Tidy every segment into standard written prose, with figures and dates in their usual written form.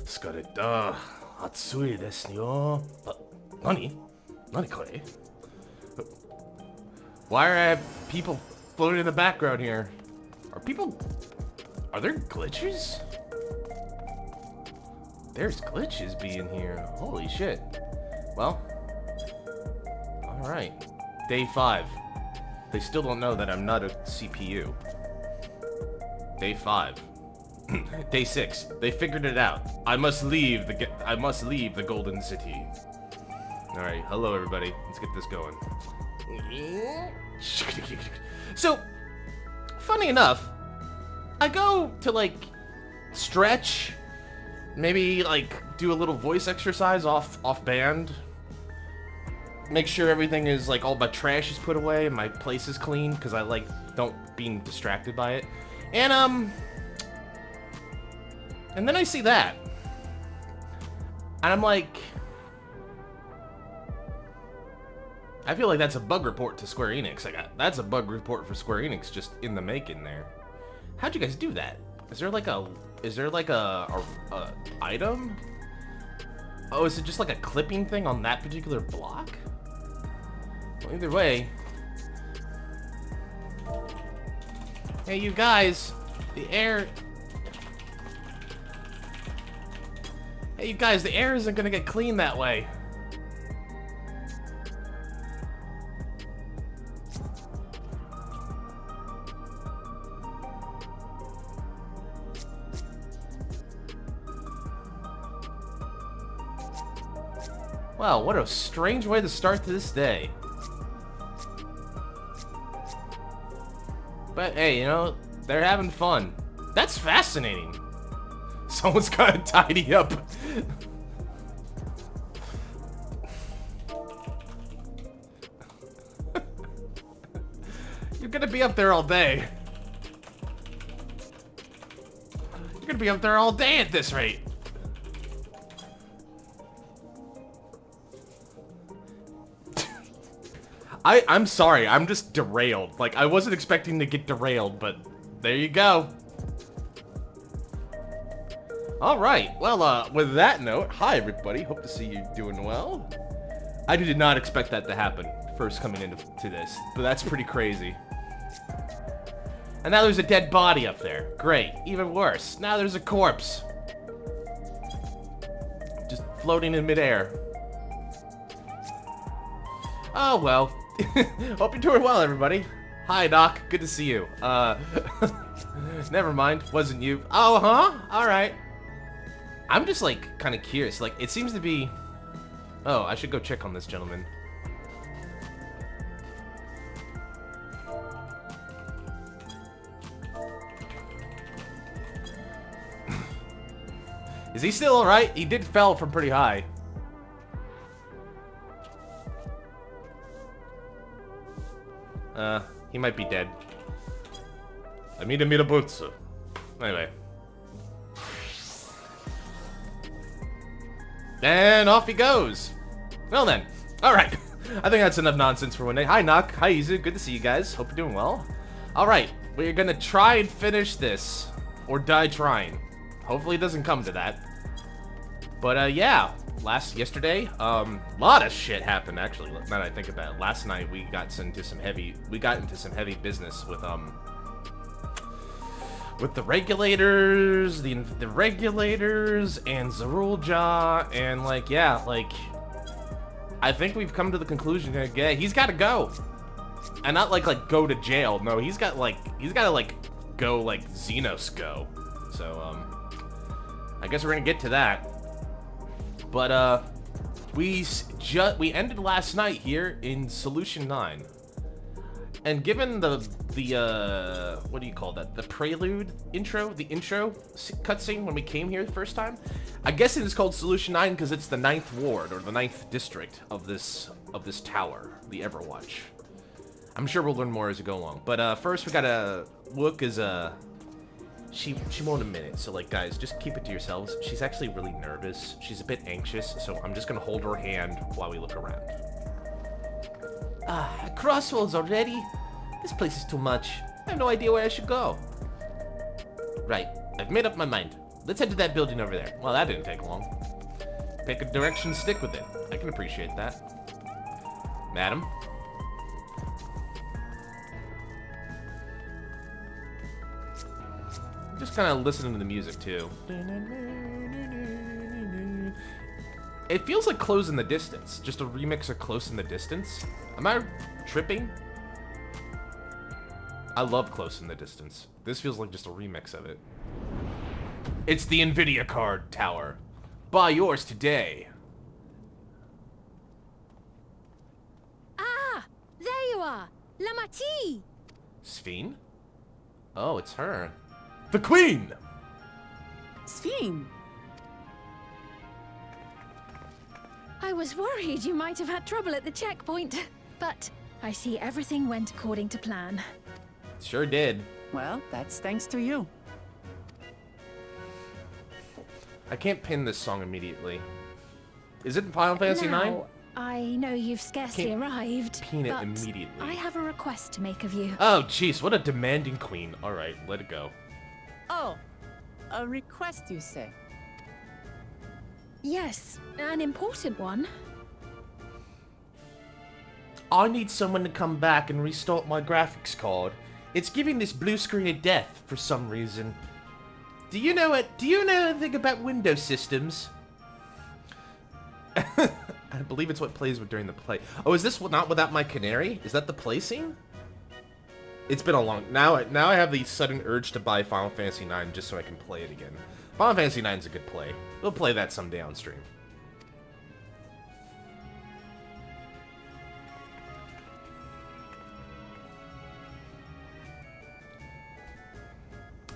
Scaretta. Atsui desu yo. Nani? Nani kore? Why are people floating in the background here? Are there glitches? There's glitches being here. Holy shit. Well. Alright. Day 5. They still don't know that I'm not a CPU. Day 5. Day 6. They figured it out. I must leave the Golden City. Alright, hello everybody. Let's get this going. So, funny enough, I go to like stretch, maybe like do a little voice exercise off band. Make sure everything is like all my trash is put away and my place is clean because I like don't being distracted by it. And then I see that. And I'm like, I feel like that's a bug report to Square Enix. That's a bug report for Square Enix just in the making there. How'd you guys do that? Is there like a item? Oh, is it just like a clipping thing on that particular block? Well, either way. Hey, you guys, the air isn't gonna get clean that way. Wow, what a strange way to start this day. But hey, you know, they're having fun. That's fascinating. Someone's gotta tidy up. You're gonna be up there all day. You're gonna be up there all day at this rate. I'm sorry, I'm just derailed. Like, I wasn't expecting to get derailed, but there you go. Alright, well, with that note, hi everybody, hope to see you doing well. I did not expect that to happen, first coming into this, but that's pretty crazy. And now there's a dead body up there. Great, even worse. Now there's a corpse. Just floating in midair. Oh, well. Hope you're doing well, everybody. Hi, Doc. Good to see you. Never mind. Wasn't you. Oh, huh? Alright. I'm just, like, kind of curious. Like, it seems to be... Oh, I should go check on this gentleman. Is he still alright? He did fell from pretty high. He might be dead. Amida Mirabutsu. Anyway. And off he goes. Well then. Alright. I think that's enough nonsense for one day. Hi, Nock. Hi, Izu. Good to see you guys. Hope you're doing well. Alright. We're gonna try and finish this. Or die trying. Hopefully it doesn't come to that. But, yeah. Yesterday, lot of shit happened, actually, now that I think about it. Last night, we got into some heavy business with the regulators, the regulators, and Zarulja, and, like, yeah, like, I think we've come to the conclusion that, yeah, he's gotta go. And not, like, go to jail. No, he's gotta, go, like, Xenos go. So, I guess we're gonna get to that. But, we ended last night here in Solution 9. And given the what do you call that? The prelude intro? The intro cutscene when we came here the first time? I guess it is called Solution 9 because it's the 9th ward, or the 9th district of this tower, the Everwatch. I'm sure we'll learn more as we go along. But, first we gotta look as, She won't admit it, so like guys, just keep it to yourselves. She's actually really nervous. She's a bit anxious, so I'm just gonna hold her hand while we look around. Crossroads already? This place is too much. I have no idea where I should go. Right, I've made up my mind. Let's head to that building over there. Well, that didn't take long. Pick a direction, stick with it. I can appreciate that. Madam? Just kind of listening to the music, too. It feels like Close in the Distance. Just a remix of Close in the Distance. Am I tripping? I love Close in the Distance. This feels like just a remix of it. It's the Nvidia card tower. Buy yours today. Ah! There you are! La Mati! Sphene? Oh, it's her. The Queen! Sphene! I was worried you might have had trouble at the checkpoint, but I see everything went according to plan. Sure did. Well, that's thanks to you. I can't pin this song immediately. Is it Final Fantasy IX? Now, I know you've scarcely Can't arrived, pin it but immediately. I have a request to make of you. Oh, jeez, what a demanding queen. Alright, let it go. Oh, a request, you say? Yes, an important one. I need someone to come back and restart my graphics card. It's giving this blue screen of death for some reason. Do you know it? Do you know anything about Windows systems? I believe it's what plays during the play. Oh, is this not Without My Canary? Is that the play scene? It's been a long... Now I have the sudden urge to buy Final Fantasy IX just so I can play it again. Final Fantasy IX is a good play. We'll play that someday on stream.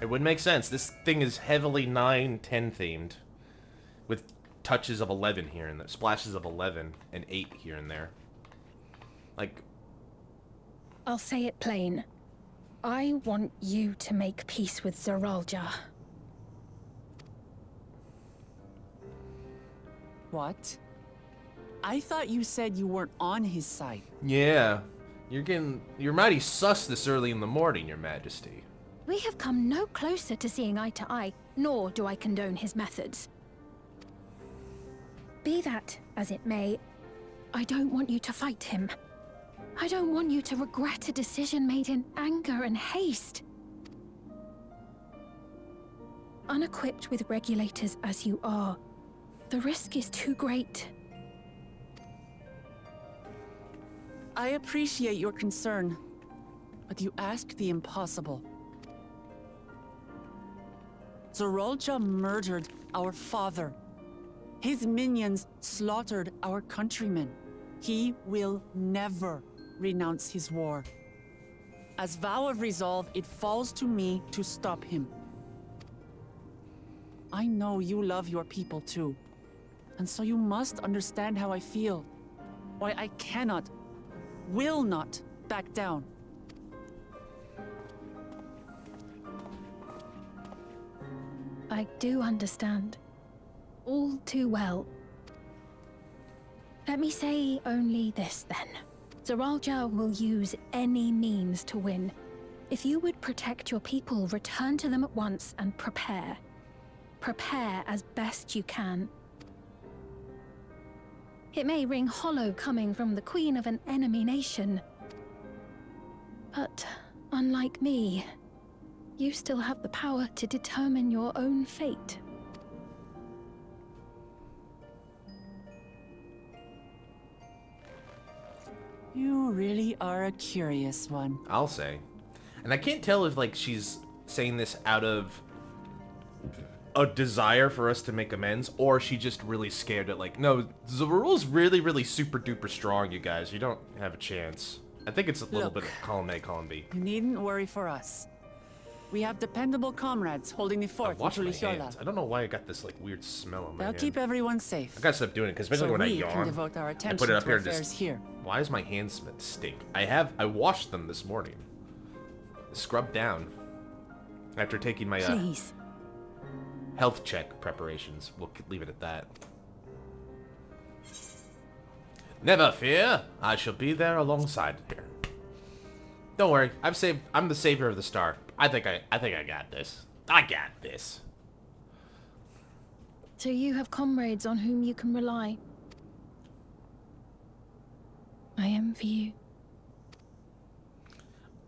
It would make sense. This thing is heavily 9-10 themed, with touches of 11 here and there, splashes of 11 and 8 here and there. Like, I'll say it plain. I want you to make peace with Zeralja. What? I thought you said you weren't on his side. yeah, you're mighty sus this early in the morning, Your Majesty. We have come no closer to seeing eye to eye, nor do I condone his methods. Be that as it may, I don't want you to fight him. I don't want you to regret a decision made in anger and haste. Unequipped with regulators as you are, the risk is too great. I appreciate your concern, but you ask the impossible. Zeralja murdered our father. His minions slaughtered our countrymen. He will never renounce his war. As vow of resolve, it falls to me to stop him. I know you love your people too, and so you must understand how I feel. Why I cannot, will not back down. I do understand. All too well. Let me say only this then. Zeralja will use any means to win. If you would protect your people, return to them at once and prepare. Prepare as best you can. It may ring hollow coming from the queen of an enemy nation. But unlike me, you still have the power to determine your own fate. You really are a curious one. I'll say. And I can't tell if, like, she's saying this out of a desire for us to make amends, or she just really scared that, like, no, Zerul's really, really super duper strong, you guys. You don't have a chance. I think it's a little bit of column A, column B. You needn't worry for us. We have dependable comrades holding the fort in Wash my Tulishiola. hands. I don't know why I got this, like, weird smell on my They'll hand. keep everyone safe. I gotta stop doing it, because especially So when I we can yawn, devote our I attention put it up to here and affairs just... here. Why does my hands stink? I washed them this morning. Scrubbed down. After taking my Please. health check preparations. We'll leave it at that. Never fear. I shall be there alongside her. Don't worry. I'm the savior of the star. I think I got this. I got this. So you have comrades on whom you can rely. I envy you.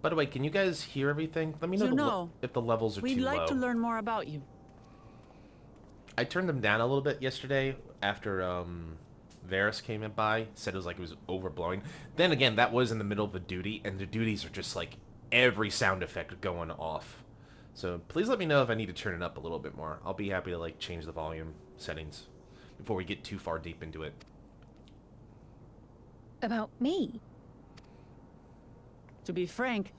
By the way, can you guys hear everything? Let me know, if the levels are too low. We'd like to learn more about you. I turned them down a little bit yesterday after Varys came in by. Said it was overblowing. Then again, that was in the middle of a duty, and the duties are just like every sound effect going off. So please let me know if I need to turn it up a little bit more. I'll be happy to like change the volume settings before we get too far deep into it. About me? To be frank,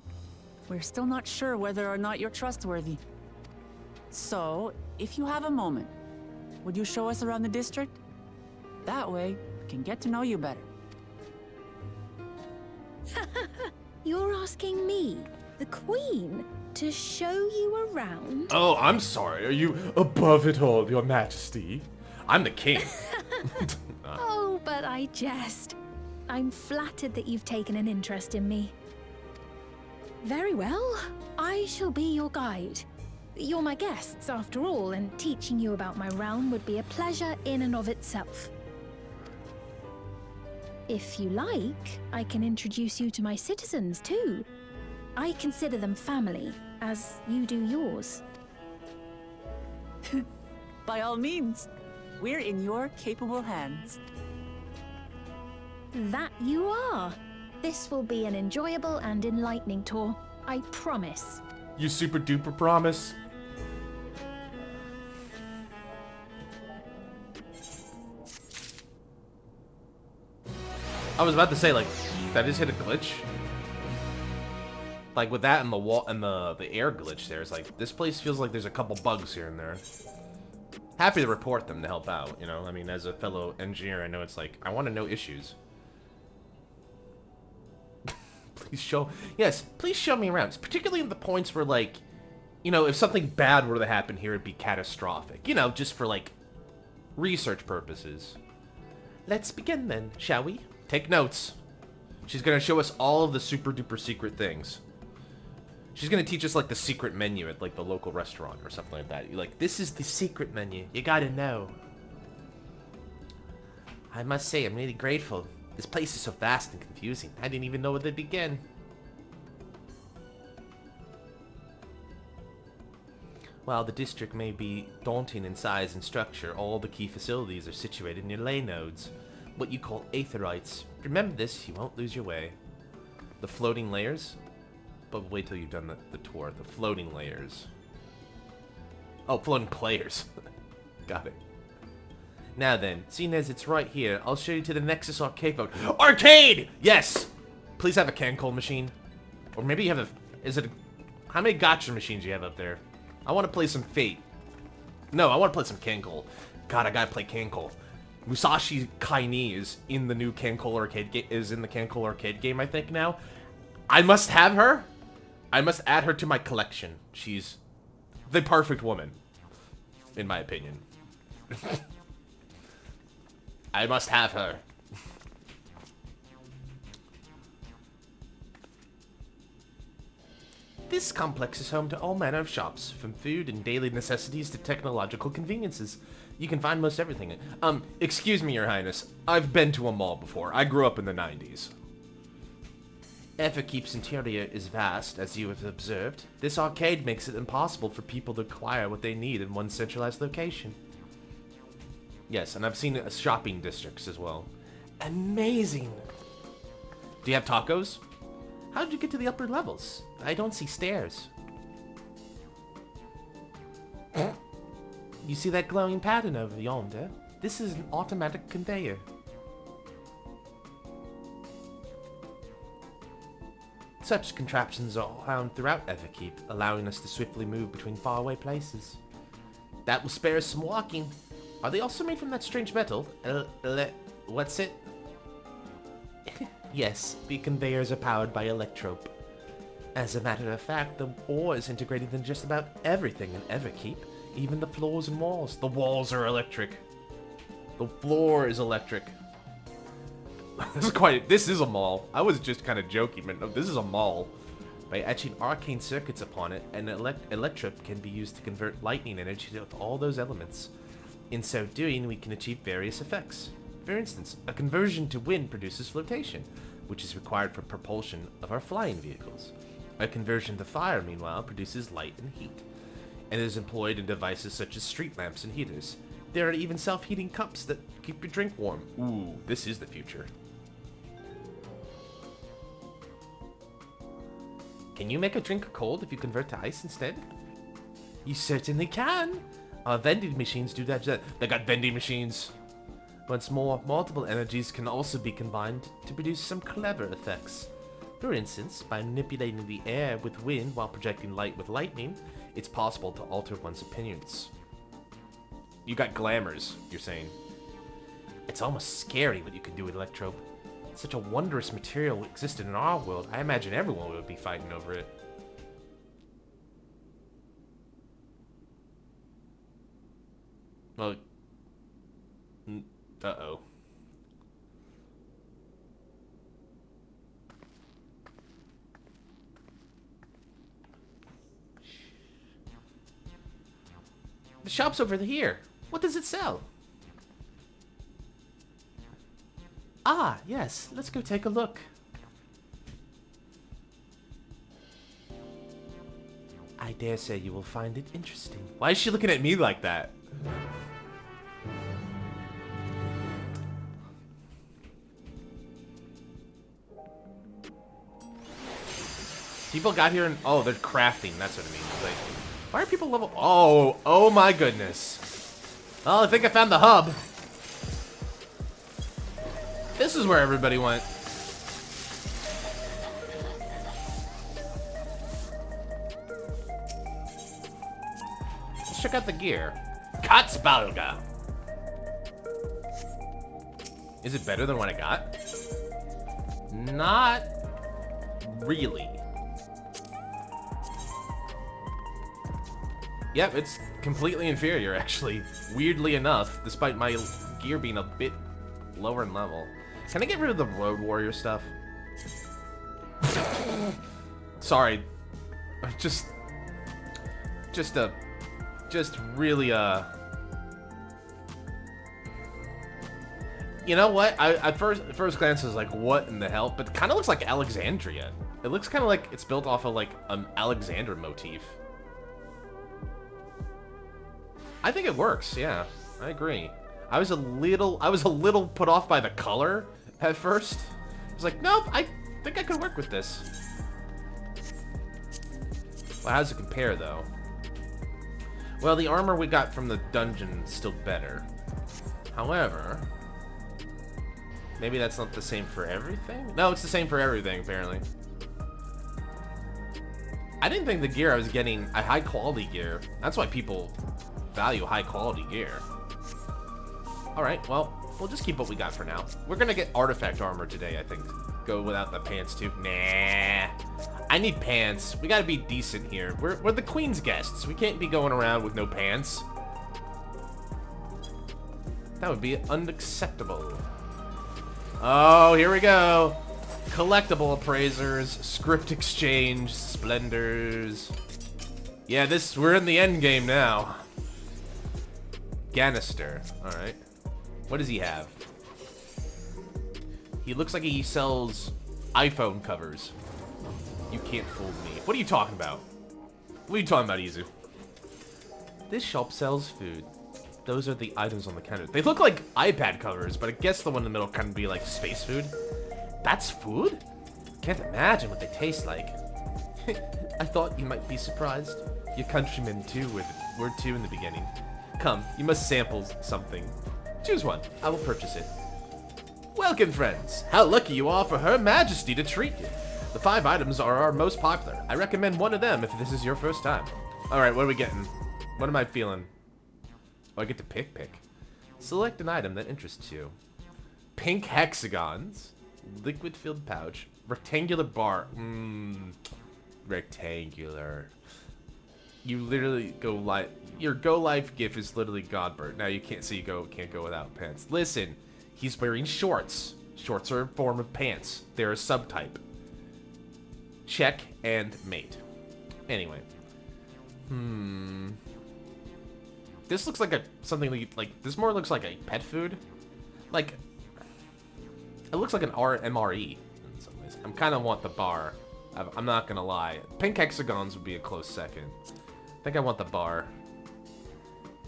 we're still not sure whether or not you're trustworthy. So, if you have a moment, would you show us around the district? That way, we can get to know you better. You're asking me, the Queen, to show you around? Oh, I'm sorry. Are you above it all, Your Majesty? I'm the king. Oh, but I jest. I'm flattered that you've taken an interest in me. Very well. I shall be your guide. You're my guests, after all, and teaching you about my realm would be a pleasure in and of itself. If you like, I can introduce you to my citizens, too. I consider them family, as you do yours. By all means, we're in your capable hands. That you are. This will be an enjoyable and enlightening tour. I promise. You super duper promise? I was about to say, like, that just hit a glitch. Like, with that and the wall and the air glitch there, it's like, this place feels like there's a couple bugs here and there. Happy to report them to help out, you know? I mean, as a fellow engineer, I know it's like, I want to know issues. Please show me around. Particularly in the points where, like, you know, if something bad were to happen here, it'd be catastrophic. You know, just for, like, research purposes. Let's begin then, shall we? Take notes. She's gonna show us all of the super duper secret things. She's gonna teach us, like, the secret menu at, like, the local restaurant or something like that. You're like, this is the secret menu. You gotta know. I must say, I'm really grateful. This place is so vast and confusing. I didn't even know where to begin. While the district may be daunting in size and structure, all the key facilities are situated near ley nodes, what you call aetherites. Remember this, you won't lose your way. The floating layers? But wait till you've done the tour. The floating layers. Oh, floating players. Got it. Now then, seeing as it's right here, I'll show you to the Nexus arcade mode. Arcade! Yes! Please have a Cancol machine. Or maybe you have how many gotcha machines do you have up there? I want to play some Fate. No, I want to play some Cancol. God, I gotta play Cancol. Musashi Kaini is in the new Cancol arcade game, in the Cancol arcade game, I think, now. I must have her. I must add her to my collection. She's the perfect woman, in my opinion. I must have her. This complex is home to all manner of shops, from food and daily necessities to technological conveniences. You can find most everything. Excuse me, Your Highness. I've been to a mall before. I grew up in the 90s. FFXIV's interior is vast, as you have observed. This arcade makes it impossible for people to acquire what they need in one centralized location. Yes, and I've seen shopping districts as well. Amazing! Do you have tacos? How did you get to the upper levels? I don't see stairs. You see that glowing pattern over yonder? This is an automatic conveyor. Such contraptions are found throughout FFXIV, allowing us to swiftly move between faraway places. That will spare us some walking. Are they also made from that strange metal? What's it? Yes, the conveyors are powered by electrope. As a matter of fact, the ore is integrated in just about everything in FFXIV, even the floors and walls. The walls are electric. The floor is electric. This is a mall. I was just kind of joking, but no, this is a mall. By etching arcane circuits upon it, an electrope can be used to convert lightning energy to all those elements. In so doing, we can achieve various effects. For instance, a conversion to wind produces flotation, which is required for propulsion of our flying vehicles. A conversion to fire, meanwhile, produces light and heat, and is employed in devices such as street lamps and heaters. There are even self-heating cups that keep your drink warm. Ooh, this is the future. Can you make a drink cold if you convert to ice instead? You certainly can. Vending machines do that. They got vending machines. Once more, multiple energies can also be combined to produce some clever effects. For instance, by manipulating the air with wind while projecting light with lightning, it's possible to alter one's appearance. You got glamours, you're saying. It's almost scary what you can do with Electrope. Such a wondrous material existed in our world. I imagine everyone would be fighting over it. Well, uh-oh. The shop's over here. What does it sell? Ah, yes. Let's go take a look. I dare say you will find it interesting. Why is she looking at me like that? People got here and... Oh, they're crafting. That's what it means. Like, why are people level... Oh my goodness. Well, I think I found the hub. This is where everybody went. Let's check out the gear. Katzbalga. Is it better than what I got? Not really. Yep, it's completely inferior, actually. Weirdly enough, despite my gear being a bit lower in level. Can I get rid of the Road Warrior stuff? Sorry. Just really, You know what? At first glance, I was like, what in the hell? But it kind of looks like Alexandria. It looks kind of like it's built off of, like, an Alexander motif. I think it works, yeah. I agree. I was a little put off by the color at first. I was like, nope, I think I could work with this. Well, how does it compare, though? Well, the armor we got from the dungeon is still better. However, maybe that's not the same for everything? No, it's the same for everything, apparently. I didn't think the gear I was getting, a high-quality gear. That's why people value high-quality gear. Alright, well, we'll just keep what we got for now. We're gonna get artifact armor today, I think. Go without the pants, too. Nah. I need pants. We gotta be decent here. We're the queen's guests. We can't be going around with no pants. That would be unacceptable. Oh, here we go. Collectible appraisers, script exchange, splendors. Yeah, we're in the end game now. Ganister. Alright. What does he have? He looks like he sells iPhone covers. You can't fool me. What are you talking about? What are you talking about, Izu? This shop sells food. Those are the items on the counter. They look like iPad covers, but I guess the one in the middle can be like space food. That's food? Can't imagine what they taste like. I thought you might be surprised. Your countrymen too were too in the beginning. Come, you must sample something. Choose one. I will purchase it. Welcome, friends. How lucky you are for Her Majesty to treat you. The 5 items are our most popular. I recommend one of them if this is your first time. Alright, what are we getting? What am I feeling? Oh, I get to pick. Select an item that interests you. Pink hexagons. Liquid-filled pouch. Rectangular bar. Rectangular. You literally go live. Your Go Life gif is literally Godbert. Now you can't see can't go without pants. Listen, he's wearing shorts. Shorts are a form of pants. They're a subtype. Check and mate. Anyway. this looks like something that like, this more looks like a pet food. Like, it looks like an MRE in some ways. I kind of want the bar. I'm not gonna lie. Pink hexagons would be a close second. I think I want the bar.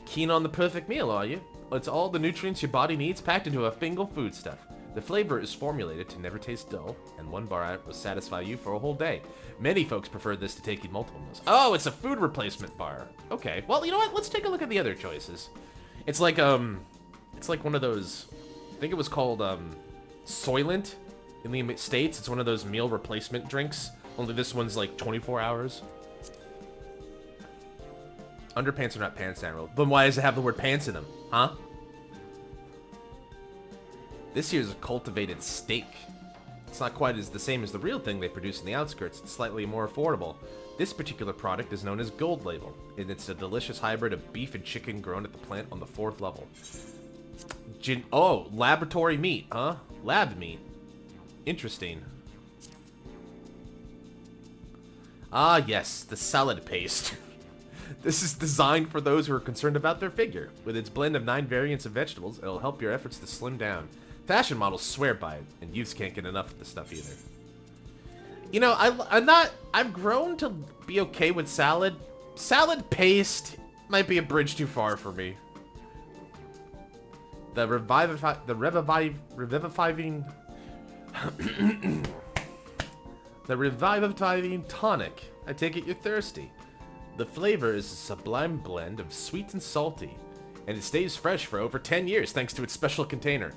Keen on the perfect meal, are you? It's all the nutrients your body needs packed into a single foodstuff. The flavor is formulated to never taste dull, and one bar will satisfy you for a whole day. Many folks prefer this to taking multiple meals. Oh, it's a food replacement bar. Okay, well, you know what? Let's take a look at the other choices. It's like one of those, I think it was called, Soylent in the States. It's one of those meal replacement drinks, only this one's like 24 hours. Underpants are not pants, Admiral. Then why does it have the word pants in them? Huh? This here's a cultivated steak. It's not quite the same as the real thing they produce in the outskirts. It's slightly more affordable. This particular product is known as Gold Label, and it's a delicious hybrid of beef and chicken grown at the plant on the 4th level. Oh, laboratory meat, huh? Lab meat. Interesting. Ah, yes, the salad paste. This is designed for those who are concerned about their figure. With its blend of 9 variants of vegetables, it'll help your efforts to slim down. Fashion models swear by it, and youths can't get enough of the stuff either. You know, I've grown to be okay with salad. Salad paste might be a bridge too far for me. The revivifying tonic. I take it you're thirsty. The flavor is a sublime blend of sweet and salty, and it stays fresh for over 10 years thanks to its special container.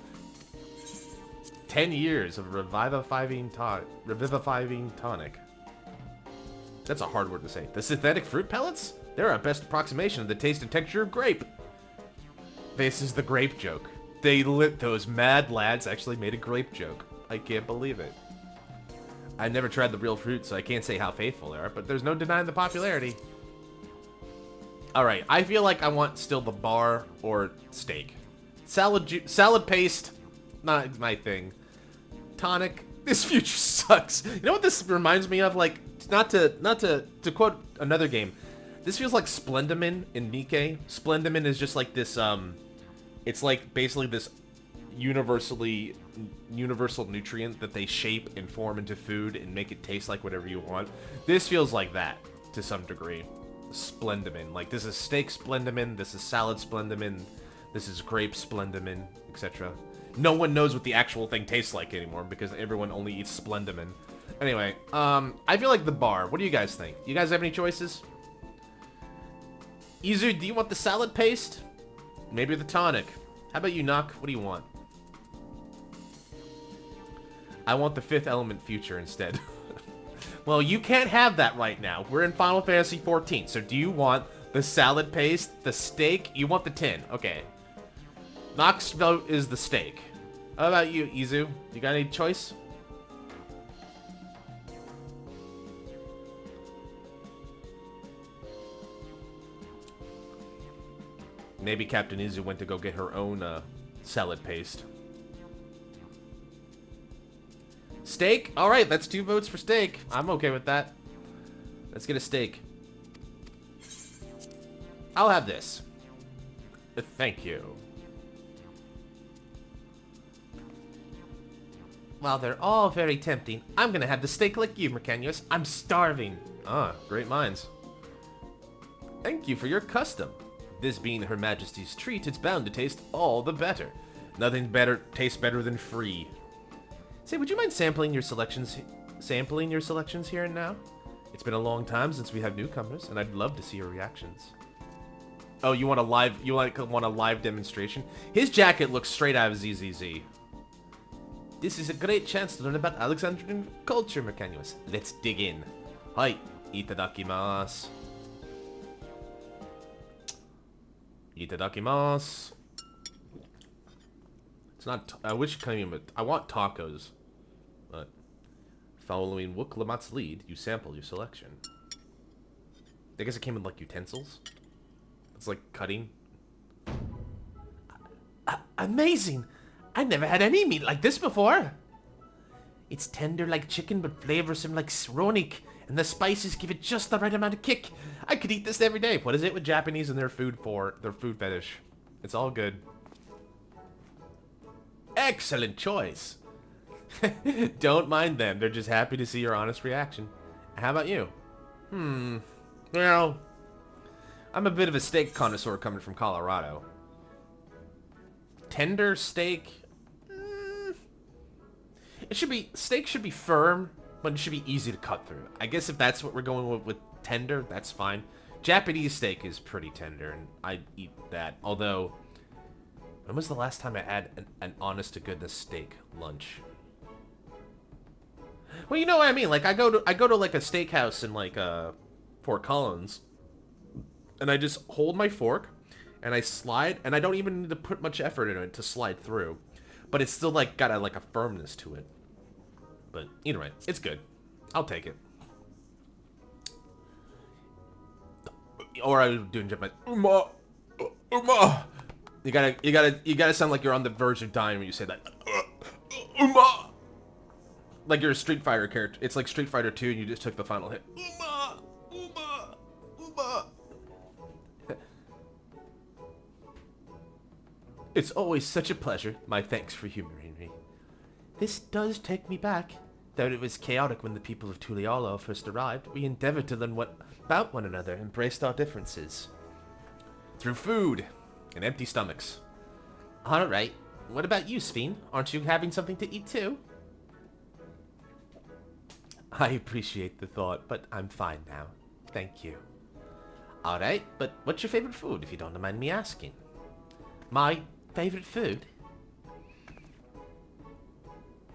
10 years of revivifying tonic. That's a hard word to say. The synthetic fruit pellets? They're our best approximation of the taste and texture of grape. This is the grape joke. Those mad lads actually made a grape joke. I can't believe it. I've never tried the real fruit, so I can't say how faithful they are, but there's no denying the popularity. Alright, I feel like I want still the bar or steak. Salad paste, not my thing. Tonic, this future sucks. You know what this reminds me of? Like, not to quote another game, this feels like Splendimin in Nikke. Splendimin is just like this, it's like basically this universal nutrient that they shape and form into food and make it taste like whatever you want. This feels like that to some degree. Splendimin. Like, this is steak Splendimin, this is salad Splendimin, this is grape Splendimin, etc. No one knows what the actual thing tastes like anymore because everyone only eats Splendimin. Anyway, I feel like the bar. What do you guys think? You guys have any choices? Izu, do you want the salad paste? Maybe the tonic. How about you, Nock? What do you want? I want the 5th element future instead. Well, you can't have that right now. We're in Final Fantasy XIV, so do you want the salad paste, the steak? You want the tin. Okay. Nock's vote is the steak. How about you, Izu? You got any choice? Maybe Captain Izu went to go get her own salad paste. Steak? Alright, that's 2 votes for steak. I'm okay with that. Let's get a steak. I'll have this. Thank you. While they're all very tempting, I'm gonna have the steak like you, Mercanius. I'm starving. Ah, great minds. Thank you for your custom. This being Her Majesty's treat, it's bound to taste all the better. Nothing tastes better than free. Say, would you mind sampling your selections here and now? It's been a long time since we have newcomers, and I'd love to see your reactions. Oh, you want a live demonstration? His jacket looks straight out of ZZZ. This is a great chance to learn about Alexandrian culture, Mercanius. Let's dig in. Hai, itadakimasu. Itadakimasu. It's not. I wish I want tacos. But following Wooklamat's lead, you sample your selection. I guess it came with like utensils. It's like cutting. Amazing! I never had any meat like this before. It's tender like chicken, but flavorsome like sronic, and the spices give it just the right amount of kick. I could eat this every day. What is it with Japanese and their food fetish? It's all good. Excellent choice. Don't mind them. They're just happy to see your honest reaction. How about you? Well, I'm a bit of a steak connoisseur coming from Colorado. Tender steak? Steak should be firm, but it should be easy to cut through. I guess if that's what we're going with tender, that's fine. Japanese steak is pretty tender, and I eat that. Although, when was the last time I had an honest-to-goodness steak lunch? Well, you know what I mean. Like, I go to like a steakhouse in like Fort Collins, and I just hold my fork, and I slide, and I don't even need to put much effort into it to slide through, but it's still like got a firmness to it. But either way, it's good. I'll take it. Or I was doing Japanese. Uma, uma. You gotta sound like you're on the verge of dying when you say that. Uma. Like you're a Street Fighter character. It's like Street Fighter 2 and you just took the final hit. Uma, uma, uma. It's always such a pleasure. My thanks for humoring me. This does take me back. Though it was chaotic when the people of Tulialo first arrived, we endeavored to learn about one another, embraced our differences. Through food and empty stomachs. Alright, what about you, Sphene? Aren't you having something to eat too? I appreciate the thought, but I'm fine now. Thank you. Alright, but what's your favorite food, if you don't mind me asking? My favorite food?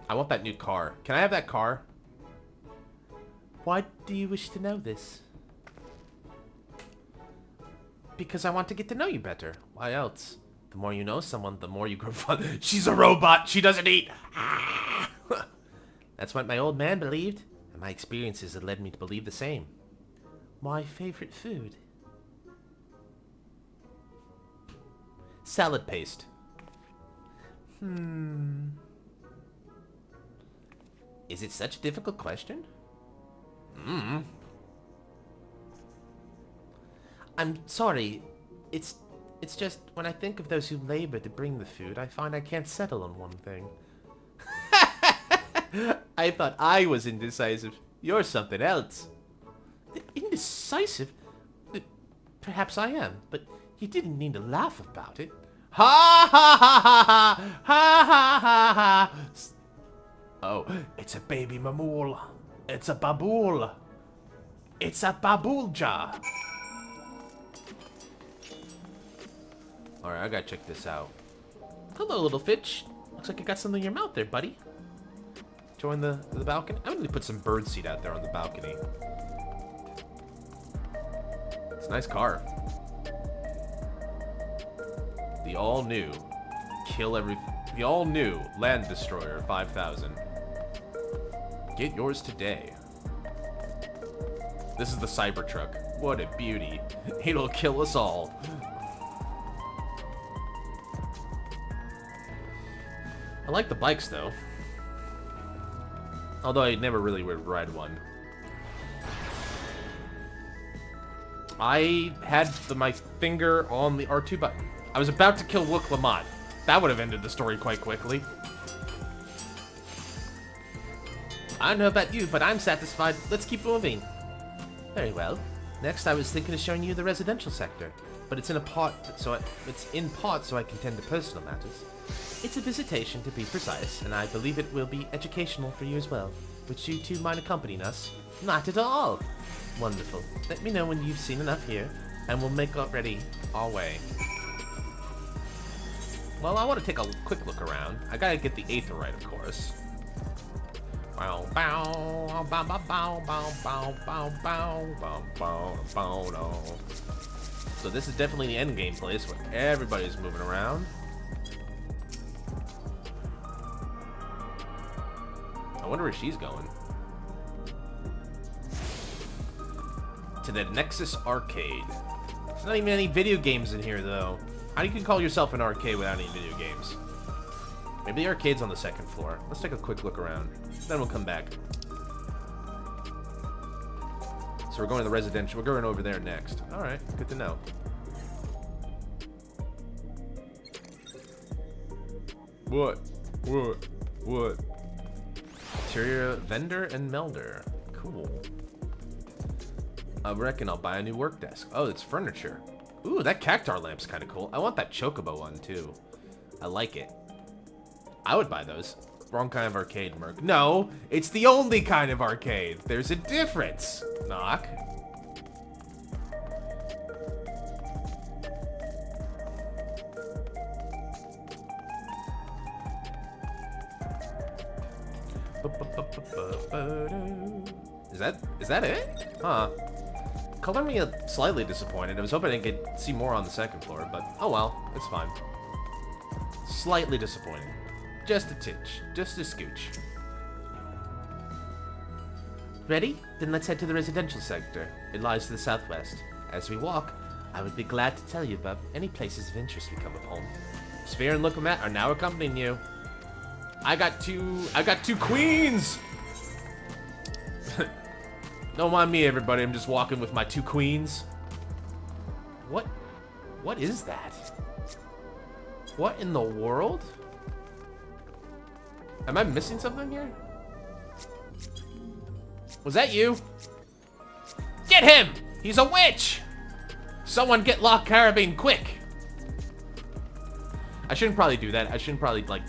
I want that new car. Can I have that car? Why do you wish to know this? Because I want to get to know you better. Why else? The more you know someone, the more you grow fun. She's a robot. She doesn't eat. That's what my old man believed, and my experiences have led me to believe the same. My favorite food? Salad paste. Is it such a difficult question? I'm sorry. It's just when I think of those who labor to bring the food, I find I can't settle on one thing. I thought I was indecisive. You're something else. Indecisive? Perhaps I am, but you didn't need to laugh about it. Ha ha ha ha ha ha ha ha ha. Oh, it's a baby mamool. It's a babool. It's a baboolja. Alright, I gotta check this out. Hello, little Fitch. Looks like you got something in your mouth there, buddy. Join the balcony. I'm gonna put some bird seed out there on the balcony. It's a nice car. The all-new the all-new Land Destroyer 5000. Get yours today. This is the Cybertruck. What a beauty. It'll kill us all. I like the bikes, though. Although I never really would ride one. I had my finger on the R2 button. I was about to kill Wook Lamont. That would have ended the story quite quickly. I don't know about you, but I'm satisfied. Let's keep moving. Very well. Next, I was thinking of showing you the residential sector, but it's in a pot, so I can tend to personal matters. It's a visitation, to be precise, and I believe it will be educational for you as well. Would you two mind accompanying us? Not at all. Wonderful. Let me know when you've seen enough here, and we'll make ready our way. Well, I want to take a quick look around. I gotta get the Aether right, of course. Bow bow bow bow bow bow bow bow bow bow bow bow. So this is definitely the end game place where everybody's moving around. I wonder where she's going. To the Nexus Arcade. There's not even any video games in here, though. How do you call yourself an arcade without any video games? Maybe the arcade's on the second floor. Let's take a quick look around. Then we'll come back. So we're going to the residential. We're going over there next. All right, good to know. What? Interior vendor and melder. Cool. I reckon I'll buy a new work desk. Oh, it's furniture. Ooh, that cactar lamp's kind of cool. I want that chocobo one, too. I like it. I would buy those. Wrong kind of arcade, Merc. No, it's the only kind of arcade. There's a difference. Knock. Is that it? Huh. Color me slightly disappointed. I was hoping I could see more on the second floor, but oh well, it's fine. Slightly disappointed. Just a titch. Just a scooch. Ready? Then let's head to the residential sector. It lies to the southwest. As we walk, I would be glad to tell you about any places of interest we come upon. Sphere and Lookomat are now accompanying you. I got two queens! Don't mind me, everybody. I'm just walking with my 2 queens. What is that? What in the world? Am I missing something here? Was that you? Get him! He's a witch! Someone get Lock Carabine quick! I shouldn't probably do that. I shouldn't probably, like,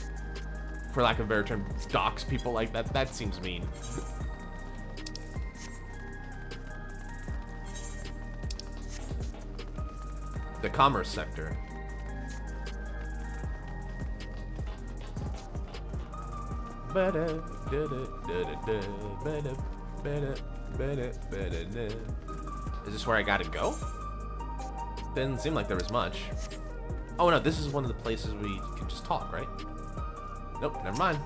for lack of a better term, dox people like that. That seems mean. The commerce sector. Is this where I gotta go? Didn't seem like there was much. Oh no, this is one of the places we can just talk, right? Nope, never mind.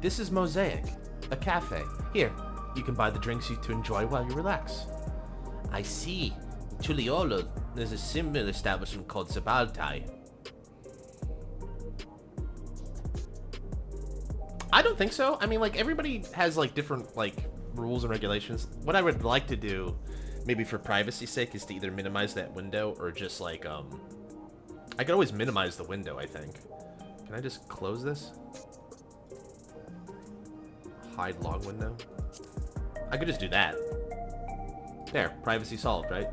This is Mosaic, a cafe. Here, you can buy the drinks to enjoy while you relax. I see. In Chuliolo, there's a similar establishment called Sabaltai. I don't think so. I mean, like, everybody has, like, different, like, rules and regulations. What I would like to do, maybe for privacy's sake, is to either minimize that window or just, like, I could always minimize the window, I think. Can I just close this? Hide log window? I could just do that. There, privacy solved, right?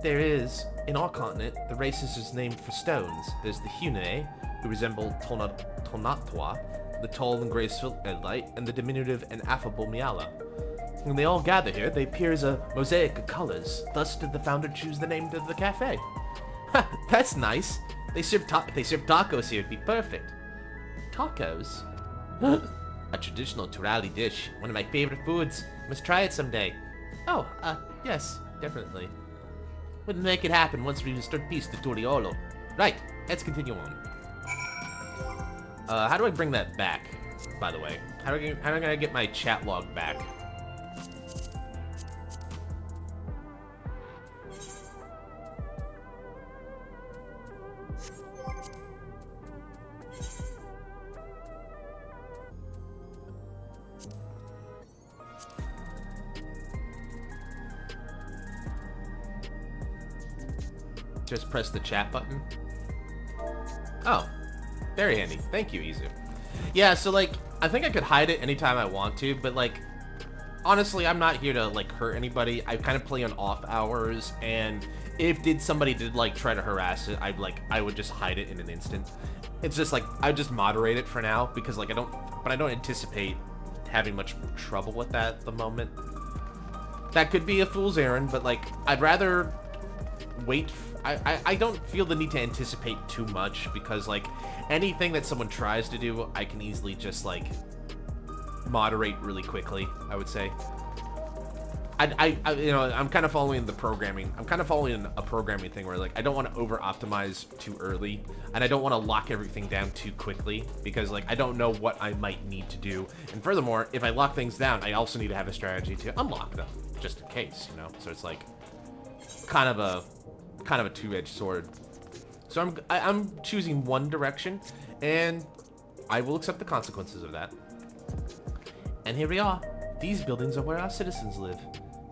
There is, in our continent, the races is named for stones. There's the Hune, who resemble Tonatwa, the tall and graceful Edlite, and the diminutive and affable Miala. When they all gather here, they appear as a mosaic of colors. Thus did the founder choose the name of the cafe. Ha, that's nice. They serve tacos here, it'd be perfect. Tacos? A traditional Turali dish, one of my favorite foods. Must try it someday. Oh, yes, definitely. We'll make it happen once we restore peace to Turiolo. Right, let's continue on. How do I bring that back, by the way? How am I gonna get my chat log back? Just press the chat button. Oh, very handy. Thank you, Izu. Yeah, so, like, I think I could hide it anytime I want to, but, like, honestly, I'm not here to, like, hurt anybody. I kind of play on off hours, and if somebody did, like, try to harass it, I would just hide it in an instant. It's just, like, I would just moderate it for now, because, like, I don't anticipate having much trouble with that at the moment. That could be a fool's errand, but, like, I'd rather wait. I don't feel the need to anticipate too much, because, like, anything that someone tries to do, I can easily just, like, moderate really quickly, I would say. You know, I'm kind of following the programming. I'm kind of following a programming thing where, like, I don't want to over-optimize too early, and I don't want to lock everything down too quickly, because, like, I don't know what I might need to do. And furthermore, if I lock things down, I also need to have a strategy to unlock them, just in case, you know? So it's, like, kind of a two-edged sword. So I'm choosing one direction, and I will accept the consequences of that. And here we are. These buildings are where our citizens live.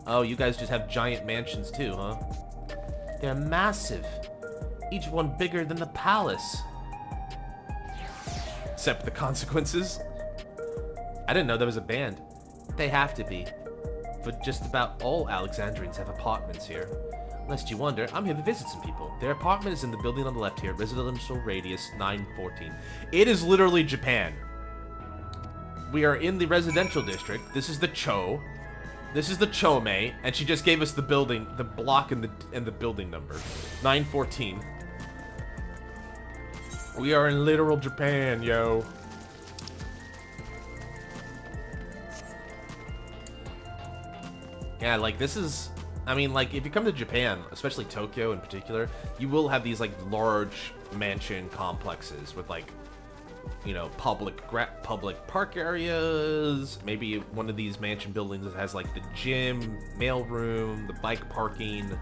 Oh, you guys just have giant mansions too, huh? They're massive. Each one bigger than the palace. Except the consequences. I didn't know there was a band. They have to be. But just about all Alexandrians have apartments here. Lest you wonder, I'm here to visit some people. Their apartment is in the building on the left here, residential radius 914. It is literally Japan. We are in the residential district. This is the Cho. This is the Chome, and she just gave us the building, the block and the building number. 914. We are in literal Japan, yo. Yeah, like this is, I mean, like if you come to Japan, especially Tokyo in particular, you will have these like large mansion complexes with like, you know, public park areas. Maybe one of these mansion buildings that has like the gym, mailroom, the bike parking.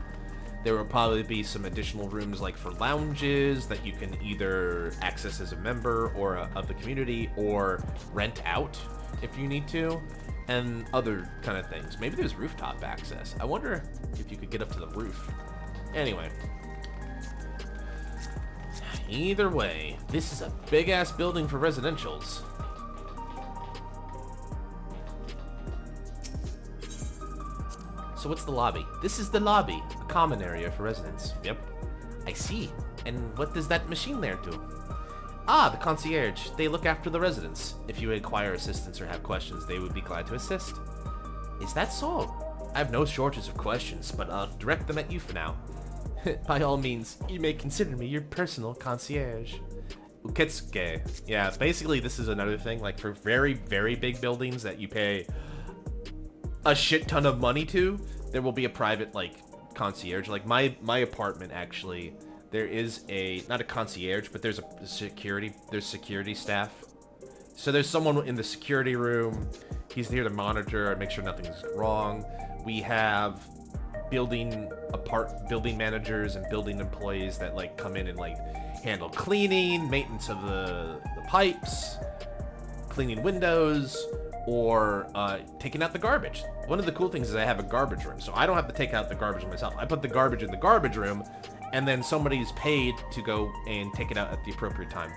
There will probably be some additional rooms like for lounges that you can either access as a member or of the community or rent out if you need to, and other kind of things. Maybe there's rooftop access. I wonder if you could get up to the roof. Anyway. Either way, this is a big-ass building for residentials. So what's the lobby? This is the lobby, a common area for residents. Yep. I see. And what does that machine there do? Ah, the concierge. They look after the residents. If you require assistance or have questions, they would be glad to assist. Is that so? I have no shortage of questions, but I'll direct them at you for now. By all means, you may consider me your personal concierge. Uketsuke. Yeah, basically this is another thing, like for very, very big buildings that you pay a shit ton of money to, there will be a private, like, concierge. Like, my apartment, actually, there is a, not a concierge, but there's there's security staff. So there's someone in the security room. He's here to monitor and make sure nothing's wrong. We have building managers and building employees that like come in and like handle cleaning, maintenance of the pipes, cleaning windows, or taking out the garbage. One of the cool things is I have a garbage room, so I don't have to take out the garbage myself. I put the garbage in the garbage room, and then somebody's paid to go and take it out at the appropriate time.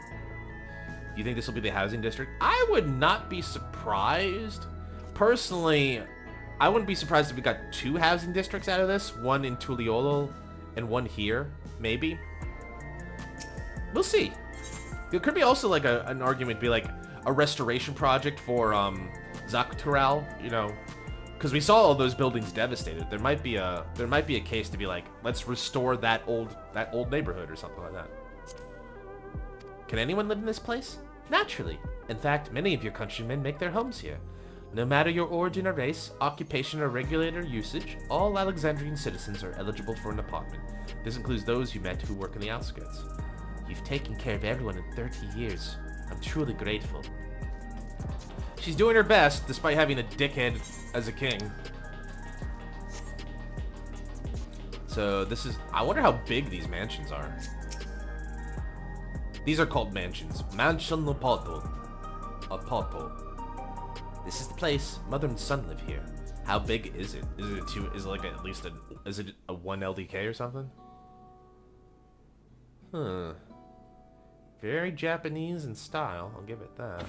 Do you think this will be the housing district? I would not be surprised. Personally, I wouldn't be surprised if we got 2 housing districts out of this. One in Tuliolo and one here, maybe. We'll see. There could be also like an argument, be like a restoration project for Zaktural, you know, because we saw all those buildings devastated. There might be a case to be like, let's restore that old neighborhood or something like that. Can anyone live in this place? Naturally. In fact, many of your countrymen make their homes here. No matter your origin or race, occupation or regulator usage, all Alexandrian citizens are eligible for an apartment. This includes those you met who work in the outskirts. You've taken care of everyone in 30 years. I'm truly grateful. She's doing her best, despite having a dickhead as a king. So this is... I wonder how big these mansions are. These are called mansions. Mansion Lopoto. This is the place. Mother and son live here. How big is it? Is it like at least is it a 1 LDK or something? Huh. Very Japanese in style, I'll give it that.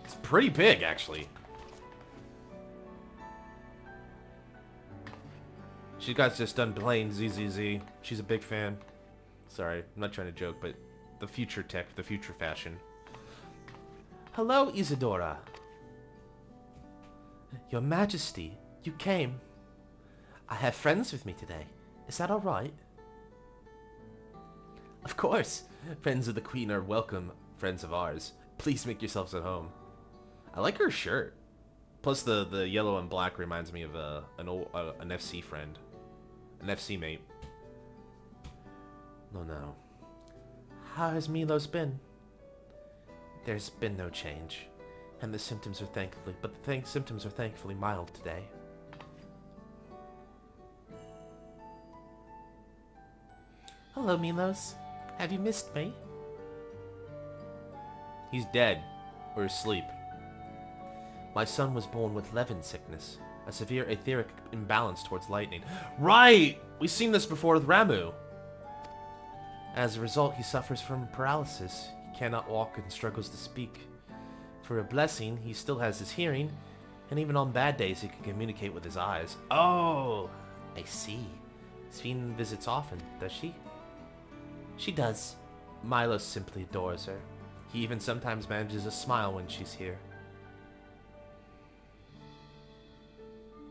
It's pretty big, actually. She got just done playing ZZZ. She's a big fan. Sorry, I'm not trying to joke, but the future tech, the future fashion. Hello, Isadora. Your Majesty, you came. I have friends with me today. Is that alright? Of course. Friends of the Queen are welcome, friends of ours. Please make yourselves at home. I like her shirt. Plus the yellow and black reminds me of an FC friend. An FC mate. No. How has Milos been? There's been no change, and the symptoms are thankfully mild today. Hello, Milos. Have you missed me? He's dead. or asleep. My son was born with Levin sickness, a severe etheric imbalance towards lightning. Right! We've seen this before with Ramu. As a result, he suffers from paralysis. He cannot walk and struggles to speak. For a blessing, he still has his hearing, and even on bad days he can communicate with his eyes. Oh, I see. Sven visits often, does she? She does. Milo simply adores her. He even sometimes manages a smile when she's here.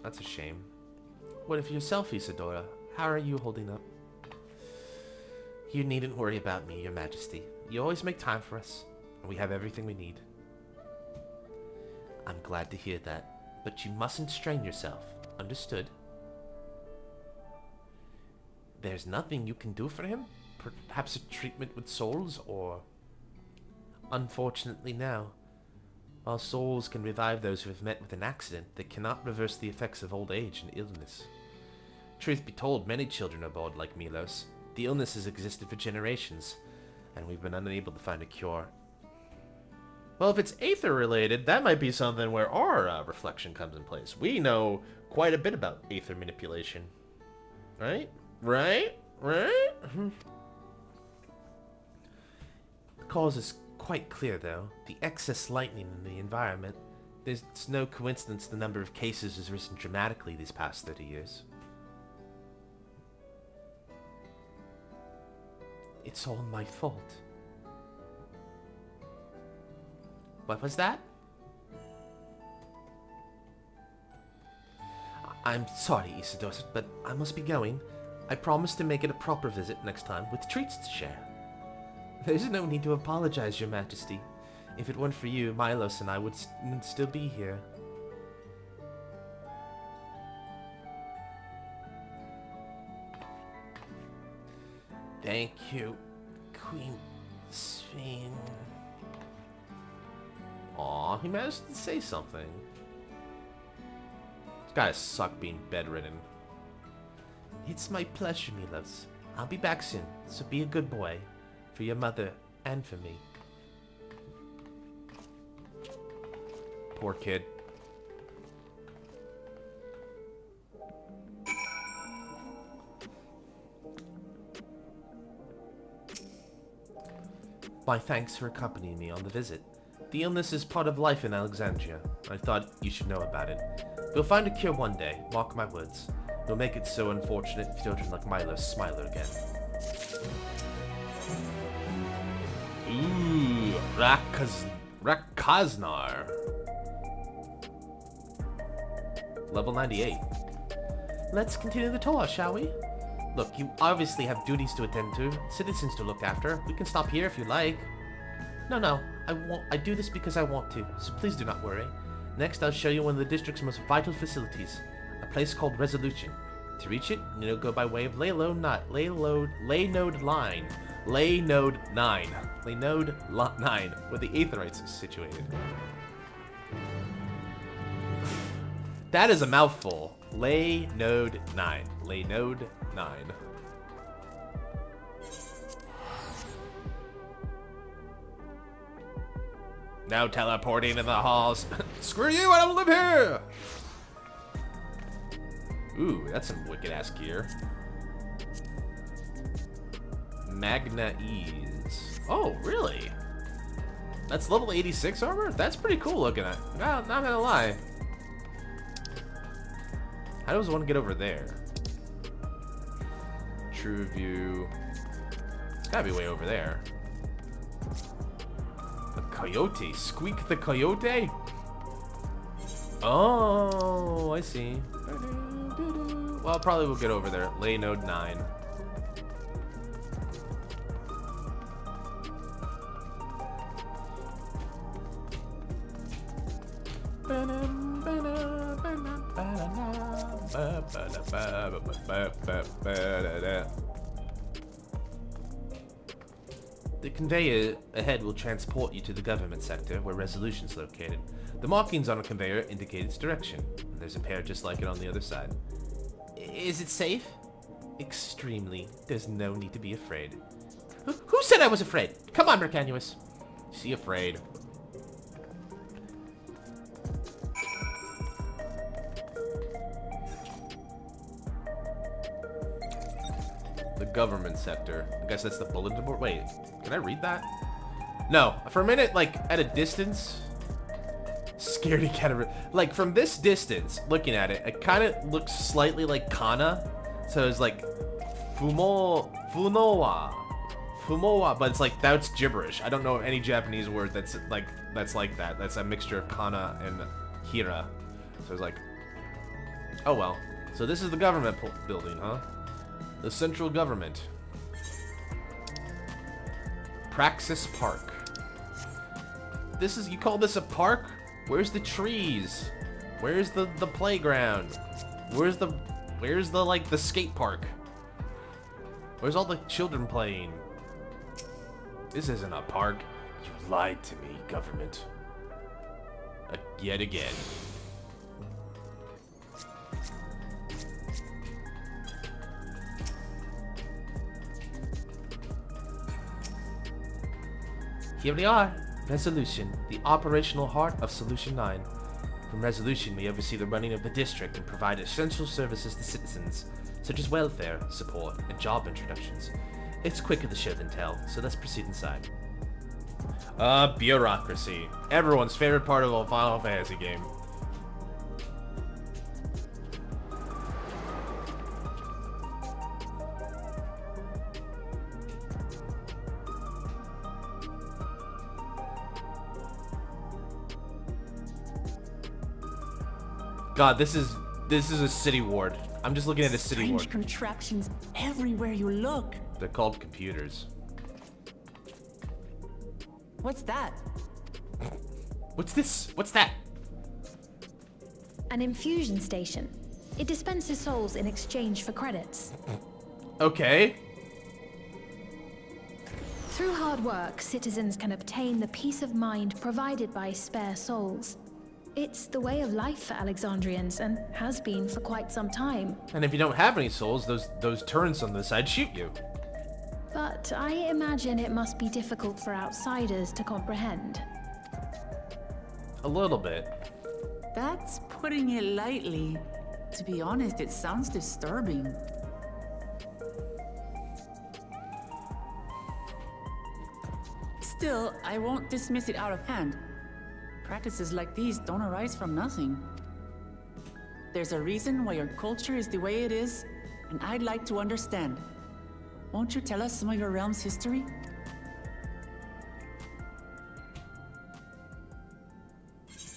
That's a shame. What of yourself, Isadora? How are you holding up? You needn't worry about me, Your Majesty. You always make time for us, and we have everything we need. I'm glad to hear that, but you mustn't strain yourself. Understood? There's nothing you can do for him? Perhaps a treatment with souls, or... Unfortunately, no. While souls can revive those who have met with an accident, they cannot reverse the effects of old age and illness. Truth be told, many children are born like Milos. The illness has existed for generations, and we've been unable to find a cure. Well, if it's Aether-related, that might be something where our reflection comes in place. We know quite a bit about Aether manipulation. Right? Right? Right? The cause is quite clear, though. The excess lightning in the environment. It's no coincidence the number of cases has risen dramatically these past 30 years. It's all my fault. What was that? I'm sorry, Isidore, but I must be going. I promise to make it a proper visit next time with treats to share. There's no need to apologize, Your Majesty. If it weren't for you, Milos and I would still be here. Thank you, Queen Sven. Aw, he managed to say something. This guy suck being bedridden. It's my pleasure, Milos. I'll be back soon, so be a good boy. For your mother and for me. Poor kid. My thanks for accompanying me on the visit. The illness is part of life in Alexandria. I thought you should know about it. We'll find a cure one day, mark my words. We'll make it so unfortunate children like Milo smile again. Ooh, Rakaznar. Level 98. Let's continue the tour, shall we? Look, you obviously have duties to attend to, citizens to look after. We can stop here if you like. No, I do this because I want to, so please do not worry. Next, I'll show you one of the district's most vital facilities, a place called Resolution. To reach it, you'll go by way of Laynode 9, where the Aetherites is situated. That is a mouthful. Laynode 9. Laynode 9. Now teleporting in the halls. Screw you, I don't live here! Ooh, that's some wicked-ass gear. Magna Ease. Oh, really? That's level 86 armor? That's pretty cool looking at. Not gonna lie. How does one get over there? True view. It's gotta be way over there. A coyote. Squeak the coyote? Oh, I see. Well, probably we'll get over there. Laynode 9. The conveyor ahead will transport you to the government sector where Resolution's located. The markings on a conveyor indicate its direction. And there's a pair just like it on the other side. Is it safe? Extremely. There's no need to be afraid. Who said I was afraid? Come on, Mercanuous. Is he afraid? The government sector. I guess that's the bulletin board. Wait, can I read that? No. For a minute, like, at a distance... Scaredy cat. Like, from this distance, looking at it, it kind of looks slightly like kana. So it's like... Funowa, but it's like, that's gibberish. I don't know any Japanese word that's like that. That's a mixture of kana and hira. So it's like... Oh well. So this is the government building, huh? The central government. Praxis Park. This is, you call this a park? Where's the trees? Where's the playground? Where's the like the skate park? Where's all the children playing? This isn't a park. You lied to me, government. Yet again. Here we are. Resolution, the operational heart of Solution 9. From Resolution, we oversee the running of the district and provide essential services to citizens, such as welfare, support, and job introductions. It's quicker to show than tell, so let's proceed inside. Bureaucracy. Everyone's favorite part of a Final Fantasy game. God, this is a city ward. I'm just looking at a city ward. Strange contraptions everywhere you look. They're called computers. What's that? What's this? What's that? An infusion station. It dispenses souls in exchange for credits. Okay. Through hard work, citizens can obtain the peace of mind provided by spare souls. It's the way of life for Alexandrians, and has been for quite some time. And if you don't have any souls, those turrets on the side shoot you. But I imagine it must be difficult for outsiders to comprehend. A little bit. That's putting it lightly. To be honest, it sounds disturbing. Still, I won't dismiss it out of hand. Practices like these don't arise from nothing. There's a reason why your culture is the way it is, and I'd like to understand. Won't you tell us some of your realm's history?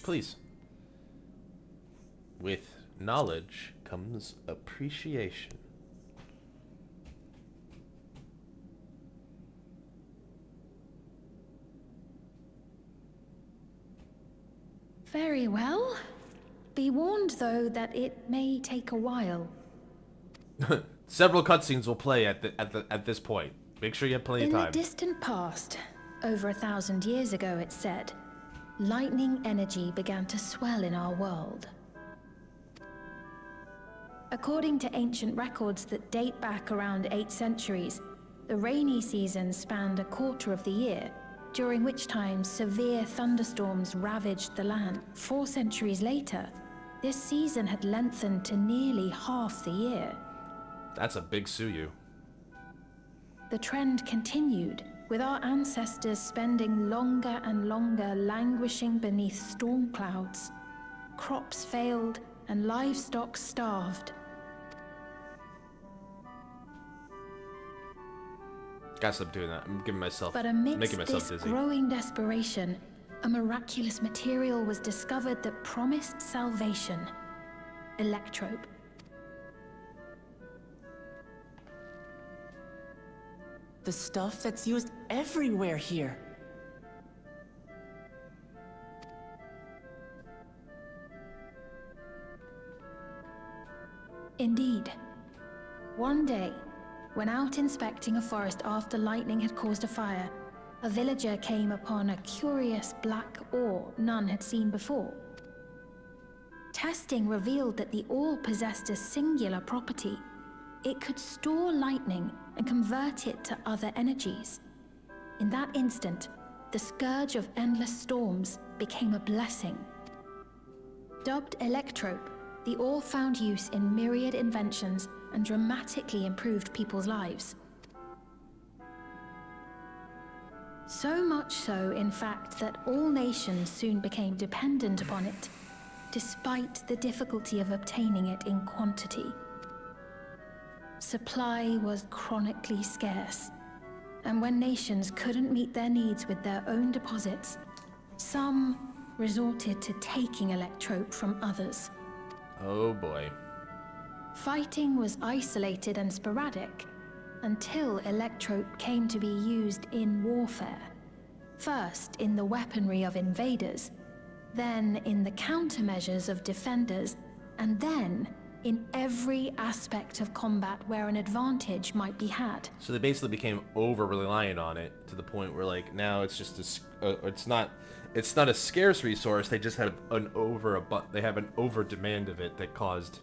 Please. With knowledge comes appreciation. Very well. Be warned, though, that it may take a while. Several cutscenes will play at this point. Make sure you have plenty of time. In the distant past, over 1,000 years ago, it's said, lightning energy began to swell in our world. According to ancient records that date back around 8 centuries, the rainy season spanned a quarter of the year, during which time severe thunderstorms ravaged the land. 4 centuries later, this season had lengthened to nearly half the year. That's a big Suyu. The trend continued, with our ancestors spending longer and longer languishing beneath storm clouds. Crops failed and livestock starved. Gotta stop doing that. I'm giving myself, But making amidst myself this dizzy. growing desperation, a miraculous material was discovered that promised salvation. Electrope. The stuff that's used everywhere here. Indeed. One day, when out inspecting a forest after lightning had caused a fire, a villager came upon a curious black ore none had seen before. Testing revealed that the ore possessed a singular property. It could store lightning and convert it to other energies. In that instant, the scourge of endless storms became a blessing. Dubbed Electrope, The ore found use in myriad inventions and dramatically improved people's lives. So much so, in fact, that all nations soon became dependent upon it, despite the difficulty of obtaining it in quantity. Supply was chronically scarce, and when nations couldn't meet their needs with their own deposits, some resorted to taking electrope from others. Oh boy. Fighting was isolated and sporadic until electrope came to be used in warfare. First in the weaponry of invaders, then in the countermeasures of defenders, and then in every aspect of combat where an advantage might be had. So they basically became over-reliant on it to the point where, like, now it's just it's not a scarce resource. They just have an over-demand of it that caused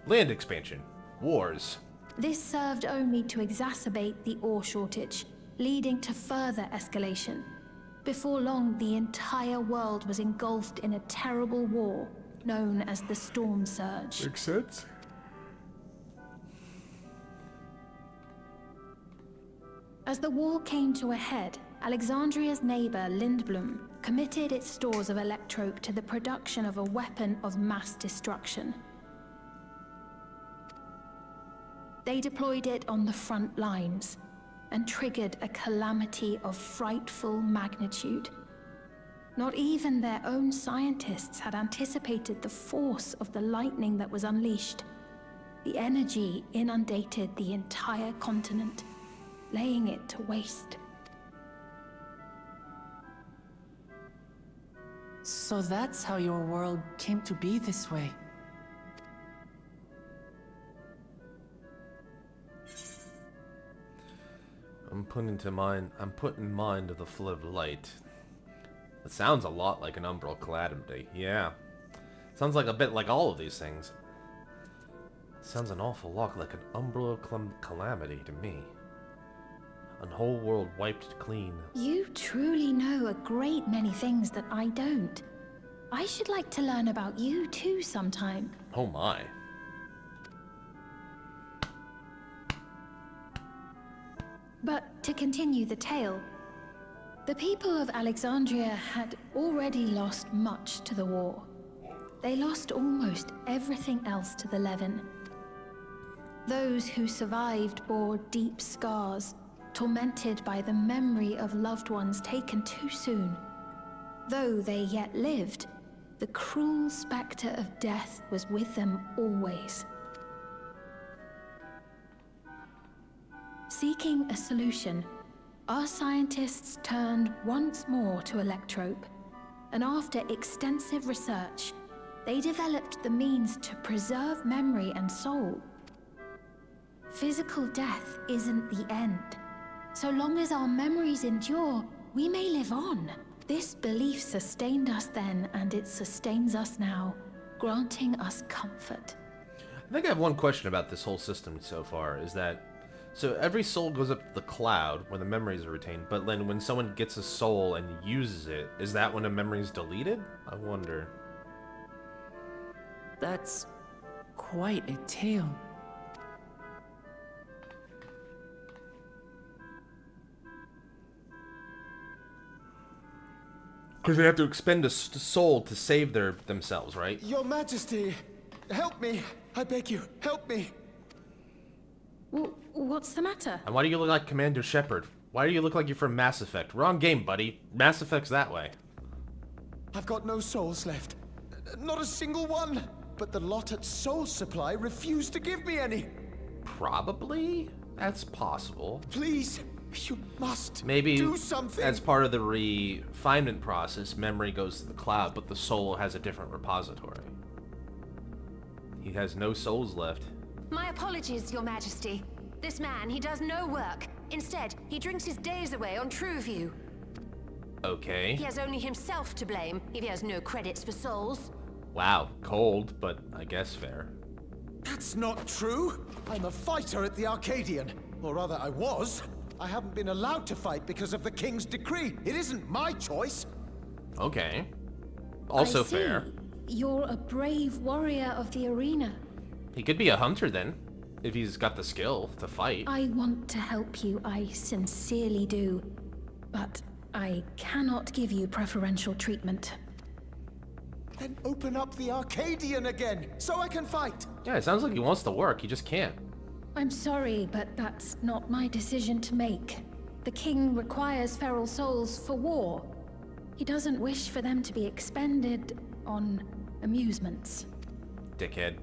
land expansion, wars. This served only to exacerbate the ore shortage, leading to further escalation. Before long, the entire world was engulfed in a terrible war known as the Storm Surge. Makes sense. As the war came to a head, Alexandria's neighbor Lindblum committed its stores of electrope to the production of a weapon of mass destruction. They deployed it on the front lines and triggered a calamity of frightful magnitude. Not even their own scientists had anticipated the force of the lightning that was unleashed. The energy inundated the entire continent, laying it to waste. So that's how your world came to be this way. I'm putting in mind of the flood of light. It sounds a lot like an umbral calamity. Yeah. Sounds like a bit like all of these things. Sounds an awful lot like an umbral calamity to me. A whole world wiped clean. You truly know a great many things that I don't. I should like to learn about you too sometime. Oh my. But to continue the tale, the people of Alexandria had already lost much to the war. They lost almost everything else to the Levin. Those who survived bore deep scars, tormented by the memory of loved ones taken too soon. Though they yet lived, the cruel specter of death was with them always. Seeking a solution, our scientists turned once more to electrope, and after extensive research, they developed the means to preserve memory and soul. Physical death isn't the end. So long as our memories endure, we may live on. This belief sustained us then, and it sustains us now, granting us comfort. I think I have one question about this whole system so far, is that so every soul goes up to the cloud where the memories are retained, but then when someone gets a soul and uses it, is that when a memory is deleted? I wonder. That's quite a tale. Because they have to expend a soul to save themselves, right? Your Majesty, help me. I beg you, help me. What's the matter? And why do you look like Commander Shepard? Why do you look like you're from Mass Effect? Wrong game, buddy. Mass Effect's that way. I've got no souls left. Not a single one. But the lot at Soul Supply refused to give me any. Probably? That's possible. Please, you must Maybe do something. as part of the refinement process, memory goes to the cloud, but the soul has a different repository. He has no souls left. My apologies, Your Majesty. This man, he does no work. Instead, he drinks his days away on Trueview. Okay. He has only himself to blame if he has no credits for souls. Wow, cold, but I guess fair. That's not true. I'm a fighter at the Arcadian. Or rather, I was. I haven't been allowed to fight because of the King's decree. It isn't my choice. Okay. Also I see. fair. you're a brave warrior of the arena. He could be a hunter then, if he's got the skill to fight. I want to help you, I sincerely do. But I cannot give you preferential treatment. Then open up the Arcadian again, so I can fight. Yeah, it sounds like he wants to work, he just can't. I'm sorry, but that's not my decision to make. The king requires feral souls for war. He doesn't wish for them to be expended on amusements. Dickhead.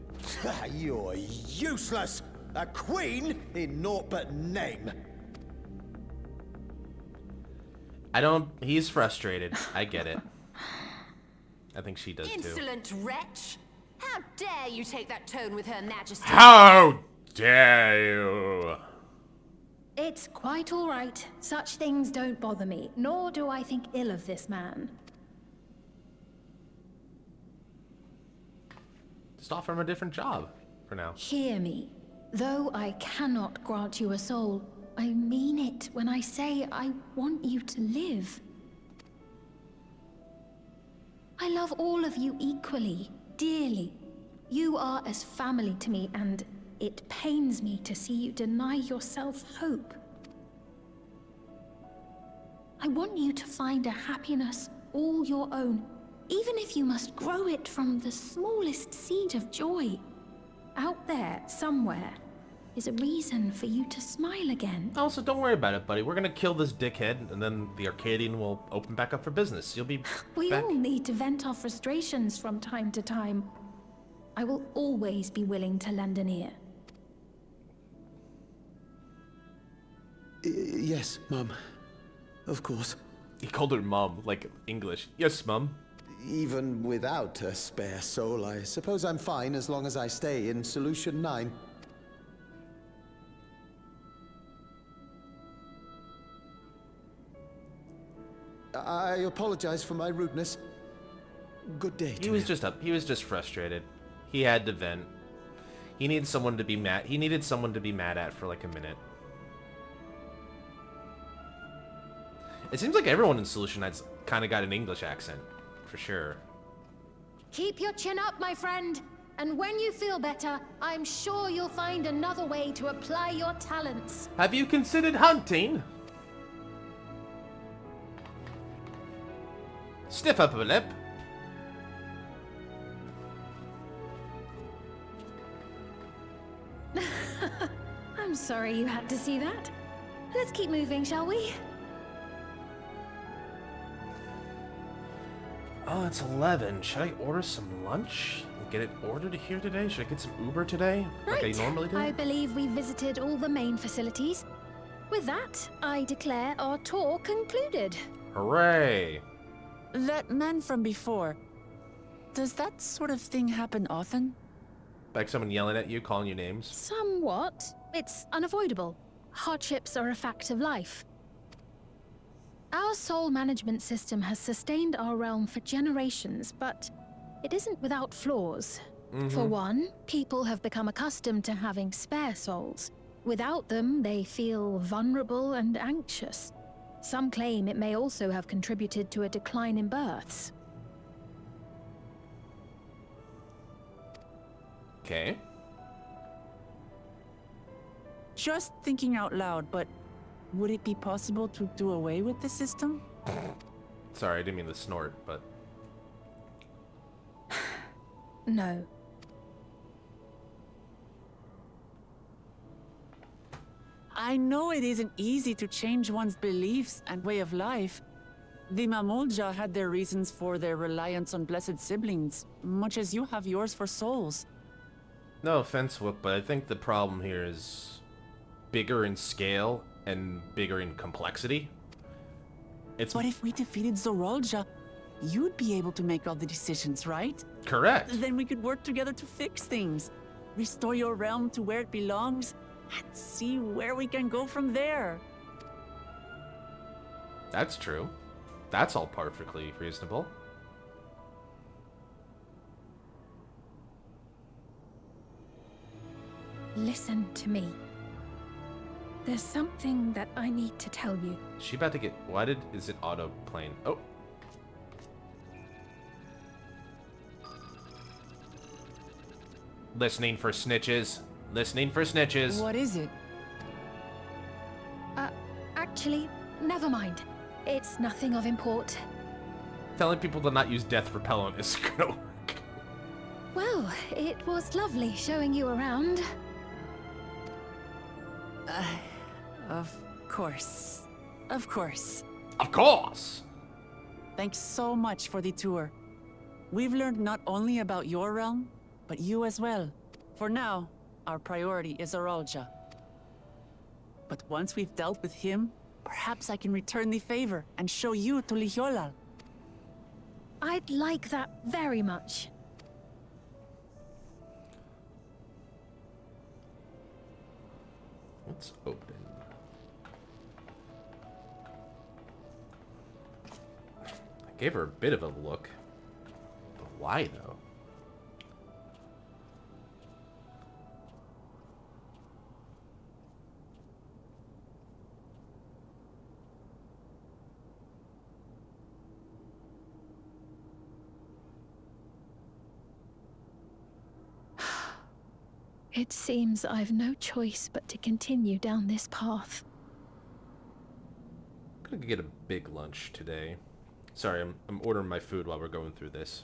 You're useless. A queen in naught but name. He's frustrated. I get it. I think she does too. Insolent wretch! How dare you take that tone with Her Majesty? How dare you? It's quite all right. Such things don't bother me, nor do I think ill of this man. Just offer him a different job for now. Hear me. Though I cannot grant you a soul, I mean it when I say I want you to live. I love all of you equally, dearly. You are as family to me, and it pains me to see you deny yourself hope. I want you to find a happiness all your own, even if you must grow it from the smallest seed of joy. Out there, somewhere, is a reason for you to smile again. Also, don't worry about it, buddy. We're gonna kill this dickhead, and then the Arcadian will open back up for business. You'll be We back. all need to vent our frustrations from time to time. I will always be willing to lend an ear. Yes, Mum. Of course. He called her mom, like English. Yes, mom. Even without a spare soul, I suppose I'm fine as long as I stay in Solution 9. I apologize for my rudeness. Good day to He was just frustrated. He had to vent. He needed someone to be mad. He needed someone to be mad at for like a minute. It seems like everyone in Solution 9's kind of got an English accent, for sure. Keep your chin up, my friend. And when you feel better, I'm sure you'll find another way to apply your talents. Have you considered hunting? Stiff upper lip. I'm sorry you had to see that. Let's keep moving, shall we? Oh, it's 11. Should I order some lunch? Get it ordered here today? Should I get some Uber today? Like I normally do? I believe we visited all the main facilities. With that, I declare our tour concluded. Hooray! That man from before, does that sort of thing happen often? Like someone yelling at you, calling you names? Somewhat. It's unavoidable. Hardships are a fact of life. Our soul management system has sustained our realm for generations, but it isn't without flaws. For one, people have become accustomed to having spare souls. Without them, they feel vulnerable and anxious. Some claim it may also have contributed to a decline in births. Okay. Just thinking out loud, but would it be possible to do away with the system? Sorry, I didn't mean to snort, but... No. I know it isn't easy to change one's beliefs and way of life. The Mamolja had their reasons for their reliance on blessed siblings, much as you have yours for souls. No offense, Whoop, but I think the problem here is bigger in scale and bigger in complexity. It's But if we defeated Zorolja, you'd be able to make all the decisions, right? correct. Then we could work together to fix things, restore your realm to where it belongs, and see where we can go from there. That's true. That's all perfectly reasonable. Listen to me. There's something that I need to tell you. Is she about to get... Is it auto plane? Oh. Listening for snitches. Listening for snitches. What is it? Actually, never mind. It's nothing of import. Telling people to not use death repellent is gonna work. Well, it was lovely showing you around. Of course. Of course. Of course! Thanks so much for the tour. We've learned not only about your realm, but you as well. For now, our priority is Aralja. But once we've dealt with him, perhaps I can return the favor and show you to Lihiolal. I'd like that very much. Let's open. I gave her a bit of a look. But why, though? It seems I've no choice but to continue down this path. I'm gonna get a big lunch today. Sorry, I'm ordering my food while we're going through this.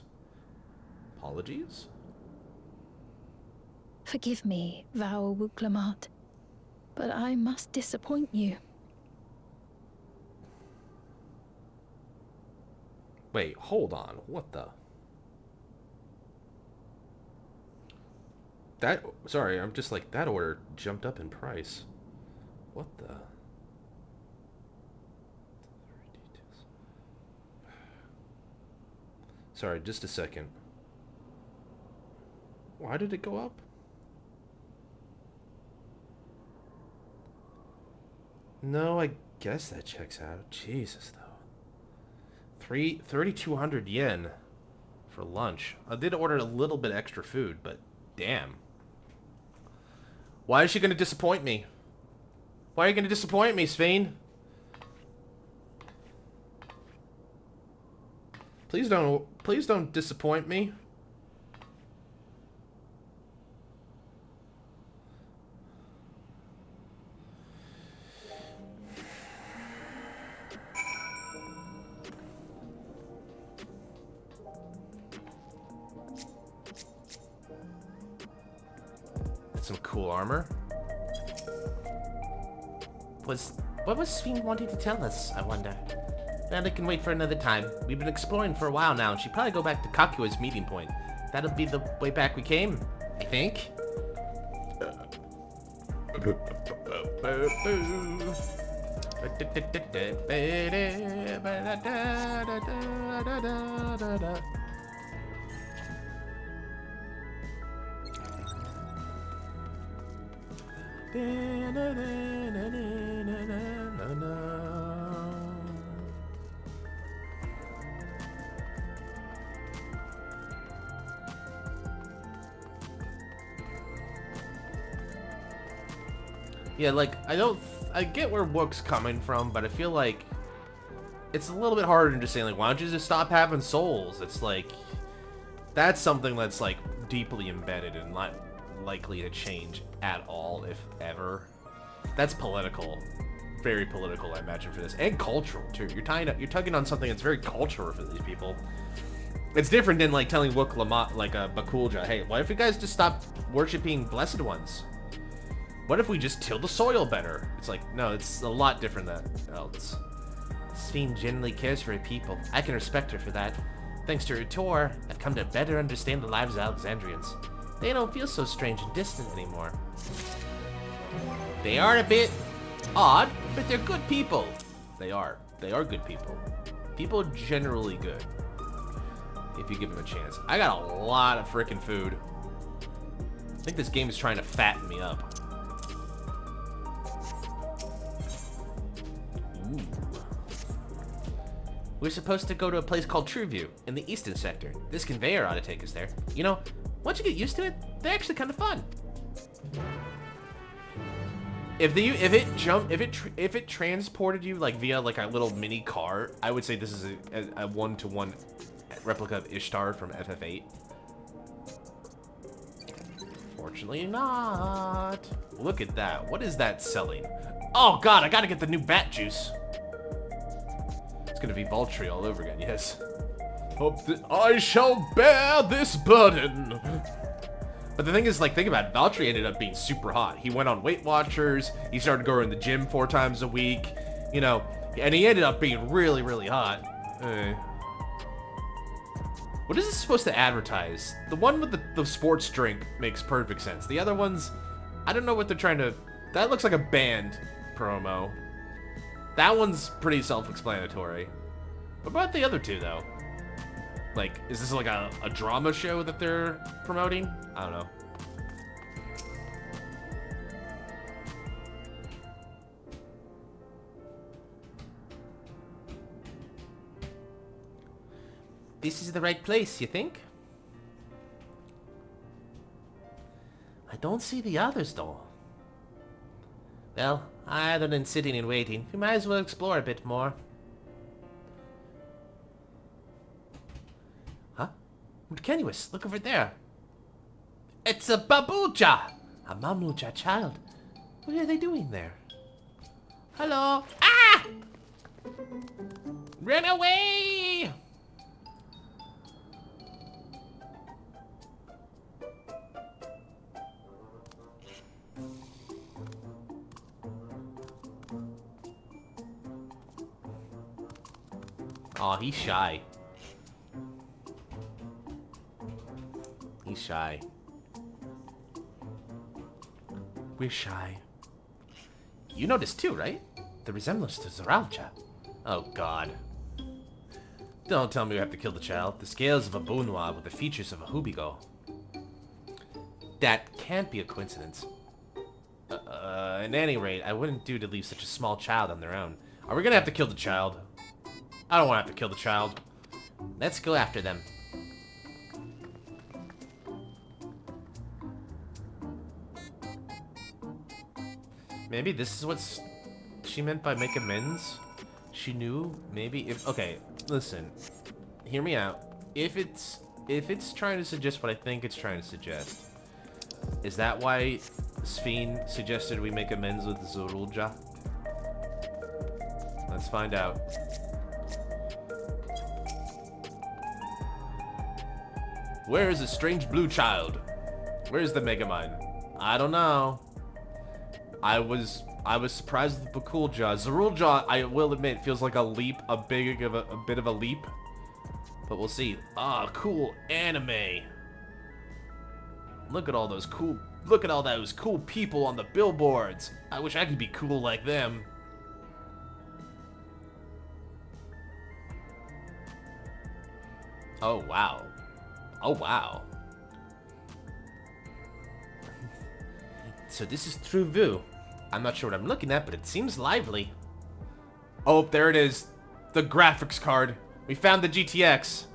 Apologies? Forgive me, Vau Wuklamat, but I must disappoint you. Wait, hold on. What the? That, sorry, I'm just like, that order jumped up in price. What the? Sorry, just a second. Why did it go up? No, I guess that checks out. Jesus, though. 3,200 yen for lunch. I did order a little bit extra food, but damn. Why is she going to disappoint me? Why are you going to disappoint me, Spain? Please don't disappoint me. Some cool armor. What was Sphene wanting to tell us, I wonder? Well, it can wait for another time. We've been exploring for a while now, and she'd probably go back to Kakua's meeting point. That'll be the way back we came, I think. Yeah, like, I get where Wook's coming from, but I feel like it's a little bit harder than just saying, like, why don't you just stop having souls? It's like, that's something that's, like, deeply embedded and not likely to change at all, if ever. That's political. Very political, I imagine, for this. And cultural, too. You're tugging on something that's very cultural for these people. It's different than, like, telling Wook Lamont, like, Bakulja, hey, what if you guys just stop worshipping blessed ones? What if we just till the soil better? It's like, no, it's a lot different than else. Sphene genuinely cares for her people. I can respect her for that. Thanks to her tour, I've come to better understand the lives of Alexandrians. They don't feel so strange and distant anymore. They are a bit odd, but they're good people. They are. They are good people. People generally good. If you give them a chance. I got a lot of freaking food. I think this game is trying to fatten me up. Ooh. We're supposed to go to a place called Trueview in the eastern sector. This conveyor ought to take us there. You know, once you get used to it, they're actually kind of fun. If it transported you like via like a little mini car, I would say this is a one-to-one replica of Ishtar from FF8. Unfortunately not. Look at that. What is that selling? Oh god, I gotta get the new bat juice. It's gonna be Voltry all over again, yes. Hope that I shall bear this burden. But the thing is, like, think about it. Valtteri ended up being super hot. He went on Weight Watchers. He started going to the gym 4 times a week. You know, and he ended up being really, really hot. What is this supposed to advertise? The one with the sports drink makes perfect sense. The other ones, I don't know what they're trying to... That looks like a band promo. That one's pretty self-explanatory. What about the other two, though? Like, is this like a drama show that they're promoting? I don't know. This is the right place, you think? I don't see the others, though. Well, other than sitting and waiting, we might as well explore a bit more. Continuous, look over there. It's a babuja! A mamuja child. What are they doing there? Hello? Ah! Run away! Aw, he's shy. He's shy. We're shy. You noticed too, right? The resemblance to Zoralcha. Oh god. Don't tell me we have to kill the child. The scales of a Bunwa with the features of a Hubigo. That can't be a coincidence. At any rate, I wouldn't do to leave such a small child on their own. Are we gonna have to kill the child? I don't want to have to kill the child. Let's go after them. Maybe this is what she meant by make amends? She knew, maybe, if, okay, listen, hear me out. If it's trying to suggest what I think it's trying to suggest, is that why Sphene suggested we make amends with Zorulja? Let's find out. Where is the strange blue child? Where's the Megamind? I don't know. I was surprised with Bakulja. Zorulja, I will admit, feels like a leap, a bit of a leap. But we'll see. Ah, cool anime. Look at all those cool people on the billboards. I wish I could be cool like them. Oh wow. Oh wow. So this is True Vu. I'm not sure what I'm looking at, but it seems lively. Oh, there it is. The graphics card. We found the GTX.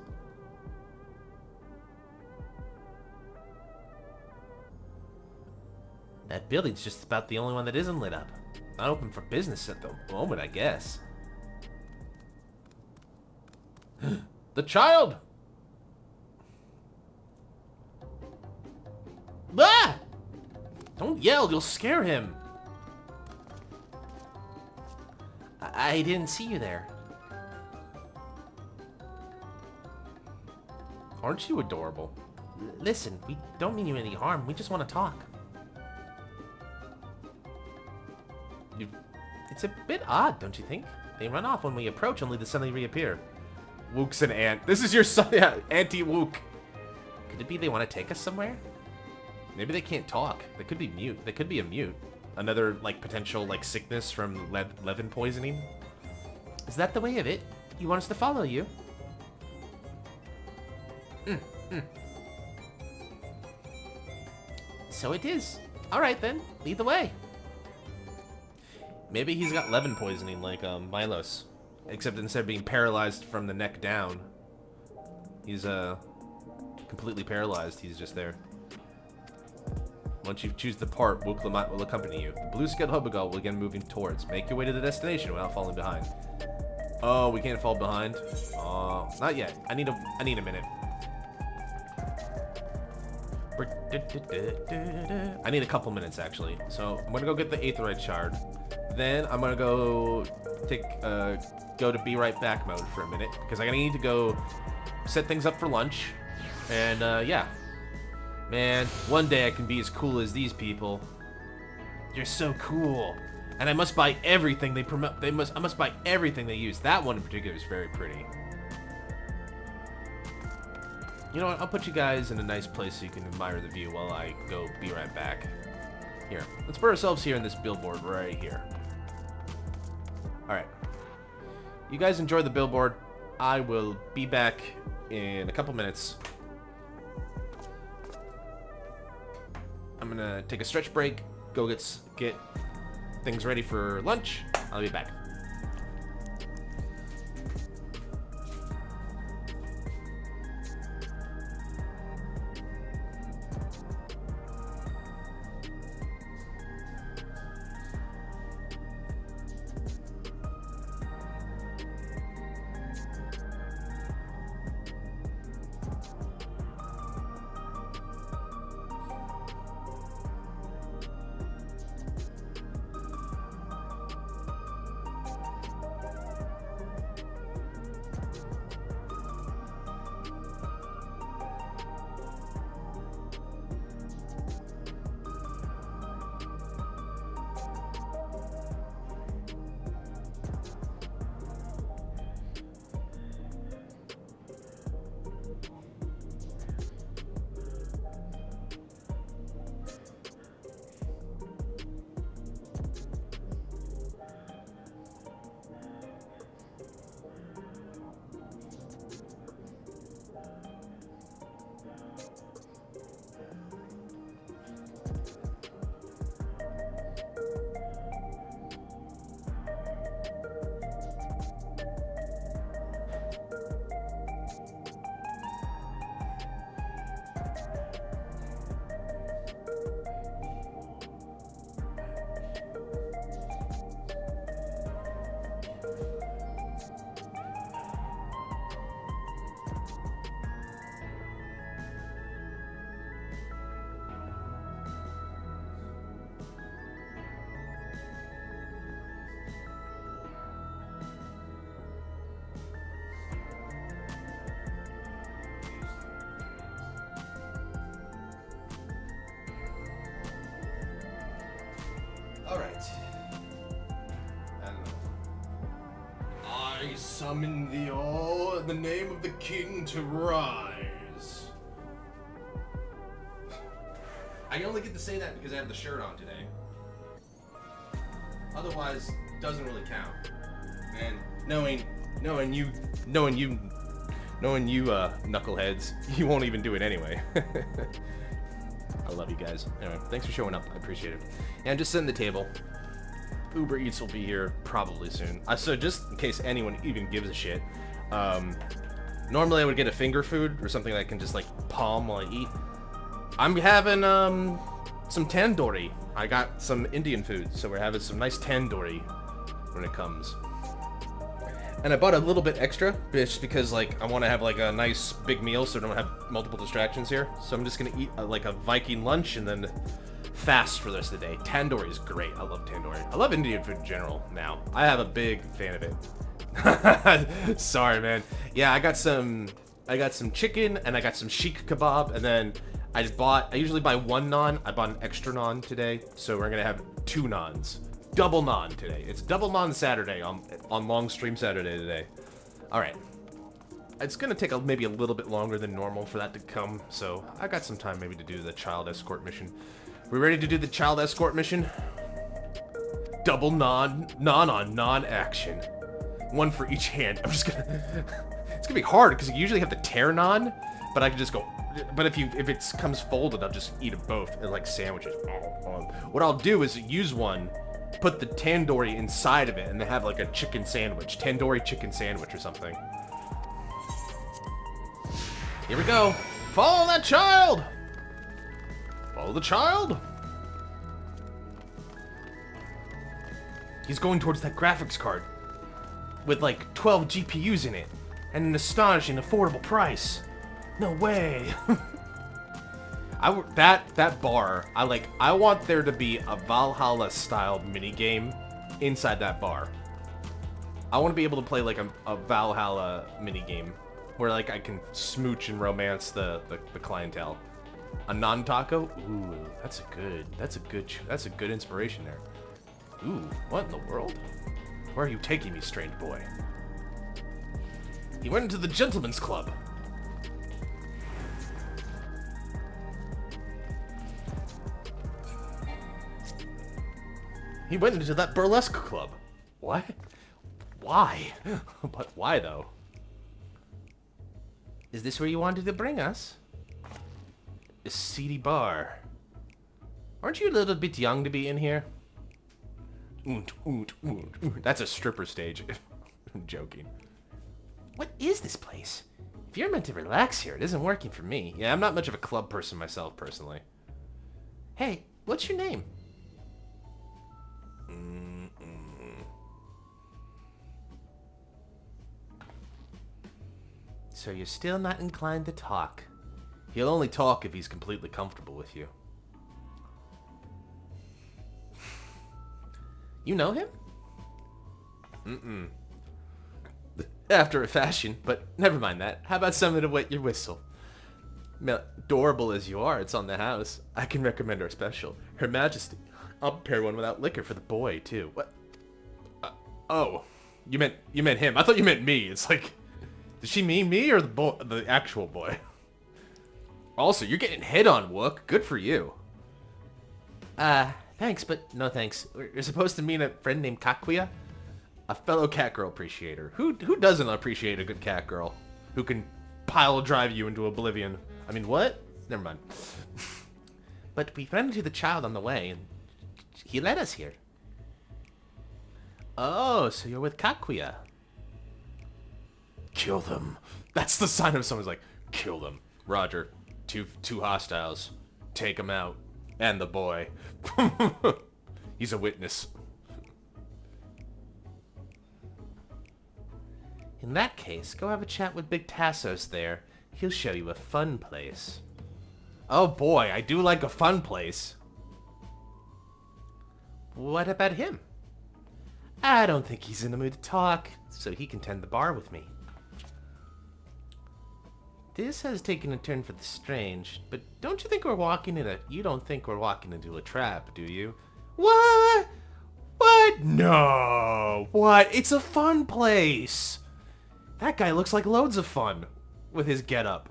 That building's just about the only one that isn't lit up. Not open for business at the moment, I guess. The child! Ah! Don't yell, you'll scare him. I didn't see you there. Aren't you adorable? Listen, we don't mean you any harm. We just want to talk. It's a bit odd, don't you think? They run off when we approach, only to suddenly reappear. Wook's an ant. This is your son, yeah, Auntie Wook. Could it be they want to take us somewhere? Maybe they can't talk. They could be mute. They could be a mute. Another, like, potential, like, sickness from leaven poisoning. Is that the way of it? You want us to follow you? So it is. Alright then, lead the way. Maybe he's got leaven poisoning like Milos. Except instead of being paralyzed from the neck down, he's completely paralyzed. He's just there. Once you choose the part, Wook will accompany you. The blue-scaled Hubigal will begin moving towards. Make your way to the destination without falling behind. Oh, we can't fall behind? Not yet. I need a minute. I need a couple minutes actually, so I'm gonna go get the aetheryte shard. Then I'm gonna go go to be right back mode for a minute because I need to go set things up for lunch. And yeah, man, one day I can be as cool as these people. You're so cool, and I must buy everything they promote. I must buy everything they use. That one in particular is very pretty. You know what? I'll put you guys in a nice place so you can admire the view while I go be right back. Here, let's put ourselves here in this billboard right here. Alright. You guys enjoy the billboard. I will be back in a couple minutes. I'm gonna take a stretch break, go get things ready for lunch. I'll be back. Alright. I summon thee all in the name of the king to rise. I only get to say that because I have the shirt on today. Otherwise, it doesn't really count. And knowing you knuckleheads, you won't even do it anyway. I love you guys. Anyway, thanks for showing up. I appreciate it. Yeah, I'm just setting the table. Uber Eats will be here probably soon. So just in case anyone even gives a shit, normally I would get a finger food or something that I can just like palm while I eat. I'm having some tandoori. I got some Indian food, so we're having some nice tandoori when it comes. And I bought a little bit extra, just because like I want to have like a nice big meal, so I don't have multiple distractions here. So I'm just gonna eat like a Viking lunch and then fast for the rest of the day. Tandoori is great. I love tandoori. I love Indian food in general now. I have a big fan of it. Sorry, man. Yeah, I got some chicken and I got some sheikh kebab, and then I usually buy one naan. I bought an extra naan today, so we're gonna have 2 naans. Double naan today. It's double naan Saturday on long stream Saturday today. All right. It's gonna take maybe a little bit longer than normal for that to come, so I got some time maybe to do the child escort mission. We ready to do the child escort mission? Double non on non-action. 1 for each hand. I'm just gonna... It's gonna be hard because you usually have to tear naan, but I can just go... But if it comes folded, I'll just eat them both and like sandwiches. What I'll do is use one, put the tandoori inside of it, and they have like a chicken sandwich. Tandoori chicken sandwich or something. Here we go. Follow that child! Follow the child! He's going towards that graphics card with like 12 GPUs in it and an astonishing affordable price. No way. That bar, I want there to be a Valhalla style mini game inside that bar. I want to be able to play like a Valhalla mini game where like I can smooch and romance the clientele. A non-taco? Ooh, that's a good inspiration there. Ooh, what in the world? Where are you taking me, strange boy? He went into the gentleman's club. He went into that burlesque club. What? Why? But why, though? Is this where you wanted to bring us? A seedy bar. Aren't you a little bit young to be in here? That's a stripper stage. I'm joking. What is this place? If you're meant to relax here, it isn't working for me. Yeah, I'm not much of a club person myself, personally. Hey, what's your name? So you're still not inclined to talk. He'll only talk if he's completely comfortable with you. You know him? After a fashion, but never mind that. How about something to wet your whistle? Adorable as you are, it's on the house. I can recommend our special. Her Majesty. I'll prepare one without liquor for the boy, too. What? Oh. You meant him. I thought you meant me. It's like... Did she mean me or the actual boy? Also, you're getting hit on, Wook. Good for you. Thanks, but no thanks. You're supposed to meet a friend named Kakuya? A fellow cat girl appreciator. Who doesn't appreciate a good cat girl? Who can pile drive you into oblivion? I mean, what? Never mind. But we ran into the child on the way, and he led us here. Oh, so you're with Kakuya. Kill them. That's the sign of someone's like, kill them. Roger. Two hostiles. Take them out. And the boy. He's a witness. In that case, go have a chat with Big Tassos there. He'll show you a fun place. Oh boy, I do like a fun place. What about him? I don't think he's in the mood to talk, so he can tend the bar with me. This has taken a turn for the strange, but don't you think we're walking you don't think we're walking into a trap, do you? What? What? No. What? It's a fun place. That guy looks like loads of fun with his getup.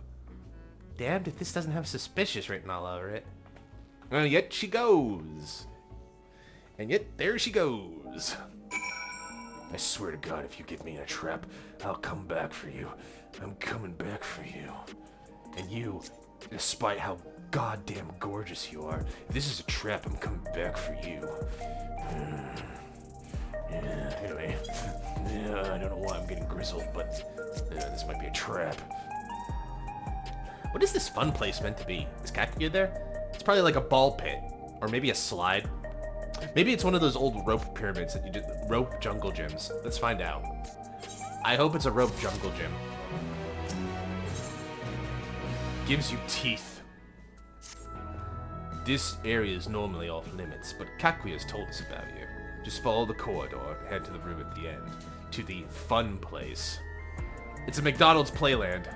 Damned if this doesn't have suspicious written all over it. And yet she goes. And yet there she goes. I swear to God, if you get me in a trap, I'll come back for you. I'm coming back for you. And you, despite how goddamn gorgeous you are, if this is a trap, I'm coming back for you. Anyway, I don't know why I'm getting grizzled, but this might be a trap. What is this fun place meant to be? Is Kakuya there? It's probably like a ball pit, or maybe a slide. Maybe it's one of those old rope pyramids that you did, rope jungle gyms. Let's find out. I hope it's a rope jungle gym. Gives you teeth. This area is normally off limits, but Kakuya's told us about you. Just follow the corridor, head to the room at the end, to the fun place. It's a McDonald's playland.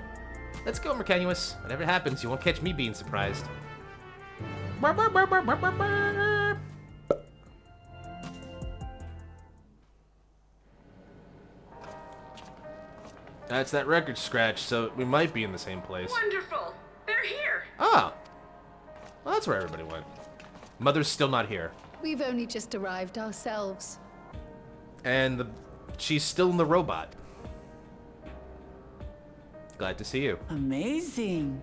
Let's go, Mercanuous. Whatever happens, you won't catch me being surprised. That's that record scratch, so we might be in the same place. Wonderful! They're here! Ah! Well, that's where everybody went. Mother's still not here. We've only just arrived ourselves. And she's still in the robot. Glad to see you. Amazing.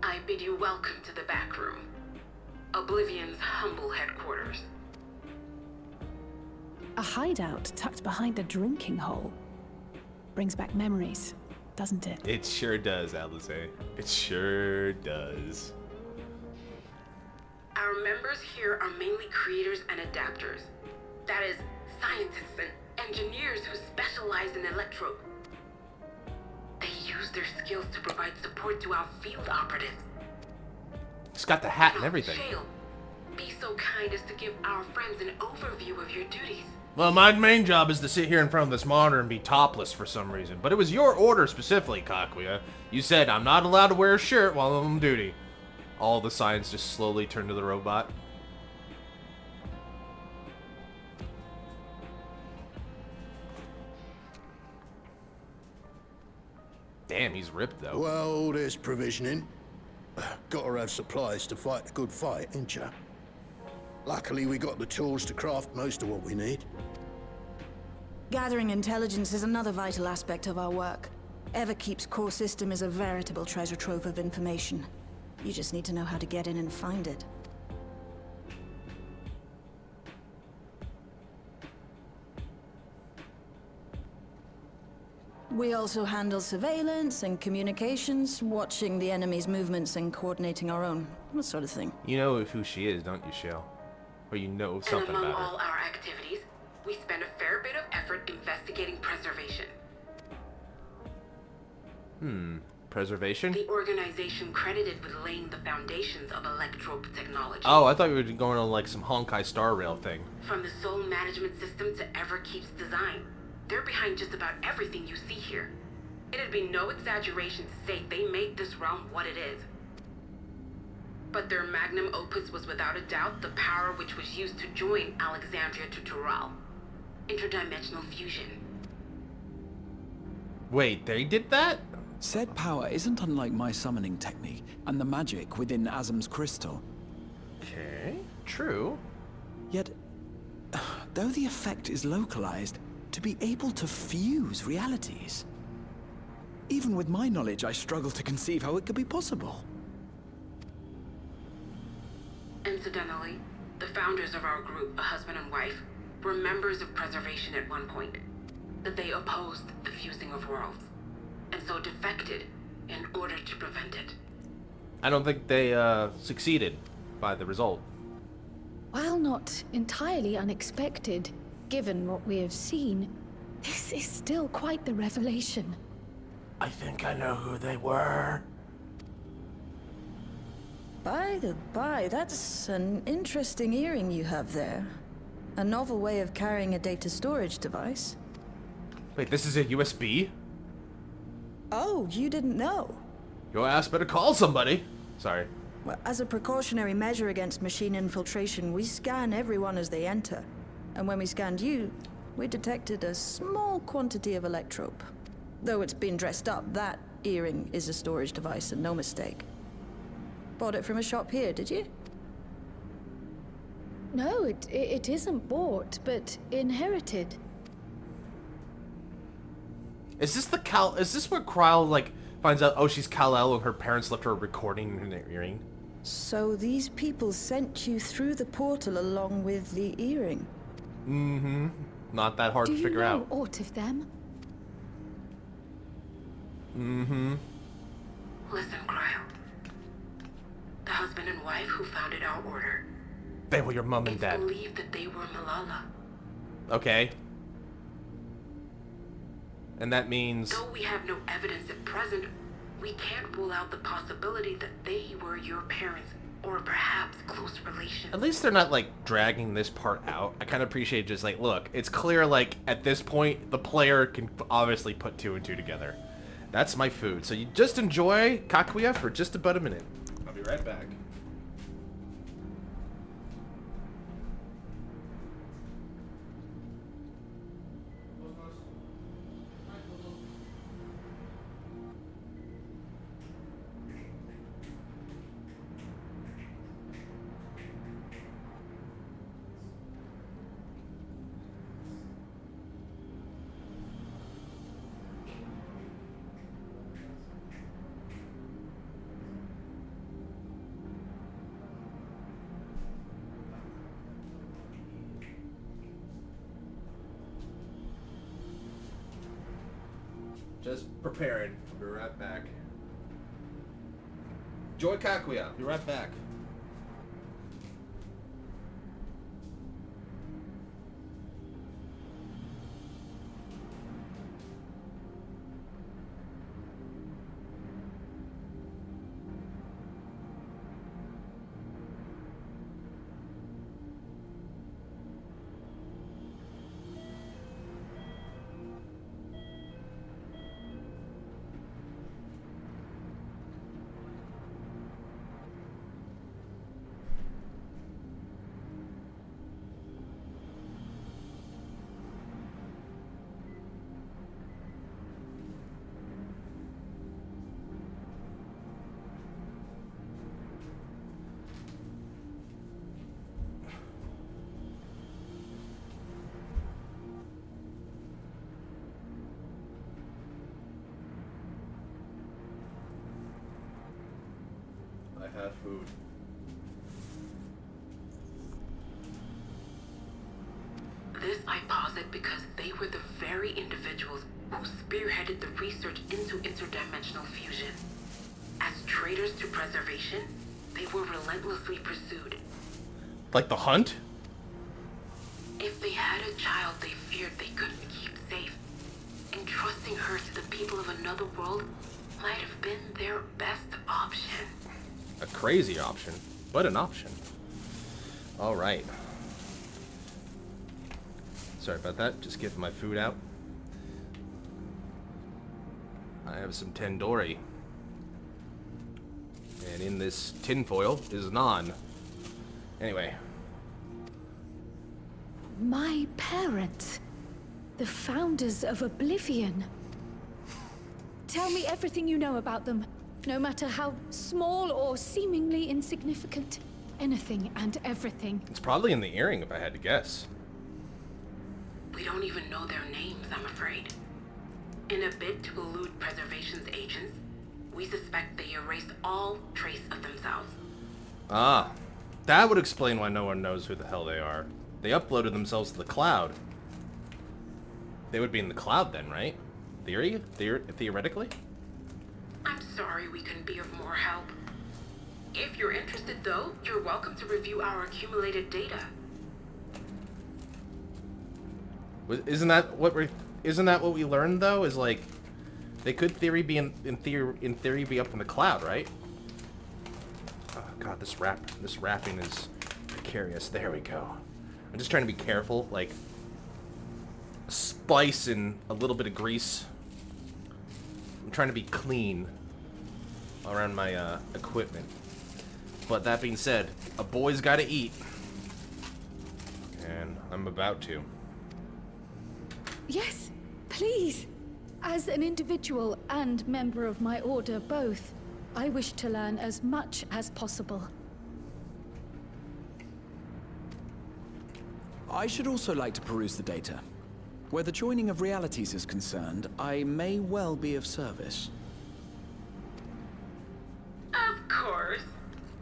I bid you welcome to the back room. Oblivion's humble headquarters. A hideout tucked behind a drinking hole. Brings back memories, doesn't it? It sure does, Alice. It sure does. Our Our members here are mainly creators and adapters. That is, scientists and engineers who specialize in electro. They use their skills to provide support to our field operatives. He's got the hat and everything. Shale, be so kind as to give our friends an overview of your duties. Well, my main job is to sit here in front of this monitor and be topless for some reason. But it was your order specifically, Kakuya. You said I'm not allowed to wear a shirt while I'm on duty. All the signs just slowly turn to the robot. Damn, he's ripped though. Well, there's provisioning. Gotta have supplies to fight a good fight, ain't ya? Luckily, we got the tools to craft most of what we need. Gathering intelligence is another vital aspect of our work. Everkeep's core system is a veritable treasure trove of information. You just need to know how to get in and find it. We also handle surveillance and communications, watching the enemy's movements and coordinating our own, that sort of thing. You know who she is, don't you, Shale? Or you know something and among about her. all our activities, we spend a fair bit of effort investigating preservation. Preservation? The organization credited with laying the foundations of electrope technology. Oh, I thought you were going on like some Honkai Star Rail thing. From the soul management system to Everkeep's design, they're behind just about everything you see here. It'd be no exaggeration to say they made this realm what it is. But their magnum opus was without a doubt the power which was used to join Alexandria to Tural. Interdimensional fusion. Wait, they did that? Said power isn't unlike my summoning technique and the magic within Azam's crystal. Okay, true. Yet, though the effect is localized, to be able to fuse realities. Even with my knowledge, I struggle to conceive how it could be possible. Incidentally, the founders of our group, a husband and wife, were members of preservation at one point. But they opposed the fusing of worlds, and so defected in order to prevent it. I don't think they succeeded by the result. While not entirely unexpected, given what we have seen, this is still quite the revelation. I think I know who they were. By the by, that's an interesting earring you have there. A novel way of carrying a data storage device. Wait, this is a USB? Oh, you didn't know? Your ass better call somebody. Sorry. Well, as a precautionary measure against machine infiltration, we scan everyone as they enter. And when we scanned you, we detected a small quantity of electrope. Though it's been dressed up, that earring is a storage device and no mistake. Bought it from a shop here, did you? No, it isn't bought, but inherited. Is this where Kryle like finds out, oh, she's Kal-El and her parents left her a recording in their earring? So these people sent you through the portal along with the earring? Mm-hmm. Not that hard to figure out. Do you know aught of them? Mm-hmm. Listen, Kryle. The husband and wife who founded our order. They were your mom and It's dad. believed that they were Malala. Okay. And that means... Though we have no evidence at present, we can't rule out the possibility that they were your parents, or perhaps close relations. At least they're not, like, dragging this part out. I kind of appreciate just, like, look, it's clear, like, at this point, the player can obviously put 2 and 2 together. That's my food. So you just enjoy Kakuya for just about a minute. I'll be right back. Just preparing. I'll be right back. Enjoy Kakuya. Be right back. I have food. This I posit because they were the very individuals who spearheaded the research into interdimensional fusion. As traitors to preservation, they were relentlessly pursued. Like the hunt? If they had a child they feared they couldn't keep safe, entrusting her to the people of another world might have been their best option. A crazy option, but an option. Alright. Sorry about that, just getting my food out. I have some tandoori. And in this tinfoil is naan. Anyway. My parents, the founders of Oblivion. Tell me everything you know about them, no matter how small or seemingly insignificant. Anything and everything. It's probably in the earring if I had to guess. We don't even know their names, I'm afraid. In a bid to elude preservation's agents, we suspect they erased all trace of themselves. Ah, that would explain why no one knows who the hell they are. They uploaded themselves to the cloud. They would be in the cloud then, right? Theoretically? I'm sorry we couldn't be of more help. If you're interested, though, you're welcome to review our accumulated data. Isn't that what we learned though? Is like they could be in theory be up in the cloud, right? Oh god, this wrapping is precarious. There we go. I'm just trying to be careful, like spice and a little bit of grease. I'm trying to be clean around my equipment. But that being said, a boy's got to eat, and I'm about to. Yes, please. As an individual and member of my order both, I wish to learn as much as possible. I should also like to peruse the data. Where the joining of realities is concerned, I may well be of service. Of course.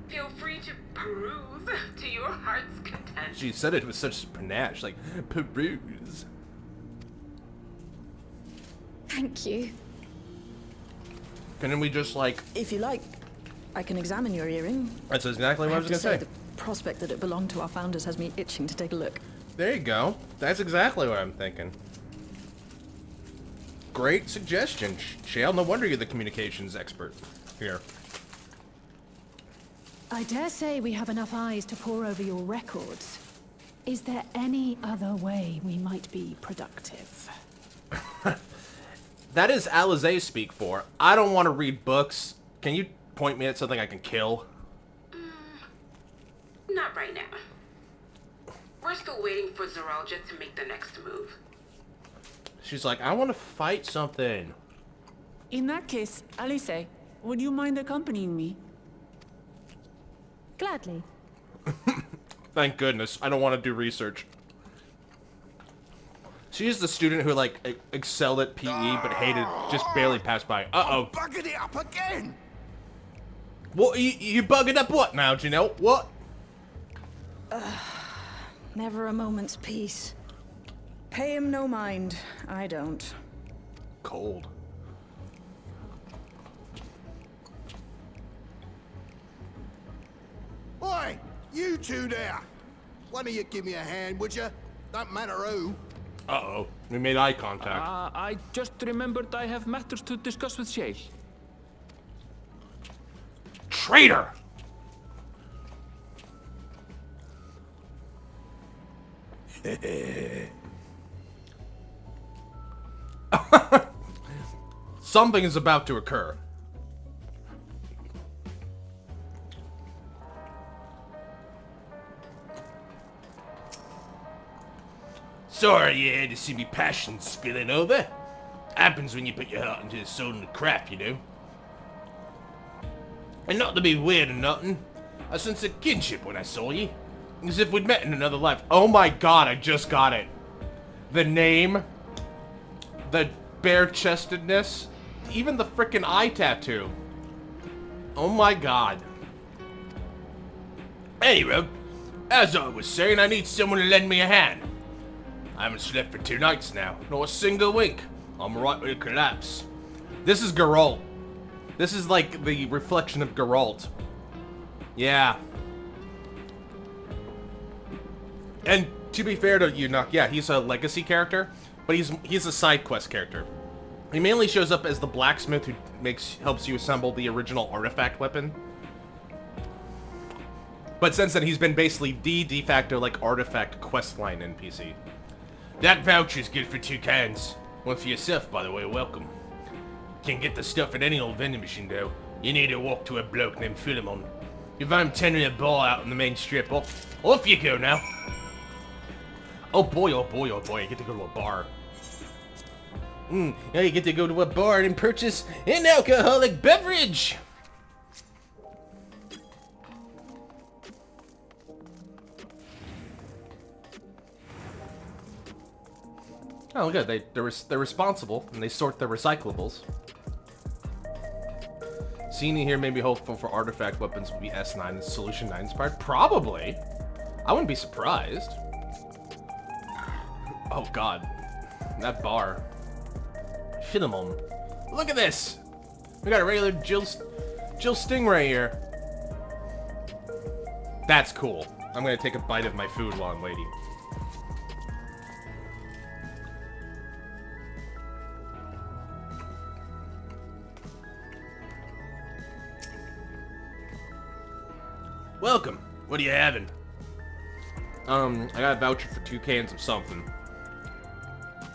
Feel free to peruse to your heart's content. She said it with such panache, like, peruse. Thank you. Couldn't we just, like... If you like, I can examine your earring. That's exactly what I was going to say. The prospect that it belonged to our founders has me itching to take a look. There you go. That's exactly what I'm thinking. Great suggestion, Shale. No wonder you're the communications expert here. I dare say we have enough eyes to pore over your records. Is there any other way we might be productive? That is Alizé speak for. I don't want to read books. Can you point me at something I can kill? Not right now. We're still waiting for Zeralja to make the next move. She's like, I want to fight something. In that case, Alice, would you mind accompanying me? Gladly. Thank goodness. I don't want to do research. She's the student who, like, excelled at PE, but hated, just barely passed by. Uh-oh. Bugging it up again! What, you bugging up what now, Janelle? What? Never a moment's peace. Pay him no mind. I don't. Cold. Oi! You two there! One of you give me a hand, would you? Don't matter who. Uh-oh. We made eye contact. I just remembered I have matters to discuss with Shale. Traitor! Something is about to occur. Sorry you had to see me passion spilling over. Happens when you put your heart into the soul and the craft, you know. And not to be weird or nothing, I sensed a kinship when I saw ye. As if we'd met in another life. Oh my god, I just got it. The name, the bare-chestedness, even the frickin' eye tattoo. Oh my god. Anyway, as I was saying, I need someone to lend me a hand. I haven't slept for 2 nights now, not a single wink. I'm right with a collapse. This is Geralt. This is like the reflection of Geralt. Yeah. And to be fair to Enoch, yeah, he's a legacy character, but he's a side quest character. He mainly shows up as the blacksmith who helps you assemble the original artifact weapon. But since then, he's been basically the de facto like artifact questline NPC. That voucher's good for 2 cans. One for yourself, by the way. Welcome. Can't get the stuff at any old vending machine though. You need to walk to a bloke named Philemon. You find him tending a bar out on the main strip. Off you go now. Oh boy, oh boy, oh boy! You get to go to a bar. Now you get to go to a bar and purchase an alcoholic beverage. Oh, good. They're responsible and they sort their recyclables. Seeing here made me hopeful for artifact weapons will be S9 and Solution 9 inspired. Probably. I wouldn't be surprised. Oh god, that bar. Philemon. Look at this. We got a regular Jill Stingray here. That's cool. I'm gonna take a bite of my food while I'm waiting. Welcome. What are you having? I got a voucher for 2 cans of something.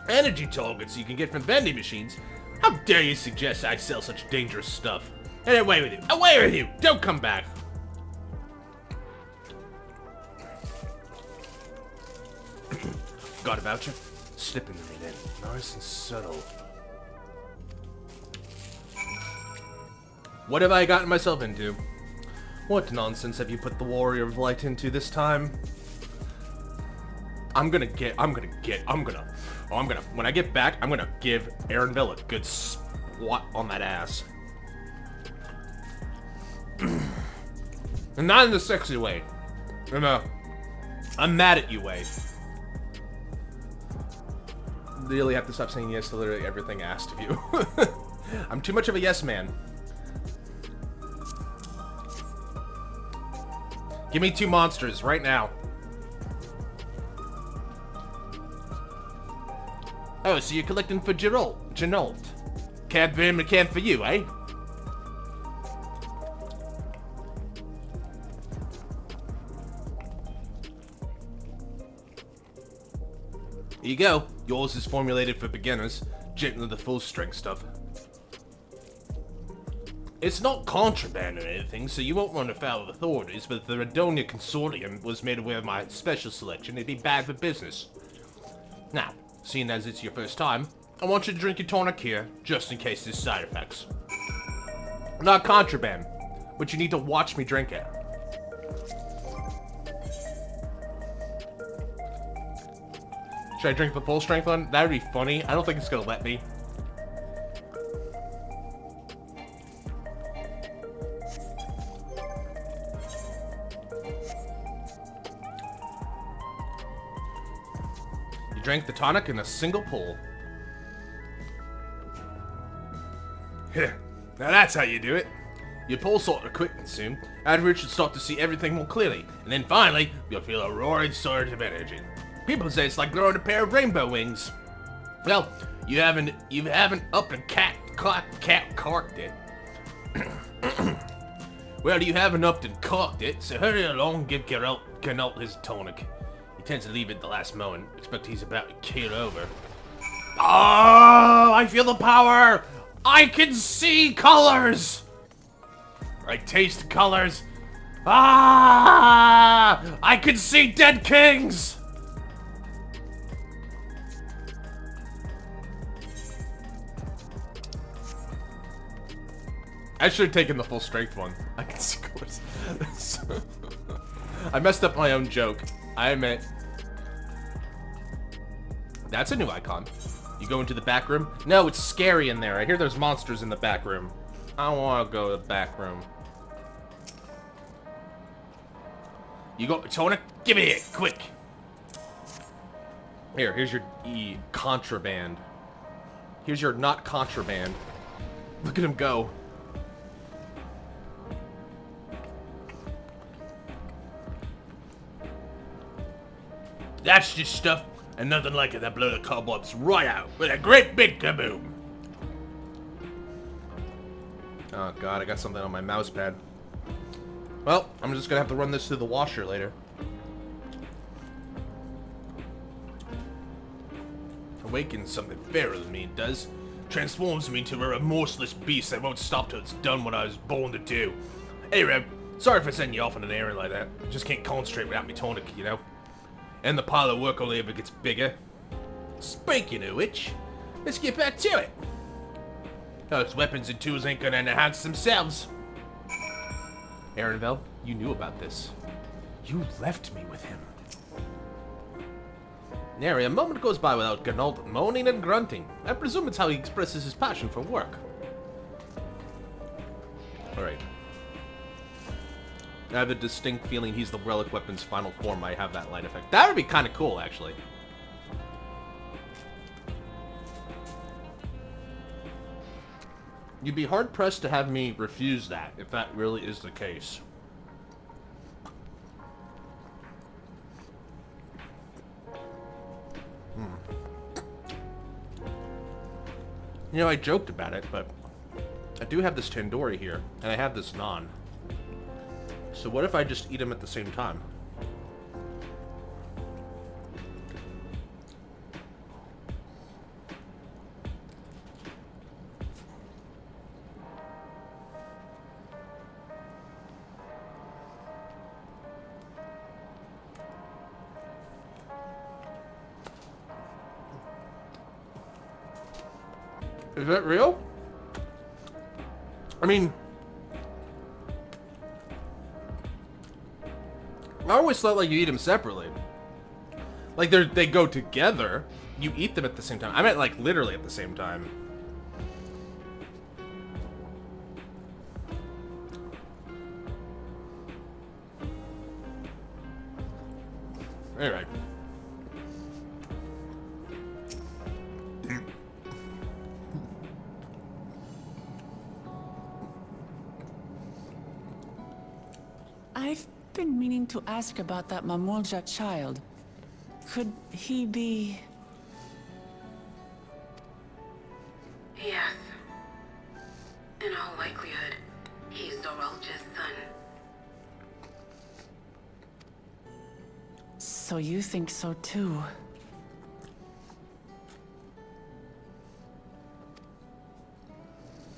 Energy targets you can get from vending machines. How dare you suggest I sell such dangerous stuff? And away with you. Away with you! Don't come back! Got a voucher? Slip into me then. Nice and subtle. What have I gotten myself into? What nonsense have you put the Warrior of Light into this time? When I get back, I'm gonna give Aaronville a good swat on that ass. And not in the sexy way. In a, I'm mad at you way. Really have to stop saying yes to literally everything asked of you. I'm too much of a yes man. Give me 2 monsters right now. Oh, so you're collecting for Geralt. Can for him and can for you, eh? Here you go. Yours is formulated for beginners. Gently the full strength stuff. It's not contraband or anything, so you won't run afoul of authorities, but if the Redonia Consortium was made aware of my special selection, it'd be bad for business. Now, seeing as it's your first time, I want you to drink your tonic here, just in case there's side effects. Not contraband, but you need to watch me drink it. Should I drink the full strength one? That would be funny. I don't think it's gonna let me. Drank the tonic in a single pull. Now that's how you do it. Your pull sort of quick consume, afterwards you'll start to see everything more clearly, and then finally, you'll feel a roaring surge of energy. People say it's like growing a pair of rainbow wings. Well, you haven't up and carked it. Well, you haven't upped and carked it, so hurry along and give Geralt his tonic. He tends to leave it at the last moment. Expect he's about to keel over. Oh, I feel the power! I can see colors! I taste colors. Ah! I can see dead kings! I should have taken the full strength one. I can see colors. I messed up my own joke. I admit. That's a new icon. You go into the back room? No, it's scary in there. I hear there's monsters in the back room. I don't want to go to the back room. You got tonic? Give me it, quick. Here's your contraband. Here's your not contraband. Look at him go. That's just stuff, and nothing like it that blow the cobwebs right out with a great big kaboom. Oh god, I got something on my mouse pad. Well, I'm just gonna have to run this through the washer later. Awakens something fairer than me, it does. Transforms me into a remorseless beast that won't stop till it's done what I was born to do. Hey, Rev, sorry for sending you off on an errand like that. Just can't concentrate without me tonic, you know? And the pile of work only ever gets bigger. Speaking of which, let's get back to it. Those weapons and tools ain't gonna enhance themselves. Aaronvel, you knew about this. You left me with him. Nary a moment goes by without Ganault moaning and grunting. I presume it's how he expresses his passion for work. Alright. I have a distinct feeling he's the relic weapon's final form. Might have that light effect. That would be kind of cool, actually. You'd be hard-pressed to have me refuse that, if that really is the case. You know, I joked about it, but I do have this tandoori here, and I have this naan. So what if I just eat them at the same time? Is that real? I mean, I always thought like you eat them separately. Like they go together. You eat them at the same time. I meant like literally at the same time. Anyway. I've been meaning to ask about that Mamulja child. Could he be... Yes. In all likelihood, he's Zoralja's son. So you think so too?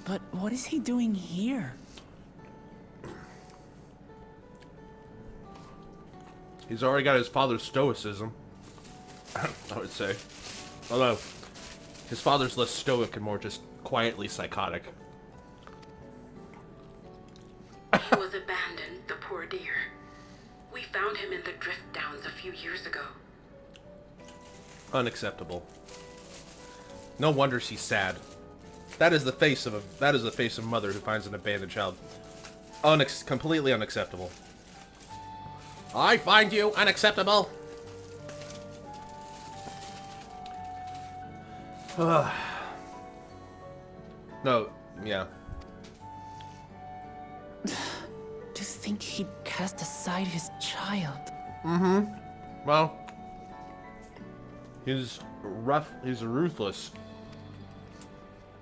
But what is he doing here? He's already got his father's stoicism, I would say. Although, his father's less stoic and more just quietly psychotic. He was abandoned, the poor dear. We found him in the drift downs a few years ago. Unacceptable. No wonder she's sad. That is the face of a mother who finds an abandoned child. Completely unacceptable. I find you unacceptable. No, yeah. To think he'd cast aside his child. Mm-hmm. Well, he's ruthless.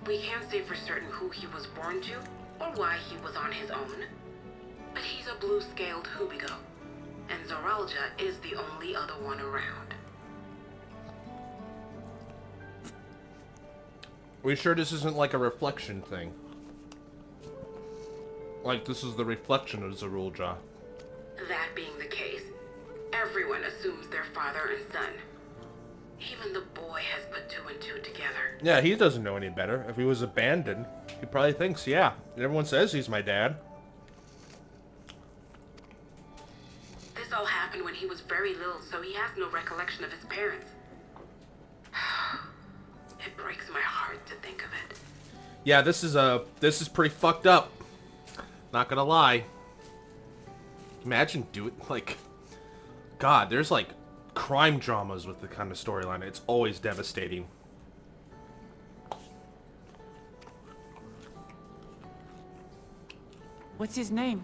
We can't say for certain who he was born to, or why he was on his own. But he's a blue-scaled Hubigo, and Zoralja is the only other one around. We sure this isn't like a reflection thing? Like this is the reflection of Zoralja. That being the case, everyone assumes they're father and son. Even the boy has put two and two together. Yeah, he doesn't know any better. If he was abandoned, he probably thinks, yeah, everyone says he's my dad. This all happened when he was very little, so he has no recollection of his parents. It breaks my heart to think of it. Yeah, this is pretty fucked up. Not gonna lie. Imagine God, there's like crime dramas with the kind of storyline. It's always devastating. What's his name?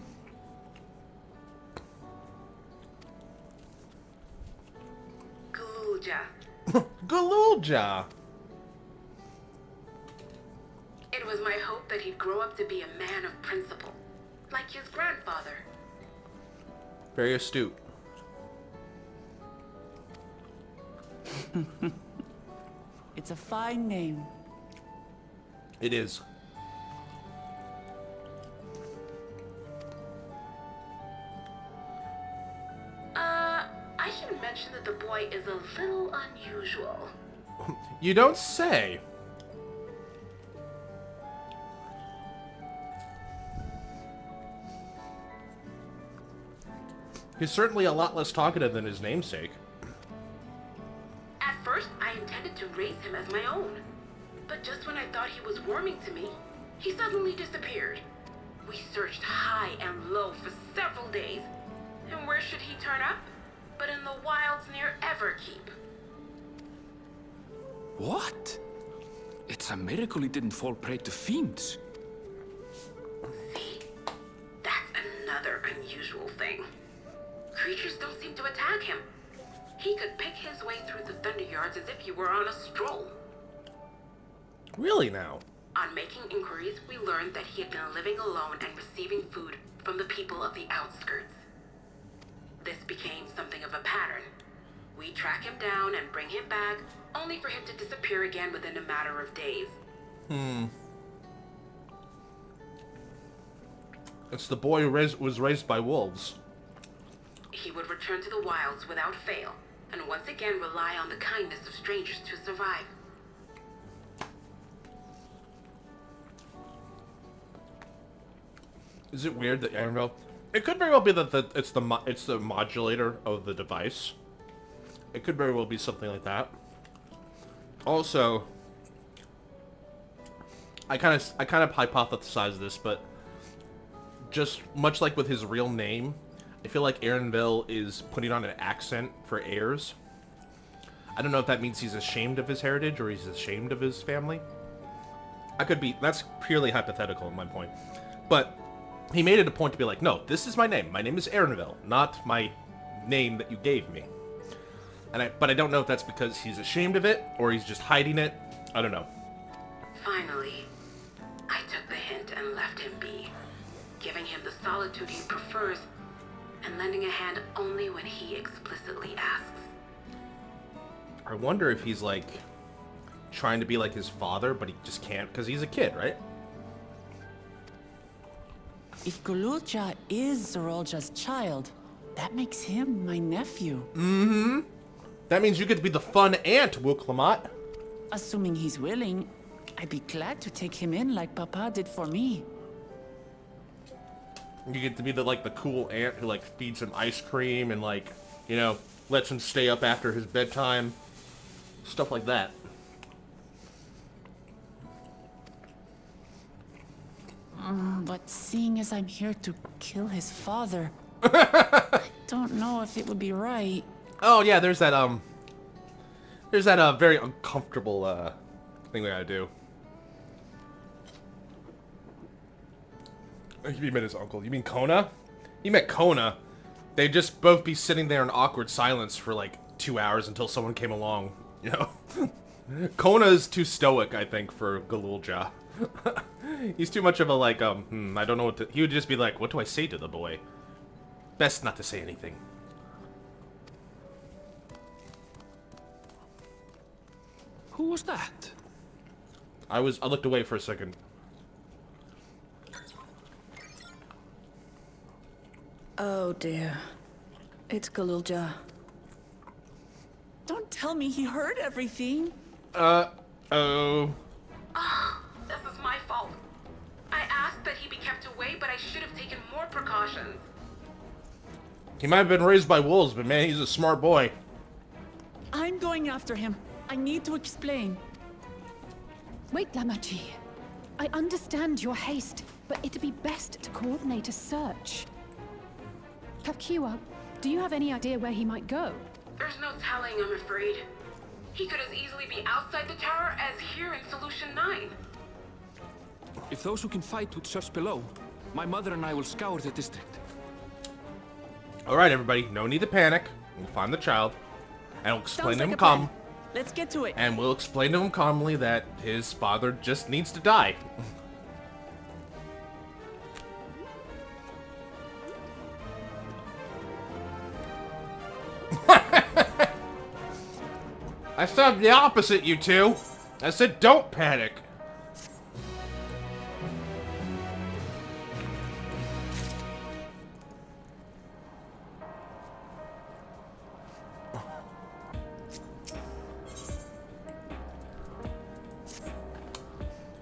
Galulja. Galulja! It was my hope that he'd grow up to be a man of principle, like his grandfather. Very astute. It's a fine name. It is. I should mention that the boy is a little unusual. You don't say. He's certainly a lot less talkative than his namesake. At first, I intended to raise him as my own. But just when I thought he was warming to me, he suddenly disappeared. We searched high and low for several days. And where should he turn up? But in the wilds near Everkeep. What? It's a miracle he didn't fall prey to fiends. See? That's another unusual thing. Creatures don't seem to attack him. He could pick his way through the Thunderyards as if he were on a stroll. Really now? On making inquiries, we learned that he had been living alone and receiving food from the people of the outskirts. This became something of a pattern. We track him down and bring him back, only for him to disappear again within a matter of days. It's the boy who was raised by wolves. He would return to the wilds without fail, and once again rely on the kindness of strangers to survive. Is it weird that Annabelle? It could very well be that it's the modulator of the device. It could very well be something like that. Also, I kind of hypothesized this, but just much like with his real name, I feel like Aaronville is putting on an accent for heirs. I don't know if that means he's ashamed of his heritage or he's ashamed of his family. That's purely hypothetical in my point. But he made it a point to be like, no, this is my name. My name is Aaronville, not my name that you gave me. But I don't know if that's because he's ashamed of it or he's just hiding it. I don't know. Finally, I took the hint and left him be, giving him the solitude he prefers and lending a hand only when he explicitly asks. I wonder if he's like trying to be like his father, but he just can't because he's a kid, right? If Galulja is Zorolja's child, that makes him my nephew. Mm-hmm. That means you get to be the fun aunt, Wuklamot. Assuming he's willing, I'd be glad to take him in like Papa did for me. You get to be the cool aunt who like feeds him ice cream and like, you know, lets him stay up after his bedtime. Stuff like that. But seeing as I'm here to kill his father, I don't know if it would be right. Oh yeah, there's that very uncomfortable thing we gotta do. You met his uncle. You mean Kona? You met Kona. They'd just both be sitting there in awkward silence for like 2 hours until someone came along. You know, Kona is too stoic, I think, for Galulja. He's too much of a like I don't know what to. He would just be like, what do I say to the boy? Best not to say anything. Who was that? I looked away for a second. Oh dear. It's Galulja. Don't tell me he heard everything. Oh. This is my fault. I asked that he be kept away, but I should have taken more precautions. He might have been raised by wolves, but man, he's a smart boy. I'm going after him. I need to explain. Wait, Lamachi. I understand your haste, but it'd be best to coordinate a search. Kapkiwa, Do you have any idea where he might go? There's no telling, I'm afraid. He could as easily be outside the tower as here in Solution 9. If those who can fight would search below, my mother and I will scour the district. Alright, everybody, no need to panic. We'll find the child, and we'll explain to him calmly. Let's get to it. And we'll explain to him calmly that his father just needs to die. I said the opposite, you two. I said don't panic.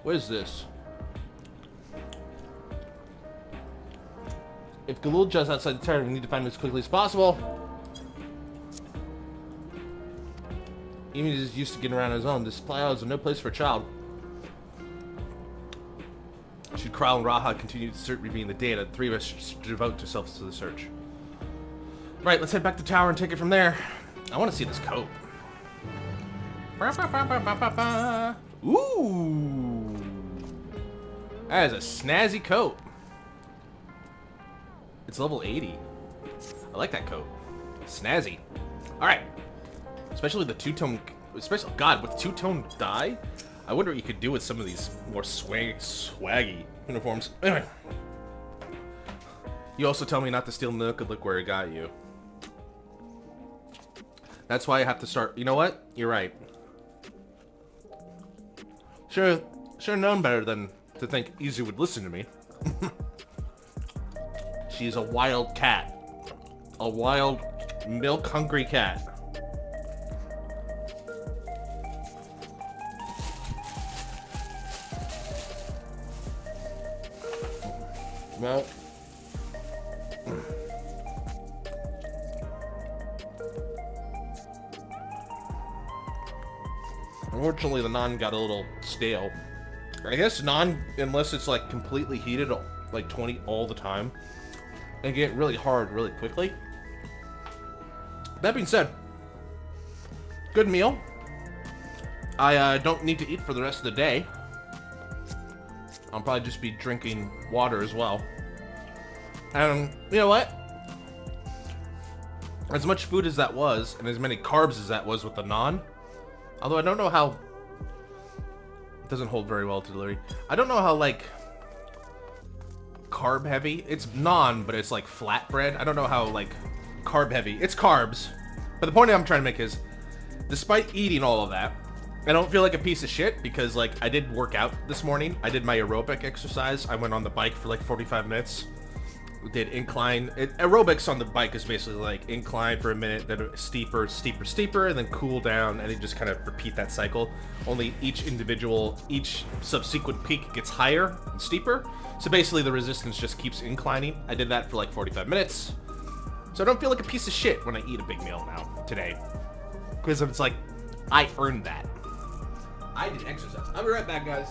What is this? If Galul just outside the tower, we need to find him as quickly as possible. Even if he's used to getting around on his own, this supply house is no place for a child. Should Kral and Raha continue to search, reviewing the data, the three of us should devote ourselves to the search. Right, let's head back to the tower and take it from there. I want to see this coat. Ooh! That is a snazzy coat. It's level 80. I like that coat. Snazzy. Alright. Especially the two-tone... Especially... God, with two-tone dye? I wonder what you could do with some of these more swaggy uniforms. Anyway. You also tell me not to steal Nook and look where it got you. That's why I have to start... You know what? You're right. Sure known better than to think Izzy would listen to me. She's a wild cat. A wild, milk-hungry cat. Well... Unfortunately, the naan got a little stale. I guess naan, unless it's like completely heated, like 20 all the time, and get really hard really quickly. That being said, good meal. I don't need to eat for the rest of the day. I'll probably just be drinking water as well. And you know what? As much food as that was, and as many carbs as that was with the naan, although I don't know how... It doesn't hold very well to delivery. I don't know how, like, carb heavy. It's naan, but it's like flatbread. I don't know how, like, carb heavy. It's carbs. But the point I'm trying to make is, despite eating all of that, I don't feel like a piece of shit because, like, I did work out this morning. I did my aerobic exercise. I went on the bike for like 45 minutes. Did incline. Aerobics on the bike is basically like incline for a minute, then steeper, and then cool down, and then just kind of repeat that cycle. Only each subsequent peak gets higher and steeper. So basically the resistance just keeps inclining. I did that for like 45 minutes. So I don't feel like a piece of shit when I eat a big meal now, today. Because it's like, I earned that. I did exercise. I'll be right back, guys.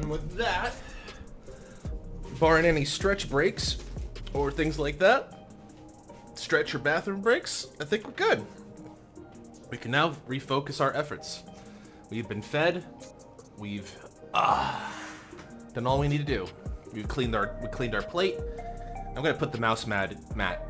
With that, barring any stretch breaks or things like that, stretch or bathroom breaks, I think we're good. We can now refocus our efforts. We've been fed. We've done all we need to do. We cleaned our plate. I'm gonna put the mouse mat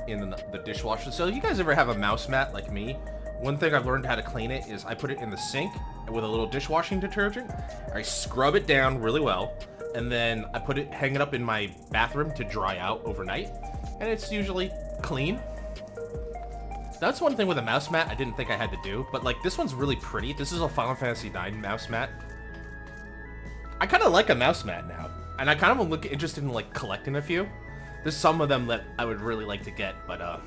in the dishwasher. So, you guys ever have a mouse mat like me? One thing I've learned how to clean it is I put it in the sink with a little dishwashing detergent. I scrub it down really well, and then I hang it up in my bathroom to dry out overnight, and it's usually clean. That's one thing with a mouse mat I didn't think I had to do, but like this one's really pretty. This is a Final Fantasy IX mouse mat. I kind of like a mouse mat now, and I kind of interested in like collecting a few. There's some of them that I would really like to get, but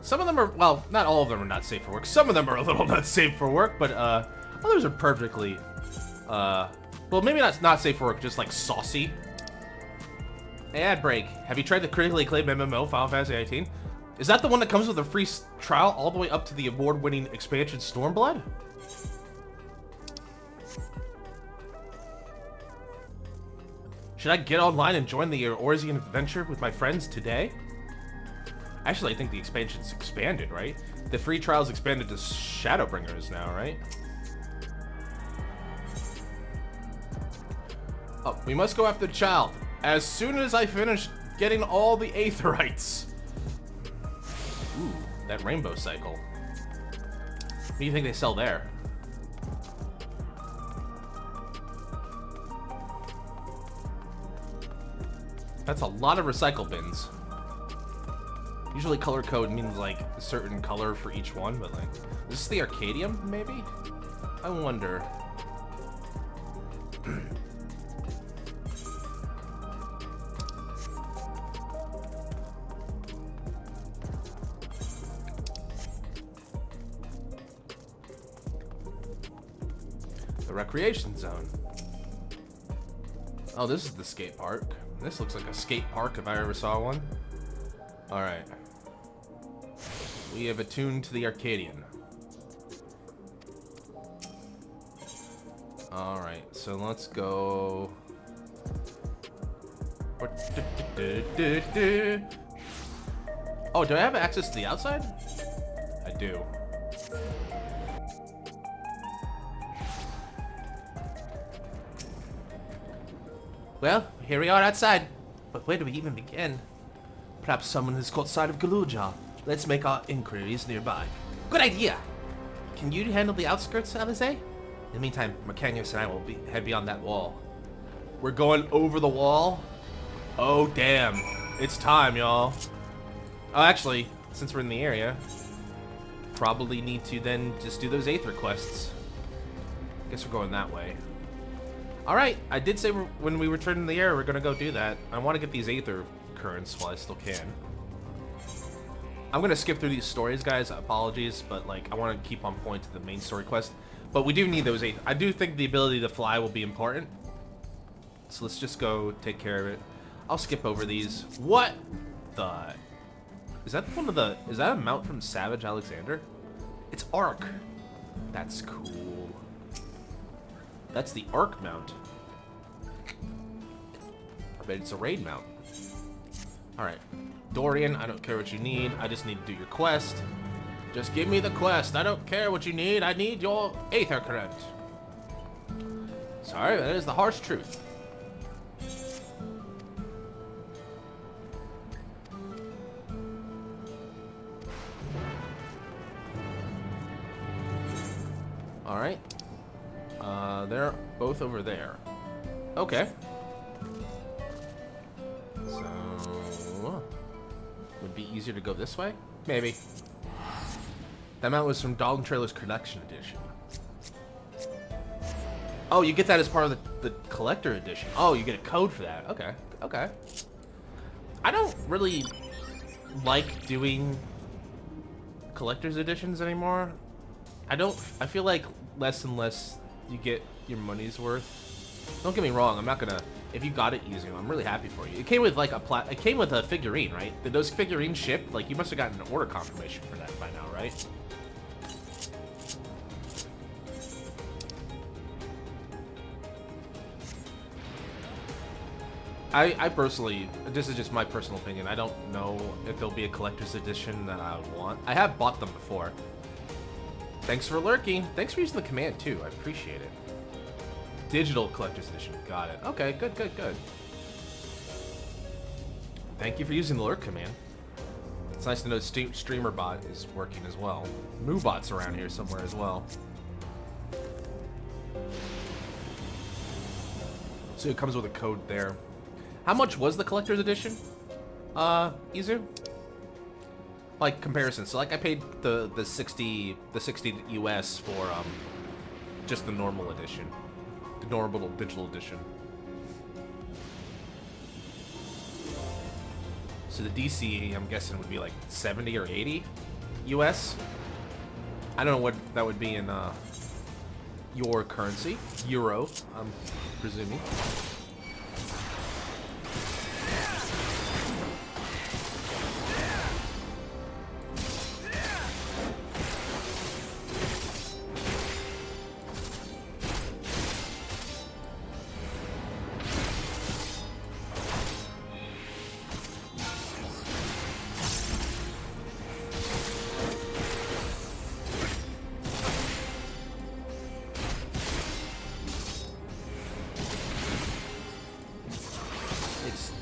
some of them are, well, not all of them are not safe for work. Some of them are a little not safe for work, but others are perfectly, well, maybe not safe for work, just like saucy. Ad break. Have you tried the critically acclaimed MMO Final Fantasy 18? Is that the one that comes with a free trial all the way up to the award-winning expansion Stormblood? Should I get online and join the Orzian adventure with my friends today? Actually, I think the expansion's expanded, right? The free trial's expanded to Shadowbringers now, right? Oh, we must go after the child as soon as I finish getting all the Aetherites. Ooh, that rainbow cycle. What do you think they sell there? That's a lot of recycle bins. Usually color code means like a certain color for each one, but like, is this the Arcadium, maybe? I wonder. The recreation zone. Oh, this is the skate park. This looks like a skate park if I ever saw one. Alright. We have attuned to the Arcadian. Alright, so let's go... Oh, do I have access to the outside? I do. Well, here we are outside. But where do we even begin? Perhaps someone has caught sight of Galuja. Let's make our inquiries nearby. Good idea! Can you handle the outskirts, Alize? In the meantime, Mercanius and I will head beyond that wall. We're going over the wall? Oh, damn. It's time, y'all. Oh, actually, since we're in the area, probably need to then just do those Aether quests. Guess we're going that way. Alright, I did say when we return to the air, we're gonna go do that. I want to get these Aether currents while I still can. I'm gonna skip through these stories, guys. Apologies, but like I want to keep on point to the main story quest. But we do need those Aether. I do think the ability to fly will be important. So let's just go take care of it. I'll skip over these. What the? Is that one of the? Is that a mount from Savage Alexander? It's Ark. That's cool. That's the Ark mount. But it's a raid mount. Alright. Dorian, I don't care what you need. I just need to do your quest. Just give me the quest. I don't care what you need. I need your Aether current. Sorry, that is the harsh truth. Alright. They're both over there. Okay. So... would be easier to go this way? Maybe. That mount was from Dalton Trailer's Collection Edition. Oh, you get that as part of the Collector Edition. Oh, you get a code for that. Okay. Okay. I don't really like doing Collector's Editions anymore. I feel like less and less you get your money's worth. Don't get me wrong, I'm not gonna, if you got it using them, I'm really happy for you. It came with like it came with a figurine, right? Did those figurines ship? Like you must have gotten an order confirmation for that by now, right? I personally, this is just my personal opinion, I don't know if there'll be a collector's edition that I would want. I have bought them before. Thanks for lurking. Thanks for using the command too. I appreciate it. Digital collector's edition. Got it. Okay, good, good, good. Thank you for using the lurk command. It's nice to know StreamerBot is working as well. MooBot's around here somewhere as well. So it comes with a code there. How much was the collector's edition? Izu? Like comparison. So like I paid the 60 US for just the normal edition. The normal digital edition. So the DC I'm guessing would be like 70 or 80 US. I don't know what that would be in your currency. Euro, I'm presuming.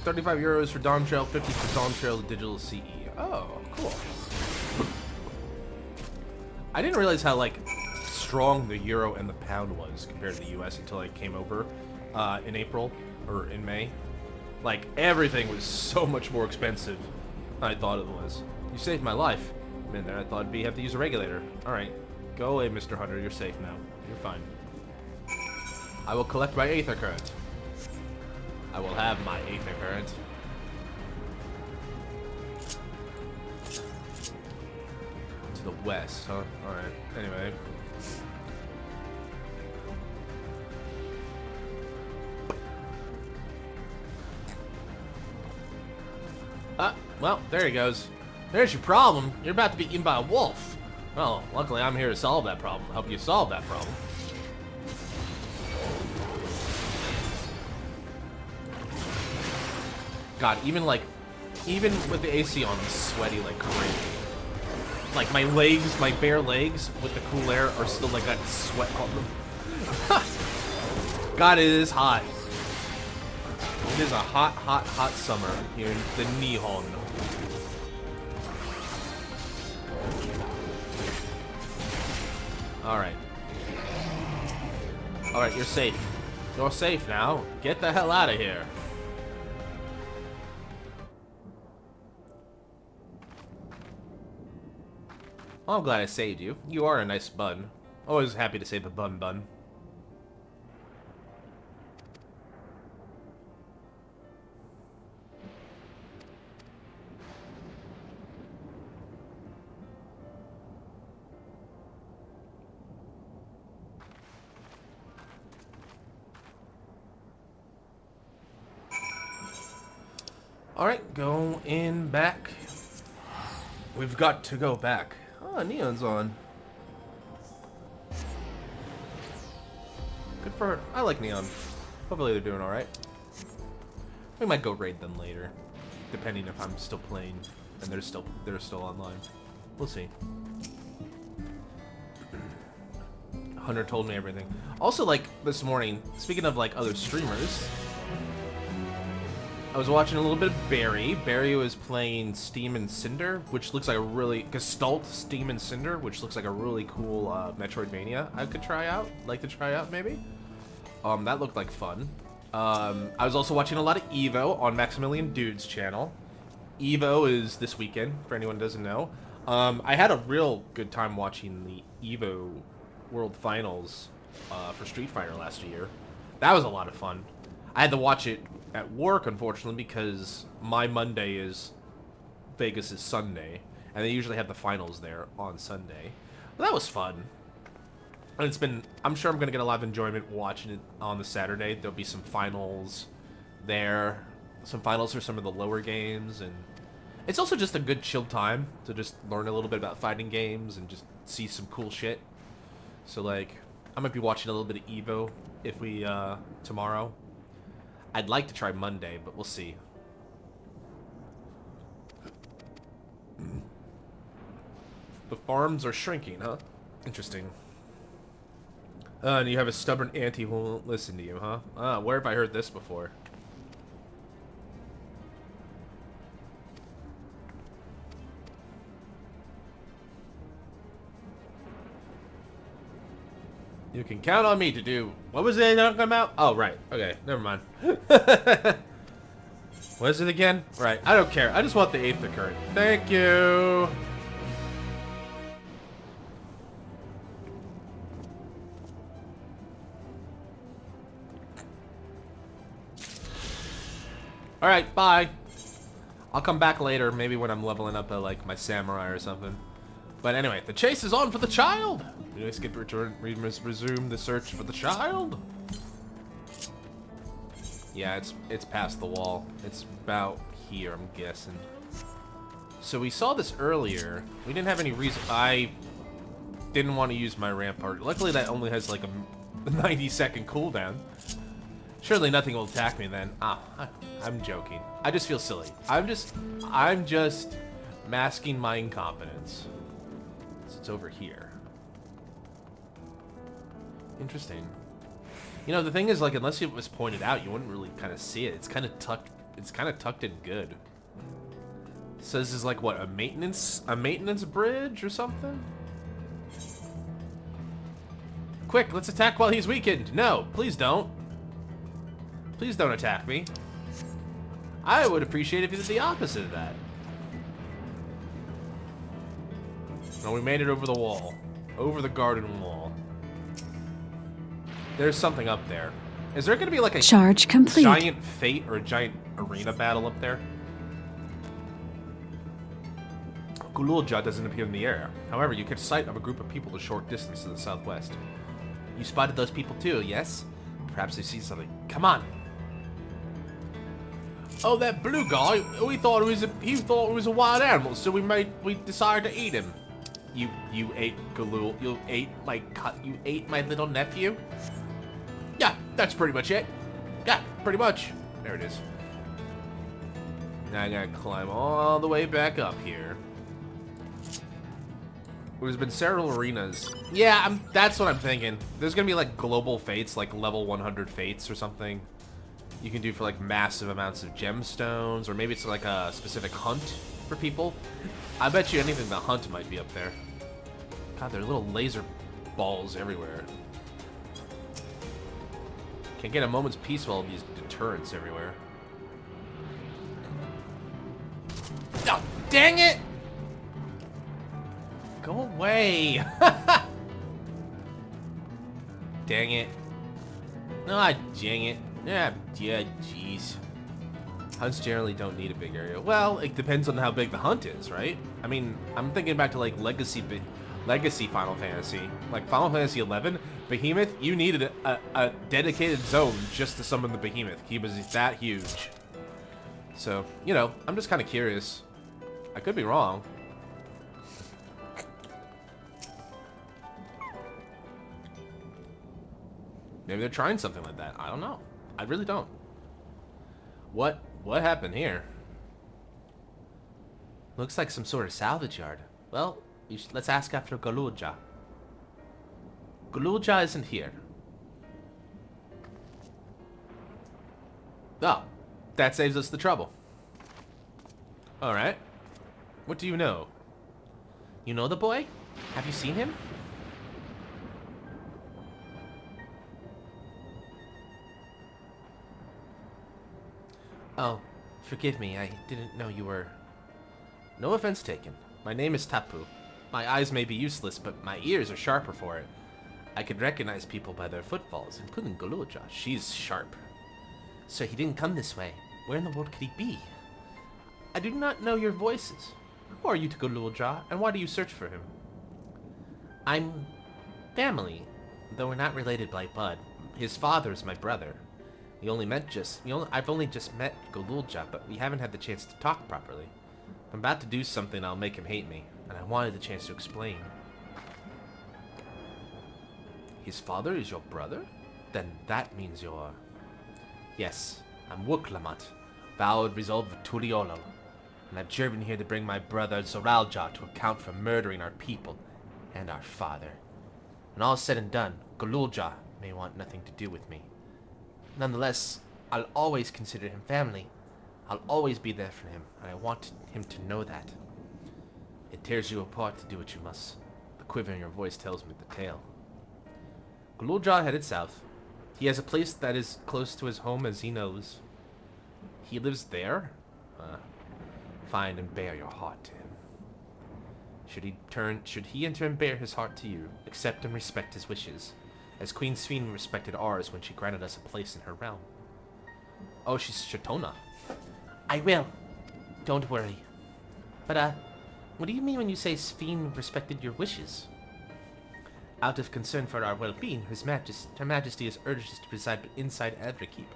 35 euros for Dawn Trail, 50 for Dawn Trail Digital CE. Oh, cool. I didn't realize how, like, strong the euro and the pound was compared to the US until I came over in April, or in May. Like, everything was so much more expensive than I thought it was. You saved my life. Man, then I thought I'd have to use a regulator. Alright, go away, Mr. Hunter. You're safe now. You're fine. I will collect my Aether Current. I will have my Aether Current. To the west, huh? Alright, anyway. Well, there he goes. There's your problem. You're about to be eaten by a wolf. Well, luckily I'm here to solve that problem. Help you solve that problem. God, even with the AC on, I'm sweaty like crazy. Like my legs, my bare legs with the cool air are still like got sweat on them. God, it is hot. It is a hot, hot, hot summer here in the Nihon. Alright. Alright, you're safe. You're safe now. Get the hell out of here. Well, I'm glad I saved you. You are a nice bun. Always happy to save a bun. Alright, go in back. We've got to go back. Oh, Neon's on. Good for her. I like Neon. Hopefully they're doing alright. We might go raid them later. Depending if I'm still playing and they're still online. We'll see. Hunter told me everything. Also, like, this morning, speaking of, like, other streamers, I was watching a little bit of Barry. Barry was playing Steam and Cinder, which looks like a really... Gestalt Steam and Cinder, which looks like a really cool Metroidvania I could try out. Like to try out, maybe? That looked like fun. I was also watching a lot of EVO on Maximilian Dude's channel. EVO is this weekend, for anyone who doesn't know. I had a real good time watching the EVO World Finals for Street Fighter last year. That was a lot of fun. I had to watch it at work, unfortunately, because my Monday is Vegas' Sunday, and they usually have the finals there on Sunday. But that was fun. And it's been... I'm sure I'm going to get a lot of enjoyment watching it on the Saturday. There'll be some finals there. Some finals for some of the lower games, and it's also just a good chill time to just learn a little bit about fighting games and just see some cool shit. So, like, I might be watching a little bit of EVO if we, tomorrow. I'd like to try Monday, but we'll see. The farms are shrinking, huh? Interesting. And you have a stubborn auntie who won't listen to you, huh? Where have I heard this before? You can count on me to do... What was it talking about? Oh, right. Okay, never mind. What is it again? Right, I don't care. I just want the Aether Current. Thank you! Alright, bye. I'll come back later, maybe when I'm leveling up like my samurai or something. But anyway, the chase is on for the child! You guys get to resume the search for the child? Yeah, it's past the wall. It's about here, I'm guessing. So we saw this earlier. We didn't have any reason. I didn't want to use my rampart. Luckily, that only has like a 90-second cooldown. Surely nothing will attack me then. I'm joking. I just feel silly. I'm just masking my incompetence. So it's over here. Interesting. You know, the thing is, like, unless it was pointed out, you wouldn't really kind of see it. It's kind of tucked it's kind of tucked in good. Says this is like what, a maintenance bridge or something? Quick, let's attack while he's weakened. No, please don't. Please don't attack me. I would appreciate if you did the opposite of that. No, we made it over the wall. Over the garden wall. There's something up there. Is there going to be like a charge complete. Giant fate or a giant arena battle up there? Gululja doesn't appear in the area. However, you catch sight of a group of people a short distance to the southwest. You spotted those people too, yes? Perhaps they see something. Come on. Oh, that blue guy. He thought it was a wild animal, so we decided to eat him. You ate Galul. You ate my little nephew. Yeah, that's pretty much it. Yeah, pretty much. There it is. Now I gotta climb all the way back up here. There's been several arenas. Yeah, that's what I'm thinking. There's gonna be like global fates, like level 100 fates or something. You can do for like massive amounts of gemstones, or maybe it's like a specific hunt for people. I bet you anything the hunt might be up there. God, there are little laser balls everywhere. Can't get a moment's peace while these deterrents everywhere. Oh, dang it! Go away! Dang it. Ah, dang it. Yeah, jeez. Hunts generally don't need a big area. Well, it depends on how big the hunt is, right? I mean, I'm thinking back to like Legacy Final Fantasy. Like Final Fantasy XI, Behemoth, you needed a dedicated zone just to summon the Behemoth. He was that huge. So, you know, I'm just kind of curious. I could be wrong. Maybe they're trying something like that. I don't know. I really don't. What happened here? Looks like some sort of salvage yard. Well, let's ask after Gululja. Gululja isn't here. Oh, that saves us the trouble. Alright. What do you know? You know the boy? Have you seen him? Oh, forgive me, I didn't know you were... No offense taken. My name is Tapu. My eyes may be useless, but my ears are sharper for it. I could recognize people by their footfalls, including Gululja. She's sharp. So he didn't come this way. Where in the world could he be? I do not know your voices. Who are you to Gululja, and why do you search for him? I'm... family, though we're not related by blood. His father is my brother. I've only just met Gululja, but we haven't had the chance to talk properly. I'm about to do something that'll make him hate me, and I wanted the chance to explain. His father is your brother? Then that means you're... Yes, I'm Wuklamat, vowed resolve of Turiolo, and I've driven here to bring my brother Zoralja to account for murdering our people and our father. When all is said and done, Gululja may want nothing to do with me. Nonetheless, I'll always consider him family. I'll always be there for him, and I want him to know that. It tears you apart to do what you must. The quiver in your voice tells me the tale. Gululja headed south. He has a place that is close to his home as he knows. He lives there? Find and bear your heart to him. Should he in turn bear his heart to you, accept and respect his wishes, as Queen Sphene respected ours when she granted us a place in her realm. Oh, she's Shatona. I will. Don't worry. But, what do you mean when you say Sphene respected your wishes? Out of concern for our well-being, Her Majesty has urged us to reside inside Everkeep.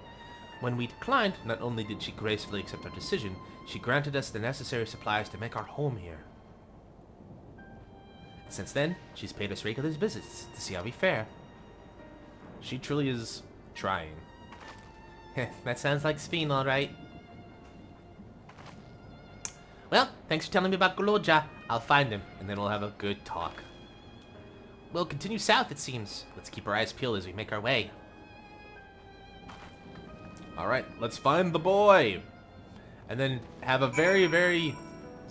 When we declined, not only did she gracefully accept our decision, she granted us the necessary supplies to make our home here. Since then, she's paid us regular visits to see how we fare. She truly is trying. That sounds like Sphene, all right. Well, thanks for telling me about Gululja. I'll find him, and then we'll have a good talk. We'll continue south, it seems. Let's keep our eyes peeled as we make our way. Alright, let's find the boy. And then have a very, very,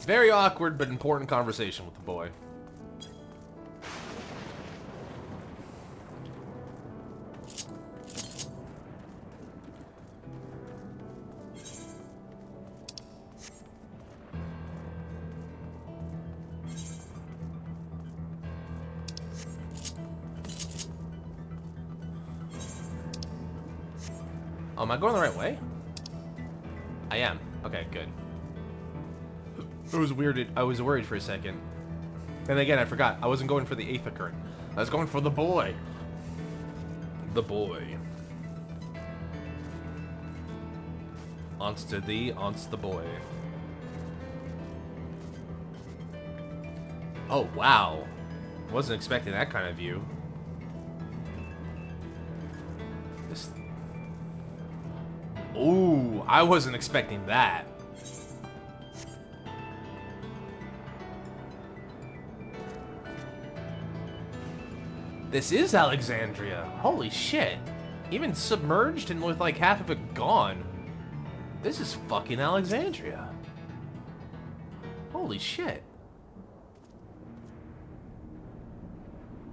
very awkward but important conversation with the boy. Oh, am I going the right way? I am. Okay, good. It was weird. I was worried for a second. And again, I forgot. I wasn't going for the eighth current. I was going for the boy. The boy. On's to thee, on's the boy. Oh, wow. Wasn't expecting that kind of view. This... Ooh, I wasn't expecting that. This is Alexandria. Holy shit. Even submerged and with like half of it gone. This is fucking Alexandria. Holy shit.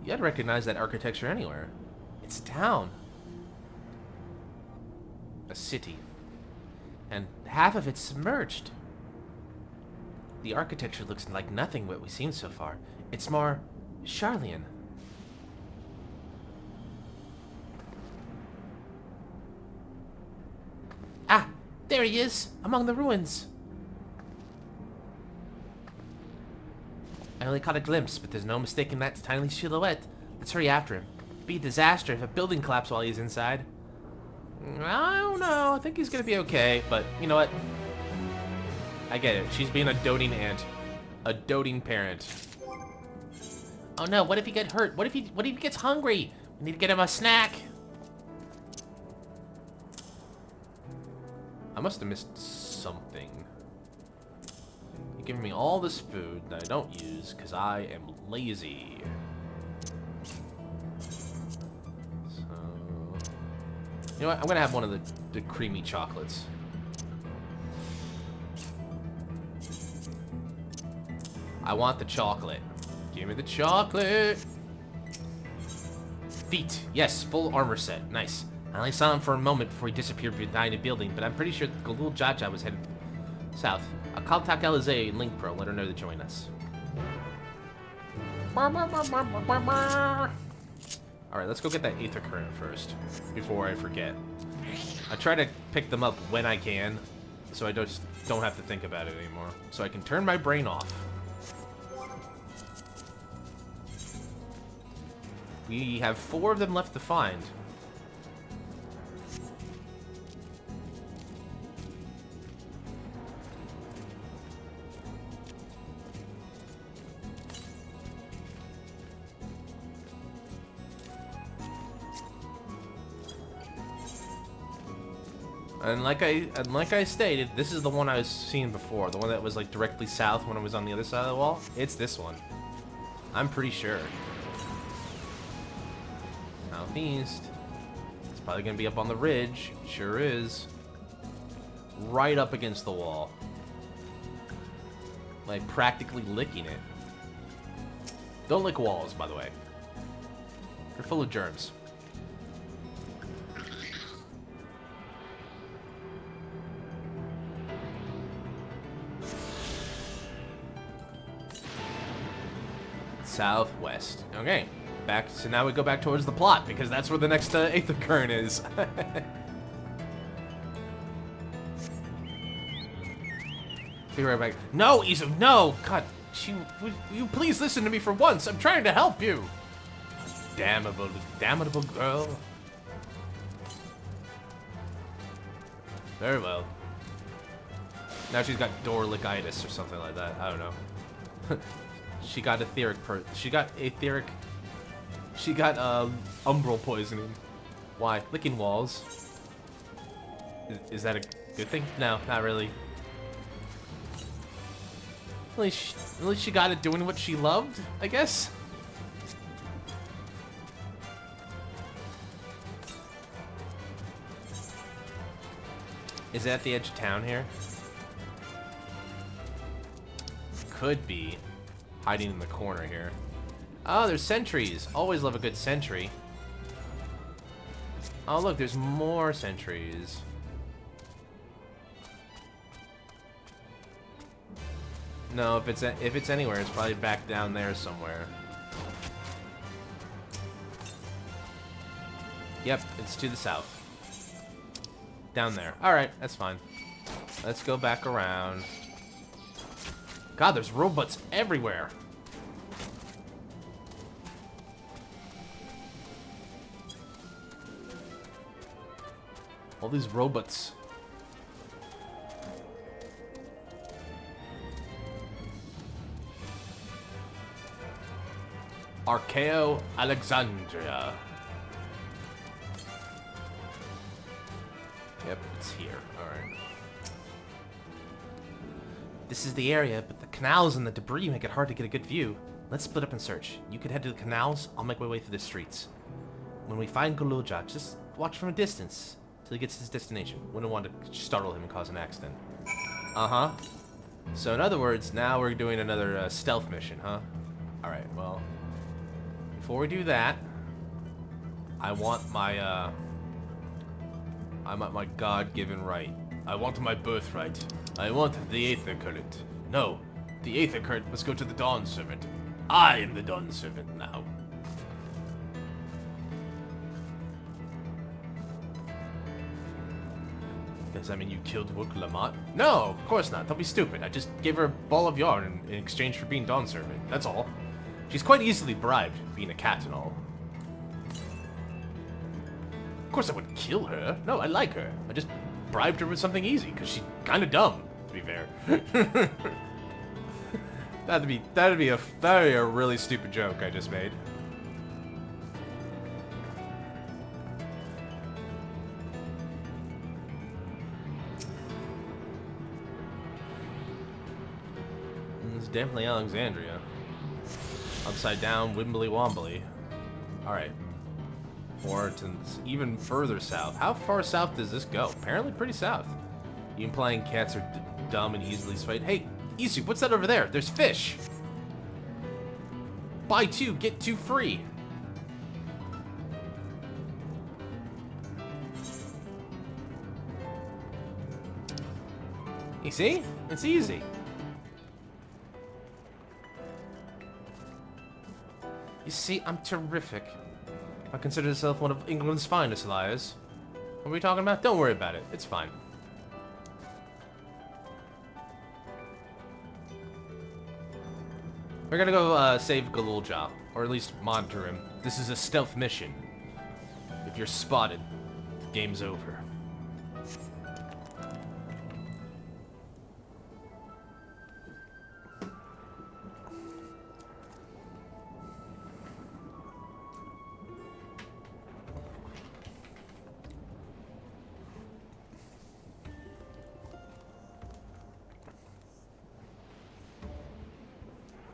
You'd recognize that architecture anywhere. It's a town. A city. And half of it's submerged. The architecture looks like nothing what we've seen so far. It's more Charlian. Ah, there he is, among the ruins. I only caught a glimpse, but there's no mistaking that tiny silhouette. Let's hurry after him. It'd be a disaster if a building collapsed while he's inside. I don't know. I think he's gonna be okay, but you know what? I get it. She's being a doting aunt. A doting parent. Oh no, what if he gets hurt? What if he gets hungry? We need to get him a snack. I must have missed something. You're giving me all this food that I don't use because I am lazy. You know what? I'm gonna have one of the creamy chocolates. I want the chocolate. Give me the chocolate. Feet. Yes, full armor set. Nice. I only saw him for a moment before he disappeared behind a building, but I'm pretty sure the little Jaja was headed south. I'll contact Alize in Link Pro, let her know to join us. Alright, let's go get that Aether Current first, before I forget. I try to pick them up when I can, so I just don't have to think about it anymore. So I can turn my brain off. We have 4 of them left to find. And like I stated, this is the one I was seeing before, the one that was like directly south when I was on the other side of the wall. It's this one. I'm pretty sure. Southeast. It's probably gonna be up on the ridge. It sure is. Right up against the wall. Like practically licking it. Don't lick walls, by the way. They're full of germs. Southwest. Okay. Back. So now we go back towards the plot because that's where the next Aether Current is. Be right back. No, Isa, no! God, will you please listen to me for once? I'm trying to help you. Damnable girl. Very well. Now she's got Dorlickitis or something like that. I don't know. She got She got umbral poisoning. Why? Licking walls. Is that a good thing? No, not really. At least she got it doing what she loved, I guess. Is it at the edge of town here? could be hiding in the corner here. Oh, there's sentries. Always love a good sentry. Oh, look, there's more sentries. No, if it's anywhere, it's probably back down there somewhere. Yep, it's to the south. Down there. Alright, that's fine. Let's go back around. God, there's robots everywhere. All these robots. Archeo Alexandria. Yep, it's here. Alright. This is the area, but the canals and the debris make it hard to get a good view. Let's split up and search. You could head to the canals, I'll make my way through the streets. When we find Guluja, just watch from a distance till he gets to his destination. Wouldn't want to startle him and cause an accident. Uh-huh. So in other words, now we're doing another stealth mission, huh? Alright, well, before we do that, I want my God-given right. I want my birthright. I want the Aether Current. No, the Aether Current must go to the Dawn Servant. I am the Dawn Servant now. Does that mean you killed Wook Lamont? No, of course not. Don't be stupid. I just gave her a ball of yarn in exchange for being Dawn Servant. That's all. She's quite easily bribed, being a cat and all. Of course I wouldn't kill her. No, I like her. I just bribed her with something easy, because she's kind of dumb, to be fair. that'd be a really stupid joke I just made. It's definitely Alexandria. Upside down, Wimbly Wombly. Alright. Or to even further south. How far south does this go? Apparently pretty south. You implying cats are dumb and easily swayed. Hey, Isu, what's that over there? There's fish! Buy 2, get 2 free! You see? It's easy. You see, I'm terrific. I consider myself one of England's finest liars. What are we talking about? Don't worry about it. It's fine. We're gonna go save Galulja, or at least monitor him. This is a stealth mission. If you're spotted, the game's over.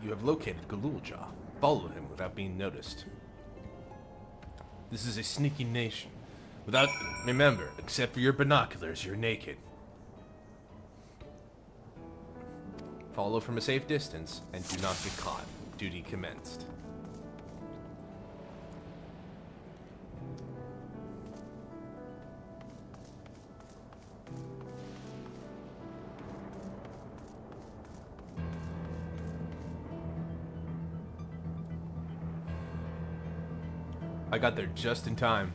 You have located Galulja. Follow him without being noticed. This is a sneaky nation. Remember, except for your binoculars, you're naked. Follow from a safe distance, and do not get caught. Duty commenced. I got there just in time.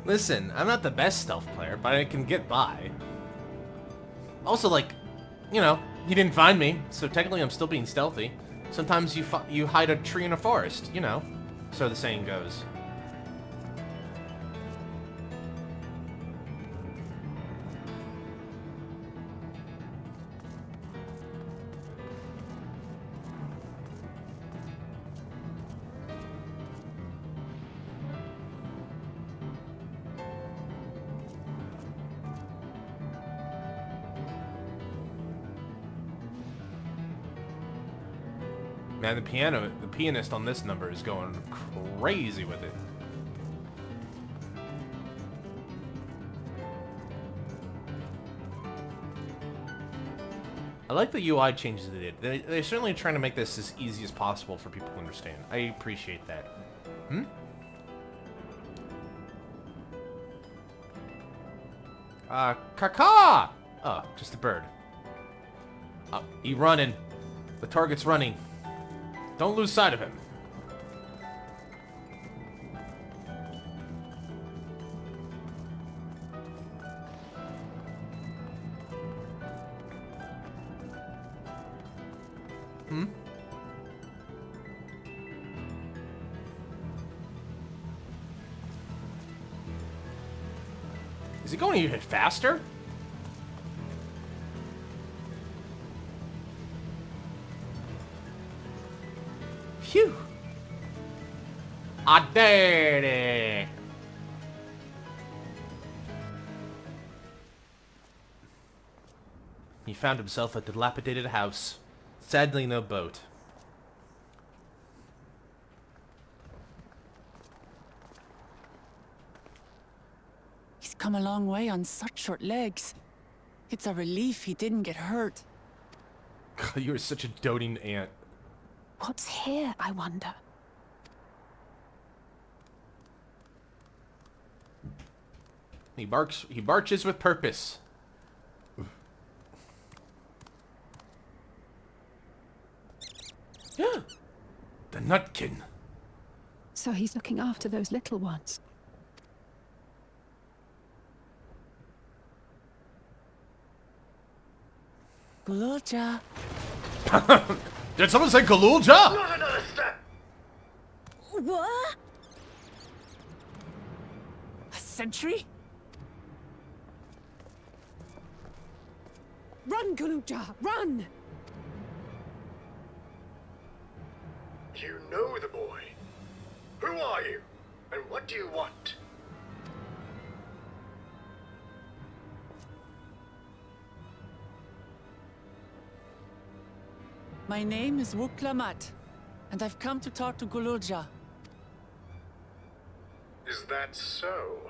Listen, I'm not the best stealth player, but I can get by. Also, like, you know, he didn't find me, so technically I'm still being stealthy. Sometimes you hide a tree in a forest, you know, so the saying goes. Man, the pianist on this number is going crazy with it. I like the UI changes they did. They're certainly trying to make this as easy as possible for people to understand. I appreciate that. Hmm? Caca! Oh, just a bird. He running. The target's running. Don't lose sight of him. Hmm? Is he going even faster? Phew! I did it! He found himself a dilapidated house. Sadly, no boat. He's come a long way on such short legs. It's a relief he didn't get hurt. You are such a doting ant. What's here, I wonder? He marches with purpose. The Nutkin. So he's looking after those little ones. Gululja. Did someone say Galulja? Not another step! What? A sentry? Run, Gululja, run! You know the boy. Who are you? And what do you want? My name is Wuklamat, and I've come to talk to Gululja. Is that so?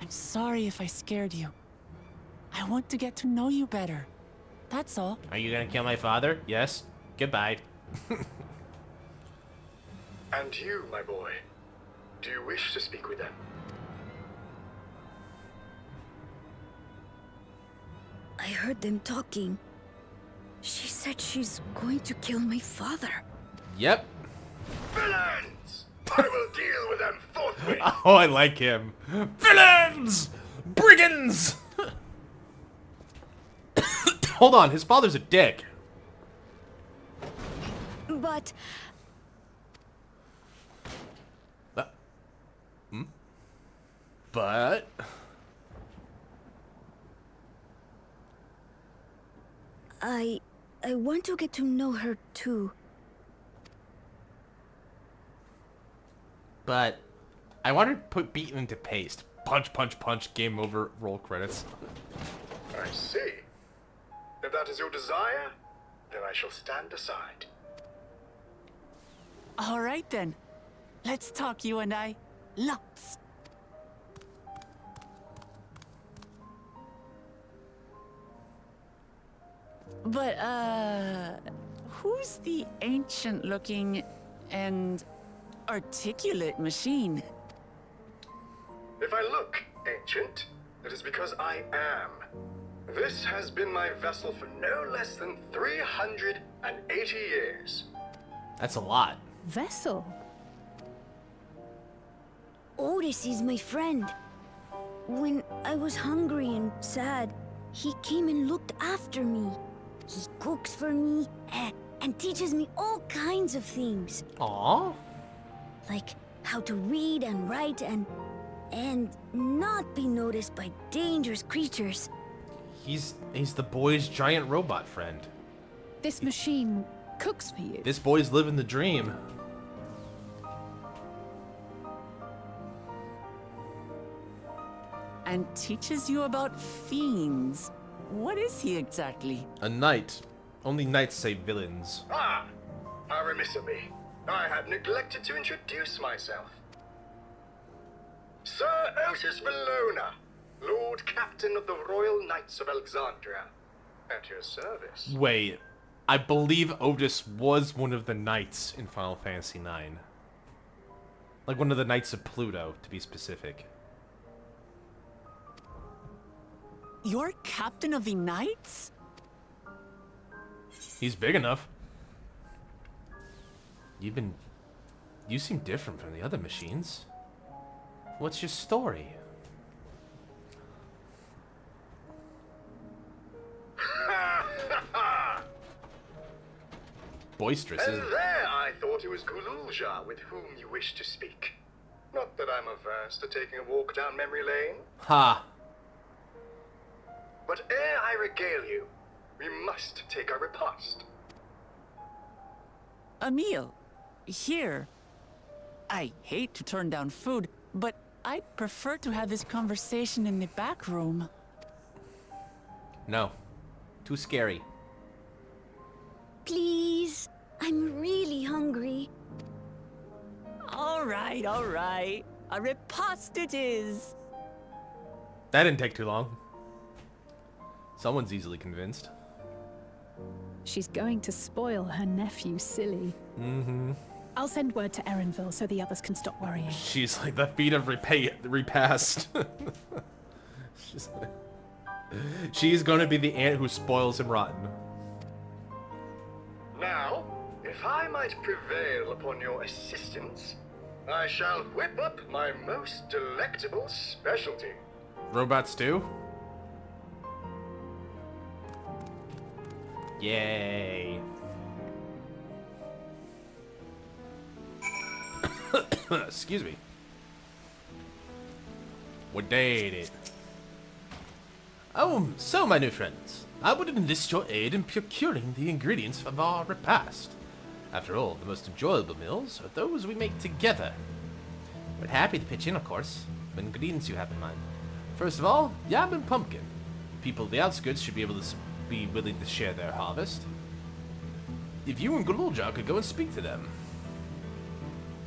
I'm sorry if I scared you. I want to get to know you better. That's all. Are you gonna kill my father? Yes. Goodbye. And you, my boy. Do you wish to speak with them? I heard them talking. She said she's going to kill my father. Yep. Villains! I will deal with them forthwith! Oh, I like him. Villains! Brigands! Hold on, his father's a dick. But But I want to get to know her too. But I want to put beaten into paste. Punch, punch, punch, game over, roll credits. I see. If that is your desire, then I shall stand aside. All right then. Let's talk, you and I. Lots. But, who's the ancient-looking and articulate machine? If I look ancient, it is because I am. This has been my vessel for no less than 380 years. That's a lot. Vessel? Otis is my friend. When I was hungry and sad, he came and looked after me. He cooks for me and teaches me all kinds of things. Aww. Like how to read and write and not be noticed by dangerous creatures. He's the boy's giant robot friend. This machine cooks for you? This boy's living the dream. And teaches you about fiends. What is he exactly? A knight. Only knights say villains. Ah! How remiss of me. I had neglected to introduce myself. Sir Otis Valona, Lord Captain of the Royal Knights of Alexandria. At your service. Wait, I believe Otis was one of the knights in Final Fantasy IX. Like one of the Knights of Pluto, to be specific. You're captain of the knights? He's big enough. You seem different from the other machines. What's your story? Boisterous, And isn't it? there I thought it was Gululja with whom you wish to speak. Not that I'm averse to taking a walk down memory lane. Ha! But ere I regale you, we must take our repast. A meal. Here. I hate to turn down food, but I'd prefer to have this conversation in the back room. No. Too scary. Please, I'm really hungry. All right, all right. A repast it is. That didn't take too long. Someone's easily convinced. She's going to spoil her nephew silly. Mm-hmm. I'll send word to Erenville so the others can stop worrying. She's like the feet of repast. She's gonna be the aunt who spoils him rotten. Now, if I might prevail upon your assistance, I shall whip up my most delectable specialty. Robot stew? Yay. Excuse me. We did it. Oh, so my new friends, I would enlist your aid in procuring the ingredients of our repast. After all, the most enjoyable meals are those we make together. We're happy to pitch in, of course. What ingredients you have in mind? First of all, yam and pumpkin. People of the outskirts should be able to be willing to share their harvest. If you and Gululja could go and speak to them.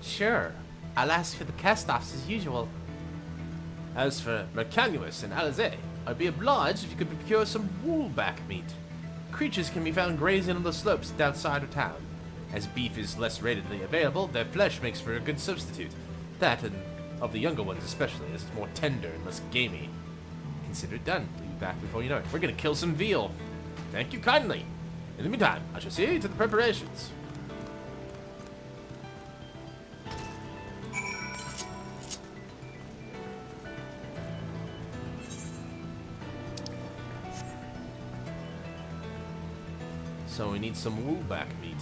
Sure. I'll ask for the cast-offs as usual. As for Mercanuus and Alizé, I'd be obliged if you could procure some woolback meat. Creatures can be found grazing on the slopes outside of town. As beef is less readily available, their flesh makes for a good substitute. That, and of the younger ones especially, as it's more tender and less gamey. Consider it done. We'll be back before you know it. We're gonna kill some veal. Thank you kindly. In the meantime, I shall see to the preparations. So we need some woolback meat.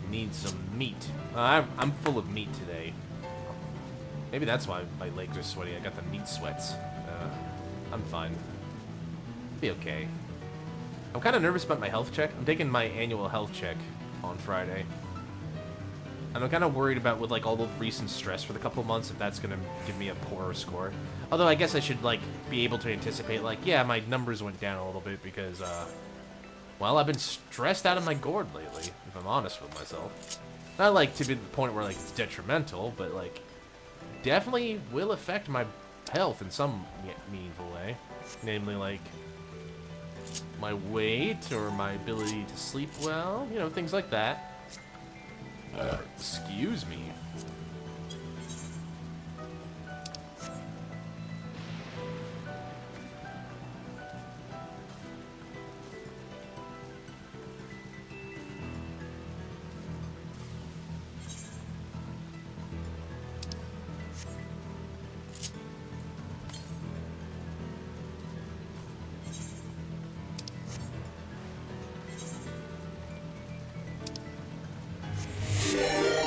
Need some meat. I'm full of meat today. Maybe that's why my legs are sweaty. I got the meat sweats. I'm fine. Be okay. I'm kind of nervous about my health check. I'm taking my annual health check on Friday. And I'm kind of worried about, with like all the recent stress for the couple of months, if that's going to give me a poorer score. Although I guess I should like be able to anticipate, like, yeah, my numbers went down a little bit because, well, I've been stressed out of my gourd lately, if I'm honest with myself. Not like to be the point where like it's detrimental, but like definitely will affect my health in some meaningful way. Namely, like my weight or my ability to sleep well, you know, things like that. Excuse me.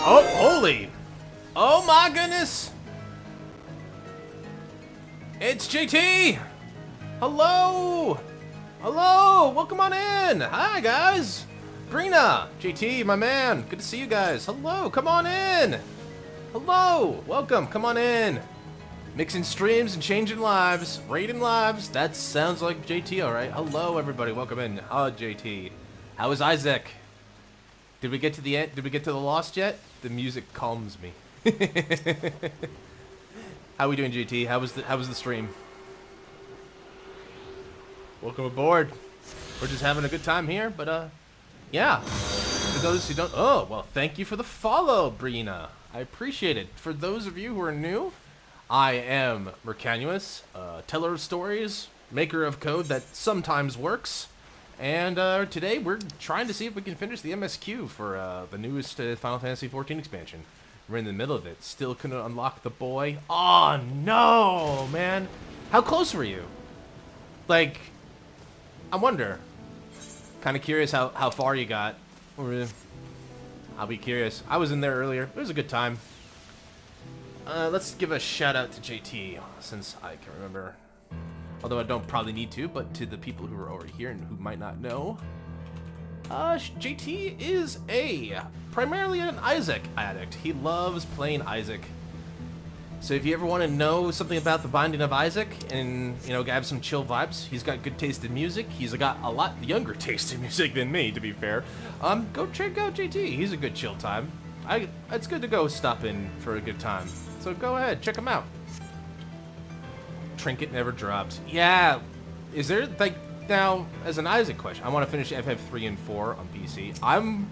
Oh, holy! Oh my goodness! It's JT! Hello! Hello! Welcome on in! Hi, guys! Brina! JT, my man! Good to see you guys! Hello! Come on in! Hello! Welcome, come on in. Mixing streams and changing lives, raiding lives. That sounds like JT, alright. Hello, everybody, welcome in. JT. How is Isaac? Did we get to the end? Did we get to the Lost yet? The music calms me. How we doing, JT? How was the stream? Welcome aboard. We're just having a good time here, but yeah. For those who don't, oh well, thank you for the follow, Brina. I appreciate it. For those of you who are new, I am Mercanuous, teller of stories, maker of code that sometimes works, and today we're trying to see if we can finish the MSQ for the newest Final Fantasy XIV expansion. We're in the middle of it. Still couldn't unlock the boy. Oh no, man. How close were you? Like, I wonder. Kind of curious how far you got. I'll be curious. I was in there earlier. It was a good time. Let's give a shout out to JT, since I can remember. Although I don't probably need to, but to the people who are over here and who might not know. JT is primarily an Isaac addict. He loves playing Isaac. So if you ever want to know something about the Binding of Isaac and, you know, have some chill vibes, he's got good taste in music. He's got a lot younger taste in music than me, to be fair. Go check out JT. He's a good chill time. It's good to go stop in for a good time. So go ahead, check him out. Trinket never dropped. Yeah. Is there, like, now, as an Isaac question, I want to finish FF3 and 4 on PC. I'm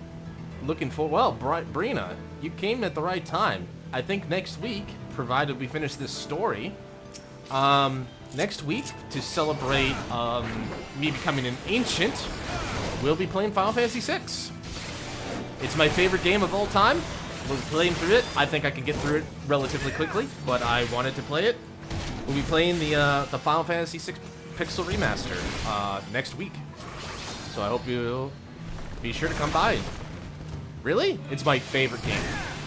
looking for, well, Brina, you came at the right time. I think next week, provided we finish this story, next week, to celebrate me becoming an ancient, we'll be playing Final Fantasy VI. It's my favorite game of all time. We're playing through it. I think I can get through it relatively quickly, but I wanted to play it. We'll be playing the Final Fantasy VI Pixel Remaster next week. So I hope you'll be sure to come by. Really? It's my favorite game.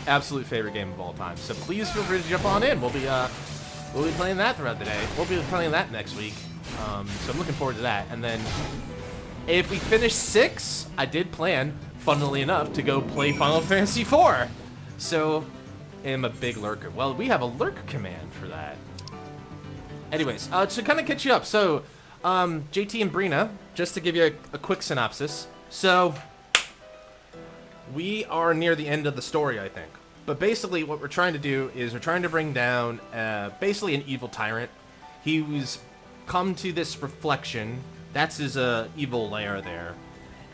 Absolute favorite game of all time. So please feel free to jump on in. We'll be playing that throughout the day. We'll be playing that next week. So I'm looking forward to that. And then if we finish 6, I did plan, funnily enough, to go play Final Fantasy IV. So I'm a big lurker. Well, we have a lurk command for that. Anyways, to kind of catch you up. So JT and Brina, just to give you a quick synopsis. So we are near the end of the story, I think. But basically what we're trying to do is we're trying to bring down basically an evil tyrant. He's come to this reflection. That's his evil lair there.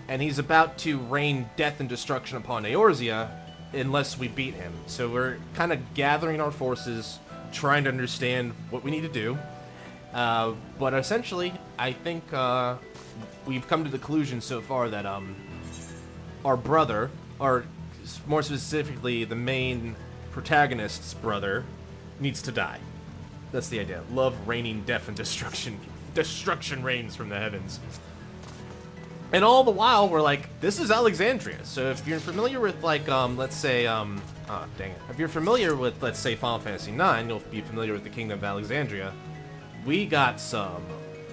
And he's about to rain death and destruction upon Eorzea unless we beat him. So we're kind of gathering our forces, trying to understand what we need to do. But essentially, I think we've come to the conclusion so far that our brother, or more specifically the main protagonist's brother, needs to die. That's the idea. Love raining death and destruction. Destruction rains from the heavens. And all the while, we're like, this is Alexandria. So if you're familiar with, like, let's say, oh, dang it. If you're familiar with, let's say, Final Fantasy IX, you'll be familiar with the Kingdom of Alexandria. We got some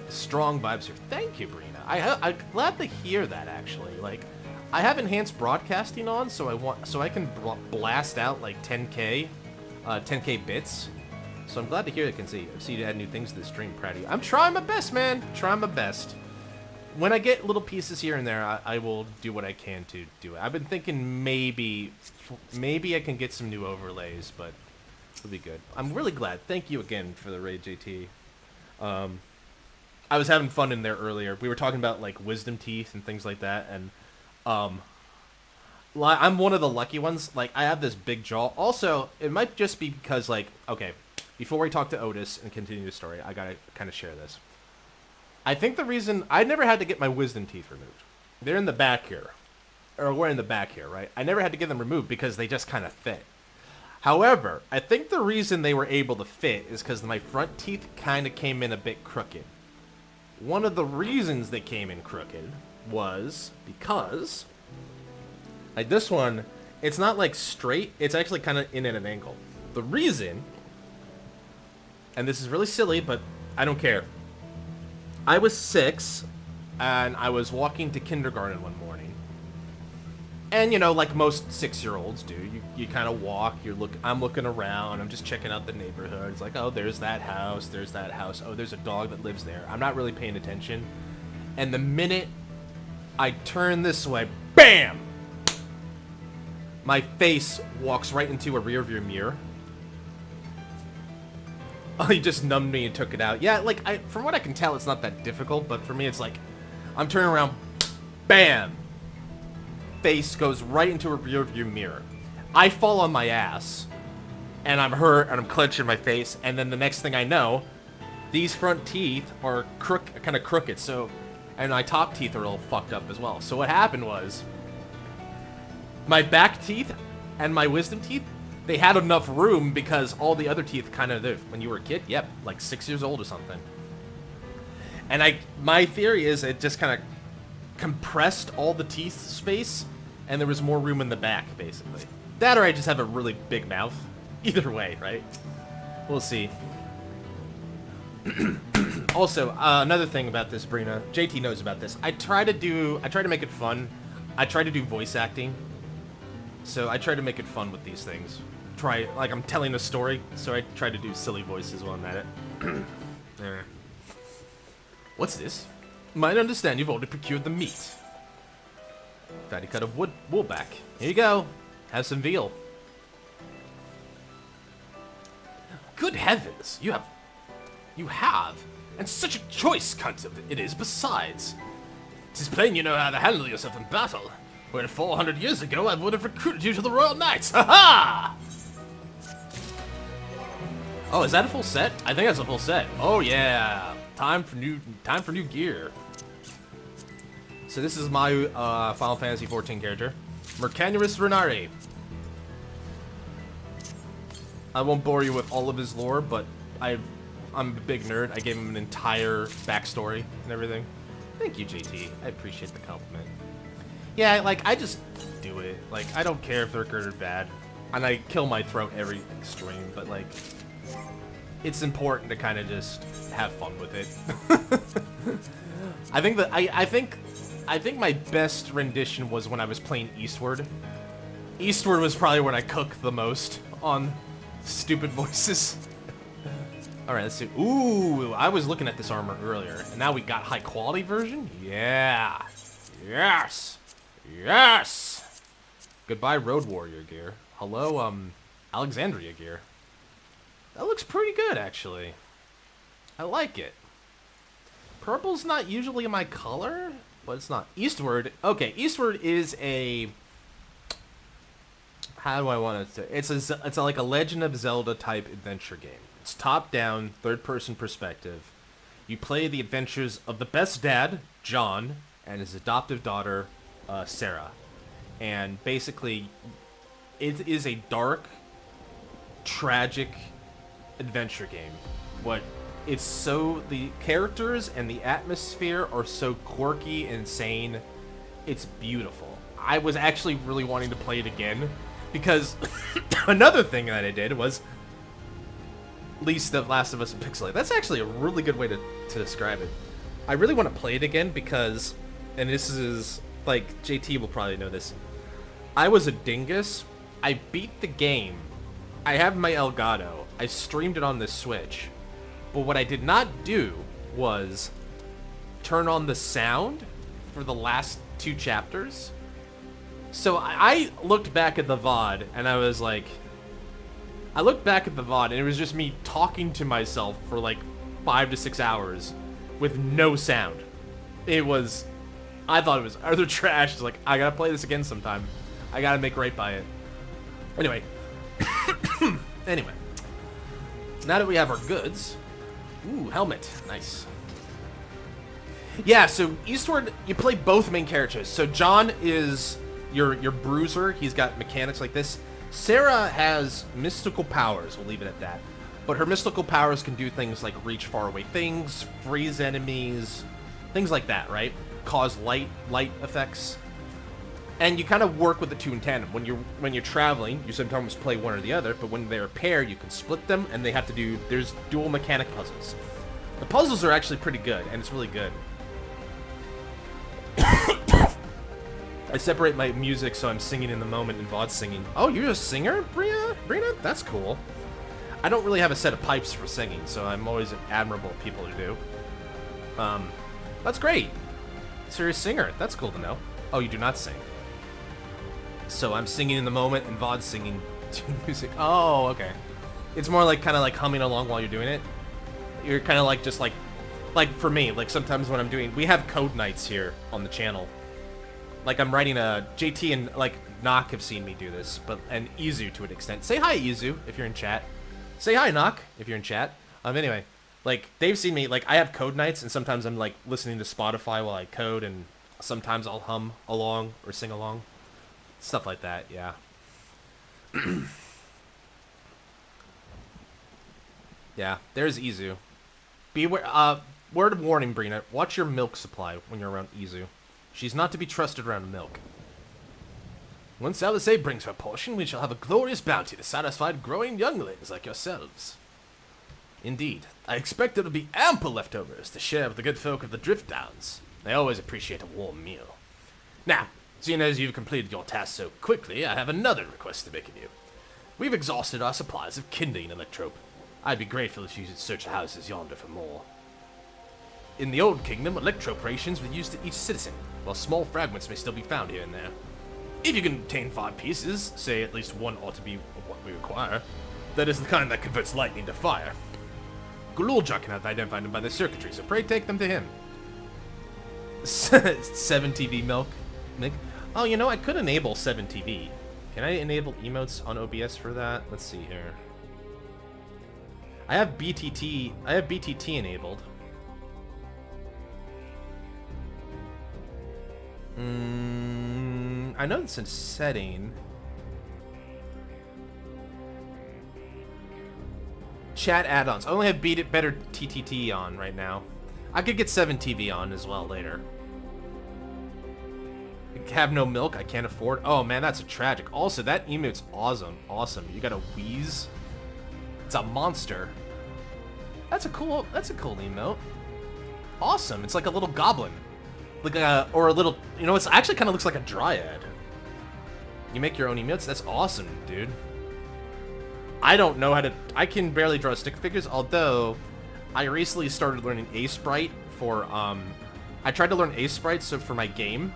strong vibes here. Thank you, Brina. I'm glad to hear that, actually. Like, I have enhanced broadcasting on, so I can blast out, like, 10K bits. So I'm glad to hear that. I see you add new things to the stream. Proud of you. I'm trying my best, man. Trying my best. When I get little pieces here and there, I will do what I can to do it. I've been thinking maybe I can get some new overlays, but it'll be good. I'm really glad. Thank you again for the raid, JT. I was having fun in there earlier. We were talking about, like, wisdom teeth and things like that, and I'm one of the lucky ones. Like, I have this big jaw. Also, it might just be because, like, okay, before we talk to Otis and continue the story, I gotta kind of share this. I think the reason I never had to get my wisdom teeth removed. They're in the back here. Or we're in the back here, right? I never had to get them removed because they just kind of fit. However, I think the reason they were able to fit is because my front teeth kind of came in a bit crooked. One of the reasons they came in crooked was because, like, this one, it's not like straight, it's actually kind of in at an angle. The reason, and this is really silly, but I don't care. I was 6, and I was walking to kindergarten one morning. And, you know, like most 6-year-olds do, you kind of walk, I'm looking around, I'm just checking out the neighborhood. It's like, oh, there's that house, oh, there's a dog that lives there. I'm not really paying attention. And the minute I turn this way, BAM! My face walks right into a rearview mirror. Oh, he just numbed me and took it out. Yeah, like, from what I can tell, it's not that difficult, but for me, it's like, I'm turning around, BAM! Face goes right into a rearview mirror. I fall on my ass, and I'm hurt, and I'm clenching my face, and then the next thing I know, these front teeth are kind of crooked, so, and my top teeth are all fucked up as well. So what happened was, my back teeth and my wisdom teeth, they had enough room because all the other teeth kind of, when you were a kid, yep, like 6 years old or something. And my theory is it just kind of compressed all the teeth space, and there was more room in the back, basically. That or I just have a really big mouth. Either way, right? We'll see. Also, another thing about this, Brina, JT knows about this. I try to make it fun. I try to do voice acting. So I try to make it fun with these things. Like I'm telling a story, so I try to do silly voices while I'm at it. What's this? Might understand you've already procured the meat. Fatty cut of wool back. Here you go. Have some veal. Good heavens, you have, and such a choice cut of it is besides. 'Tis plain you know how to handle yourself in battle, where 400 years ago I would have recruited you to the Royal Knights. Ha ha! Oh, is that a full set? I think that's a full set. Oh yeah, time for new gear. So this is my Final Fantasy XIV character, Mercanurus Renari. I won't bore you with all of his lore, but I'm a big nerd. I gave him an entire backstory and everything. Thank you, JT. I appreciate the compliment. Yeah, like, I just do it. Like, I don't care if they're good or bad. And I kill my throat every stream, but, like, it's important to kind of just have fun with it. I think that I think my best rendition was when I was playing Eastward. Eastward was probably when I cooked the most on stupid voices. Alright, let's see. Ooh, I was looking at this armor earlier, and now we got high quality version? Yeah. Yes. Yes. Goodbye, Road Warrior gear. Hello, Alexandria gear. That looks pretty good, actually. I like it. Purple's not usually my color, but it's not. Eastward. Okay, Eastward is a... How do I want to say? It's like a Legend of Zelda type adventure game. It's top-down, third-person perspective. You play the adventures of the best dad, John, and his adoptive daughter, Sarah. And basically, it is a dark, tragic adventure game. The characters and the atmosphere are so quirky, insane. It's beautiful. I was actually really wanting to play it again, because another thing that I did was Least of Last of Us in Pixelate. That's actually a really good way to describe it. I really want to play it again because, and this is, like, JT will probably know this, I was a dingus. I beat the game. I have my Elgato. I streamed it on the Switch. But what I did not do was turn on the sound for the last 2 chapters. So I looked back at the VOD and I was like, I looked back at the VOD and it was just me talking to myself for like 5 to 6 hours with no sound. It was, I thought it was utter trash. It's like, I gotta play this again sometime. I gotta make right by it. Anyway. Anyway. Now that we have our goods. Ooh, helmet. Nice. Yeah, so Eastward, you play both main characters. So John is your bruiser. He's got mechanics like this. Sarah has mystical powers. We'll leave it at that. But her mystical powers can do things like reach faraway things, freeze enemies, things like that, right? Cause light effects. And you kind of work with the two in tandem. When you're traveling, you sometimes play one or the other, but when they're a pair, you can split them, and they have to do, there's dual mechanic puzzles. The puzzles are actually pretty good, and it's really good. I separate my music so I'm singing in the moment and VOD singing. Oh, you're a singer, Brina? That's cool. I don't really have a set of pipes for singing, so I'm always admirable at people who do. That's great. So you're a singer. That's cool to know. Oh, you do not sing. So I'm singing in the moment and VOD singing to music. Oh, okay. It's more like kind of like humming along while you're doing it. You're kind of like just like for me, like sometimes when I'm doing, we have code nights here on the channel. Like I'm writing a JT and like Nock have seen me do this, and Izu to an extent. Say hi, Izu, if you're in chat. Say hi, Nock, if you're in chat. Anyway, like they've seen me. Like I have code nights, and sometimes I'm like listening to Spotify while I code, and sometimes I'll hum along or sing along, stuff like that. Yeah. Yeah, there's Izu. Beware. Word of warning, Brina. Watch your milk supply when you're around Izu. She's not to be trusted around milk. Once Alice brings her portion, we shall have a glorious bounty to satisfy growing younglings like yourselves. Indeed, I expect there will be ample leftovers to share with the good folk of the Drift Downs. They always appreciate a warm meal. Now, seeing as you've completed your task so quickly, I have another request to make of you. We've exhausted our supplies of kindling electrope. I'd be grateful if you could search the houses yonder for more. In the Old Kingdom, electrope rations were used to each citizen, while small fragments may still be found here and there. If you can obtain 5 pieces, say at least one ought to be what we require, that is the kind that converts lightning to fire. Gululja can have identified them by the circuitry, so pray take them to him. 7 TV milk. Nick? Oh, you know, I could enable 7 TV. Can I enable emotes on OBS for that? Let's see here. I have BTT enabled. I know it's in setting. Chat add-ons. I only have better TTT on right now. I could get 7 TV on as well later. Have no milk. I can't afford. Oh man, that's tragic. Also, that emote's awesome. You got a wheeze. It's a monster. That's a cool emote. Awesome. It's like a little goblin. Like or a little, you know, it's actually kind of looks like a dryad. You make your own emotes? That's awesome, dude. I don't know how to, I can barely draw stick figures, although I recently started learning A-Sprite for, I tried to learn A-Sprite for my game.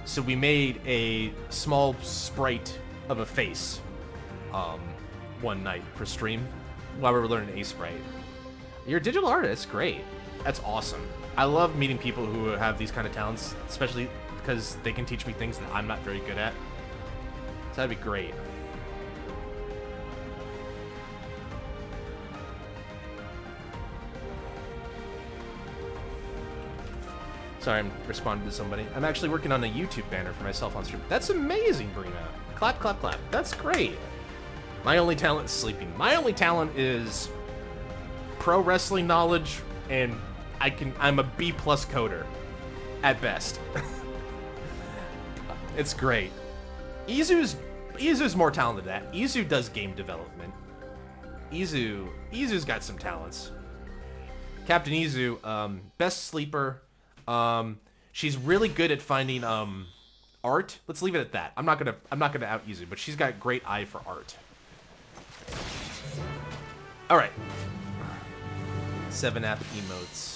So we made a small sprite of a face, one night for stream while we were learning A-Sprite. You're a digital artist, great. That's awesome. I love meeting people who have these kind of talents, especially because they can teach me things that I'm not very good at. So that'd be great. Sorry, I'm responding to somebody. I'm actually working on a YouTube banner for myself on stream. That's amazing, Brina. Clap, clap, clap. That's great. My only talent is sleeping. My only talent is pro wrestling knowledge, and I'm a B+ coder at best. It's great. Izu's more talented than that. Izu does game development. Izu's got some talents. Captain Izu, best sleeper. She's really good at finding art. Let's leave it at that. I'm not gonna out Izu, but she's got great eye for art. All right. 7-app emotes.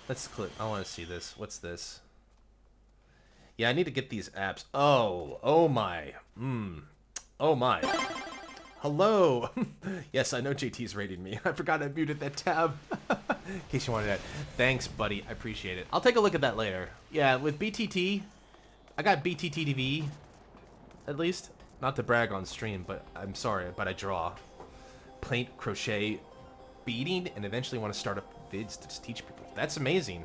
Let's click. I want to see this. What's this? Yeah, I need to get these apps. Oh my. Oh my. Hello. Yes, I know JT's rating me. I forgot I muted that tab. In case you wanted that. Thanks, buddy. I appreciate it. I'll take a look at that later. Yeah, with BTT, I got BTT TV, at least. Not to brag on stream, but I'm sorry, but I draw. Paint, crochet, beading, and eventually want to start up vids to just teach people. That's amazing.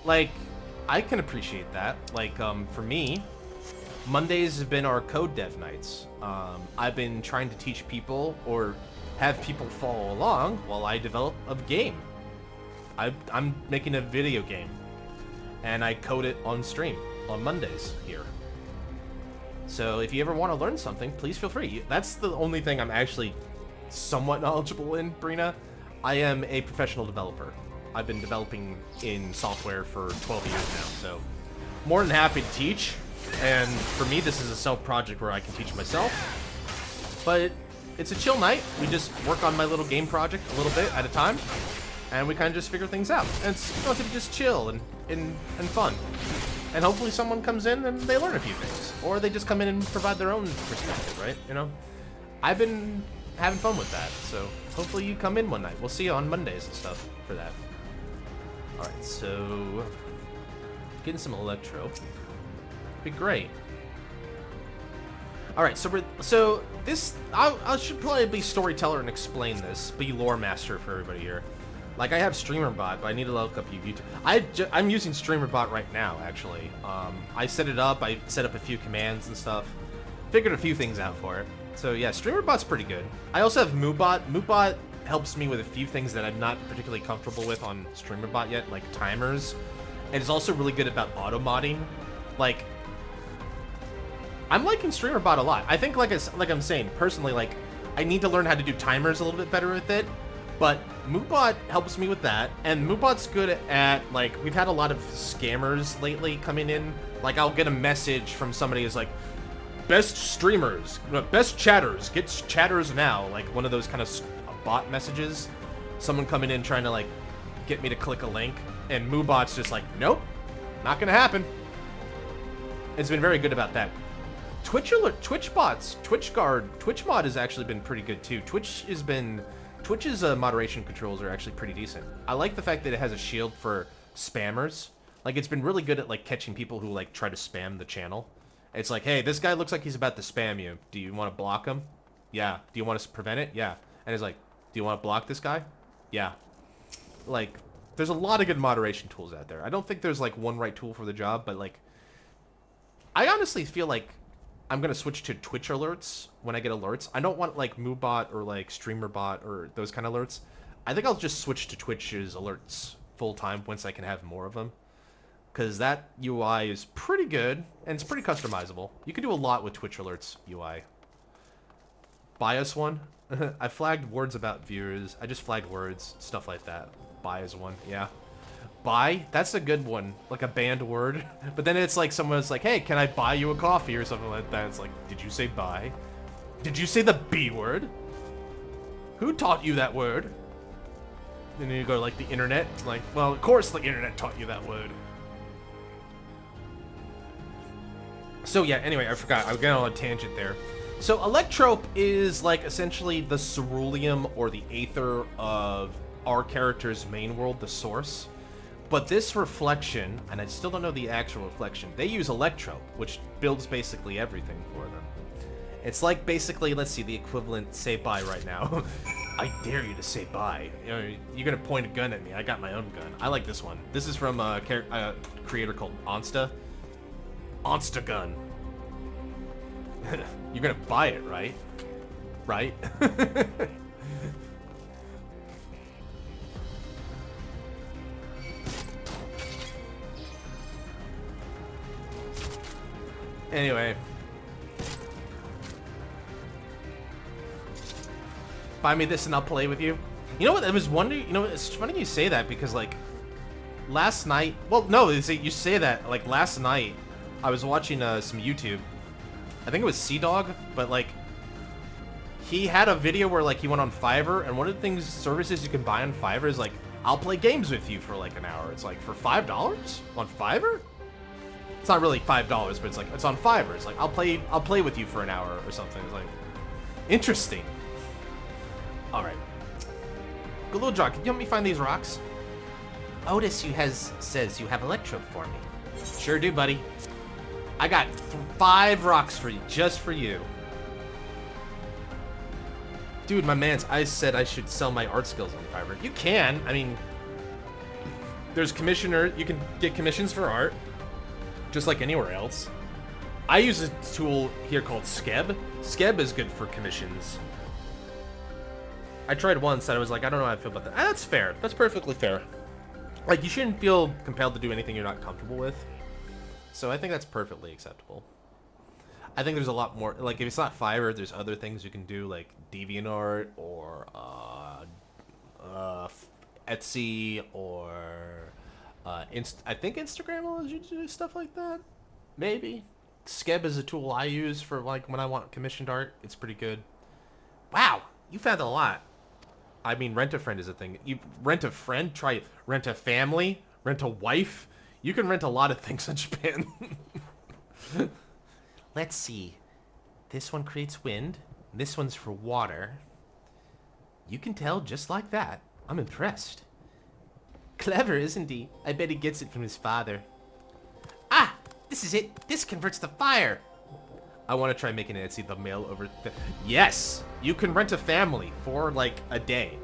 Like, I can appreciate that. Like, for me, Mondays have been our code dev nights. I've been trying to teach people or have people follow along while I develop a game. I'm making a video game, and I code it on stream on Mondays here. So if you ever want to learn something, please feel free. That's the only thing I'm actually somewhat knowledgeable in, Brina. I am a professional developer. I've been developing in software for 12 years now, so more than happy to teach. And for me, this is a self-project where I can teach myself. But it's a chill night. We just work on my little game project a little bit at a time, and we kind of just figure things out. And it's relatively just chill and fun. And hopefully someone comes in and they learn a few things. Or they just come in and provide their own perspective, right? You know? I've been having fun with that, so hopefully you come in one night. We'll see you on Mondays and stuff for that. Alright, so getting some electro. Be great. Alright, so this I should probably be storyteller and explain this, be lore master for everybody here. Like, I have StreamerBot, but I need to look up YouTube. I'm using StreamerBot right now, actually. I set it up, I set up a few commands and stuff. Figured a few things out for it. So yeah, StreamerBot's pretty good. I also have MooBot. MooBot helps me with a few things that I'm not particularly comfortable with on StreamerBot yet, like timers. And it's also really good about auto-modding. Like, I'm liking StreamerBot a lot. I think, like I'm saying, personally, like, I need to learn how to do timers a little bit better with it. But MooBot helps me with that, and MooBot's good at, like, we've had a lot of scammers lately coming in. Like, I'll get a message from somebody who's like, best streamers, best chatters, get chatters now. Like, one of those kind of bot messages. Someone coming in trying to, like, get me to click a link, and MooBot's just like, nope, not gonna happen. It's been very good about that. Twitch alert, Twitch bots, Twitch guard, Twitch mod has actually been pretty good too. Twitch's moderation controls are actually pretty decent. I like the fact that it has a shield for spammers. Like, it's been really good at, like, catching people who, like, try to spam the channel. It's like, hey, this guy looks like he's about to spam you. Do you want to block him? Yeah. Do you want us to prevent it? Yeah. And it's like, do you want to block this guy? Yeah. Like, there's a lot of good moderation tools out there. I don't think there's, like, one right tool for the job, but, like, I honestly feel like I'm going to switch to Twitch alerts when I get alerts. I don't want, like, MooBot or, like, StreamerBot or those kind of alerts. I think I'll just switch to Twitch's alerts full-time once I can have more of them. Because that UI is pretty good, and it's pretty customizable. You can do a lot with Twitch alerts UI. Bias one? I flagged words about viewers. I just flagged words, stuff like that. Bias one, yeah. Buy? That's a good one. Like a banned word. But then it's like someone's like, hey, can I buy you a coffee or something like that? It's like, did you say buy? Did you say the B word? Who taught you that word? And then you go to, like, the internet. Like, well, of course the internet taught you that word. So yeah, anyway, I forgot. I got on a tangent there. So Electrope is, like, essentially the ceruleum or the aether of our character's main world, the source. But this reflection, and I still don't know the actual reflection, they use Electrope, which builds basically everything for them. It's like, basically, let's see, the equivalent, say bye right now. I dare you to say bye. You know, you're gonna point a gun at me. I got my own gun. I like this one. This is from a creator called Onsta. Onsta gun. You're gonna buy it, right? Right? Anyway. Buy me this and I'll play with you. You know what, I was wondering, you know, it's funny you say that because, like, last night, well, no, you say that, like, last night, I was watching some YouTube. I think it was Sea-Dog, but, like, he had a video where, like, he went on Fiverr, and one of the things, services you can buy on Fiverr is, like, I'll play games with you for, like, an hour. It's like, for $5 on Fiverr? It's not really $5, but it's like, it's on Fiverr. It's like, I'll play with you for an hour or something. It's like, interesting. All right. Good little John, can you help me find these rocks? Otis says you have Electrope for me. Sure do, buddy. I got 5 rocks for you, just for you. Dude, my man's, I said I should sell my art skills on Fiverr. You can, I mean, there's commissioner, you can get commissions for art, just like anywhere else. I use a tool here called Skeb. Skeb is good for commissions. I tried once and I was like, I don't know how I feel about that. Ah, that's fair. That's perfectly fair. Like, you shouldn't feel compelled to do anything you're not comfortable with. So I think that's perfectly acceptable. I think there's a lot more, like, if it's not Fiverr, there's other things you can do, like DeviantArt or Etsy or I think Instagram allows you to do stuff like that. Maybe. Skeb is a tool I use for like when I want commissioned art. It's pretty good. Wow, you found a lot. I mean, rent a friend is a thing. You rent a friend, try rent a family, rent a wife. You can rent a lot of things in Japan. Let's see. This one creates wind. This one's for water. You can tell just like that. I'm impressed. Clever, isn't he? I bet he gets it from his father. Ah! This is it. This converts the fire. I want to try making Etsy the mail over. Yes! You can rent a family for like a day.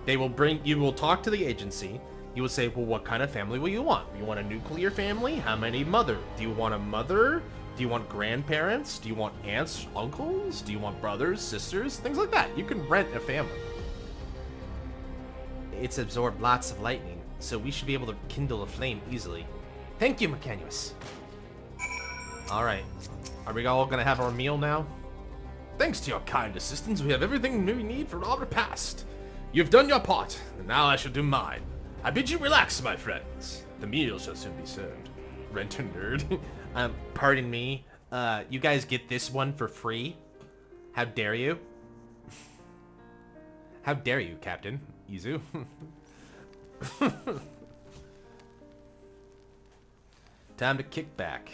They will bring. You will talk to the agency. You will say, well, what kind of family will you want? You want a nuclear family? How many mother? Do you want a mother? Do you want grandparents? Do you want aunts, uncles? Do you want brothers, sisters? Things like that. You can rent a family. It's absorbed lots of lightning, so we should be able to kindle a flame easily. Thank you, Mecanus. Alright. Are we all gonna have our meal now? Thanks to your kind assistance, we have everything we need for our repast. You've done your part, and now I shall do mine. I bid you relax, my friends. The meal shall soon be served. Renter nerd. Pardon me. You guys get this one for free? How dare you? How dare you, Captain Izu? Time to kick back.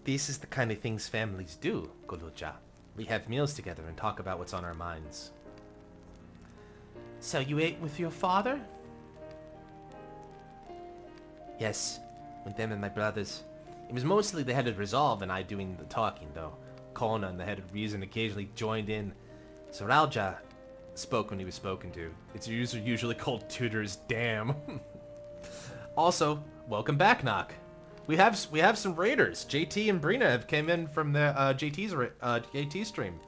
This is the kind of things families do, Goluja. We have meals together and talk about what's on our minds. So you ate with your father? Yes, with them and my brothers. It was mostly the head of Resolve and I doing the talking, though. Kona and the head of Reason occasionally joined in. Soralja spoke when he was spoken to. It's usually called Tutor's Damn. Also, welcome back, Nock. We have some raiders. JT and Brina have came in from the JT stream.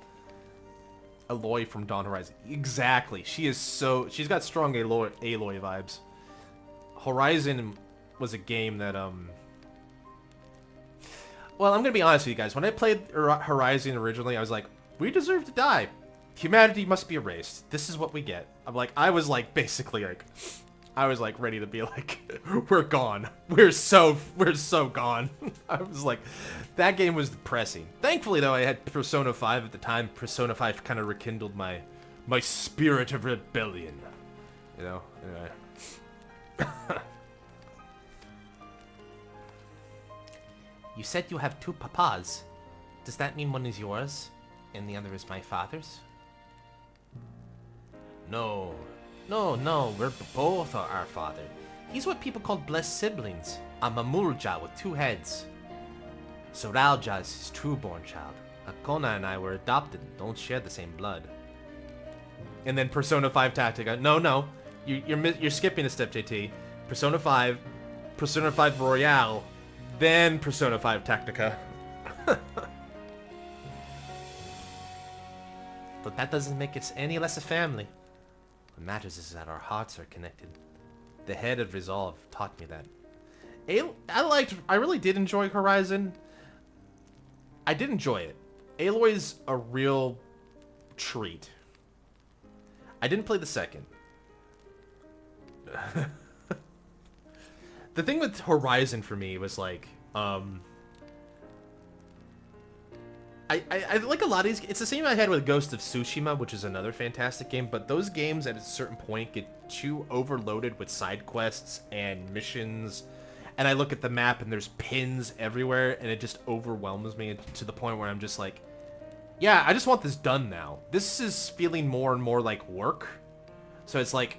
Aloy from Dawn Horizon. Exactly. She's got strong Aloy vibes. Horizon was a game that well, I'm gonna be honest with you guys. When I played Horizon originally, I was like, we deserve to die. Humanity must be erased. This is what we get. I was like basically like, I was like ready to be like, we're gone. We're so gone. I was like, that game was depressing. Thankfully though, I had Persona 5 at the time. Persona 5 kind of rekindled my spirit of rebellion. You know? Anyway. You said you have two papas. Does that mean one is yours and the other is my father's? No, we're both our father. He's what people call blessed siblings. I'm a Mulja with two heads. Soralja is his true-born child. Akona and I were adopted and don't share the same blood. And then Persona 5 Tactica. No, you're skipping a step, JT. Persona 5 Royale, then Persona 5 Tactica. But that doesn't make it any less a family. What matters is that our hearts are connected. The head of Resolve taught me that. I really did enjoy Horizon. I did enjoy it. Aloy's a real treat. I didn't play the second. The thing with Horizon for me was like, I like a lot of these. It's the same I had with Ghost of Tsushima, which is another fantastic game, but those games at a certain point get too overloaded with side quests and missions, and I look at the map and there's pins everywhere, and it just overwhelms me to the point where I'm just like, yeah, I just want this done now. This is feeling more and more like work, so it's like,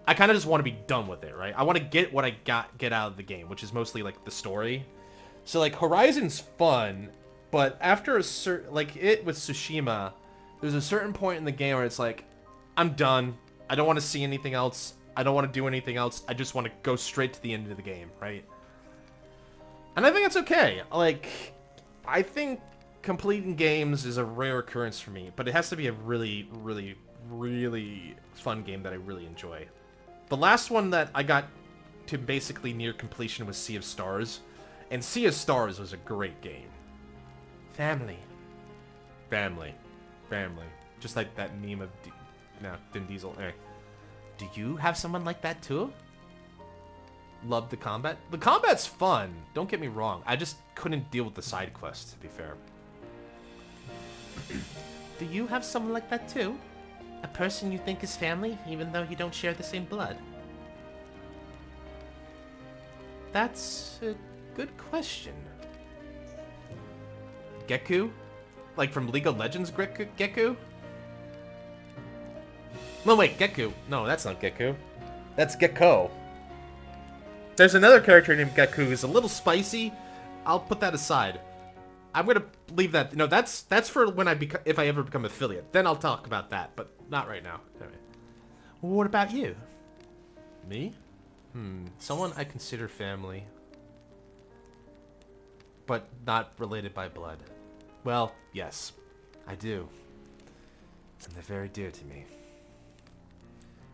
I kind of just want to be done with it, right? I want to get what I get out of the game, which is mostly like the story. So like Horizon's fun, but after a certain, like it with Tsushima, there's a certain point in the game where it's like, I'm done. I don't want to see anything else. I don't want to do anything else. I just want to go straight to the end of the game, right? And I think it's okay. Like, I think completing games is a rare occurrence for me, but it has to be a really, really, really fun game that I really enjoy. The last one that I got to basically near completion was Sea of Stars, and Sea of Stars was a great game. Family. Just like that meme of Vin Diesel. Anyway. Do you have someone like that too? Love the combat. The combat's fun. Don't get me wrong. I just couldn't deal with the side quests, to be fair. Do you have someone like that too? A person you think is family, even though you don't share the same blood? That's a good question. Gekku? Like from League of Legends Gekku? No, wait, Gekku. No, that's not Gekku. That's Gekko. There's another character named Gekku who's a little spicy. I'll put that aside. I'm gonna leave that. No, that's for when if I ever become affiliate. Then I'll talk about that, but not right now. Anyway. What about you? Me? Someone I consider family, but not related by blood. Well, yes, I do, and they're very dear to me.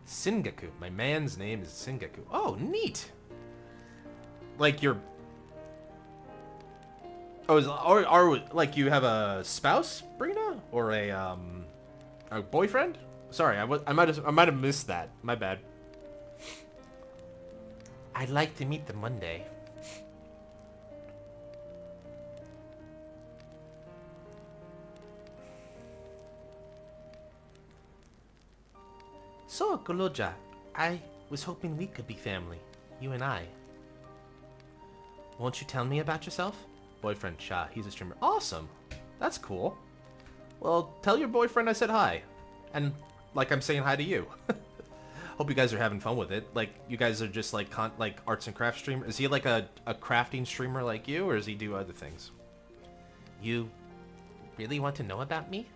Sengoku. My man's name is Sengoku. Oh, neat. Like your... Oh, or like you have a spouse, Brina, or a boyfriend? Sorry, I might have missed that. My bad. I'd like to meet them one day. So, Goloja, I was hoping we could be family, you and I. Won't you tell me about yourself? Boyfriend Cha, he's a streamer. Awesome. That's cool. Well, tell your boyfriend I said hi. And like I'm saying hi to you. Hope you guys are having fun with it. Like, you guys are just like arts and crafts streamer. Is he like a crafting streamer like you, or does he do other things? You really want to know about me?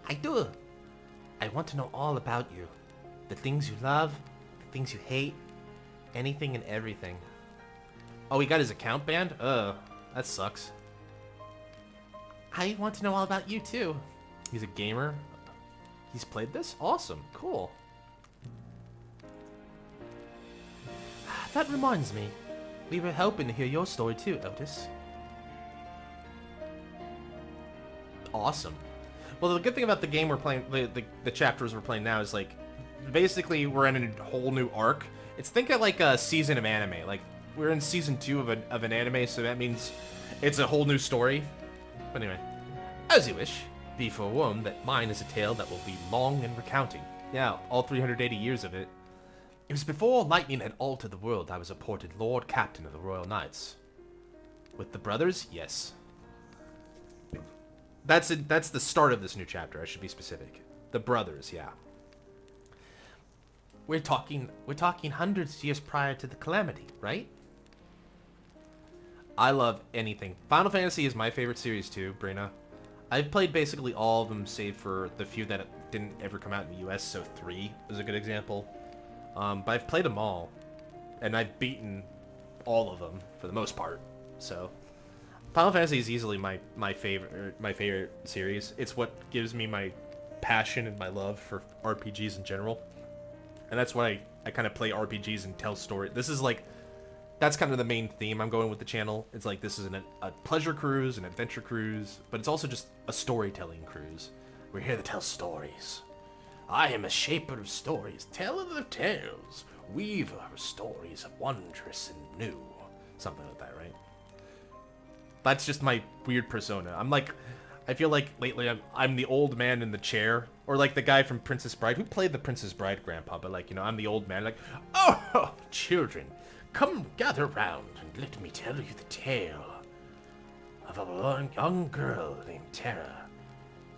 I do. I want to know all about you. The things you love, the things you hate, anything and everything. Oh, he got his account banned? That sucks. I want to know all about you too. He's a gamer. He's played this? Awesome. Cool. That reminds me. We were hoping to hear your story too, Otis. Awesome. Well, the good thing about the game we're playing, the chapters we're playing now is like, basically we're in a whole new arc. It's think of like a season of anime. Like, we're in season 2 of an anime, so that means it's a whole new story. But anyway, as you wish. Be forewarned that mine is a tale that will be long in recounting. Yeah, all 380 years of it. It was before lightning had altered the world I was appointed Lord Captain of the Royal Knights. With the brothers, yes. That's the start of this new chapter, I should be specific. The brothers, yeah. We're talking hundreds of years prior to the calamity, right? I love anything. Final Fantasy is my favorite series too, Brina. I've played basically all of them, save for the few that didn't ever come out in the US, so 3 is a good example. But I've played them all, and I've beaten all of them for the most part. So, Final Fantasy is easily my favorite series. It's what gives me my passion and my love for RPGs in general, and that's why I kind of play RPGs and tell story. This is like, that's kind of the main theme I'm going with the channel. It's like, this is a pleasure cruise, an adventure cruise, but it's also just a storytelling cruise. We're here to tell stories. I am a shaper of stories, teller of tales, weaver of stories wondrous and new. Something like that, right? That's just my weird persona. I feel like lately I'm the old man in the chair, or like the guy from Princess Bride, who played the Princess Bride grandpa, but like, you know, I'm the old man, like, oh, children, come gather round and let me tell you the tale of a young girl named Terra,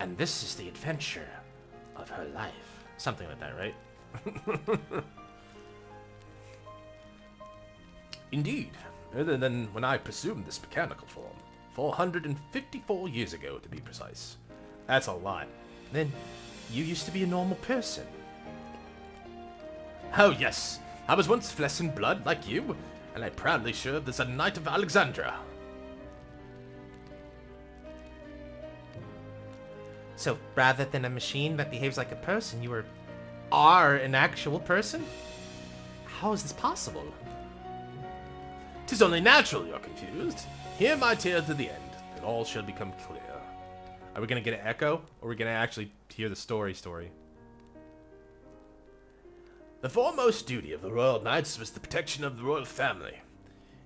and this is the adventure of her life. Something like that, right? Indeed, other than when I presumed this mechanical form, 454 years ago to be precise. That's a lot. Then, you used to be a normal person. Oh yes, I was once flesh and blood like you, and I proudly served as a Knight of Alexandria. So, rather than a machine that behaves like a person, you are an actual person? How is this possible? 'Tis only natural you're confused. Hear my tale to the end, and all shall become clear. Are we gonna get an echo, or are we gonna actually hear the story? The foremost duty of the royal knights was the protection of the royal family.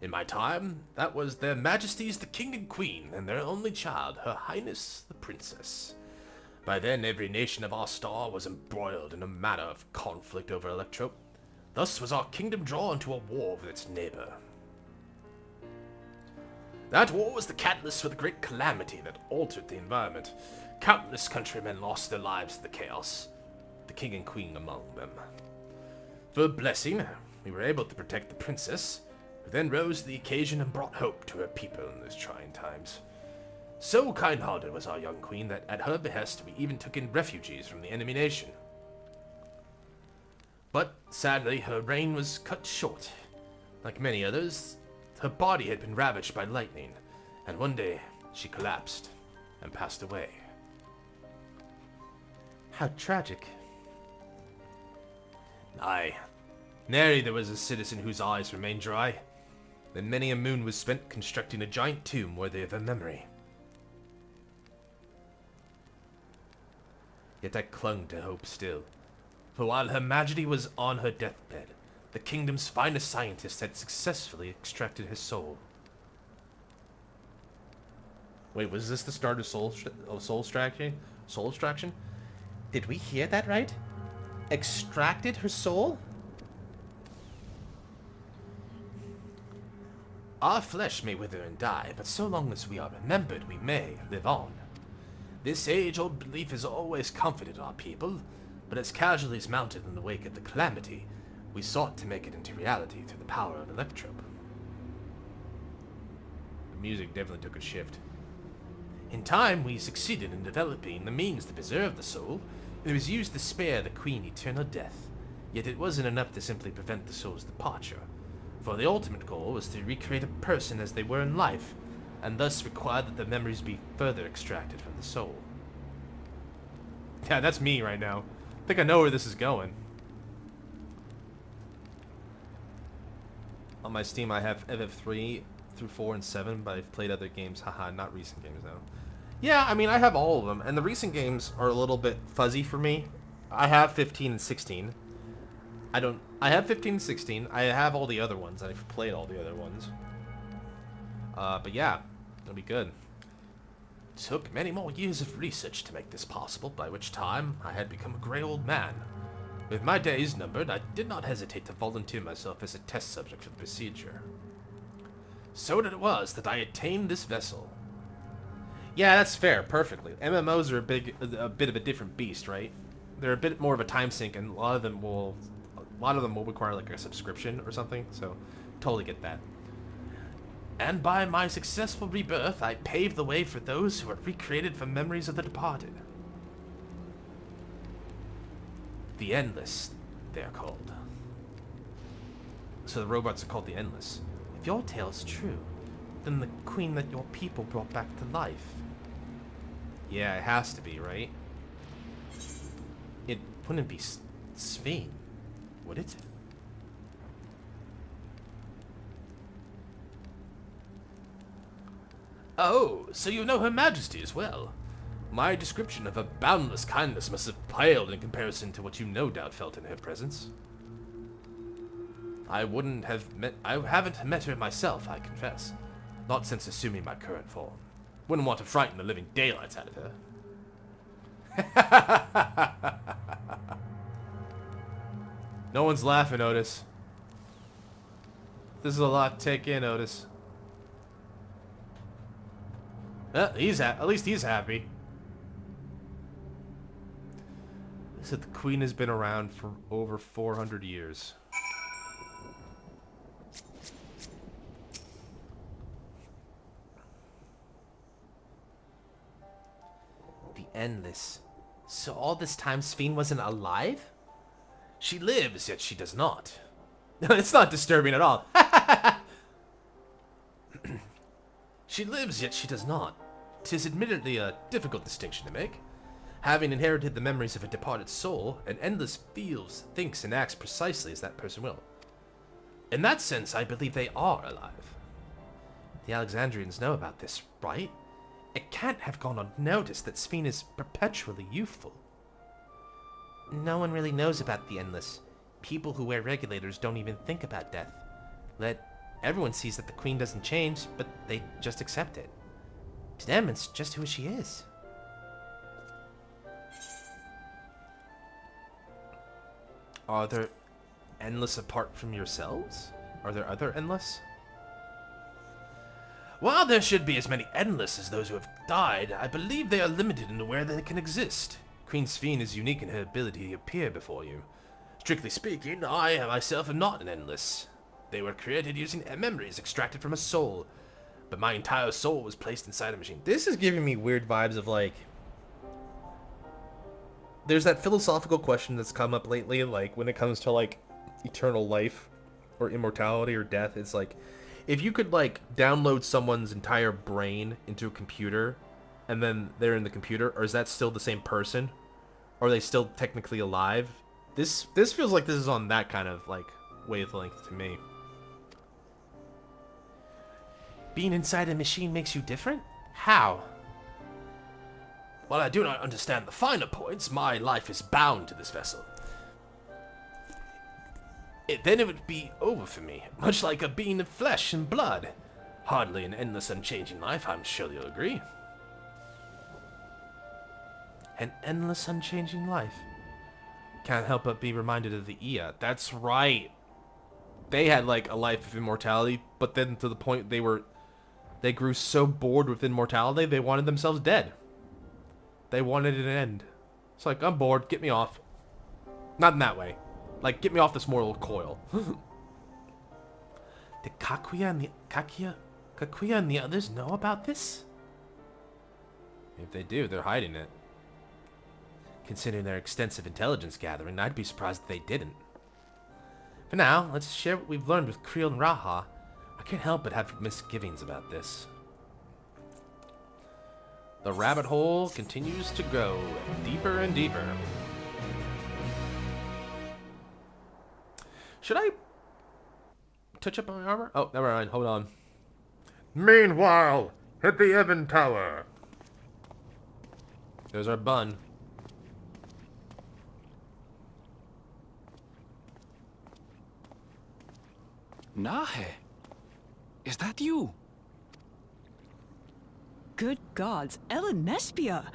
In my time, that was their majesties the king and queen, and their only child, her highness the princess. By then, every nation of our star was embroiled in a matter of conflict over Electrope. Thus was our kingdom drawn to a war with its neighbor. That war was the catalyst for the great calamity that altered the environment. Countless countrymen lost their lives in the chaos, the king and queen among them. For a blessing, we were able to protect the princess, who then rose to the occasion and brought hope to her people in those trying times. So kind-hearted was our young queen that at her behest we even took in refugees from the enemy nation. But sadly, her reign was cut short. Like many others, her body had been ravaged by lightning, and one day she collapsed and passed away. How tragic. Aye. Nary there was a citizen whose eyes remained dry. Then many a moon was spent constructing a giant tomb worthy of her memory. Yet I clung to hope still, for while Her Majesty was on her deathbed, the kingdom's finest scientists had successfully extracted her soul. Wait, was this the start of soul extraction? Soul extraction? Did we hear that right? Extracted her soul? Our flesh may wither and die, but so long as we are remembered, we may live on. This age-old belief has always comforted our people, but as casualties mounted in the wake of the calamity, we sought to make it into reality through the power of Electrope. The music definitely took a shift. In time, we succeeded in developing the means to preserve the soul, and it was used to spare the Queen eternal death. Yet it wasn't enough to simply prevent the soul's departure, for the ultimate goal was to recreate a person as they were in life, and thus required that the memories be further extracted from the soul. Yeah, that's me right now. I think I know where this is going. On my Steam, I have FF3 through 4 and 7, but I've played other games. Haha, not recent games, though. Yeah, I mean, I have all of them, and the recent games are a little bit fuzzy for me. I have 15 and 16. I have 15 and 16. I have all the other ones. I've played all the other ones. But yeah, it'll be good. It took many more years of research to make this possible, by which time I had become a grey old man. With my days numbered, I did not hesitate to volunteer myself as a test subject for the procedure. So it was that I attained this vessel. Yeah, that's fair, perfectly. MMOs are a bit of a different beast, right? They're a bit more of a time sink, and a lot of them will require like a subscription or something. So, totally get that. And by my successful rebirth, I paved the way for those who are recreated from memories of the departed. The Endless, they are called. So the robots are called the Endless. If your tale's true, then the queen that your people brought back to life. Yeah, it has to be, right? It wouldn't be Sphene, would it? Oh, so you know Her Majesty as well. My description of her boundless kindness must have paled in comparison to what you no doubt felt in her presence. I haven't met her myself, I confess. Not since assuming my current form. Wouldn't want to frighten the living daylights out of her. No one's laughing, Otis. This is a lot to take in, Otis. At least he's happy. They said the Queen has been around for over 400 years. The Endless. So all this time Sphene wasn't alive? She lives, yet she does not. It's not disturbing at all. She lives, yet she does not. 'Tis admittedly a difficult distinction to make. Having inherited the memories of a departed soul, an Endless feels, thinks, and acts precisely as that person will. In that sense, I believe they are alive. The Alexandrians know about this, right? It can't have gone unnoticed that Sphene is perpetually youthful. No one really knows about the Endless. people who wear regulators don't even think about death. Everyone sees that the queen doesn't change, but they just accept it. To them, it's just who she is. Are there endless apart from yourselves? Are there other endless? While there should be as many endless as those who have died, I believe they are limited in where they can exist. Queen Sphene is unique in her ability to appear before you. Strictly speaking, I myself am not an endless. They were created using memories extracted from a soul, but my entire soul was placed inside a machine. This is giving me weird vibes of like... There's that philosophical question that's come up lately, like when it comes to like eternal life or immortality or death. It's like, if you could like download someone's entire brain into a computer and then they're in the computer, or is that still the same person? Or are they still technically alive? This feels like this is on that kind of like wavelength to me. Being inside a machine makes you different? How? While I do not understand the finer points, my life is bound to this vessel. Then it would be over for me, much like a being of flesh and blood. Hardly an endless, unchanging life, I'm sure you'll agree. An endless, unchanging life. Can't help but be reminded of the Ia. That's right. They had like a life of immortality, but then to the point they grew so bored with immortality, they wanted themselves dead. They wanted an end. It's like, I'm bored, get me off. Not in that way. Like, get me off this mortal coil. Did Kakuya and the others know about this? If they do, they're hiding it. Considering their extensive intelligence gathering, I'd be surprised if they didn't. For now, let's share what we've learned with Creel and Raha. I can't help but have misgivings about this. The rabbit hole continues to go deeper and deeper. Should I touch up my armor? Oh, never mind. Hold on. Meanwhile, at the Evan Tower. There's our bun. Nahe, is that you? Good gods, Ellen Nespia!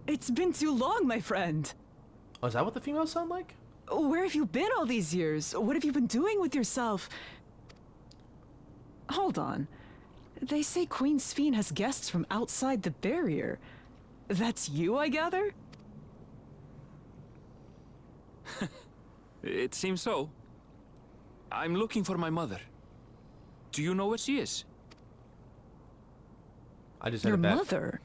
It's been too long, my friend. Oh, is that what the females sound like? Where have you been all these years? What have you been doing with yourself? Hold on. They say Queen Sphene has guests from outside the barrier. That's you, I gather? It seems so. I'm looking for my mother. Do you know where she is? I just had Your a bad mother?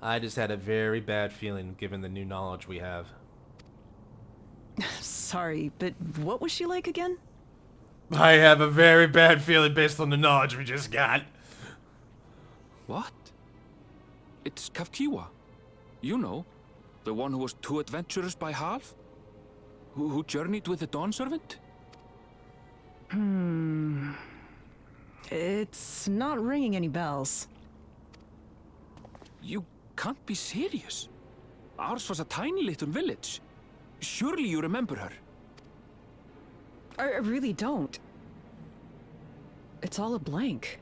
I just had a very bad feeling given the new knowledge we have. Sorry, but what was she like again? I have a very bad feeling based on the knowledge we just got. What? It's Kafkiwa. You know, the one who was too adventurous by half? Who journeyed with the Dawn Servant? It's not ringing any bells. You can't be serious. Ours was a tiny little village. Surely you remember her. I really don't. It's all a blank.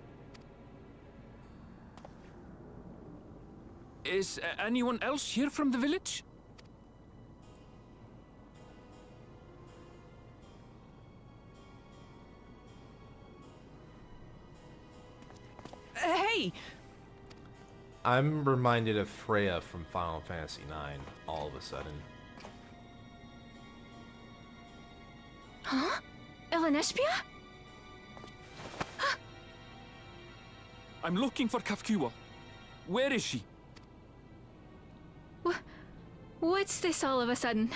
Is anyone else here from the village? Hey! I'm reminded of Freya from Final Fantasy IX all of a sudden. Huh? Ellen Nespia? I'm looking for Kafkiwa. Where is she? What's this all of a sudden?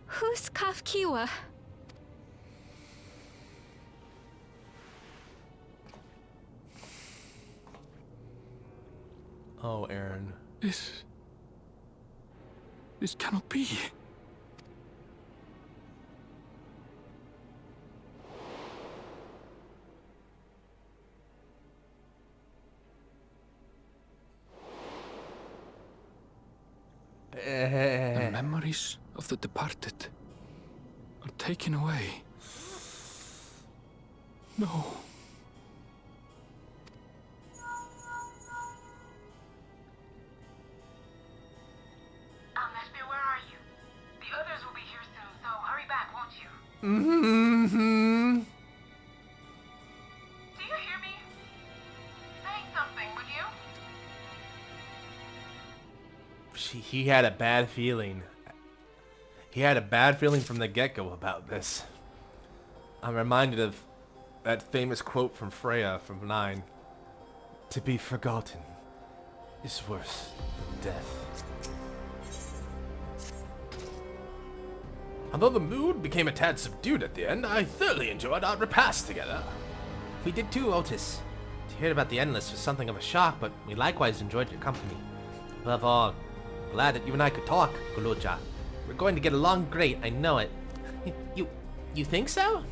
Who's Kafkiwa? Oh, Aaron. This cannot be. The memories of the departed. I'm taken away. No. MSQ, where are you? The others will be here soon, so hurry back, won't you? Mm-hmm. Do you hear me? Say something, would you? He had a bad feeling. He had a bad feeling from the get-go about this. I'm reminded of that famous quote from Freya from 9. To be forgotten is worse than death. Although the mood became a tad subdued at the end, I thoroughly enjoyed our repast together. We did too, Otis. To hear about the Endless was something of a shock, but we likewise enjoyed your company. Above all, glad that you and I could talk, Guluja. We're going to get along great, I know it. You think so?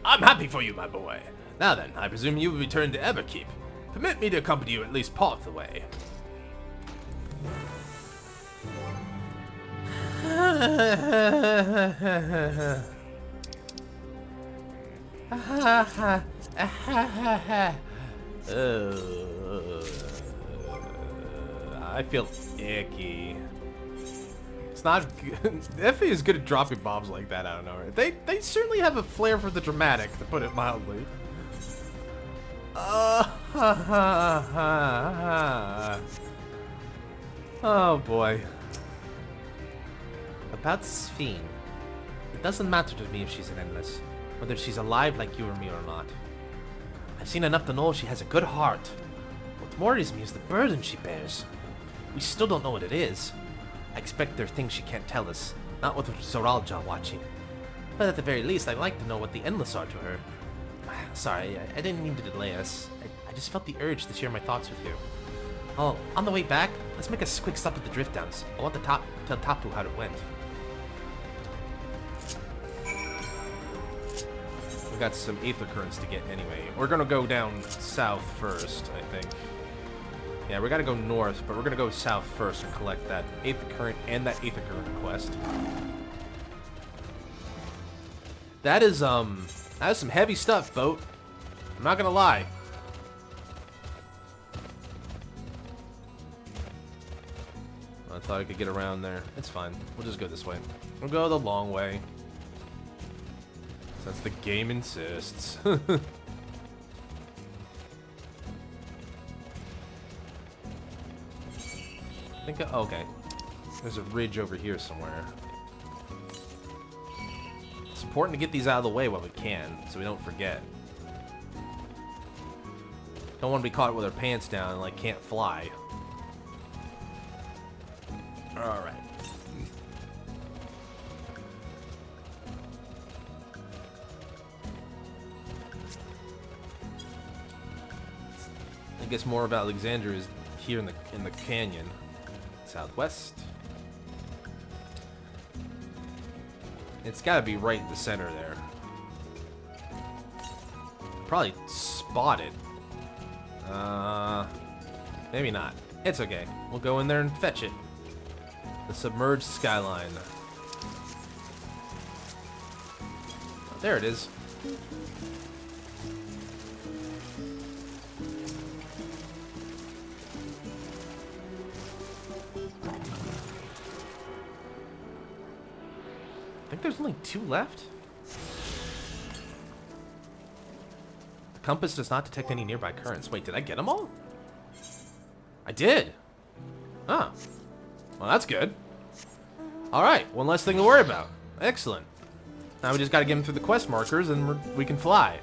I'm happy for you, my boy. Now then, I presume you will return to Everkeep. Permit me to accompany you at least part of the way. I feel icky. It's not good. Effie is good at dropping bombs like that out of nowhere. They certainly have a flair for the dramatic, to put it mildly. Oh boy. About Sphene. It doesn't matter to me if she's an Endless, whether she's alive like you or me or not. I've seen enough to know she has a good heart. What worries me is the burden she bears. We still don't know what it is. I expect there are things she can't tell us, not with Zoralja watching. But at the very least, I'd like to know what the Endless are to her. Sorry, I didn't mean to delay us. I just felt the urge to share my thoughts with you. Oh, on the way back, let's make a quick stop at the Drift Downs. I want to tell Tapu how it went. We got some Aether Currents to get anyway. We're gonna go down south first, I think. Yeah, we gotta go north, but we're gonna go south first and collect that Aether Current and that Aether Current quest. That is some heavy stuff, boat. I'm not gonna lie. I thought I could get around there. It's fine. We'll just go this way. We'll go the long way. Since the game insists. I think, okay. There's a ridge over here somewhere. It's important to get these out of the way while we can, so we don't forget. Don't want to be caught with our pants down and, like, can't fly. Alright. I guess more of Alexandria is here in the canyon. Southwest. It's gotta be right in the center there. Probably spot it. Maybe not. It's okay. We'll go in there and fetch it. The submerged skyline. There it is. I think there's only 2 left. The compass does not detect any nearby currents. Wait, did I get them all? I did. Huh. Well, that's good. Alright, one less thing to worry about. Excellent. Now we just gotta get them through the quest markers and we can fly.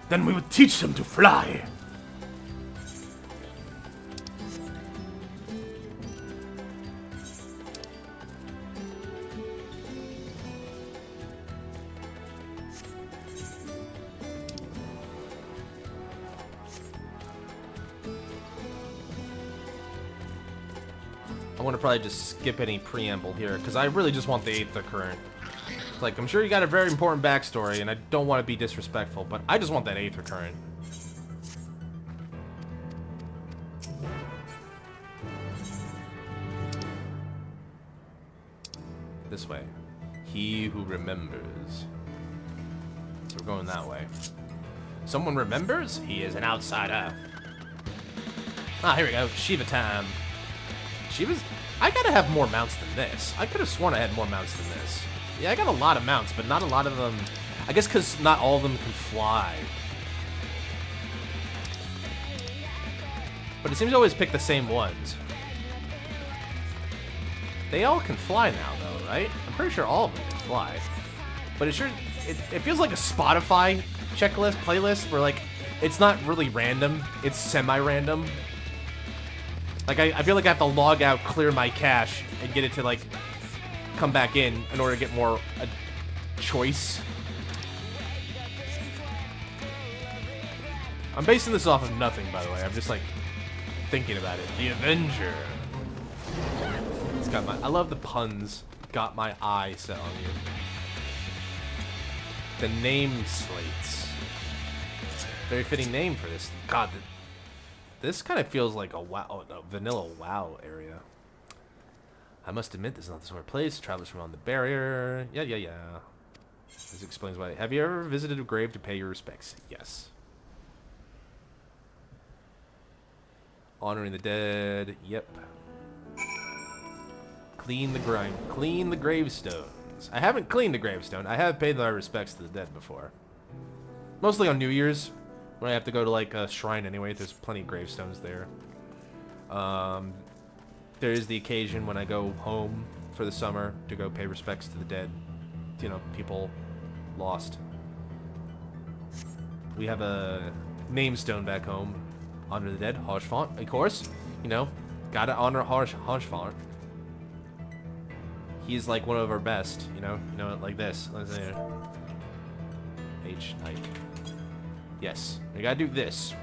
Then we would teach them to fly. I want to probably just skip any preamble here, because I really just want the Aether Current. Like, I'm sure you got a very important backstory, and I don't want to be disrespectful, but I just want that Aether Current. This way. He who remembers. So we're going that way. Someone remembers? He is an outsider. Ah, here we go. Shiva time. Shiva's... I gotta have more mounts than this. I could have sworn I had more mounts than this. Yeah, I got a lot of mounts, but not a lot of them... I guess because not all of them can fly. But it seems to always pick the same ones. They all can fly now, though, right? I'm pretty sure all of them can fly. But it sure... It feels like a Spotify checklist, playlist, where, like, it's not really random. It's semi-random. Like, I feel like I have to log out, clear my cache, and get it to, like, come back in order to get more choice. I'm basing this off of nothing, by the way. I'm just, like, thinking about it. The Avenger. It's got my... I love the puns. Got my eye set on you. The name slates. Very fitting name for this. God, this kind of feels like a WoW, a vanilla WoW area. I must admit, this is not the sort of place. Travelers from on the barrier. Yeah. This explains why. Have you ever visited a grave to pay your respects? Yes. Honoring the dead. Yep. Clean the grime. Clean the gravestones. I haven't cleaned a gravestone. I have paid my respects to the dead before. Mostly on New Year's, when I have to go to like a shrine anyway. There's plenty of gravestones there. There is the occasion when I go home for the summer to go pay respects to the dead. You know, people lost. We have a name-stone back home. Honor the dead, Harshfont, of course. You know, gotta honor Harshfont. He's like one of our best, you know, like this. Let's see. H knight. Yes, we gotta do this.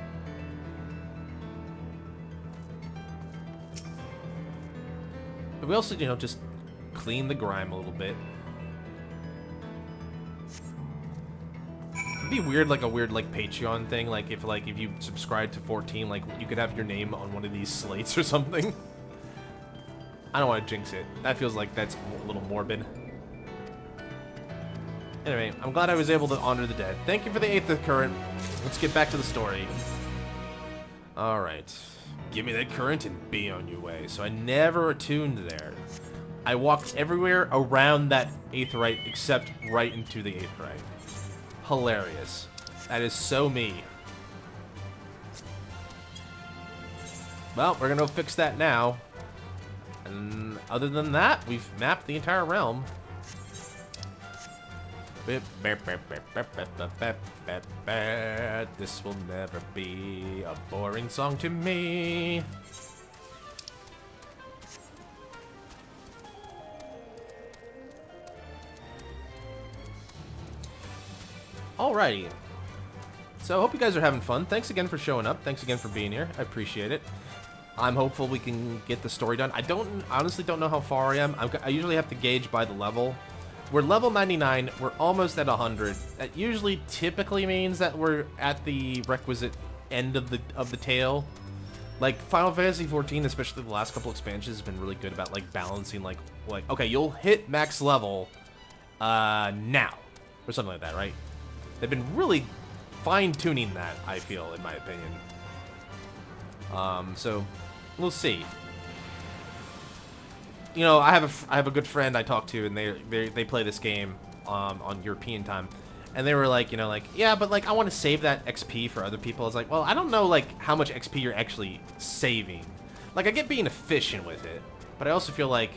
But we also, you know, just clean the grime a little bit. It'd be weird, like a weird like Patreon thing, like if you subscribe to 14, like you could have your name on one of these slates or something. I don't want to jinx it. That feels like that's a little morbid. Anyway, I'm glad I was able to honor the dead. Thank you for the 8th current. Let's get back to the story. Alright. Give me that current and be on your way. So I never attuned there. I walked everywhere around that aetheryte except right into the aetheryte. Hilarious. That is so me. Well, we're gonna fix that now. And other than that, we've mapped the entire realm. This will never be a boring song to me. Alrighty. So I hope you guys are having fun. Thanks again for showing up. Thanks again for being here. I appreciate it. I'm hopeful we can get the story done. I honestly don't know how far I am. I usually have to gauge by the level. We're level 99. We're almost at 100. That usually typically means that we're at the requisite end of the tail. Like Final Fantasy 14, especially the last couple expansions, has been really good about like balancing like okay, you'll hit max level now or something like that, right? They've been really fine-tuning that, I feel, in my opinion. So we'll see. You know, I have a good friend I talk to, and they play this game on European time, and they were like, you know, like, yeah, but like I want to save that XP for other people. I was like, well, I don't know like how much XP you're actually saving. Like I get being efficient with it, but I also feel like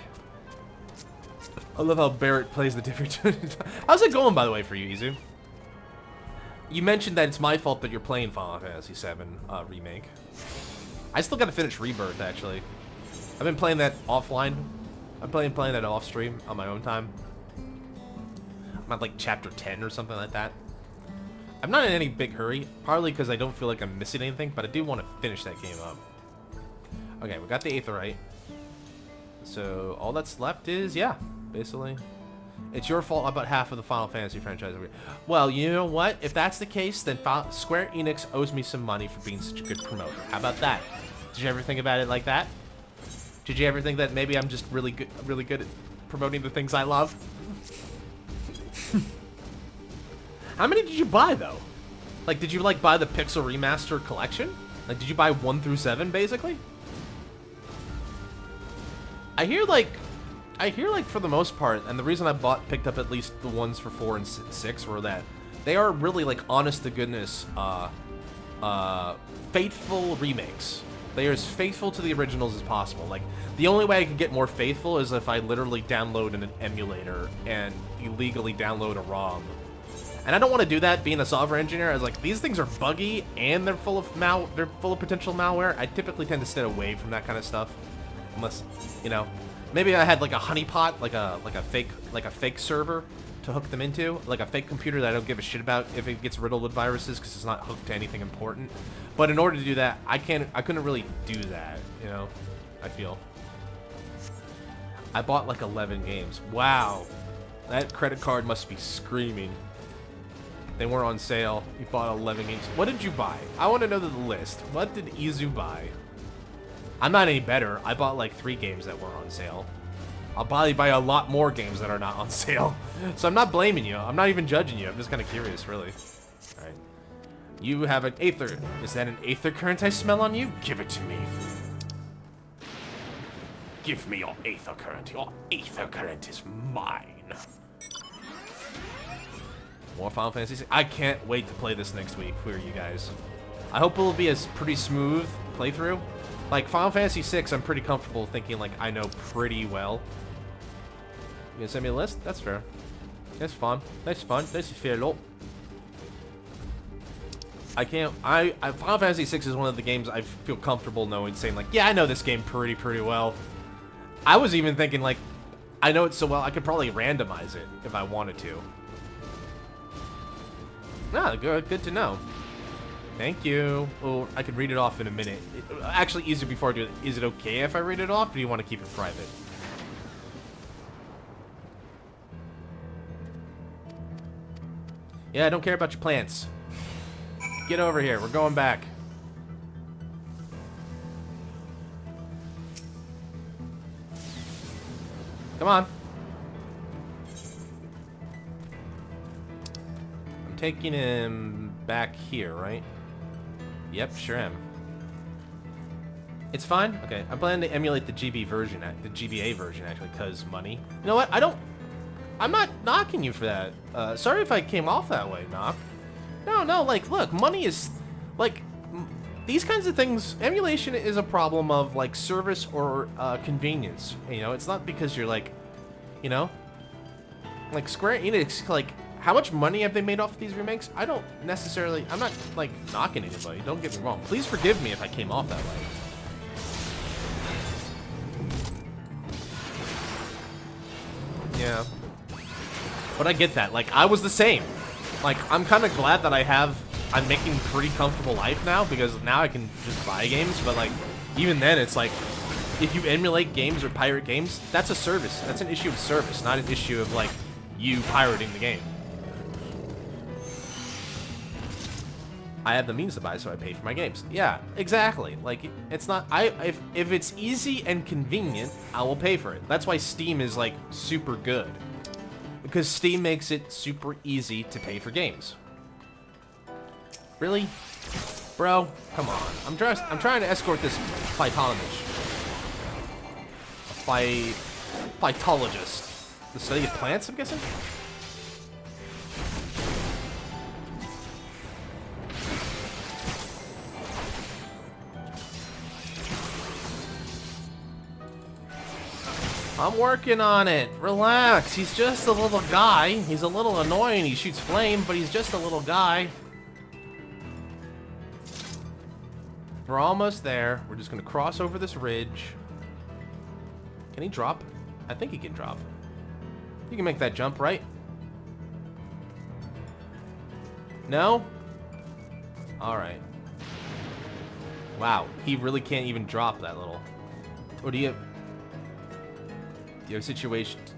I love how Barrett plays the different. How's it going, by the way, for you, Izu? You mentioned that it's my fault that you're playing Final Fantasy VII Remake. I still gotta finish Rebirth, actually. I've been playing that offline. I'm playing that off stream on my own time. I'm at like chapter 10 or something like that. I'm not in any big hurry, partly because I don't feel like I'm missing anything, but I do want to finish that game up. Okay, we got the aetheryte. So all that's left is, yeah, basically. It's your fault about half of the Final Fantasy franchise. Well, you know what? If that's the case, then Square Enix owes me some money for being such a good promoter. How about that? Did you ever think about it like that? Did you ever think that maybe I'm just really good at promoting the things I love? How many did you buy, though? Like, did you, like, buy the Pixel Remaster collection? Like, did you buy 1 through 7, basically? I hear, like, for the most part, and the reason I picked up at least the ones for 4 and 6 were that they are really, like, honest-to-goodness, faithful remakes. They are as faithful to the originals as possible. Like, the only way I could get more faithful is if I literally download an emulator and illegally download a ROM. And I don't want to do that, being a software engineer. I was like, these things are buggy and they're full of potential malware. I typically tend to stay away from that kind of stuff, unless, you know, maybe I had like a honeypot, like a fake server to hook them into, like a fake computer that I don't give a shit about if it gets riddled with viruses because it's not hooked to anything important. But in order to do that, I couldn't really do that, you know. I feel. I bought like 11 games. Wow, that credit card must be screaming. They weren't on sale. You bought 11 games. What did you buy? I want to know the list. What did Izu buy? I'm not any better. I bought like 3 games that were on sale. I'll probably buy a lot more games that are not on sale. So I'm not blaming you. I'm not even judging you. I'm just kind of curious, really. All right. You have an Aether. Is that an Aether current I smell on you? Give it to me. Give me your Aether current. Your Aether current is mine. More Final Fantasy VI. I can't wait to play this next week for you guys. I hope it'll be a pretty smooth playthrough. Like, Final Fantasy VI, I'm pretty comfortable thinking, like, I know pretty well. You gonna send me a list? That's fair. That's fun. That's fun. That's fair. I can't... Final Fantasy VI is one of the games I feel comfortable knowing, saying, like, yeah, I know this game pretty well. I was even thinking, like, I know it so well, I could probably randomize it if I wanted to. Ah, good to know. Thank you. Oh, I could read it off in a minute. Actually, easier before I do it. Is it okay if I read it off, or do you want to keep it private? Yeah, I don't care about your plants. Get over here. We're going back. Come on. I'm taking him back here, right? Yep, sure am. It's fine? Okay, I'm planning to emulate the GB version, the GBA version, actually, because money. You know what? I'm not knocking you for that. Sorry if I came off that way, Knock. No, like, look, money is, like, these kinds of things, emulation is a problem of, like, service or convenience. You know, it's not because you're, like, you know, like, Square Enix, like, how much money have they made off of these remakes? I don't necessarily, I'm not, like, knocking anybody, don't get me wrong. Please forgive me if I came off that way. Yeah. But I get that, like, I was the same. Like, I'm kind of glad that I'm making a pretty comfortable life now, because now I can just buy games, but, like, even then, it's like, if you emulate games or pirate games, that's a service. That's an issue of service, not an issue of, like, you pirating the game. I have the means to buy, so I pay for my games. Yeah, exactly. Like, it's not, if it's easy and convenient, I will pay for it. That's why Steam is, like, super good. Because Steam makes it super easy to pay for games. Really? Bro, come on. I'm trying to escort this phytologist. Phytologist. The study of plants, I'm guessing? I'm working on it. Relax. He's just a little guy. He's a little annoying. He shoots flame, but he's just a little guy. We're almost there. We're just going to cross over this ridge. Can he drop? I think he can drop. You can make that jump, right? No? Alright. Wow. He really can't even drop that little. Or do you have situations,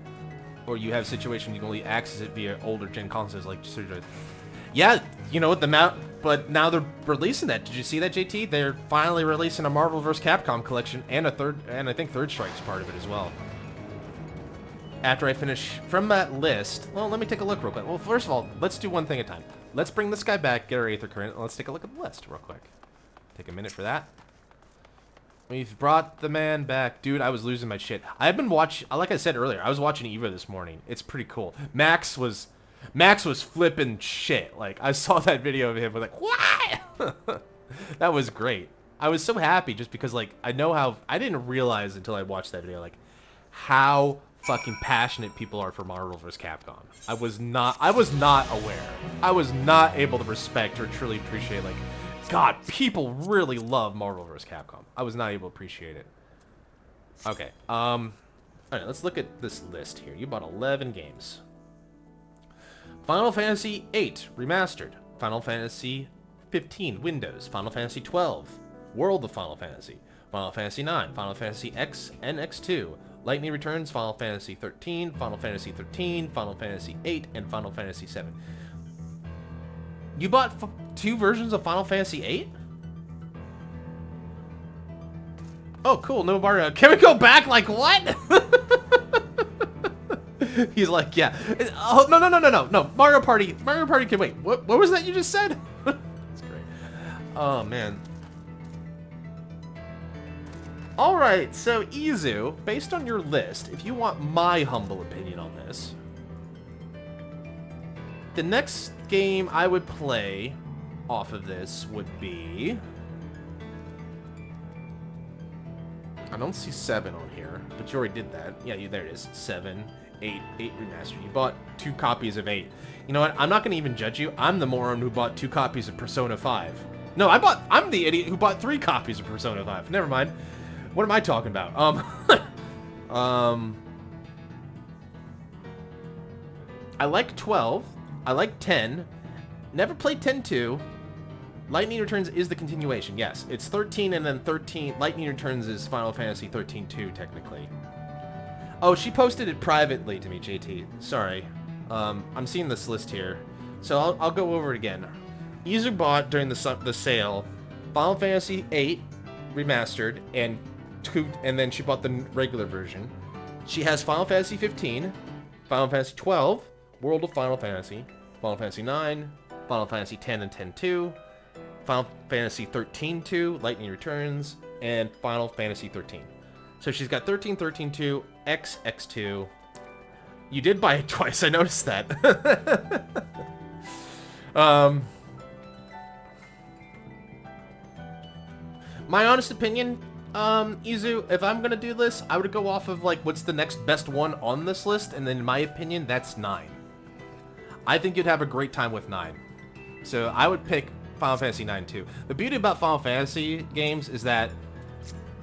or you have situations you can only access it via older gen consoles like yeah, you know what, but now they're releasing that. Did you see that, JT? They're finally releasing a Marvel vs. Capcom collection and I think Third Strike's part of it as well. after I finish from that list, well, let me take a look real quick. Well, first of all, let's do one thing at a time. Let's bring this guy back, get our Aether Current, and let's take a look at the list real quick. Take a minute for that. We've brought the man back. Dude, I was losing my shit. I've been watching, like I said earlier, I was watching Eva this morning. It's pretty cool. Max was flipping shit. Like, I saw that video of him with like, what? That was great. I was so happy just because, like, I didn't realize until I watched that video, like, how fucking passionate people are for Marvel vs. Capcom. I was not aware. I was not able to respect or truly appreciate, like, God, people really love Marvel vs. Capcom. I was not able to appreciate it. Okay, alright, let's look at this list here. You bought 11 games. Final Fantasy VIII Remastered. Final Fantasy 15 Windows. Final Fantasy 12 World of Final Fantasy. Final Fantasy 9, Final Fantasy X and X2. Lightning Returns, Final Fantasy 13, Final Fantasy 13, Final Fantasy 8, and Final Fantasy 7. You bought 2 versions of Final Fantasy 8? Oh, cool. No Mario. Can we go back? Like, what? He's like, yeah. Oh, no. Mario Party can wait. What was that you just said? That's great. Oh, man. Alright, so Izu, based on your list, if you want my humble opinion on this, the next game I would play off of this would be... I don't see 7 on here, but you already did that. Yeah, there it is. 7, 8 remastered. You bought 2 copies of 8. You know what? I'm not going to even judge you. I'm the moron who bought 2 copies of Persona 5. No, I'm the idiot who bought 3 copies of Persona 5. Never mind. What am I talking about? I like 12. I like 10. Never played 10-2. Lightning Returns is the continuation. Yes, it's 13 and then 13. Lightning Returns is Final Fantasy 13-2 technically. Oh, she posted it privately to me, JT. Sorry. I'm seeing this list here, so I'll go over it again. Izu bought during the sale Final Fantasy 8 Remastered and then she bought the regular version. She has Final Fantasy 15, Final Fantasy 12, World of Final Fantasy, Final Fantasy 9, Final Fantasy 10 and 10-2, Final Fantasy 13-2, Lightning Returns, and Final Fantasy 13. So she's got 13, 13-2, X, X2. You did buy it twice, I noticed that. My honest opinion, Izu, if I'm gonna do this, I would go off of, like, what's the next best one on this list, and then in my opinion, that's 9. I think you'd have a great time with 9. So I would pick Final Fantasy 9 too. The beauty about Final Fantasy games is that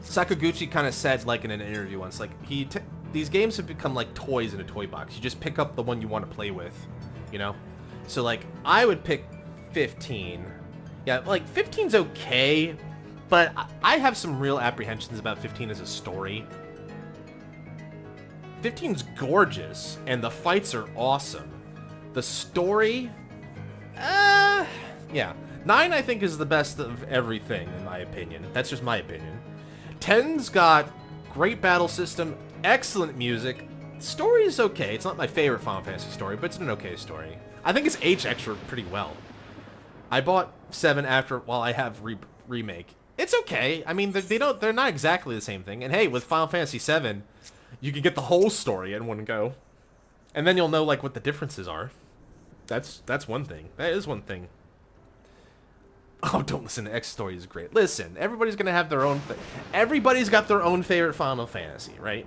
Sakaguchi kind of said, like, in an interview once, like, these games have become like toys in a toy box. You just pick up the one you want to play with, you know? So, like, I would pick 15. Yeah, like, 15's okay, but I have some real apprehensions about 15 as a story. 15's gorgeous, and the fights are awesome. The story, yeah. 9, I think, is the best of everything, in my opinion. That's just my opinion. 10's got great battle system, excellent music. Story is okay. It's not my favorite Final Fantasy story, but it's an okay story. I think it's aged extra pretty well. I bought 7 while I have remake. It's okay. I mean, they're not exactly the same thing. And hey, with Final Fantasy 7, you can get the whole story in one go. And then you'll know, like, what the differences are. That's one thing. That is one thing. Oh, don't listen. X story is great. Listen, everybody's gonna have their own. Everybody's got their own favorite Final Fantasy, right?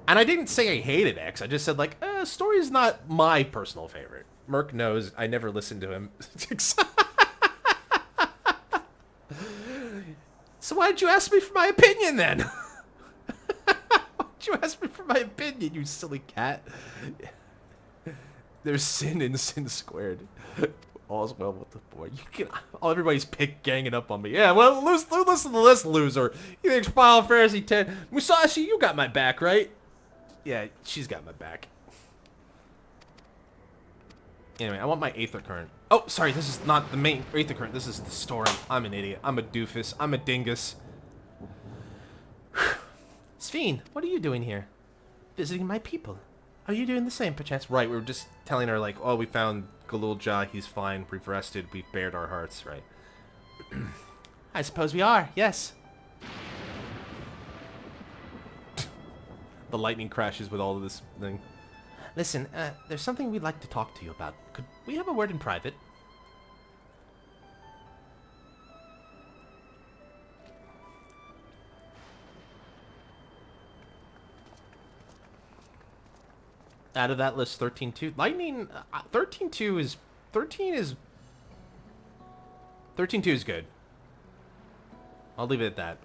And I didn't say I hated X. I just said, like, story is not my personal favorite. Merc knows I never listened to him. So why'd you ask me for my opinion then? Why'd you ask me for my opinion, you silly cat? There's sin in sin squared. All's well with the boy. Everybody's ganging up on me. Yeah, well, listen to this loser. He thinks Final Fantasy 10. Musashi, you got my back, right? Yeah, she's got my back. Anyway, I want my Aether Current. Oh, sorry, this is not the main Aether Current. This is the story. I'm an idiot. I'm a doofus. I'm a dingus. Sphene, what are you doing here? visiting my people. Are you doing the same, perchance? Right, we were just telling her, like, oh, we found Galulja, he's fine, we've rested, we've bared our hearts, right? I suppose we are, yes. The lightning crashes with all of this thing. Listen, there's something we'd like to talk to you about. Could we have a word in private? Out of that list, 13-2. Lightning, 13-2 is... 13-2 is good. I'll leave it at that.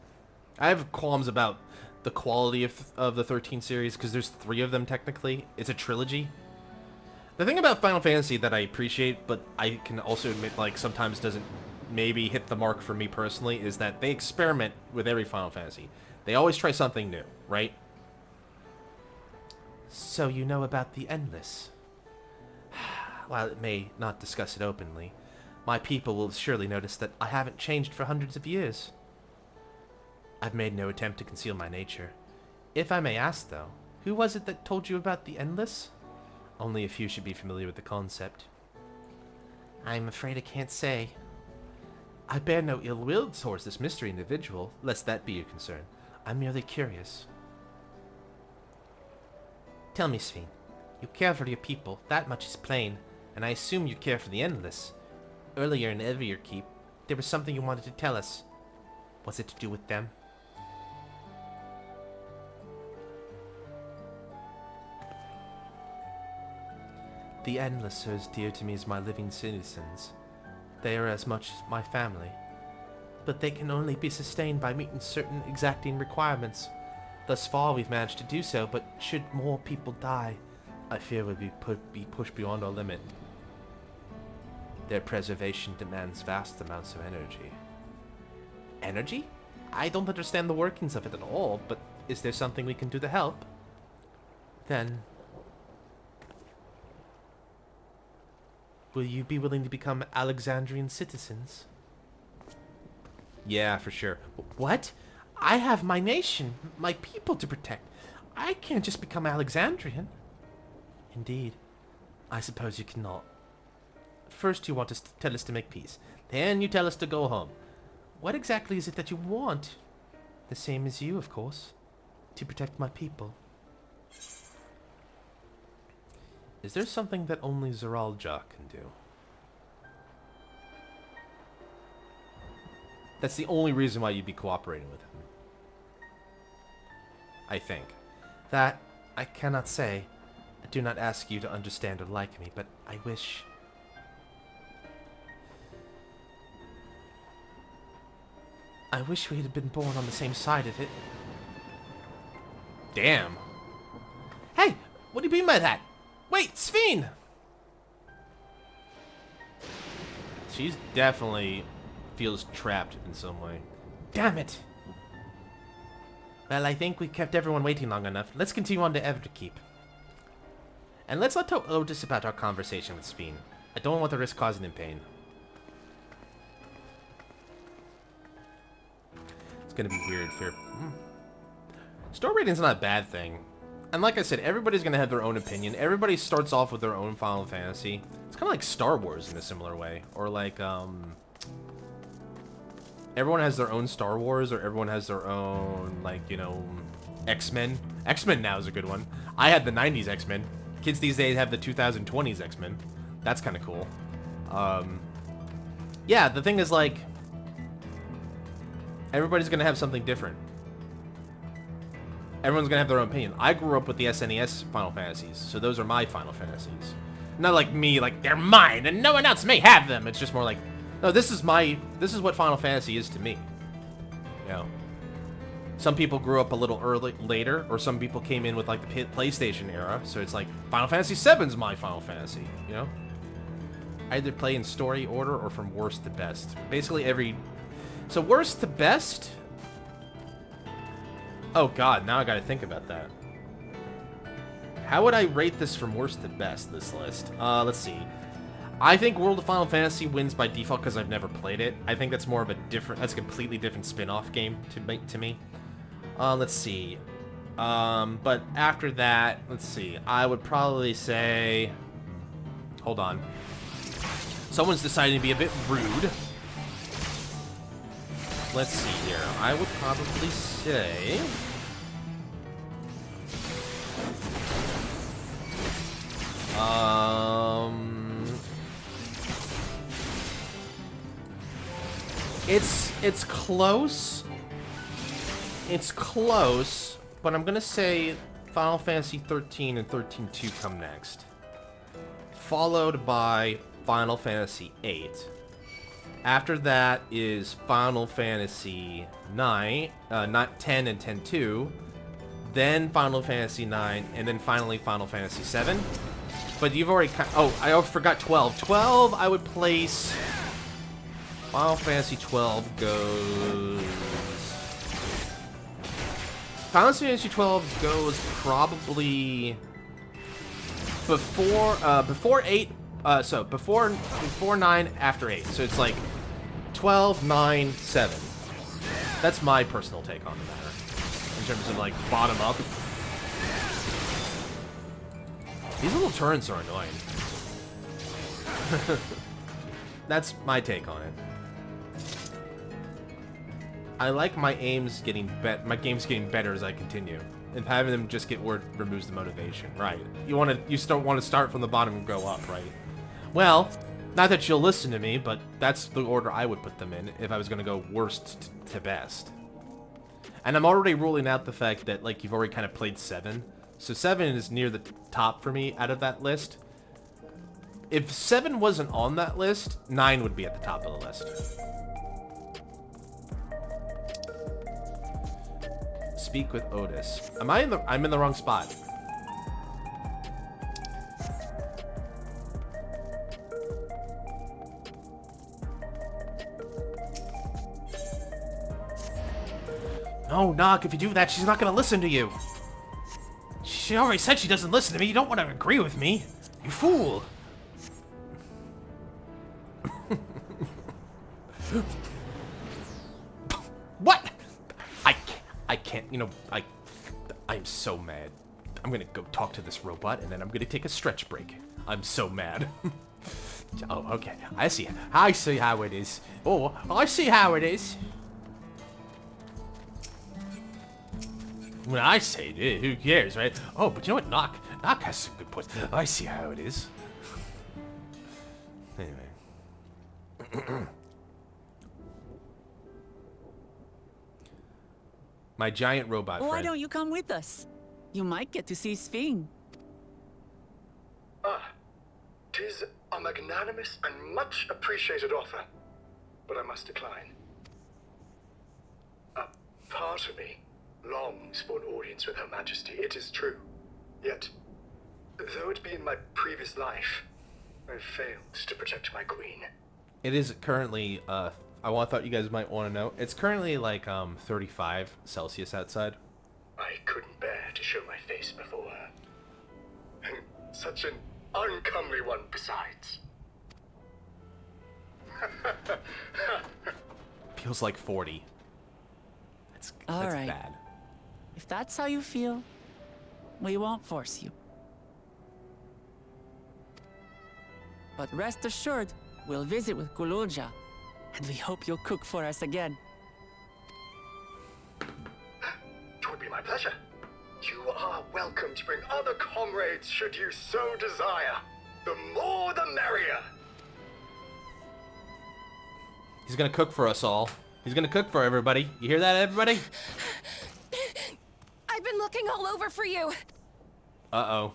I have qualms about the quality of the 13 series, because there's 3 of them technically. It's a trilogy. The thing about Final Fantasy that I appreciate, but I can also admit, like, sometimes doesn't maybe hit the mark for me personally, is that they experiment with every Final Fantasy. They always try something new, right? So you know about the Endless. While it may not discuss it openly, my people will surely notice that I haven't changed for hundreds of years. I've made no attempt to conceal my nature. If I may ask, though, who was it that told you about the Endless? Only a few should be familiar with the concept. I'm afraid I can't say. I bear no ill will towards this mystery individual, lest that be your concern. I'm merely curious. Tell me, Sphene, you care for your people, that much is plain, and I assume you care for the Endless. Earlier in Everkeep, there was something you wanted to tell us. Was it to do with them? The Endless are as dear to me as my living citizens. They are as much as my family. But they can only be sustained by meeting certain exacting requirements. Thus far we've managed to do so, but should more people die, I fear we'll be pushed beyond our limit. Their preservation demands vast amounts of energy. Energy? I don't understand the workings of it at all, but is there something we can do to help? Then... will you be willing to become Alexandrian citizens? Yeah, for sure. What? I have my nation, my people to protect. I can't just become Alexandrian. Indeed. I suppose you cannot. First you want to tell us to make peace. Then you tell us to go home. What exactly is it that you want? The same as you, of course. To protect my people. Is there something that only Zeralja can do? That's the only reason why you'd be cooperating with him. I think. That, I cannot say. I do not ask you to understand or like me, but I wish... I wish we had been born on the same side of it. Damn. Hey, what do you mean by that? Wait, Sphene! She's definitely feels trapped in some way. Damn it! Well, I think we kept everyone waiting long enough. Let's continue on to Everkeep. And let's not tell Otis about our conversation with Sphene. I don't want to risk causing him pain. It's gonna be weird. Star rating's not a bad thing. And like I said, everybody's gonna have their own opinion. Everybody starts off with their own Final Fantasy. It's kind of like Star Wars in a similar way. Or like, everyone has their own Star Wars, or everyone has their own, like, you know, X-Men. X-Men now is a good one. I had the 90s X-Men. Kids these days have the 2020s X-Men. That's kind of cool. Yeah, the thing is, like, everybody's gonna have something different. Everyone's gonna have their own opinion. I grew up with the SNES Final Fantasies, so those are my Final Fantasies. Not like me, like, they're mine, and no one else may have them. It's just more like, no, this is what Final Fantasy is to me. You know? Some people grew up a little later, or some people came in with, like, the PlayStation era, so it's like, Final Fantasy VII's my Final Fantasy, you know? I either play in story order or from worst to best. Basically every... So worst to best... Oh god, now I gotta think about that. How would I rate this from worst to best, this list? Let's see. I think World of Final Fantasy wins by default because I've never played it. I think that's more of a different... That's a completely different spin-off game to me. Let's see. But after that, let's see. I would probably say... Hold on. Someone's deciding to be a bit rude. Let's see here. I would probably say... It's close. It's close, but I'm gonna say Final Fantasy 13 and 13-2 come next. Followed by Final Fantasy 8. After that is Final Fantasy 9, not 10 and 10-2. Then Final Fantasy 9, and then finally Final Fantasy 7. But you've already... Oh, I forgot 12. 12, I would place... Final Fantasy 12 goes... Final Fantasy 12 goes probably... Before 8... So, before 9, after 8. So it's like 12, 9, 7. That's my personal take on the matter. In terms of, like, bottom up. These little turrets are annoying. That's my take on it. I like my aims getting my games getting better as I continue, and having them just get word removes the motivation. Right? You still want to start from the bottom and go up, right? Well, not that you'll listen to me, but that's the order I would put them in if I was going to go worst to best. And I'm already ruling out the fact that, like, you've already kind of played 7. So 7 is near the top for me out of that list. If 7 wasn't on that list, 9 would be at the top of the list. Speak with Otis. I'm in the wrong spot. No, Nock, if you do that, she's not gonna listen to you. She already said she doesn't listen to me. You don't want to agree with me. You fool. What? I can't, you know, I'm so mad. I'm gonna go talk to this robot, and then I'm gonna take a stretch break. I'm so mad. Oh, okay. I see how it is. Oh, I see how it is. When I say it, who cares, right? Oh, but you know what? Nock has some good points. I see how it is. Anyway. My giant robot friend. Why don't you come with us? You might get to see Sphene. Tis a magnanimous and much appreciated offer, but I must decline. A part of me longs for an audience with Her Majesty, it is true. Yet, though it be in my previous life, I've failed to protect my queen. It is currently, I thought you guys might want to know, it's currently like 35 Celsius outside. I couldn't bear to show my face before her. And such an uncomely one besides. Feels like 40. That's right. Bad. If that's how you feel, we won't force you. But rest assured, we'll visit with Gululja, and we hope you'll cook for us again. It would be my pleasure. You are welcome to bring other comrades should you so desire. The more the merrier. He's gonna cook for us all. He's gonna cook for everybody. You hear that, everybody? I've been looking all over for you. Uh-oh.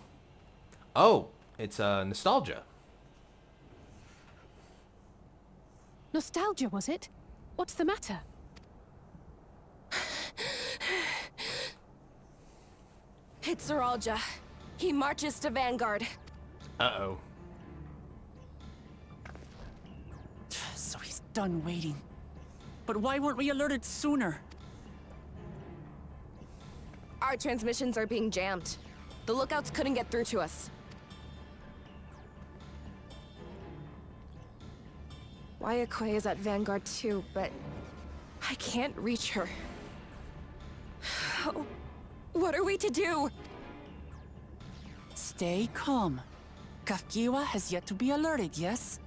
Oh, it's nostalgia. Nostalgia, was it? What's the matter? It's Zeralja. He marches to Vanguard. Uh-oh. So he's done waiting. But why weren't we alerted sooner? Our transmissions are being jammed. The lookouts couldn't get through to us. Wayakwe is at Vanguard too, but I can't reach her. What are we to do? Stay calm. Kafkiwa has yet to be alerted, yes?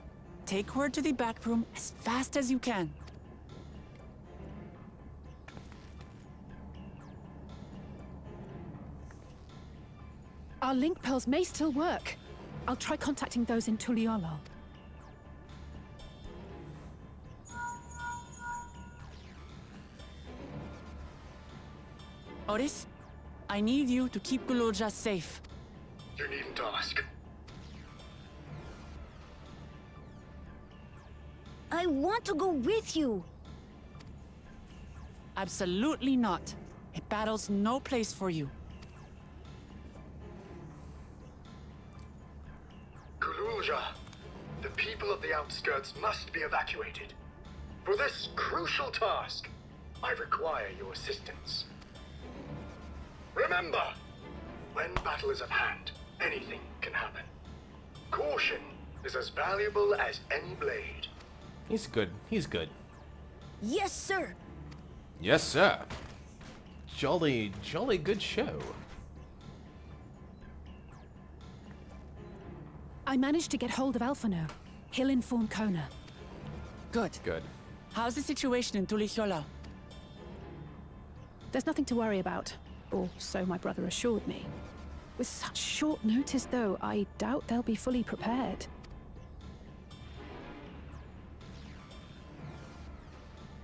Take her to the back room as fast as you can. Our link pearls may still work. I'll try contacting those in Tuliolo. Otis, I need you to keep Guloja safe. You needn't ask. I want to go with you. Absolutely not. A battle's no place for you. Kululja, the people of the outskirts must be evacuated. For this crucial task, I require your assistance. Remember, when battle is at hand, anything can happen. Caution is as valuable as any blade. He's good. He's good. Yes, sir. Yes, sir. Jolly good show. I managed to get hold of Alphano. He'll inform Kona. Good. Good. How's the situation in Tulichola? There's nothing to worry about. Or so my brother assured me. With such short notice, though, I doubt they'll be fully prepared.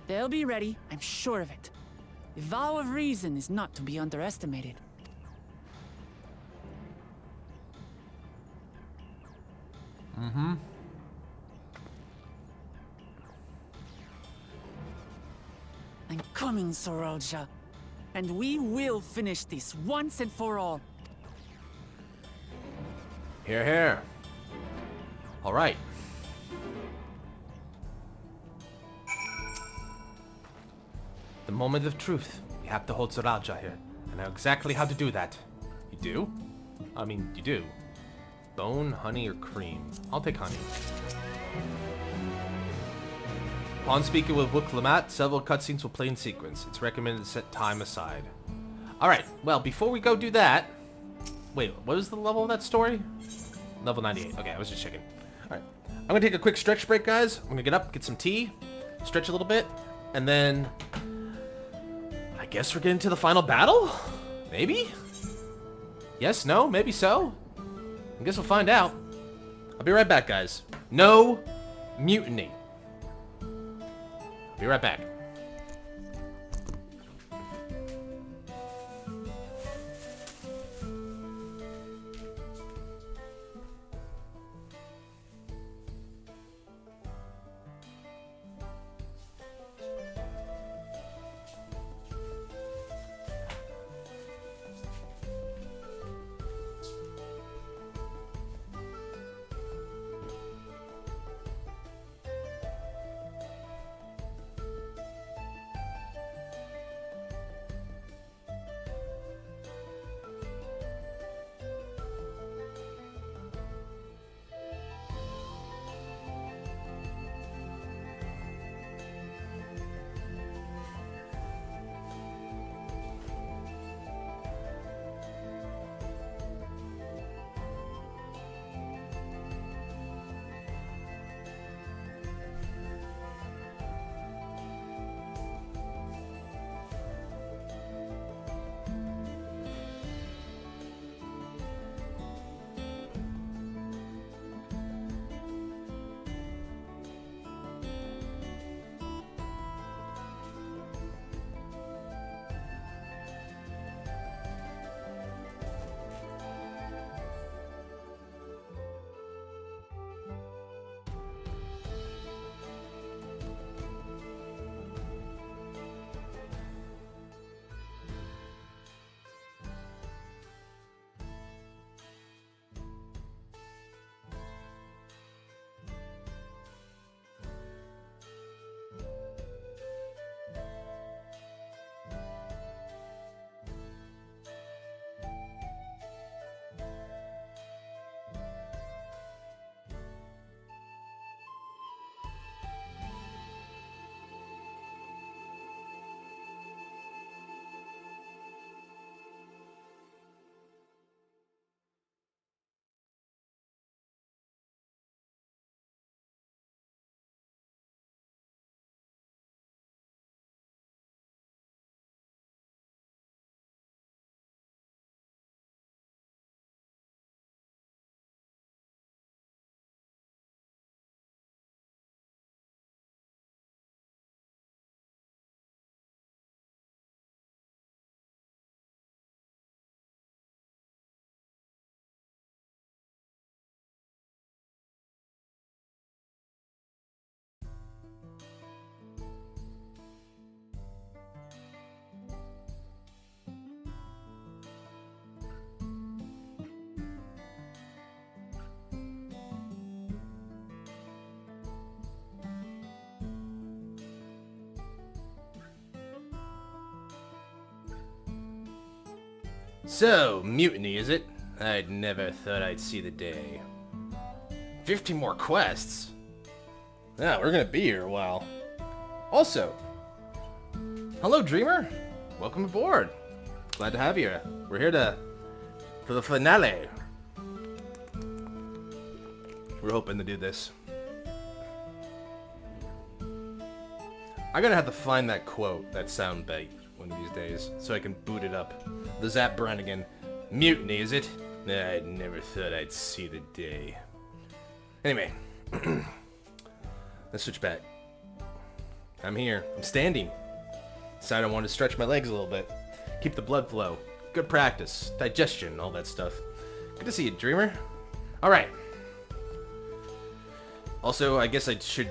They'll be ready, I'm sure of it. The vow of reason is not to be underestimated. Mm-hmm. I'm coming, Sorolja. And we will finish this once and for all. Here, here. All right. The moment of truth. We have to hold Soralja here. I know exactly how to do that. You do? I mean, you do. Bone, honey, or cream? I'll take honey. Upon speaking with Wook Lamat, several cutscenes will play in sequence. It's recommended to set time aside. Alright, well, before we go do that... Wait, what was the level of that story? Level 98. Okay, I was just checking. Alright. I'm gonna take a quick stretch break, guys. I'm gonna get up, get some tea, stretch a little bit, and then... I guess we're getting to the final battle? Maybe? Yes, no, maybe so? I guess we'll find out. I'll be right back, guys. No mutiny. Be right back. So, mutiny, is it? I'd never thought I'd see the day. 15 more quests? Yeah, we're gonna be here a while. Also, hello, Dreamer. Welcome aboard. Glad to have you. We're here for the finale. We're hoping to do this. I'm gonna have to find that quote, that soundbite, one of these days, so I can boot it up. The Zap Brannigan. Mutiny, is it? I never thought I'd see the day. Anyway, let's switch back. I'm here. I'm standing. Decided I wanted to stretch my legs a little bit. Keep the blood flow. Good practice. Digestion, all that stuff. Good to see you, Dreamer. Alright. Also, I guess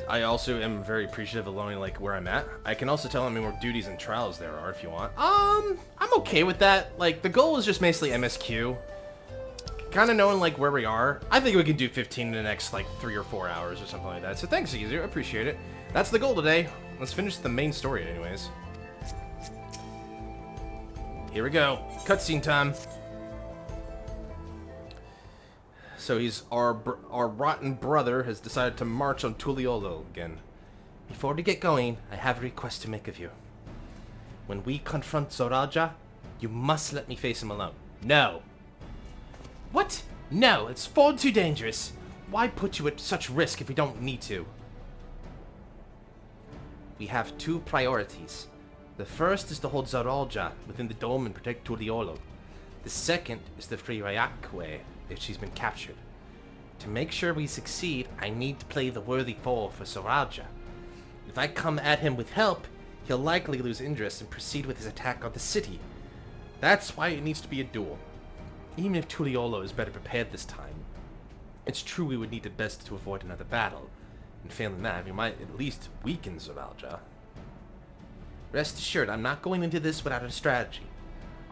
I also am very appreciative of knowing, like, where I'm at. I can also tell how many more duties and trials there are, if you want. I'm okay with that. Like, the goal is just basically MSQ. Kind of knowing, like, where we are. I think we can do 15 in the next, like, 3 or 4 hours or something like that. So thanks, Easy. I appreciate it. That's the goal today. Let's finish the main story anyways. Here we go. Cutscene time. So our rotten brother has decided to march on Tuliolo again. Before we get going, I have a request to make of you. When we confront Zoraja, you must let me face him alone. No. What? No, it's far too dangerous. Why put you at such risk if we don't need to? We have 2 priorities. The first is to hold Zoraja within the dome and protect Tuliolo. The second is to free Ryakwe if she's been captured. To make sure we succeed, I need to play the worthy foe for Zoraja. If I come at him with help, he'll likely lose interest and proceed with his attack on the city. That's why it needs to be a duel. Even if Tuliolo is better prepared this time, it's true we would need the best to avoid another battle. And failing that, we might at least weaken Zoraja. Rest assured, I'm not going into this without a strategy.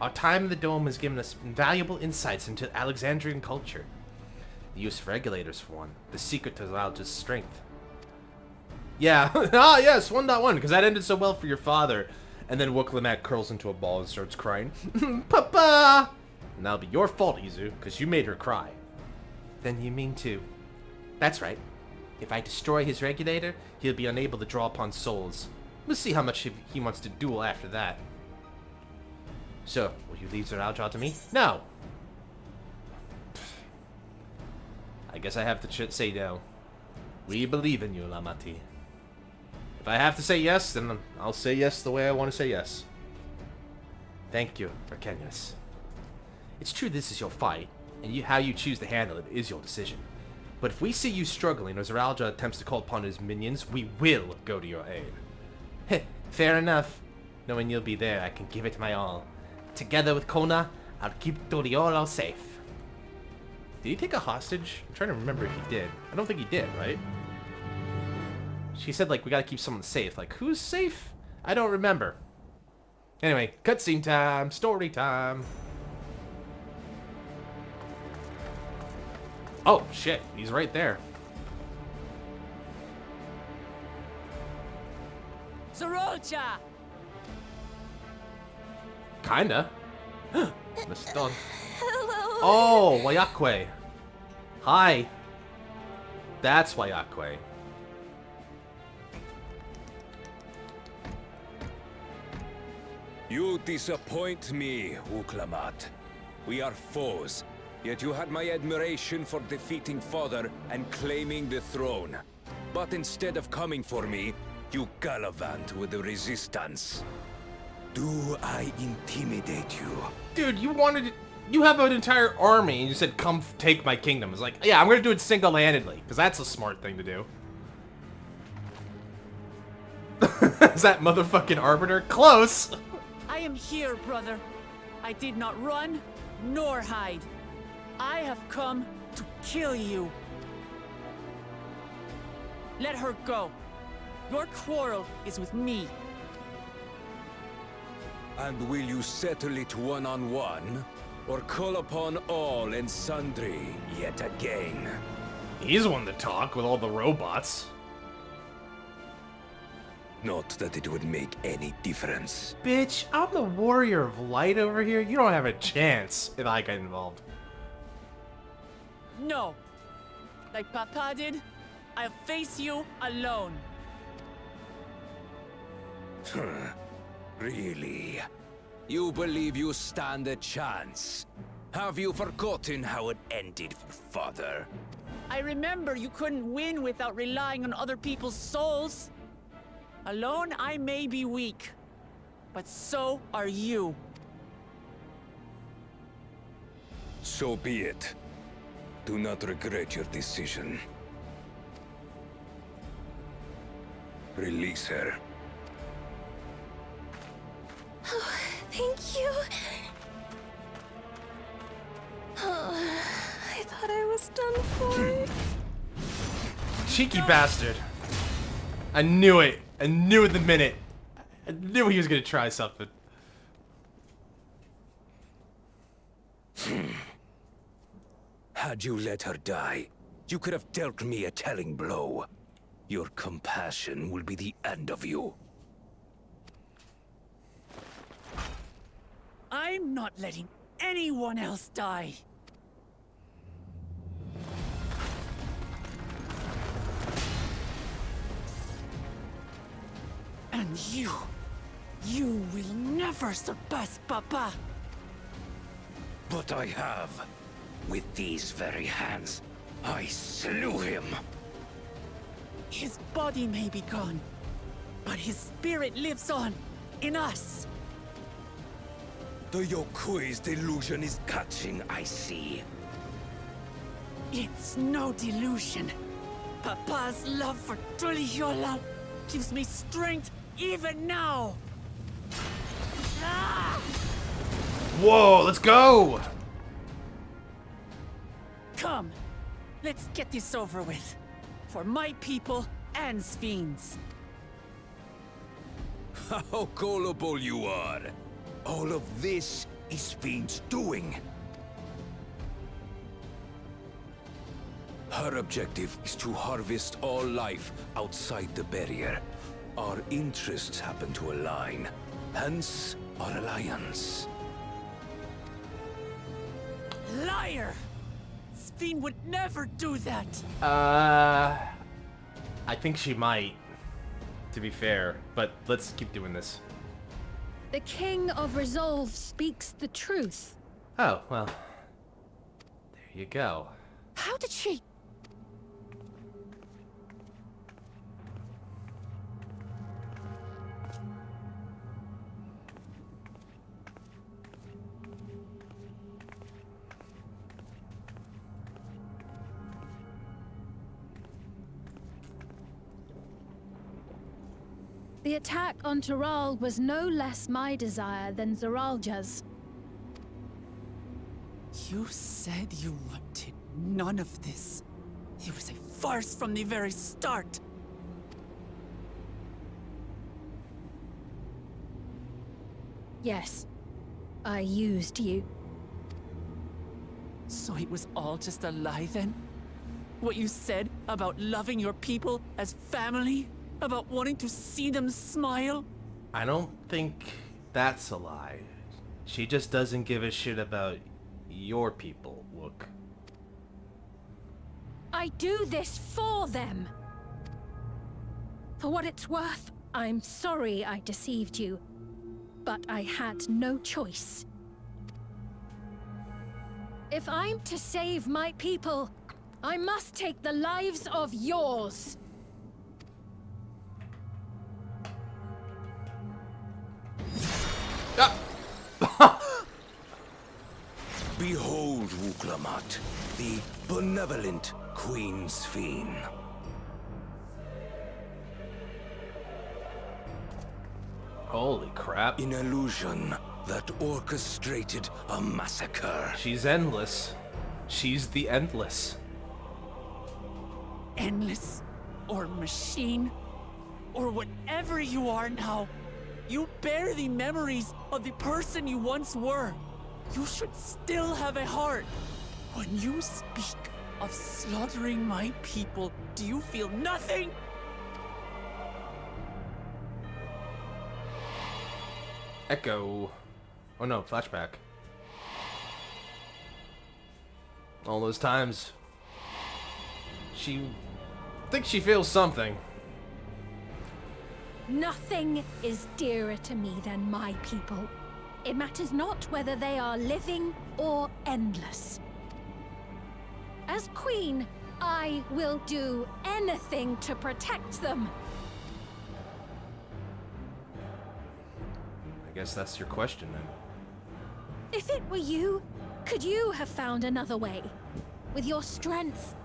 Our time in the dome has given us invaluable insights into Alexandrian culture. The use of regulators, for one. The secret to Zoraja's strength. Yeah, ah yes, 1.1, because that ended so well for your father. And then Wooklamat curls into a ball and starts crying. Papa! And that'll be your fault, Izu, because you made her cry. Then you mean too. That's right. If I destroy his regulator, he'll be unable to draw upon souls. We'll see how much he wants to duel after that. So, will you leave Zoraja to me? No! I guess I have to say no. We believe in you, Lamati. If I have to say yes, then I'll say yes the way I want to say yes. Thank you, Arcanius. It's true this is your fight, and how you choose to handle it is your decision. But if we see you struggling or Zoraja attempts to call upon his minions, we will go to your aid. Heh, fair enough. Knowing you'll be there, I can give it my all. Together with Kona, I'll keep Tuliolo safe. Did he take a hostage? I'm trying to remember if he did. I don't think he did, right? She said, like, we gotta keep someone safe. Like, who's safe? I don't remember. Anyway, cutscene time, story time. Oh, shit, he's right there. Zoraja! Kinda. Missed on. Oh, Ryakwe. Hi. That's Ryakwe. You disappoint me, Uklamat. We are foes, yet you had my admiration for defeating Father and claiming the throne. But instead of coming for me, you gallivant with the resistance. Do I intimidate you? Dude, you have an entire army and you said, come take my kingdom. It's like, yeah, I'm gonna do it single-handedly, because that's a smart thing to do. Is that motherfucking Arbiter? Close! I am here, brother. I did not run, nor hide. I have come to kill you. Let her go. Your quarrel is with me. And will you settle it one-on-one? Or call upon all and sundry yet again? He's one to talk with all the robots. Not that it would make any difference. Bitch, I'm the warrior of light over here. You don't have a chance if I get involved. No. Like Papa did, I'll face you alone. Really? You believe you stand a chance? Have you forgotten how it ended for Father? I remember you couldn't win without relying on other people's souls. Alone, I may be weak, but so are you. So be it. Do not regret your decision. Release her. Oh, thank you. Oh, I thought I was done for. Cheeky bastard. I knew it. I knew it the minute. I knew he was gonna try something. Had you let her die, you could have dealt me a telling blow. Your compassion will be the end of you. I'm not letting anyone else die. And you will never surpass Papa. But I have. With these very hands, I slew him. His body may be gone, but his spirit lives on in us. The Yokui's delusion is catching, I see. It's no delusion. Papa's love for Tulihiola gives me strength even now. Ah! Whoa, let's go! Come, let's get this over with. For my people and Sphines. How gullible you are. All of this is Sphines' doing. Her objective is to harvest all life outside the barrier. Our interests happen to align, hence our alliance. Liar! Sphine would never do that! I think she might, to be fair, but let's keep doing this. The King of Resolve speaks the truth. Oh, well, there you go. How did she... The attack on Tural was no less my desire than Zeralja's. You said you wanted none of this. It was a farce from the very start. Yes, I used you. So it was all just a lie then? What you said about loving your people as family? About wanting to see them smile? I don't think that's a lie. She just doesn't give a shit about your people, look. I do this for them. For what it's worth, I'm sorry I deceived you, but I had no choice. If I'm to save my people, I must take the lives of yours. Behold, Wuklamat, the benevolent Queen Sphine. Holy crap. An illusion that orchestrated a massacre. She's endless. She's the endless. Endless, or machine, or whatever you are now, you bear the memories of the person you once were. You should still have a heart. When you speak of slaughtering my people, do you feel nothing? Echo. Oh no, flashback. All those times. She thinks she feels something. Nothing is dearer to me than my people. It matters not whether they are living or endless. As queen, I will do anything to protect them. I guess that's your question then. If it were you, could you have found another way? With your strength,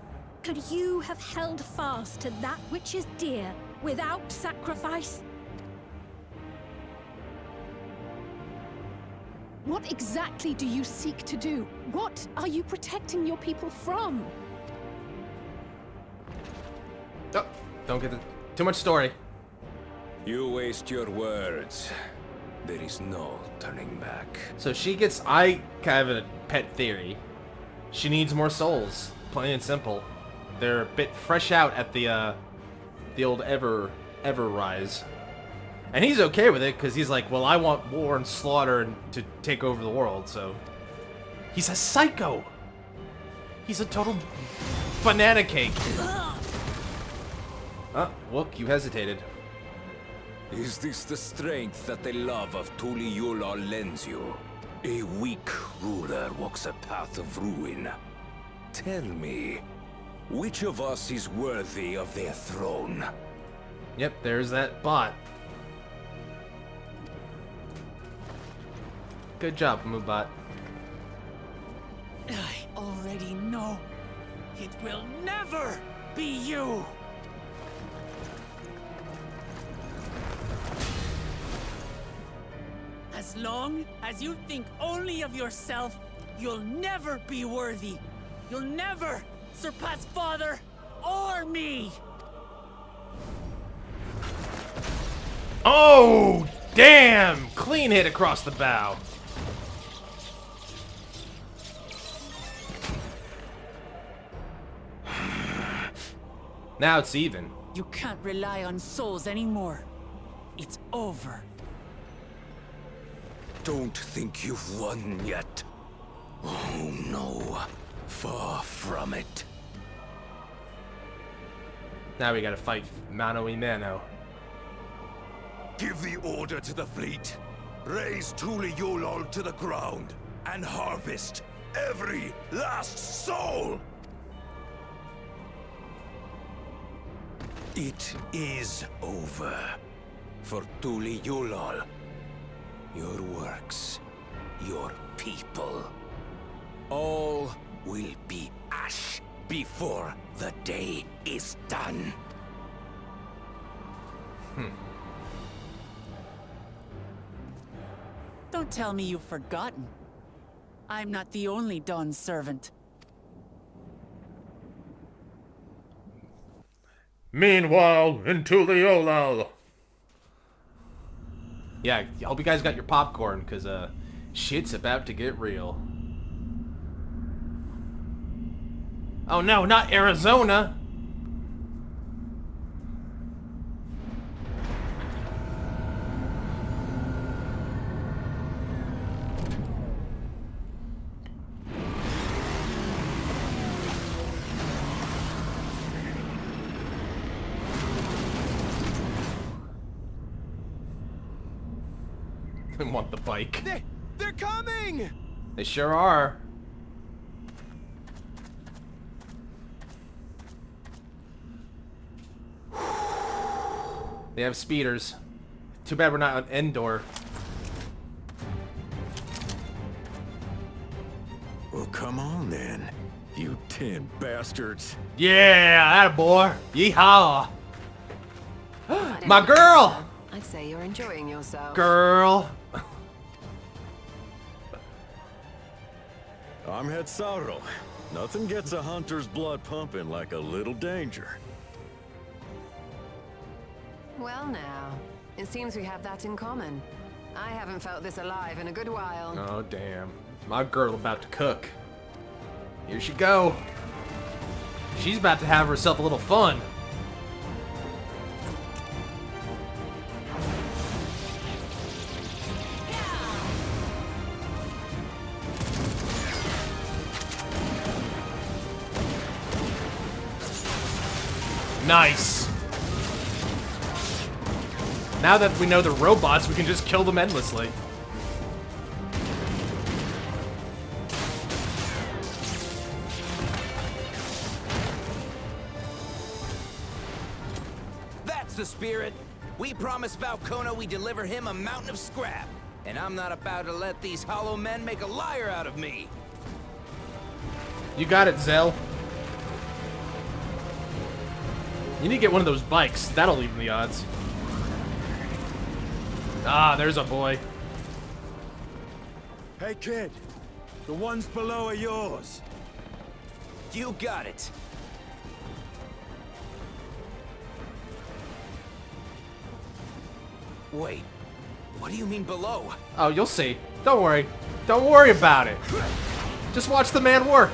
could you have held fast to that which is dear without sacrifice? What exactly do you seek to do? What are you protecting your people from? Oh, don't get too much story. You waste your words. There is no turning back. So she gets, I kind of have a pet theory. She needs more souls, plain and simple. They're a bit fresh out at the old ever rise. And he's okay with it, because he's like, well, I want war and slaughter and to take over the world, so... He's a psycho! He's a total banana cake. Oh, look, you hesitated. Is this the strength that the love of Tuliyola lends you? A weak ruler walks a path of ruin. Tell me, which of us is worthy of their throne? Yep, there's that bot. Good job, Moobot. I already know. It will never be you! As long as you think only of yourself, you'll never be worthy. You'll never surpass Father or me! Oh, damn! Clean hit across the bow. Now it's even. You can't rely on souls anymore. It's over. Don't think you've won yet. Oh no, far from it. Now we gotta fight mano a mano. Give the order to the fleet. Raise Tuliyola to the ground and harvest every last soul. It is over for Tuliyola. Your works, your people, all will be ash before the day is done. Don't tell me you've forgotten. I'm not the only Dawn's servant. Meanwhile, in Tuliyola. Yeah, I hope you guys got your popcorn, because shit's about to get real. Oh no, not Arizona! I want the bike. They're coming! They sure are. They have speeders. Too bad we're not on Endor. Well, come on then, you 10 bastards. Yeah, attaboy. Yeehaw. My girl! I'd say you're enjoying yourself. Girl. I'm Hetsauro. Nothing gets a hunter's blood pumping like a little danger. Well now, it seems we have that in common. I haven't felt this alive in a good while. Oh, damn. My girl about to cook. Here she go. She's about to have herself a little fun. Nice. Now that we know they're robots, we can just kill them endlessly. That's the spirit. We promised Valcona we deliver him a mountain of scrap. And I'm not about to let these hollow men make a liar out of me. You got it, Zell. You need to get one of those bikes. That'll even the odds. Ah, there's a boy. Hey, kid. The ones below are yours. You got it. Wait, what do you mean below? Oh, you'll see. Don't worry. Don't worry about it. Just watch the man work.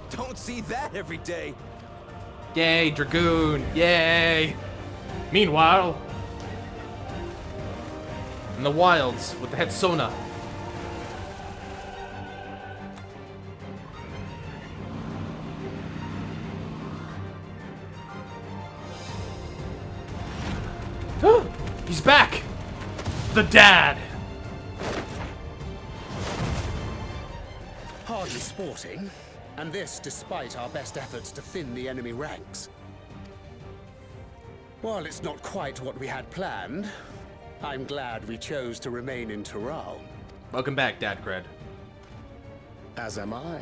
Don't see that every day. Yay, Dragoon. Yay. Meanwhile, in the wilds with the Hetsona. He's back! The dad! Hardly sporting, and this despite our best efforts to thin the enemy ranks. While it's not quite what we had planned, I'm glad we chose to remain in Tural. Welcome back, Dad Cred. As am I.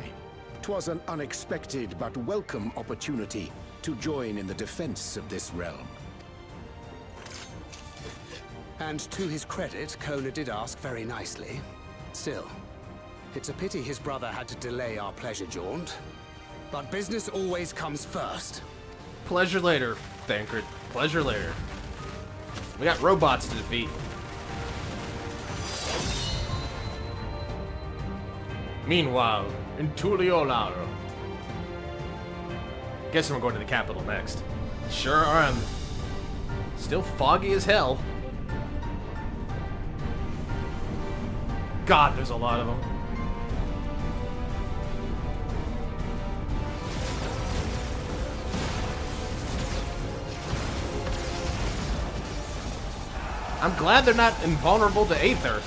'Twas an unexpected but welcome opportunity to join in the defense of this realm. And to his credit, Kona did ask very nicely. Still, it's a pity his brother had to delay our pleasure jaunt. But business always comes first. Pleasure later, Thancred. Pleasure later. We got robots to defeat. Meanwhile, in Tuliolaro. Guessing we're going to the capital next. Sure am. Still foggy as hell. God, there's a lot of them. I'm glad they're not invulnerable to Aether.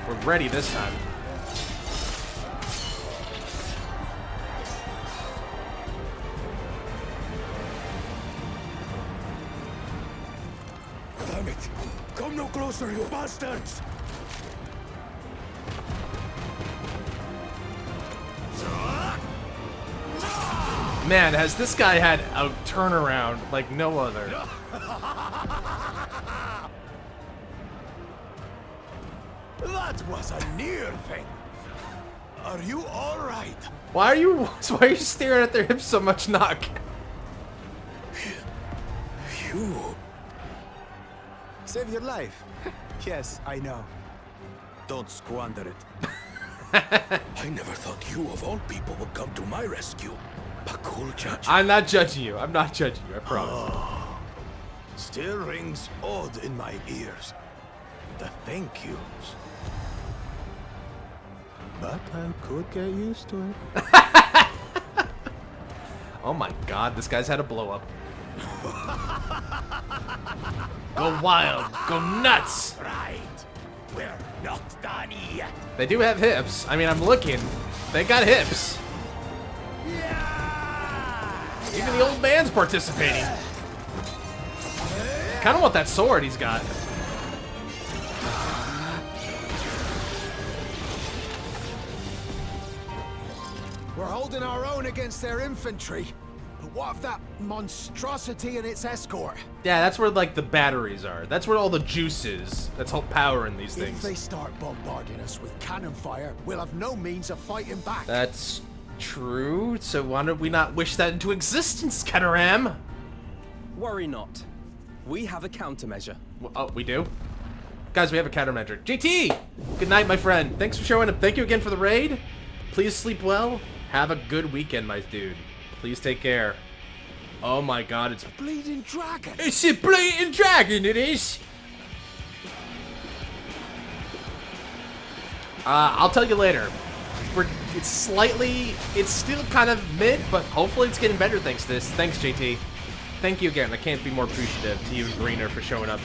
We're ready this time. Damn it! Come no closer, you bastards! Man, has this guy had a turnaround like no other. That was a near thing. Are you all right? Why are you staring at their hips so much, Knock? You save your life. Yes, I know. Don't squander it. I never thought you of all people would come to my rescue. A cool judge. I'm not judging you. I'm not judging you, I promise. Still rings odd in my ears. The thank yous. But I could get used to it. Oh my god, this guy's had a blow up. Go wild, go nuts! Right. We're not done yet. They do have hips. I mean, I'm looking. They got hips. Even the old man's participating. Kind of want that sword he's got. We're holding our own against their infantry. But what of that monstrosity and its escort? Yeah, that's where, like, the batteries are. That's where all the juice is. That's all power in these things. If they start bombarding us with cannon fire, we'll have no means of fighting back. That's true. So why don't we not wish that into existence, Kenaram? Worry not. We have a countermeasure. Oh, we do? Guys, we have a countermeasure. JT! Good night, my friend. Thanks for showing up. Thank you again for the raid. Please sleep well. Have a good weekend, my dude. Please take care. Oh my god, it's Bleeding dragon. It's a bleeding dragon, it is. I'll tell you later. It's still kind of mid, but hopefully it's getting better thanks to this. Thanks, JT. Thank you again. I can't be more appreciative to you and Greener for showing up.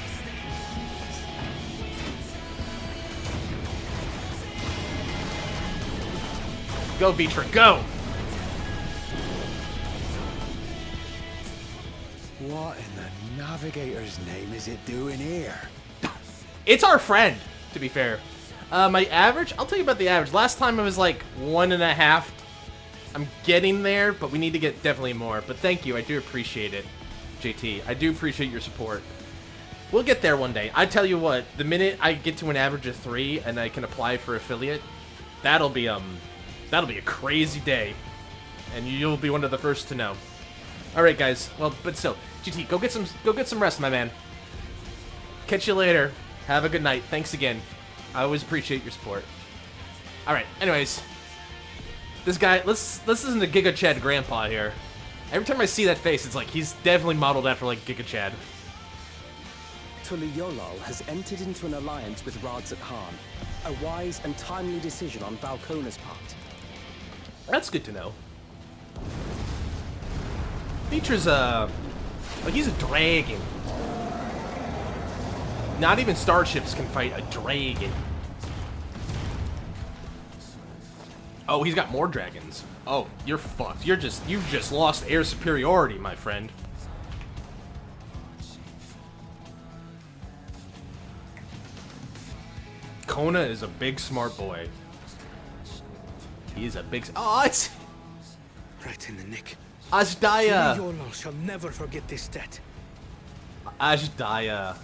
Go, Vitra, go! What in the Navigator's name is it doing here? It's our friend, to be fair. My average, I'll tell you about the average. Last time it was like 1.5. I'm getting there, but we need to get definitely more. But thank you, I do appreciate it, JT. I do appreciate your support. We'll get there one day. I tell you what, the minute I get to an average of 3 and I can apply for affiliate, that'll be a crazy day, and you'll be one of the first to know. All right, guys. Well, but still, GT, go get some rest, my man. Catch you later. Have a good night. Thanks again. I always appreciate your support. All right. Anyways, this guy. Let's listen to Giga Chad Grandpa here. Every time I see that face, it's like he's definitely modeled after like Giga Chad. Tuliyollal has entered into an alliance with Radzat Khan. A wise and timely decision on Valkona's part. That's good to know. Features like he's a dragon. Not even starships can fight a dragon. Oh, he's got more dragons. Oh, you're fucked. You've just lost air superiority, my friend. Kona is a big smart boy. He is a big. Oh, it's right in the nick. Ajdaya. Tuliyollal shall never forget this debt. Ajdaya.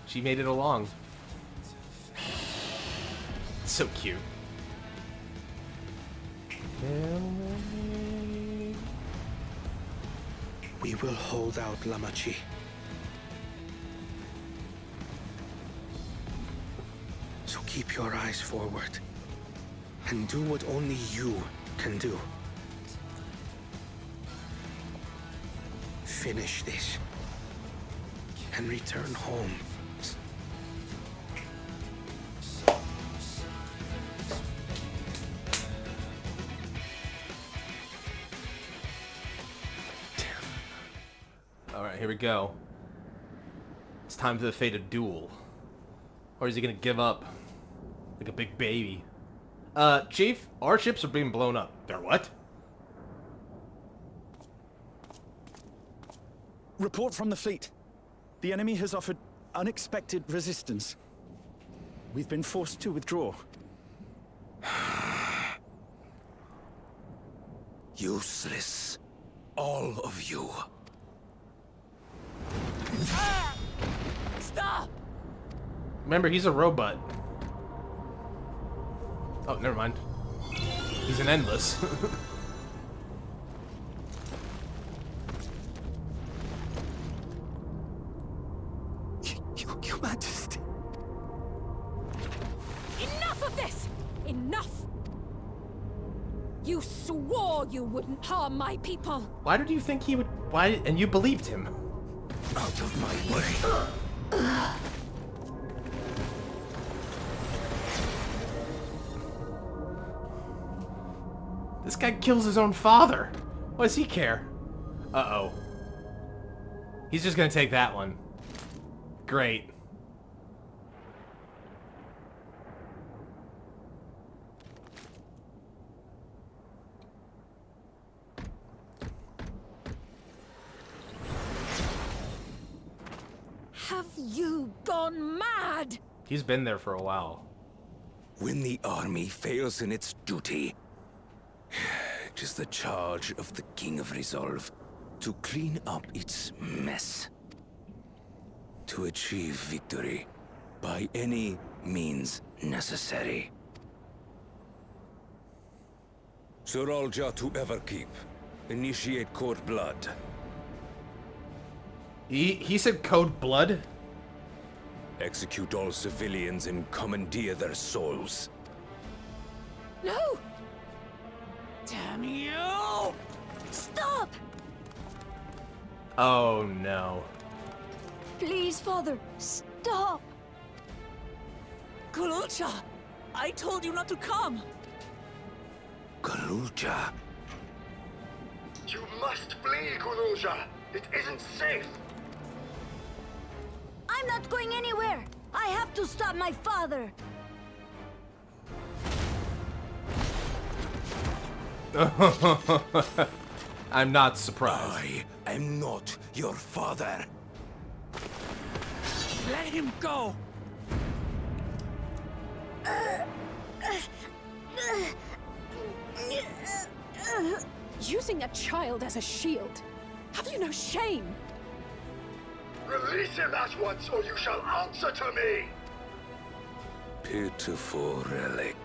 She made it along. So cute. We will hold out, Lamachi. So keep your eyes forward and do what only you can do. Finish this and return home. Alright, here we go. It's time for the fated duel. Or is he gonna give up? Like a big baby. Chief, our ships are being blown up. They're what? Report from the fleet. The enemy has offered unexpected resistance. We've been forced to withdraw. Useless. All of you. Stop! Remember, he's a robot. Oh, never mind. He's an endless. Your Majesty. Enough of this! Enough! You swore you wouldn't harm my people. Why did you think he would? Why? And you believed him? Out of my way. This guy kills his own father. What does he care? Uh-oh. He's just gonna take that one. Great. Have you gone mad? He's been there for a while. When the army fails in its duty, it is the charge of the King of Resolve to clean up its mess. To achieve victory by any means necessary. Suralja to Everkeep. Initiate Code Blood. He said Code Blood? Execute all civilians and commandeer their souls. No! Damn you! Stop! Oh no. Please, Father, stop! Kululcha! I told you not to come! Kululcha. You must flee, Kululja. It isn't safe. I'm not going anywhere! I have to stop my father! I'm not surprised. I am not your father. Let him go! Using a child as a shield. Have you no shame? Release him at once, or you shall answer to me! Pitiful relic.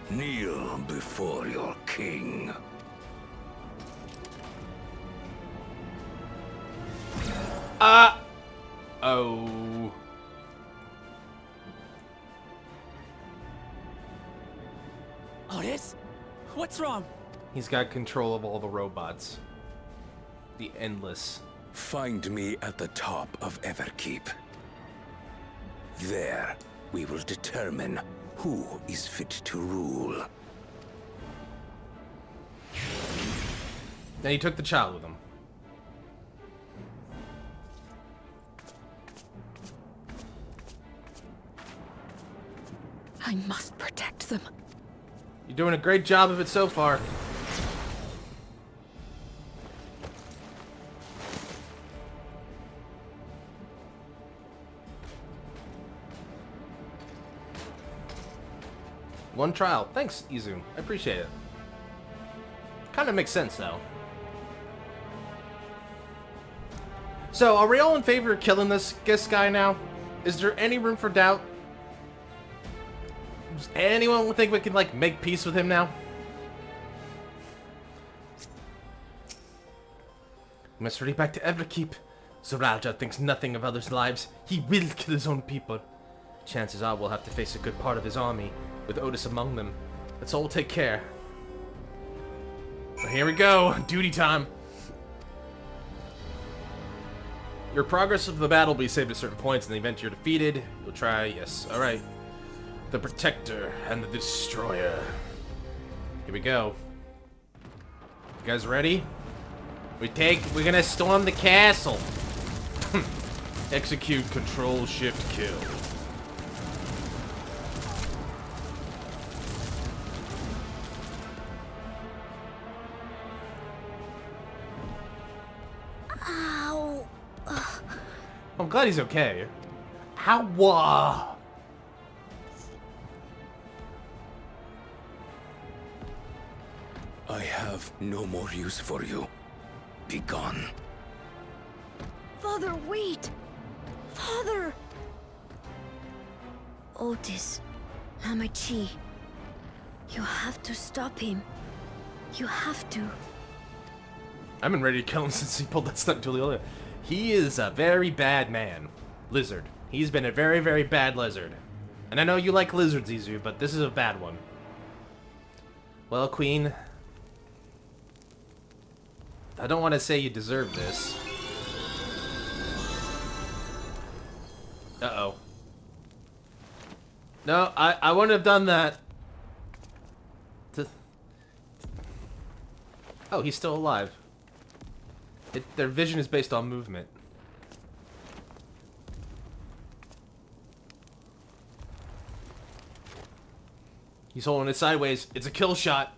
Kneel before your king. Oh. Otis? What's wrong? He's got control of all the robots. The Endless. Find me at the top of Everkeep. There, we will determine who is fit to rule. Then he took the child with him. I must protect them. You're doing a great job of it so far. One trial. Thanks, Izu. I appreciate it. Kind of makes sense, though. So, are we all in favor of killing this guy now? Is there any room for doubt? Does anyone think we can, like, make peace with him now? We must hurry back to Everkeep. Zoralja thinks nothing of others' lives. He will kill his own people. Chances are we'll have to face a good part of his army, with Otis among them. Let's all take care. So here we go. Duty time. Your progress of the battle will be saved at certain points in the event you're defeated. You'll try, yes. Alright. The Protector and the Destroyer. Here we go. You guys ready? We're gonna storm the castle. Execute Control Shift Kill. Ow! I'm glad he's okay. Ow! I have no more use for you. Be gone. Father, wait! Father! Otis, Hamachi, you have to stop him. You have to. I've been ready to kill him since he pulled that stunt Julia. He is a very bad man. Lizard. He's been a very, very bad lizard. And I know you like lizards, Izu, but this is a bad one. Well, Queen, I don't want to say you deserve this. Uh-oh. No, I wouldn't have done that. Oh, he's still alive. Their vision is based on movement. He's holding it sideways. It's a kill shot.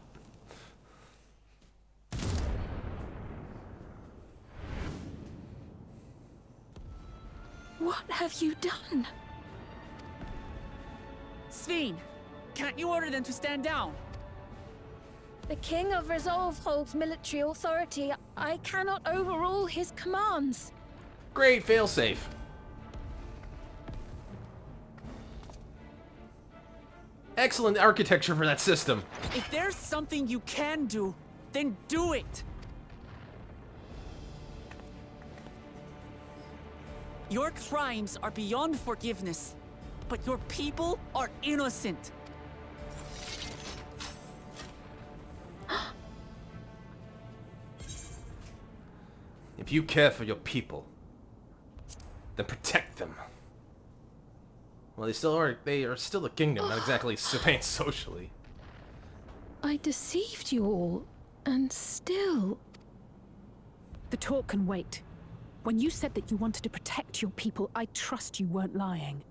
What have you done? Sveen, can't you order them to stand down? The King of Resolve holds military authority. I cannot overrule his commands. Great, failsafe. Excellent architecture for that system. If there's something you can do, then do it! Your crimes are beyond forgiveness, but your people are innocent. If you care for your people, then protect them. Well, they are still a kingdom, not exactly advanced socially. I deceived you all, and still... The talk can wait. When you said that you wanted to protect your people, I trust you weren't lying.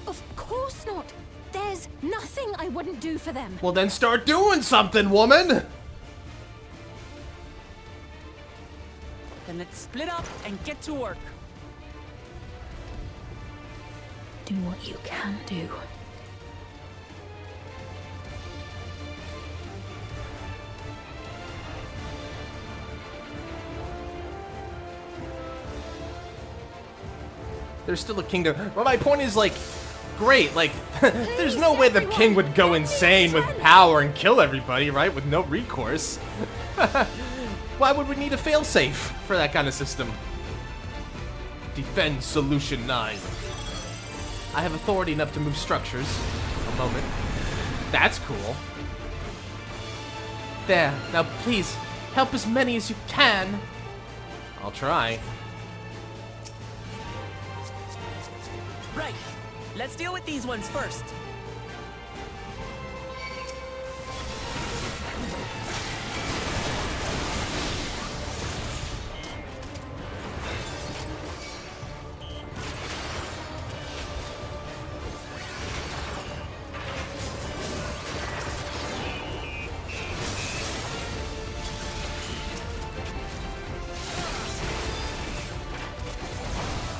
Of course not! There's nothing I wouldn't do for them! Well, then start doing something, woman! Then let's split up and get to work. Do what you can do. There's still a kingdom. But my point is, like, great. Like, there's no way the king would go insane with power and kill everybody, right? With no recourse. Why would we need a failsafe for that kind of system? Defend Solution 9. I have authority enough to move structures. A moment. That's cool. There. Now, please, help as many as you can. I'll try. Right. Let's deal with these ones first.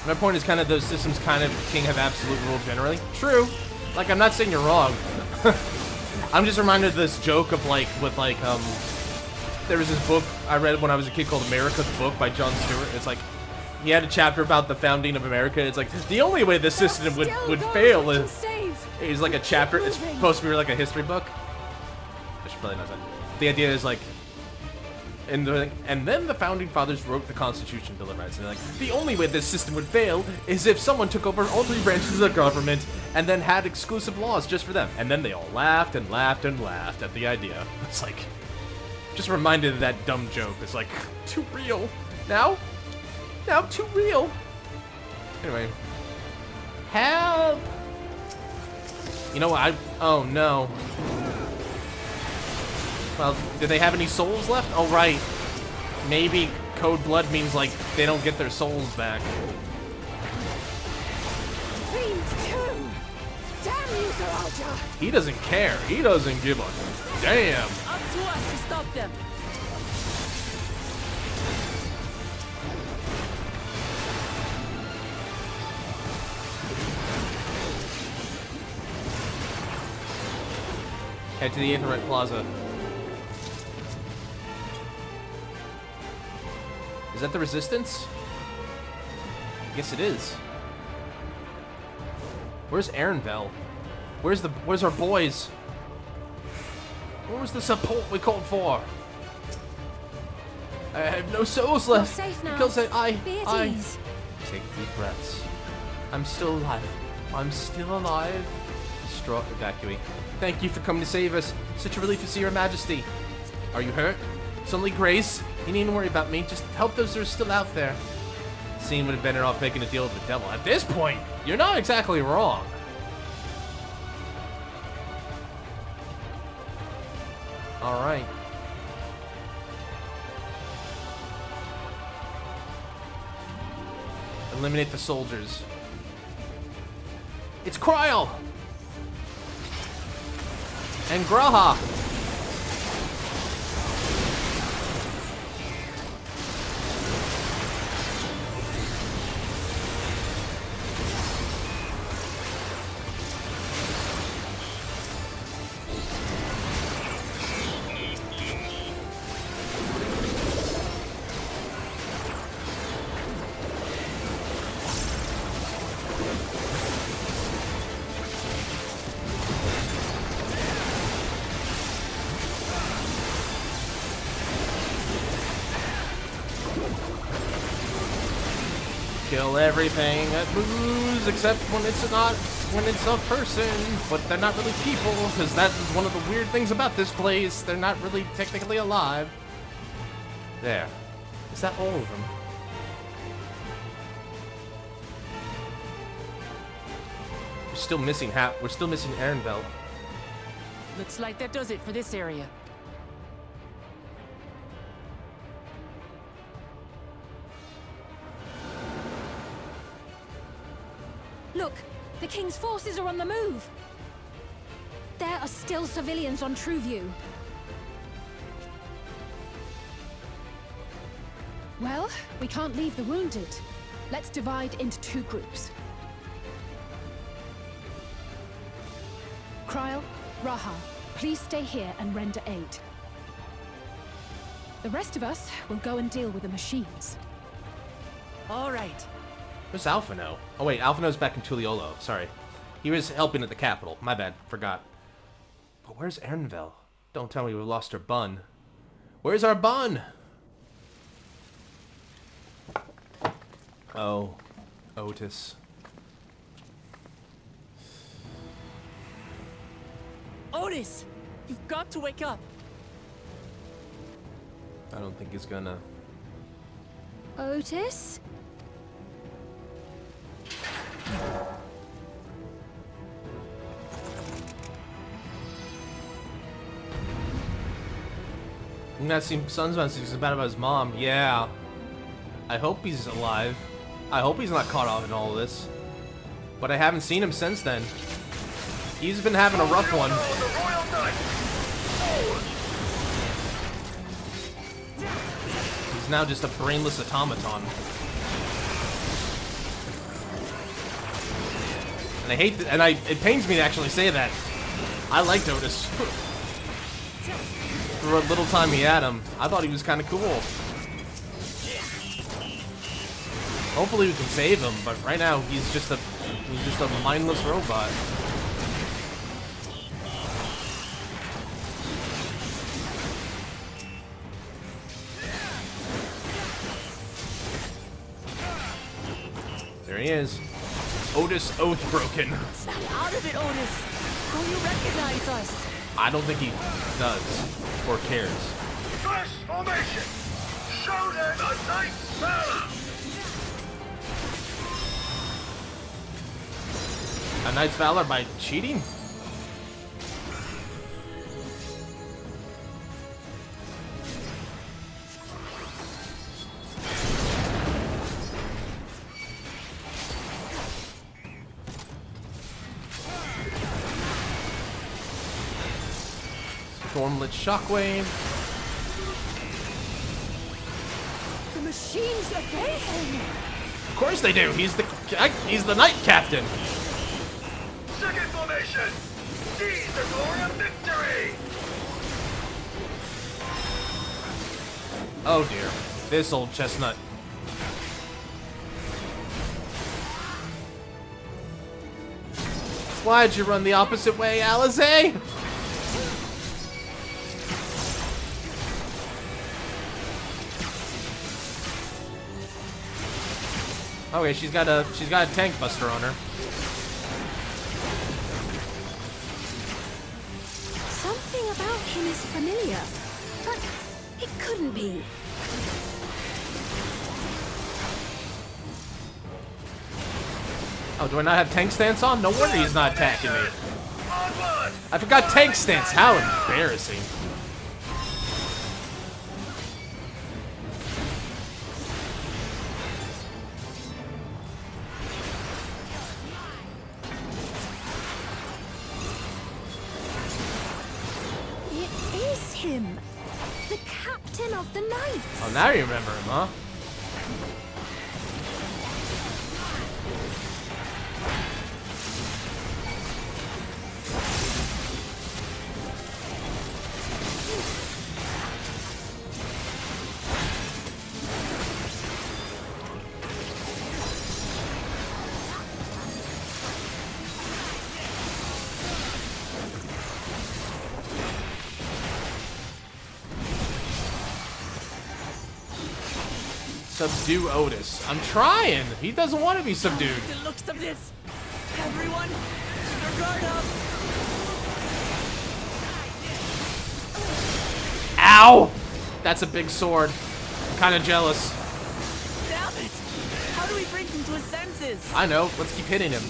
My point is kind of those systems kind of king have absolute rule generally. True. Like, I'm not saying you're wrong. I'm just reminded of this joke of like, with like, there was this book I read when I was a kid called America's Book by Jon Stewart. It's like, he had a chapter about the founding of America. It's like, the only way the system would fail is like a chapter. It's supposed to be like a history book. I should probably not say. The idea is like, and then the founding fathers wrote the Constitution, Bill of Rights. And they're like, the only way this system would fail is if someone took over all three branches of the government and then had exclusive laws just for them. And then they all laughed and laughed and laughed at the idea. It's like, just reminded of that dumb joke. It's like, too real. Now, too real. Anyway. Help! You know what? Oh no. Well, did they have any souls left? Oh, right. Maybe Code Blood means, like, they don't get their souls back. Damn you, Zaraja! He doesn't care. He doesn't give a damn. Up to us to stop them. Head to the Aetherite Plaza. Is that the Resistance? I guess it is. Where's Ehrenfell? Where's our boys? Where was the support we called for? I have no souls left. You're safe now. Because I ease. take deep breaths. I'm still alive. I'm still alive. Distraught, evacuate. Thank you for coming to save us. Such a relief to see your majesty. Are you hurt? It's only Grace. You needn't worry about me. Just help those that are still out there. Scene would have been better off making a deal with the devil. At this point, you're not exactly wrong. Alright. Eliminate the soldiers. It's Kryl! And Graha! Kill everything that moves, except when it's a person, but they're not really people, because that is one of the weird things about this place. They're not really technically alive. There. Is that all of them? We're still missing We're still missing Ehrenfeld. Looks like that does it for this area. Look, the King's forces are on the move. There are still civilians on Trueview. Well, we can't leave the wounded. Let's divide into 2 groups. Kryl, Raha, please stay here and render aid. The rest of us will go and deal with the machines. All right. Where's Alphino? Oh wait, Alphino's back in Tuliolo. Sorry. He was helping at the capital. My bad. Forgot. But where's Ehrenfeld? Don't tell me we lost our bun. Where's our bun? Oh. Otis. Otis! You've got to wake up! I don't think he's gonna... Otis? That seems son's message is bad about his mom. Yeah. I hope he's alive. I hope he's not caught off in all of this. But I haven't seen him since then. He's been having a rough one. He's now just a brainless automaton. And I hate it pains me to actually say that. I liked Otis. For a little time he had him, I thought he was kind of cool. Hopefully we can save him, but right now he's just a mindless robot. There he is. Otis Oathbroken. Snap out of it, Otis! Will you recognize us? I don't think he does or cares. First formation! Show them a nice spell! A Knight's Valor by cheating? Stormlit Shockwave. The machines obey him! Of course they do. He's the Knight Captain. Second formation! Seize the glory of victory! Oh dear. This old chestnut. Why'd you run the opposite way, Alizé? Okay, she's got a tank buster on her. Something about him is familiar, but it couldn't be. Oh, do I not have tank stance on? No wonder he's not attacking me. I forgot tank stance. How embarrassing. Him, the captain of the knights. Oh, now you remember him, huh? Subdue Otis. I'm trying. He doesn't want to be subdued. The looks of this. Everyone, keep your guard up. Ow! That's a big sword. kind of jealous. Damn it! How do we bring him to his senses? I know. Let's keep hitting him.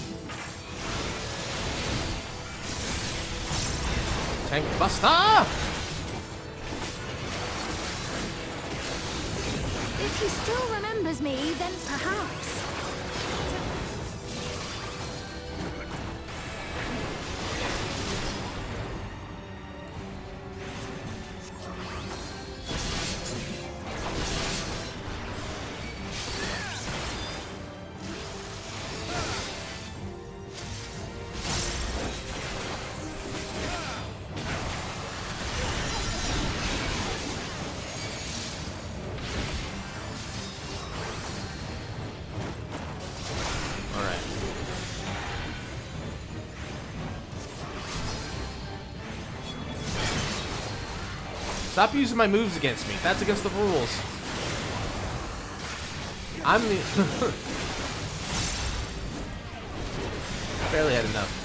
Tank Buster! If he still remembers me, then perhaps. Stop using my moves against me. That's against the rules. I'm barely had enough.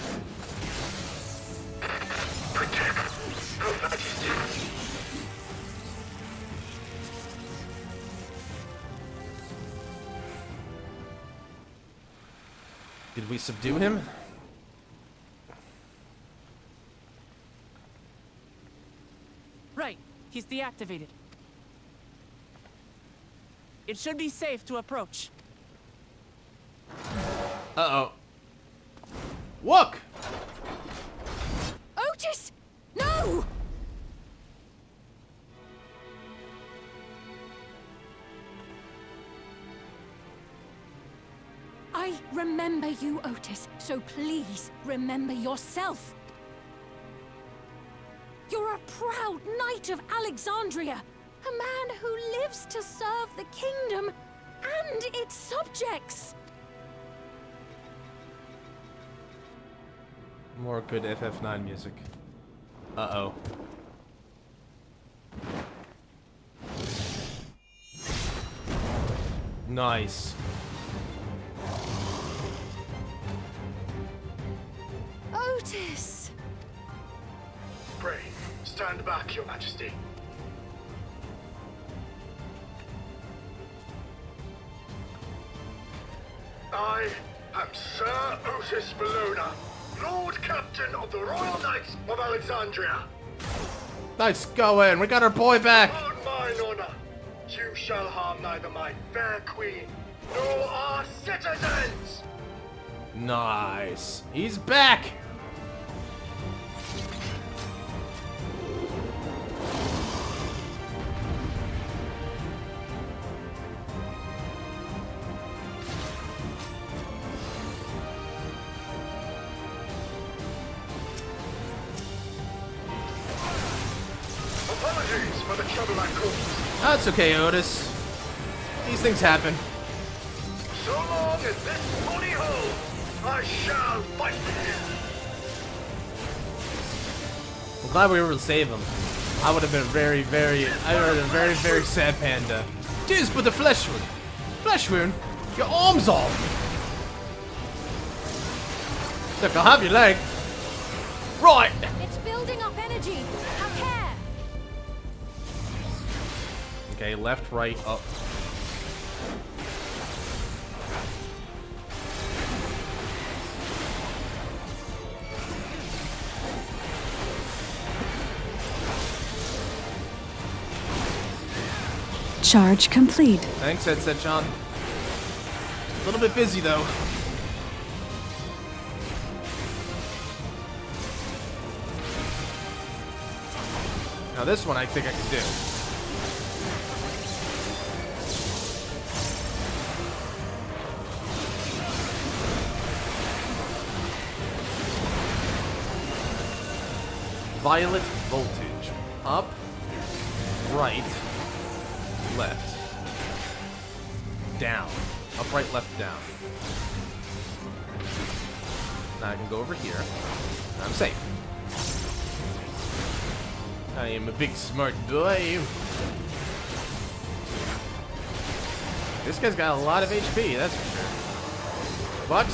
Did we subdue him? Right. He's deactivated. It should be safe to approach. Uh-oh. Look! Otis! No! I remember you, Otis, so please remember yourself. You're a proud knight of Alexandria, a man who lives to serve the kingdom and its subjects. More good FF9 music. Uh-oh. Nice. Otis! Pray, stand back, Your Majesty. I am Sir Otis Bologna, Lord Captain of the Royal Knights of Alexandria. Nice going. We got our boy back. On mine honor, you shall harm neither my fair queen nor our citizens. Nice. He's back. Apologies for the trouble I caused. That's okay, Otis. These things happen. So long as this body holds, I shall fight for you. I'm glad we were able to save him. I would have been very, very sad panda. Tis but a flesh wound. Flesh wound? Your arm's off. Look, I'll have your leg. Right. It's building up energy. Have care. Okay, left, right, up. Charge complete. Thanks, headset John. A little bit busy though. Now this one I think I can do. Violet voltage. Up, right, left, down. Up, right, left, down. Now I can go over here. I'm safe. I am a big smart boy. This guy's got a lot of HP, that's for sure. But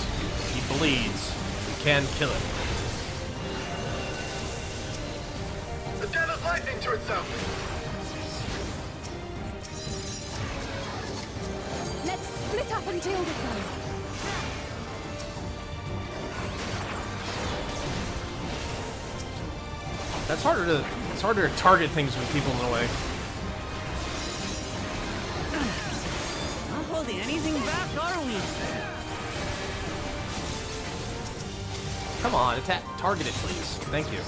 he bleeds. We can kill him. The devil's lightning to itself. happened to Ildefell? It's harder to target things with people in the way. Not holding anything back, are we? Come on, target it, please. Thank you.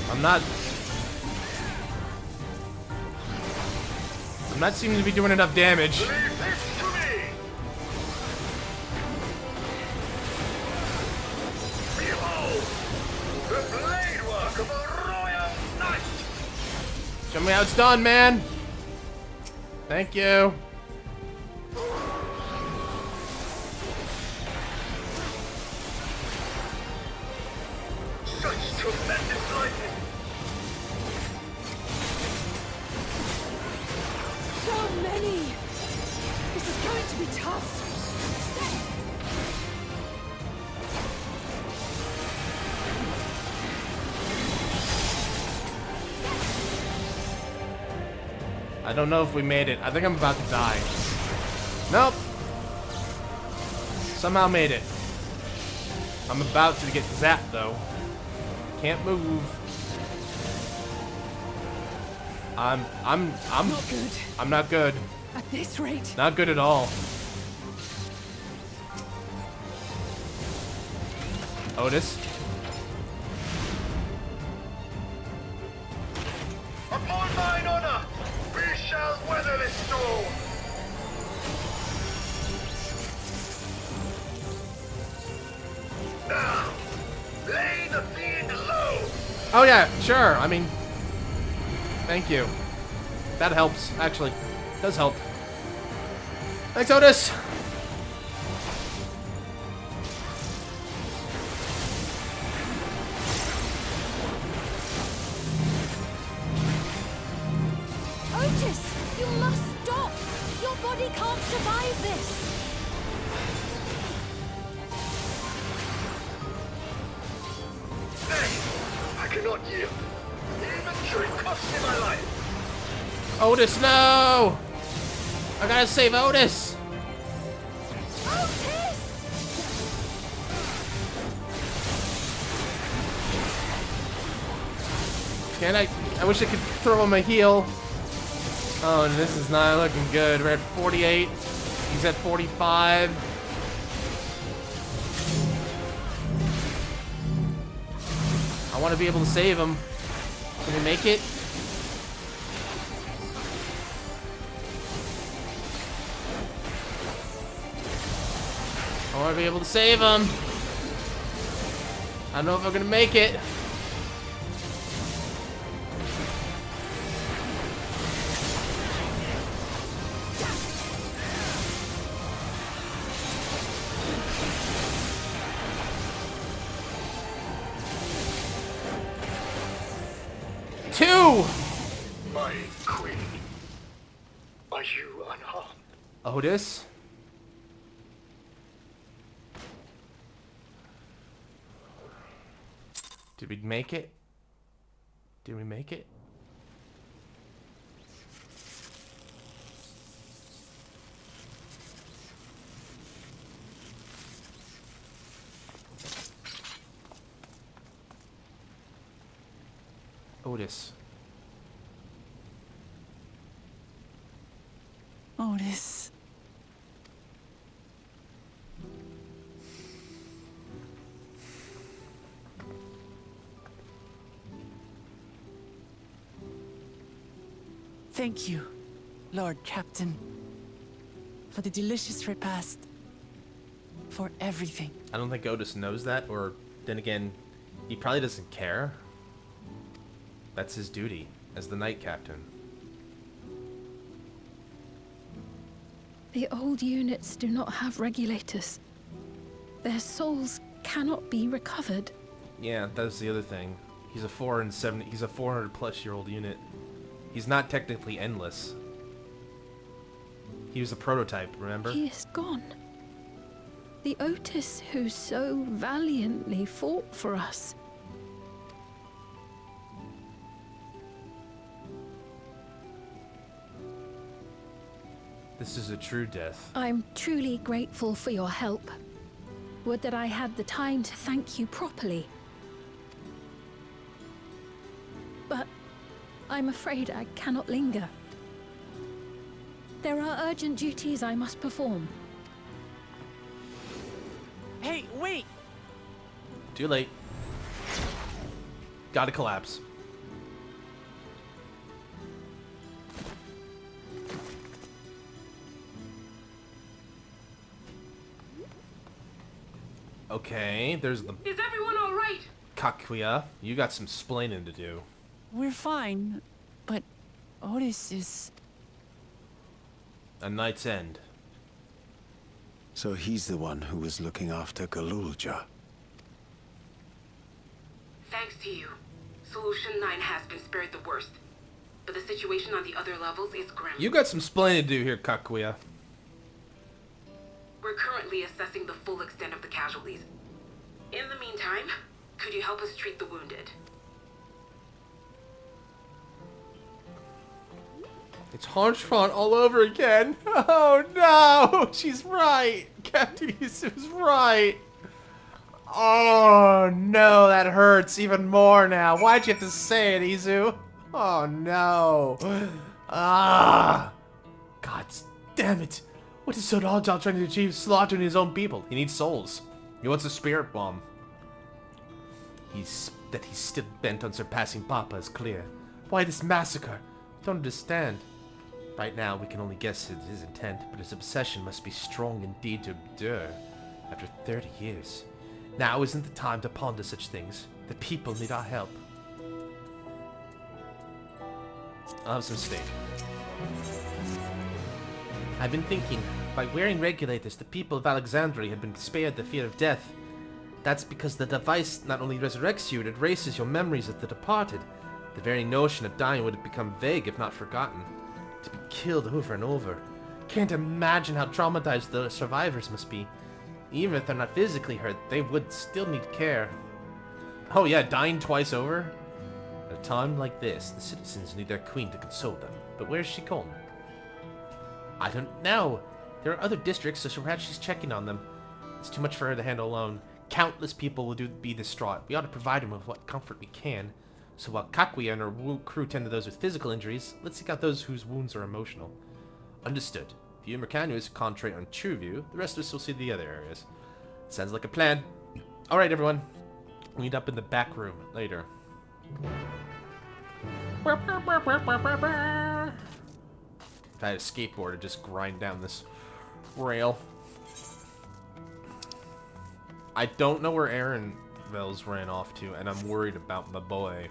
I'm not seeming to be doing enough damage. Show me how it's done, man. Thank you. Such tremendous lightning. So many! This is going to be tough. I don't know if we made it. I think I'm about to die. Nope. Somehow made it. I'm about to get zapped though. Can't move. I'm not good. I'm not good. At this rate. Not good at all. Otis. Upon mine honor, we shall weather this storm. Now, lay the fiend low. Oh yeah, sure. I mean, thank you. That helps, actually. Does help. Thanks, Otis. Otis, you must stop. Your body can't survive this. Nay, I cannot yield. Even should it cost me my life. Otis, no! I gotta save Otis! Otis! Can I wish I could throw him a heal. Oh, and this is not looking good. We're at 48. He's at 45. I want to be able to save him. Can we make it? I want to be able to save him. I don't know if I'm going to make it. Two! My queen, are you unharmed? Otis? Did we make it? Did we make it? Otis. Otis. Thank you, Lord Captain, for the delicious repast, for everything. I don't think Otis knows that, or then again, he probably doesn't care. That's his duty as the Knight Captain. The old units do not have regulators. Their souls cannot be recovered. Yeah, that's the other thing. He's a 400-plus-year-old unit. He's not technically endless. He was a prototype, remember? He is gone. The Otis who so valiantly fought for us. This is a true death. I'm truly grateful for your help. Would that I had the time to thank you properly. But I'm afraid I cannot linger. There are urgent duties I must perform. Hey, wait! Too late. Gotta collapse. Okay, there's the Is everyone all right? Kakuya. You got some splaining to do. We're fine, but Otis is... A Knight's End. So he's the one who was looking after Galulja. Thanks to you, Solution 9 has been spared the worst. But the situation on the other levels is grim. You got some splaining to do here, Kakuya. We're currently assessing the full extent of the casualties. In the meantime, could you help us treat the wounded? It's Harshfont all over again. Oh no, she's right. Captain Isu's right. Oh no, that hurts even more now. Why'd you have to say it, Izu? Oh no. Ah. God damn it. What is Sorajal trying to achieve? Slaughtering his own people. He needs souls. He wants a spirit bomb. He's still bent on surpassing Papa is clear. Why this massacre? Don't understand. Right now, we can only guess at his intent, but his obsession must be strong indeed to endure after 30 years. Now isn't the time to ponder such things. The people need our help. I'll have some steak. I've been thinking, by wearing regulators, the people of Alexandria have been spared the fear of death. That's because the device not only resurrects you, it erases your memories of the departed. The very notion of dying would have become vague if not forgotten. To be killed over and over. Can't imagine how traumatized the survivors must be. Even if they're not physically hurt, they would still need care. Oh yeah, dying twice over? At a time like this, the citizens need their queen to console them. But where's she gone? I don't know. There are other districts, so perhaps she's checking on them. It's too much for her to handle alone. Countless people will be distraught. We ought to provide them with what comfort we can. So while Kakuya and her crew tend to those with physical injuries, let's seek out those whose wounds are emotional. Understood. If you and Mercanuus concentrate on Trueview, the rest of us will see the other areas. Sounds like a plan. Alright, everyone. We'll meet up in the back room later. If I had a skateboard, I'd just grind down this rail. I don't know where Aaronville's ran off to, and I'm worried about my boy.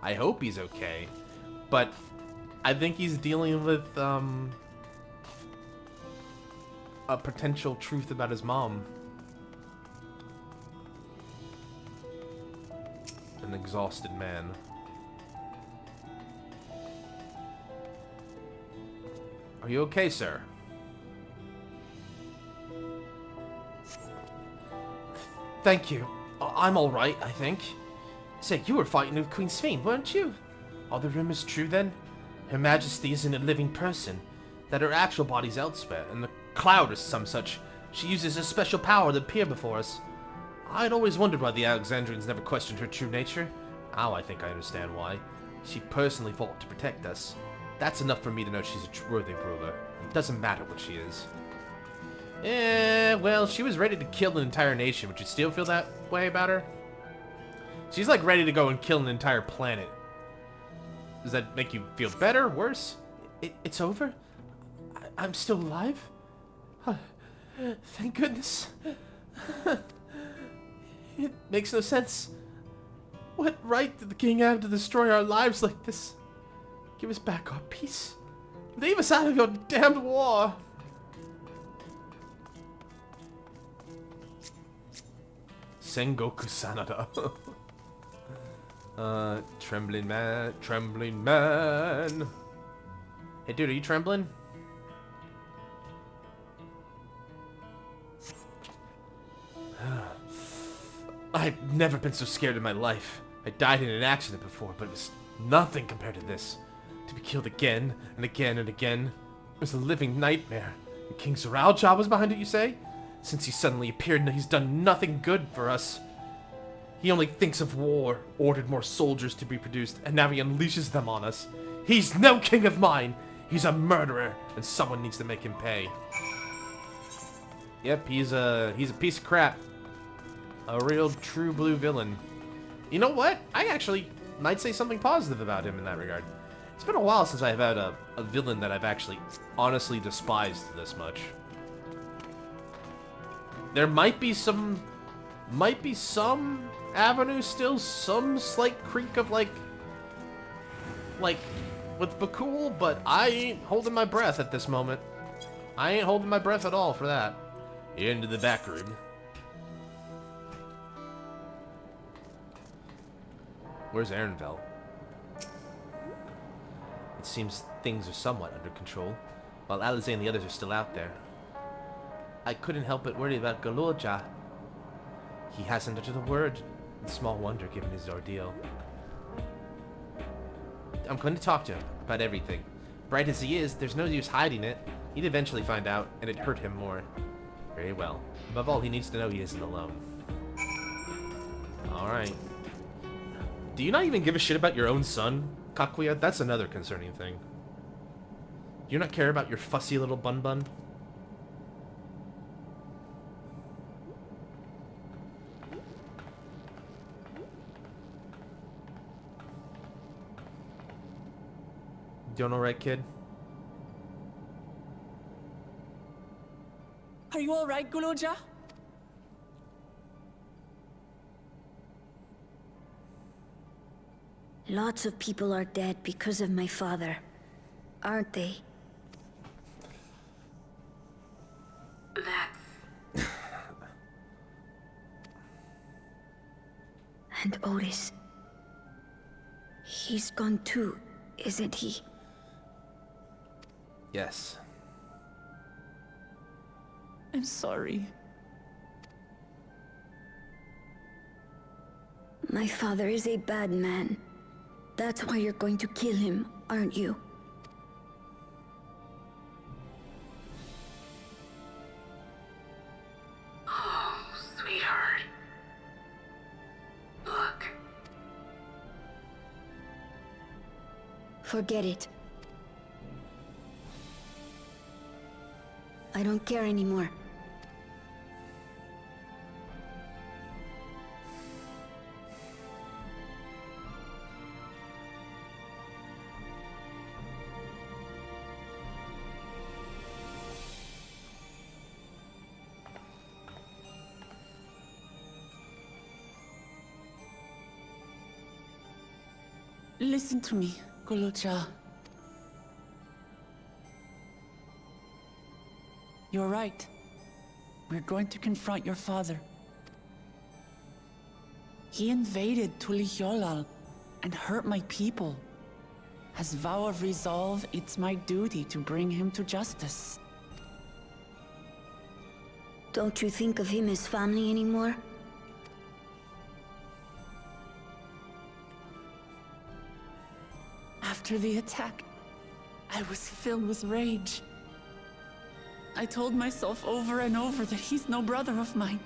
I hope he's okay, but I think he's dealing with a potential truth about his mom. An exhausted man. Are you okay, sir? Thank you. I'm alright, I think. Say, you were fighting with Queen Sphene, weren't you? Are the rumors true then? Her Majesty isn't a living person. That her actual body's elsewhere, and the cloud is some such. She uses a special power to appear before us. I'd always wondered why the Alexandrians never questioned her true nature. Now I think I understand why. She personally fought to protect us. That's enough for me to know she's a worthy ruler. Doesn't matter what she is. Well, she was ready to kill an entire nation. Would you still feel that way about her? She's like ready to go and kill an entire planet. Does that make you feel better? Worse? It's over? I'm still alive? Thank goodness. It makes no sense. What right did the king have to destroy our lives like this? Give us back our peace. Leave us out of your damned war. Sengoku Sanada. Trembling man, trembling man. Hey dude, are you trembling? I've never been so scared in my life. I died in an accident before, but it was nothing compared to this. To be killed again and again and again. It was a living nightmare. And King Zoralja was behind it, you say? Since he suddenly appeared, he's done nothing good for us. He only thinks of war, ordered more soldiers to be produced, and now he unleashes them on us. He's no king of mine! He's a murderer, and someone needs to make him pay. Yep, he's a piece of crap. A real true blue villain. You know what? I actually might say something positive about him in that regard. It's been a while since I've had a villain that I've actually honestly despised this much. There might be some avenue still, some slight creak of like with Bakul, but I ain't holding my breath at this moment. I ain't holding my breath at all for that. Into the back room. Where's Ehrenfeld? It seems things are somewhat under control, while Alizé and the others are still out there. I couldn't help but worry about Golorja. He hasn't uttered a word. It's small wonder given his ordeal. I'm going to talk to him about everything. Bright as he is, there's no use hiding it. He'd eventually find out, and it'd hurt him more. Very well. Above all, he needs to know he isn't alone. Alright. Do you not even give a shit about your own son, Kakuya? That's another concerning thing. Do you not care about your fussy little bun-bun? Doing alright, kid? Are you all right, Golorja? Lots of people are dead because of my father, aren't they? That's... And Otis. He's gone too, isn't he? Yes. I'm sorry. My father is a bad man. That's why you're going to kill him, aren't you? Oh, sweetheart. Look. Forget it. I don't care anymore. Listen to me, Golorja. You're right. We're going to confront your father. He invaded Tulihyolal and hurt my people. As vow of resolve, it's my duty to bring him to justice. Don't you think of him as family anymore? After the attack, I was filled with rage. I told myself over and over that he's no brother of mine.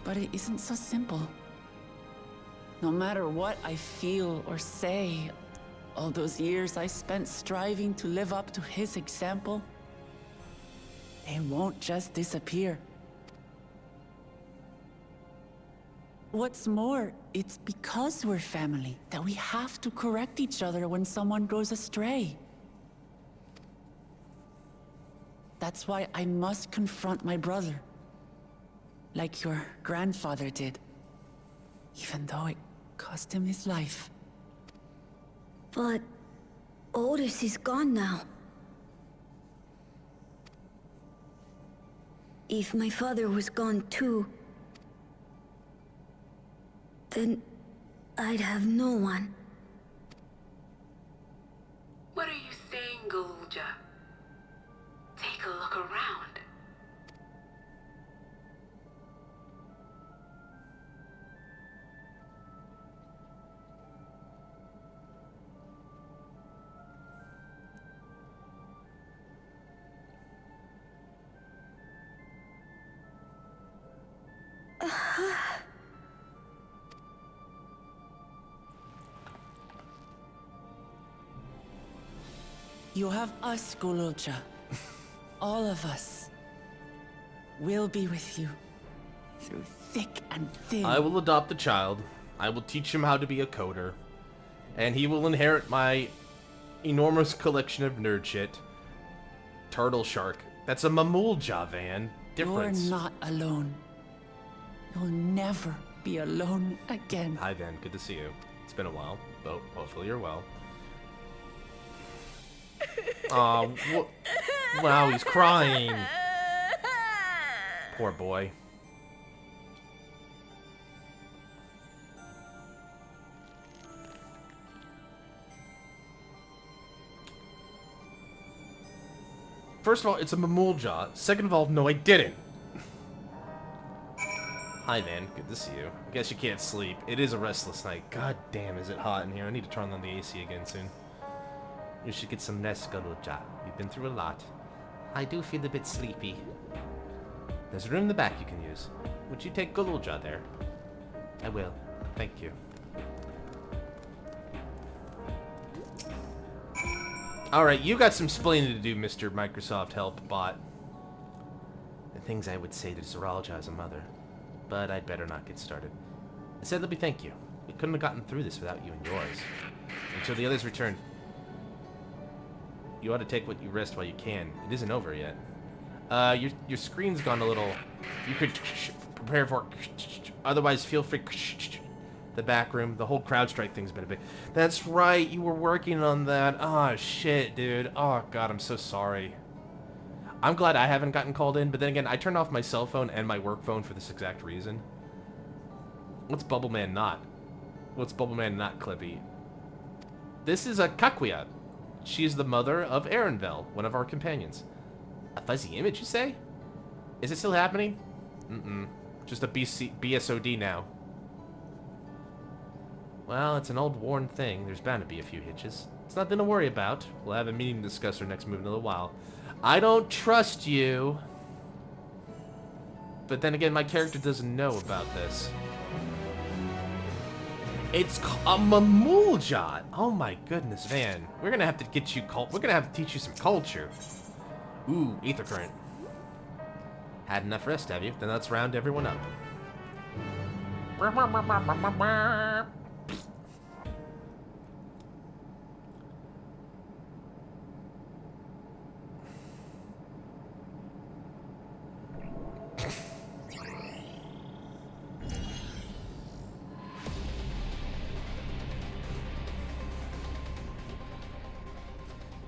But it isn't so simple. No matter what I feel or say, all those years I spent striving to live up to his example, they won't just disappear. What's more, it's because we're family that we have to correct each other when someone goes astray. That's why I must confront my brother. Like your grandfather did. Even though it cost him his life. But Otis is gone now. If my father was gone too, then I'd have no one. What are you saying, Golorja? Take a look around. You have us, Golulja. All of us. We'll be with you. Through thick and thin. I will adopt the child. I will teach him how to be a coder. And he will inherit my enormous collection of nerd shit. Turtle shark. That's a Mamulja, Van. Difference. You're not alone. You'll never be alone again. Hi, Van. Good to see you. It's been a while, but hopefully you're well. Aw, wow, he's crying. Poor boy. First of all, it's a Mamulja. Second of all, no, I didn't. Hi, man. Good to see you. I guess you can't sleep. It is a restless night. God damn, is it hot in here. I need to turn on the AC again soon. You should get some rest, Golulja. You've been through a lot. I do feel a bit sleepy. There's a room in the back you can use. Would you take Golulja there? I will. Thank you. Alright, you got some splaining to do, Mr. Microsoft Help Bot. The things I would say to Zeralja as a mother. But I'd better not get started. I said let me thank you. We couldn't have gotten through this without you and yours. Until the others return. You ought to take what you rest while you can. It isn't over yet. Your screen's gone a little... You could prepare for... Otherwise, feel free... The back room. The whole CrowdStrike thing's been a bit... That's right, you were working on that. Oh, shit, dude. Oh, God, I'm so sorry. I'm glad I haven't gotten called in, but then again, I turned off my cell phone and my work phone for this exact reason. What's Bubbleman not? What's Bubbleman not, Clippy? This is a Kakuya. She's the mother of Erenvel, one of our companions. A fuzzy image, you say? Is it still happening? Mm-mm. Just a BSOD now. Well, it's an old worn thing. There's bound to be a few hitches. It's nothing to worry about. We'll have a meeting to discuss our next move in a little while. I don't trust you. But then again, my character doesn't know about this. It's a Mamulja. Oh my goodness, Van. We're gonna have to get you we're gonna have to teach you some culture. Ooh, ether current. Had enough rest, have you? Then let's round everyone up.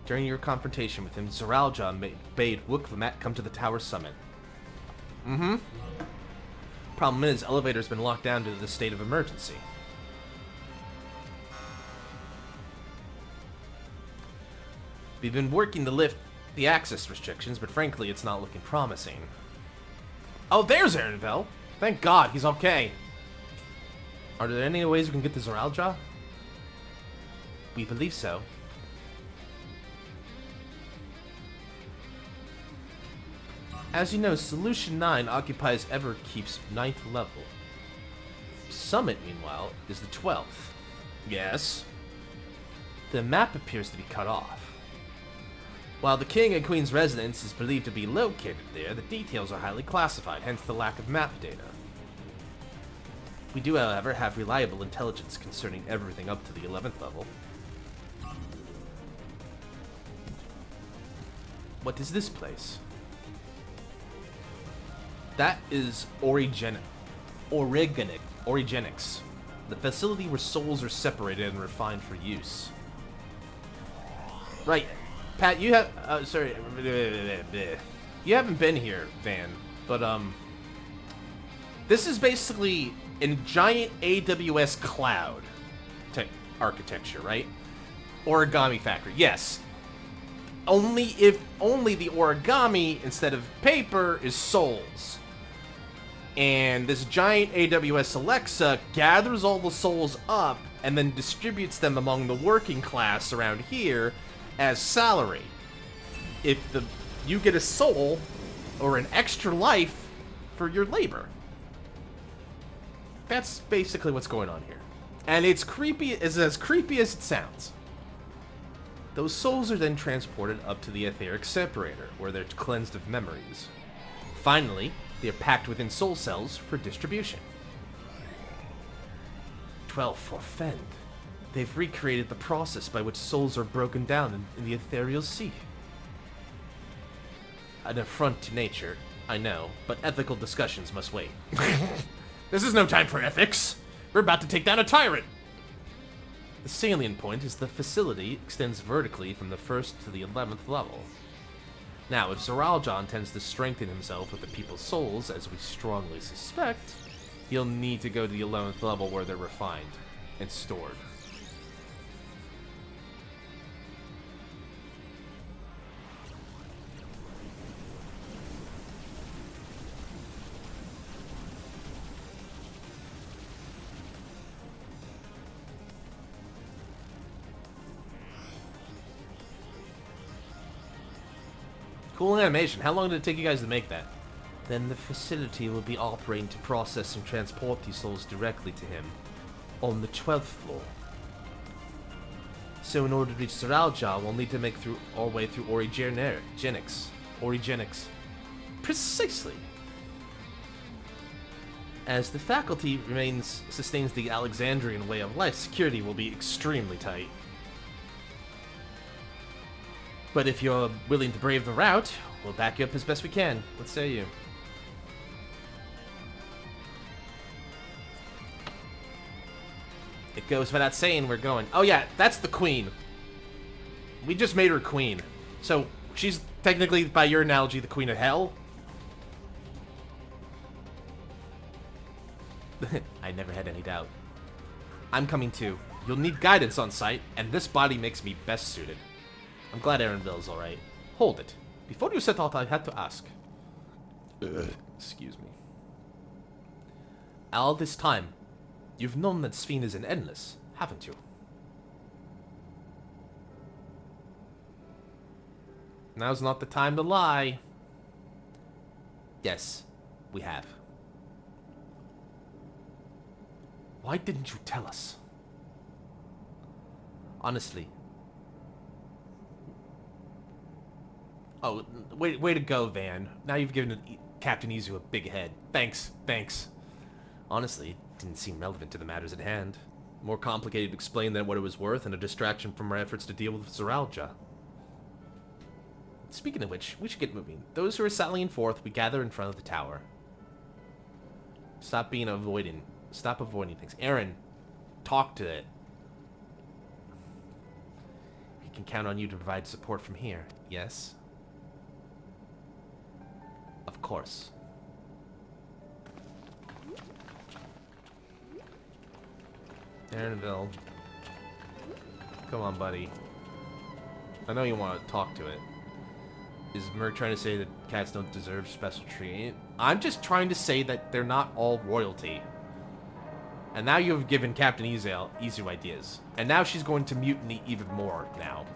During your confrontation with him, Zeralja bade Wukvamat come to the tower summit. Mm-hmm. Problem is, elevator's been locked down due to the state of emergency. We've been working to lift the access restrictions, but frankly, it's not looking promising. Oh, there's Erenvel! Thank God, he's okay. Are there any ways we can get the Zeralja? We believe so. As you know, Solution 9 occupies Everkeep's 9th level. Summit, meanwhile, is the 12th. Yes? The map appears to be cut off. While the King and Queen's residence is believed to be located there, the details are highly classified, hence the lack of map data. We do, however, have reliable intelligence concerning everything up to the 11th level. What is this place? That is Origenics. The facility where souls are separated and refined for use. Right. Pat, you have... sorry. You haven't been here, Van. But, this is basically a giant AWS cloud architecture, right? Origami factory. Yes. Only the origami, instead of paper, is souls. And this giant AWS Alexa gathers all the souls up and then distributes them among the working class around here as salary. If you get a soul or an extra life for your labor. That's basically what's going on here. And it's creepy, it's as creepy as it sounds. Those souls are then transported up to the etheric separator, where they're cleansed of memories. Finally, they are packed within soul cells for distribution. 12 for Fend. They've recreated the process by which souls are broken down in the ethereal sea. An affront to nature, I know, but ethical discussions must wait. This is no time for ethics! We're about to take down a tyrant! The salient point is the facility extends vertically from the 1st to the 11th level. Now, if Zoralja intends to strengthen himself with the people's souls, as we strongly suspect, he'll need to go to the 11th level where they're refined and stored. Cool animation. How long did it take you guys to make that? Then the facility will be operating to process and transport these souls directly to him on the 12th floor. So in order to reach Zoralja, we'll need to make our way through Origenics. Precisely. As the faculty sustains the Alexandrian way of life, security will be extremely tight. But if you're willing to brave the route, we'll back you up as best we can. What say you? It goes without saying we're going. Oh yeah, that's the queen. We just made her queen. So she's technically, by your analogy, the queen of hell? I never had any doubt. I'm coming too. You'll need guidance on site, and this body makes me best suited. I'm glad Aaronville's alright. Hold it. Before you set out, I had to ask. Excuse me. All this time, you've known that Sphene is an endless, haven't you? Now's not the time to lie. Yes, we have. Why didn't you tell us? Honestly. Oh, way to go, Van. Now you've given Captain Izu a big head. Thanks. Honestly, it didn't seem relevant to the matters at hand. More complicated to explain than what it was worth, and a distraction from our efforts to deal with Zoralja. Speaking of which, we should get moving. Those who are sallying forth, we gather in front of the tower. Stop avoiding things. Aaron, talk to it. We can count on you to provide support from here, yes? Of course. Aaronville. Come on, buddy. I know you want to talk to it. Is Merc trying to say that cats don't deserve special treatment? I'm just trying to say that they're not all royalty. And now you've given Captain Izu ideas. And now she's going to mutiny even more now.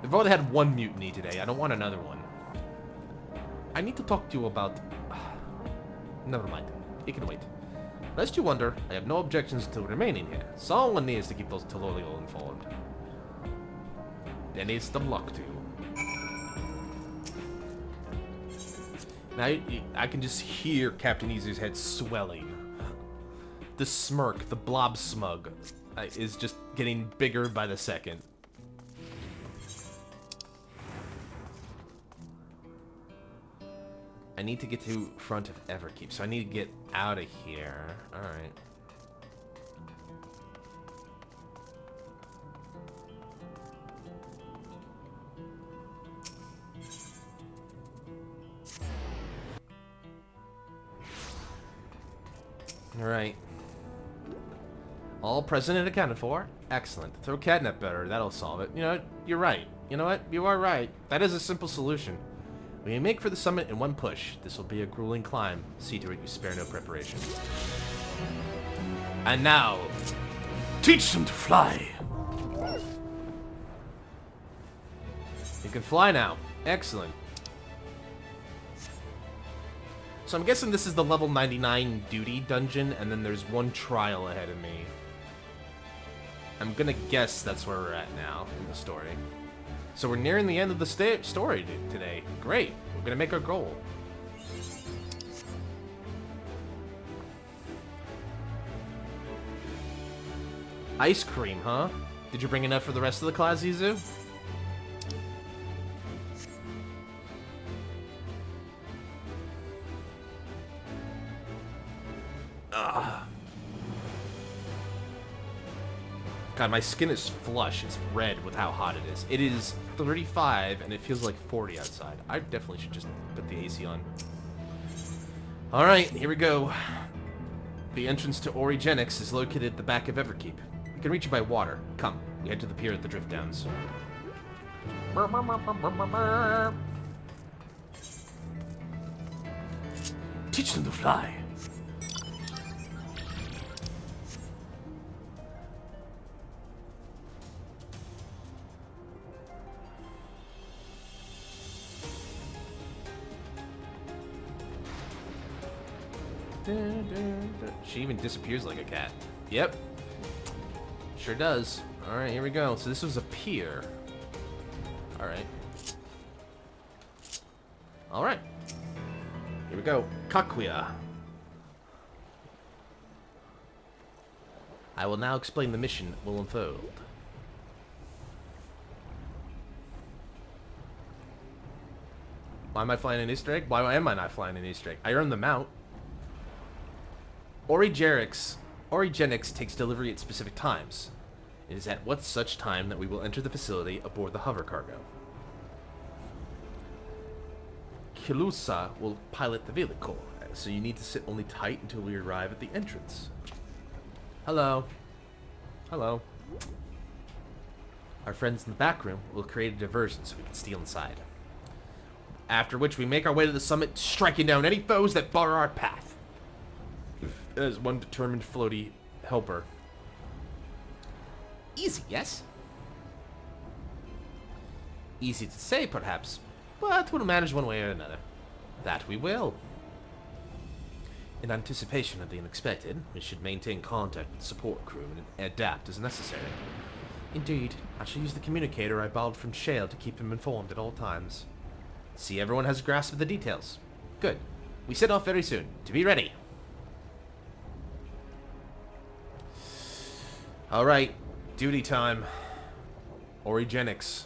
They've already had one mutiny today. I don't want another one. I need to talk to you about... Never mind. It can wait. Lest you wonder, I have no objections to remaining here. Someone needs to keep those Telolial informed. There needs some luck too. Now, I can just hear Captain Izu's head swelling. The smirk, the blob smug, is just getting bigger by the second. I need to get to front of Everkeep, so I need to get out of here. Alright. Alright. All present and accounted for. Excellent. Throw catnip better. That'll solve it. You know, you're right. You know what? You are right. That is a simple solution. We make for the summit in one push. This will be a grueling climb. See to it you spare no preparation. And now, teach them to fly. You can fly now. Excellent. So I'm guessing this is the level 99 duty dungeon, and then there's one trial ahead of me. I'm gonna guess that's where we're at now in the story. So we're nearing the end of the story today. Great. We're gonna make our goal. Ice cream, huh? Did you bring enough for the rest of the class, Izu? Ugh. God, my skin is flush. It's red with how hot it is. It is 35 and it feels like 40 outside. I definitely should just put the AC on. Alright, here we go. The entrance to Origenics is located at the back of Everkeep. We can reach it by water. Come, we head to the pier at the Drift Downs. Teach them to fly. She even disappears like a cat. Yep. Sure does. Alright, here we go. So this was a pier. Alright. Alright. Here we go. Kakuya. I will now explain the mission will unfold. Why am I flying an Easter egg? Why am I not flying an Easter egg? I earned them out. Origenics takes delivery at specific times. It is at what such time that we will enter the facility aboard the hover cargo. Kilusa will pilot the vehicle, so you need to sit only tight until we arrive at the entrance. Hello. Hello. Our friends in the back room will create a diversion so we can steal inside. After which we make our way to the summit, striking down any foes that bar our path. As one determined floaty helper. Easy, yes? Easy to say, perhaps, but we'll manage one way or another. That we will. In anticipation of the unexpected, we should maintain contact with the support crew and adapt as necessary. Indeed, I shall use the communicator I borrowed from Shale to keep him informed at all times. See, everyone has a grasp of the details. Good. We set off very soon. To be ready. Alright, duty time. Origenics.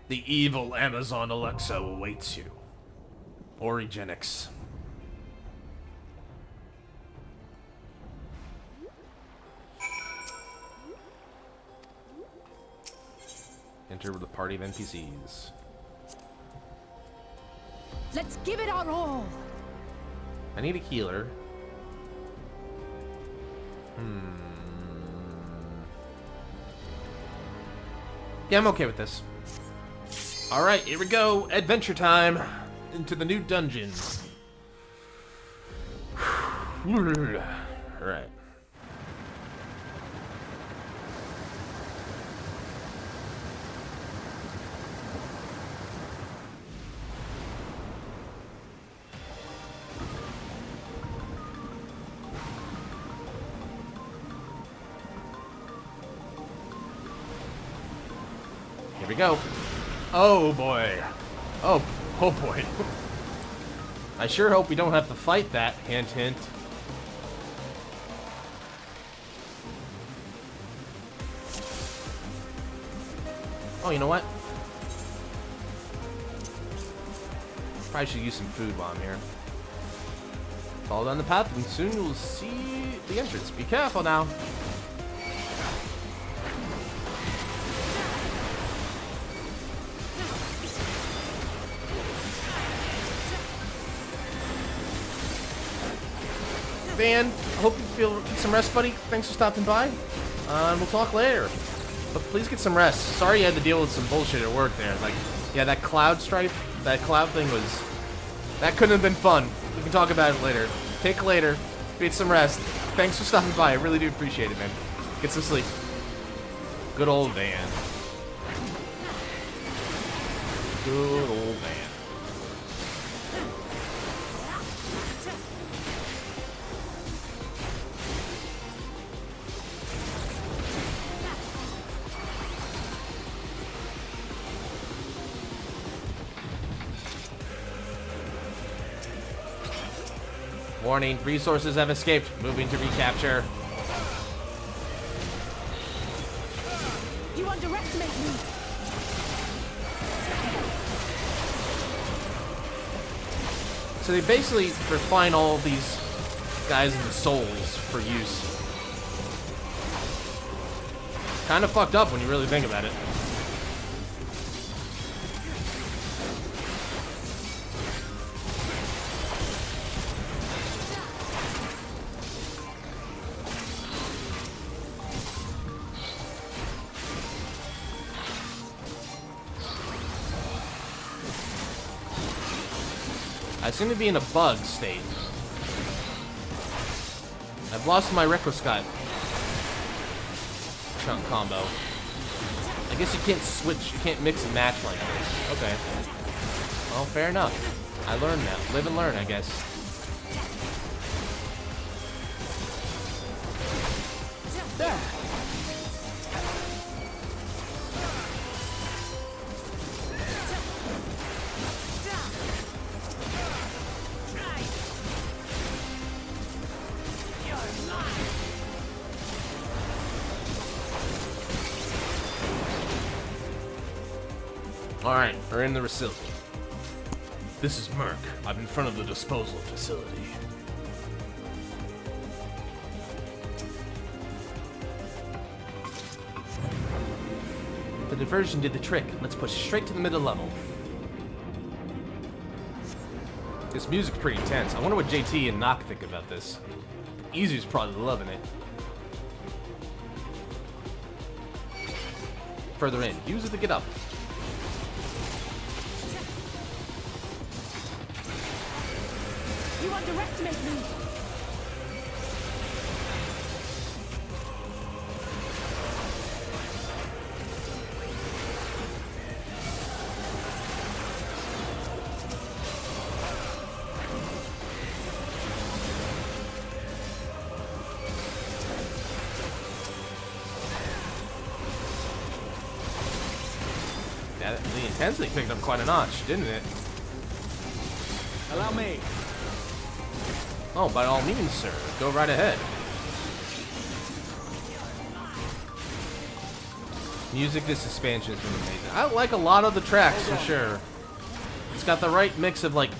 The evil Amazon Alexa awaits you. Origenics. Enter with a party of NPCs. Let's give it our all! I need a healer. Yeah, I'm okay with this. Alright, here we go. Adventure time. Into the new dungeon. Alright. Here we go. Oh boy. Oh boy. I sure hope we don't have to fight that. Hint, hint. Oh, you know what? Probably should use some food while I'm here. Follow down the path and soon you'll see the entrance. Be careful now. Van, I hope you get some rest, buddy. Thanks for stopping by. We'll talk later. But please get some rest. Sorry you had to deal with some bullshit at work there. Like, yeah, that cloud stripe, that cloud thing was... That couldn't have been fun. We can talk about it later. Take later. Get some rest. Thanks for stopping by. I really do appreciate it, man. Get some sleep. Good old Van. Good old Van. Warning, resources have escaped. Moving to recapture. You underestimate me. So they basically refine all these guys into souls for use. Kind of fucked up when you really think about it. I seem to be in a bug state. I've lost my Requiscott chunk combo. I guess you can't switch, you can't mix and match like this. Okay. Well, fair enough. I learned now. Live and learn, I guess. There. Alright, we're in the facility. This is Merc. I'm in front of the disposal facility. The diversion did the trick. Let's push straight to the middle level. This music's pretty intense. I wonder what JT and Nock think about this. Easy's probably loving it. Further in. Use it to get up. You underestimate me. Yeah, the intensity picked up quite a notch, didn't it? Allow me. Oh, by all means, sir. Go right ahead. Music, this expansion has been amazing. I like a lot of the tracks, for sure. It's got the right mix of, like,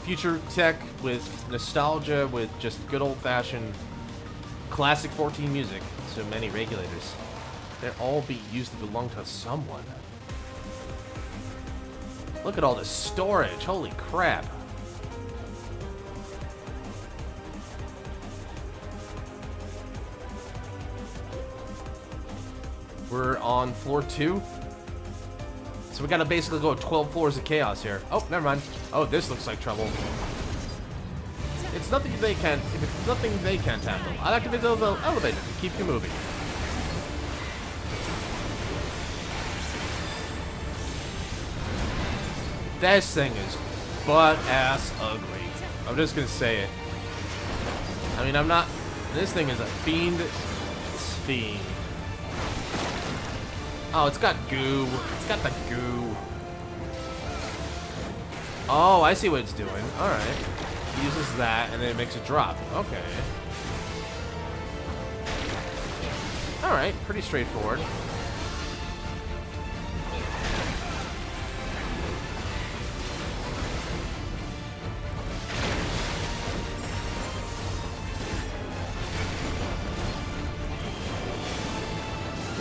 future tech with nostalgia, with just good old-fashioned classic 14 music. So many regulators. They're all being used to belong to someone. Look at all this storage. Holy crap. We're on floor 2. So we gotta basically go 12 floors of chaos here. Oh, never mind. Oh, this looks like trouble. It's nothing they can't. If it's nothing they can't handle, I'll activate the elevator to keep you moving. This thing is butt-ass ugly. I'm just gonna say it. I mean, I'm not... This thing is a fiend. It's fiend. Oh, it's got goo. It's got the goo. Oh, I see what it's doing. Alright. It uses that, and then it makes it drop. Okay. Alright, pretty straightforward.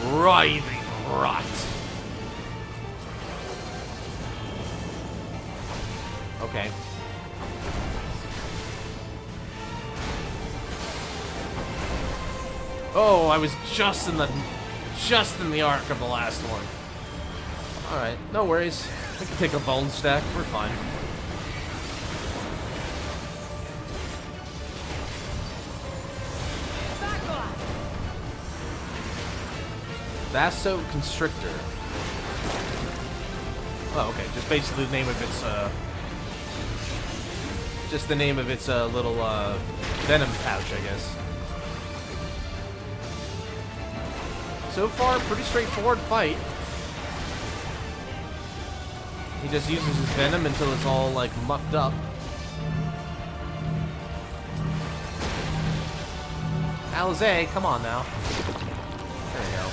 Writhing rot. Okay. Oh, I was just in the arc of the last one. Alright, no worries. We can take a bone stack, we're fine. Vaso Constrictor. Oh, okay. Just basically the name of its, just the name of its, little, venom pouch, I guess. So far, pretty straightforward fight. He just uses his venom until it's all, like, mucked up. Alizé, come on now. There we go.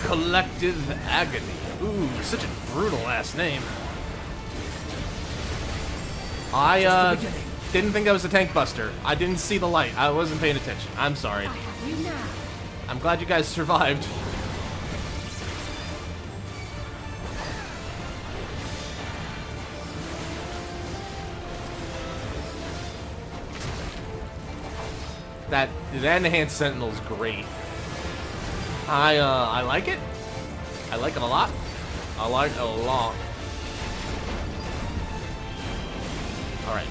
Collective Agony. Ooh, such a brutal last name. I didn't think that was a tank buster. I didn't see the light. I wasn't paying attention. I'm sorry. I'm glad you guys survived. That enhanced sentinel is great. I like it. I like it a lot. I like it a lot. All right.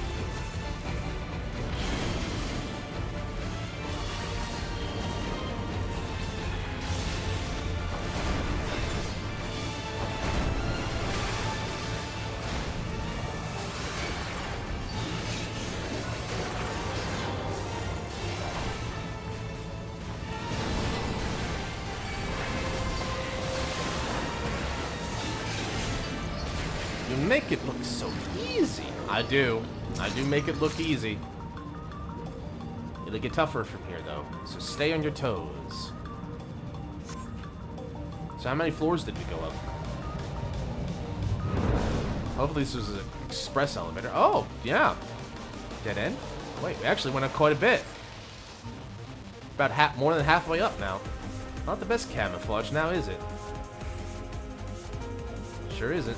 You make it look so easy. I do make it look easy. It'll get tougher from here, though. So stay on your toes. So how many floors did we go up? Hopefully this was an express elevator. Oh, yeah. Dead end? Wait, we actually went up quite a bit. About more than halfway up now. Not the best camouflage now, is it? Sure isn't.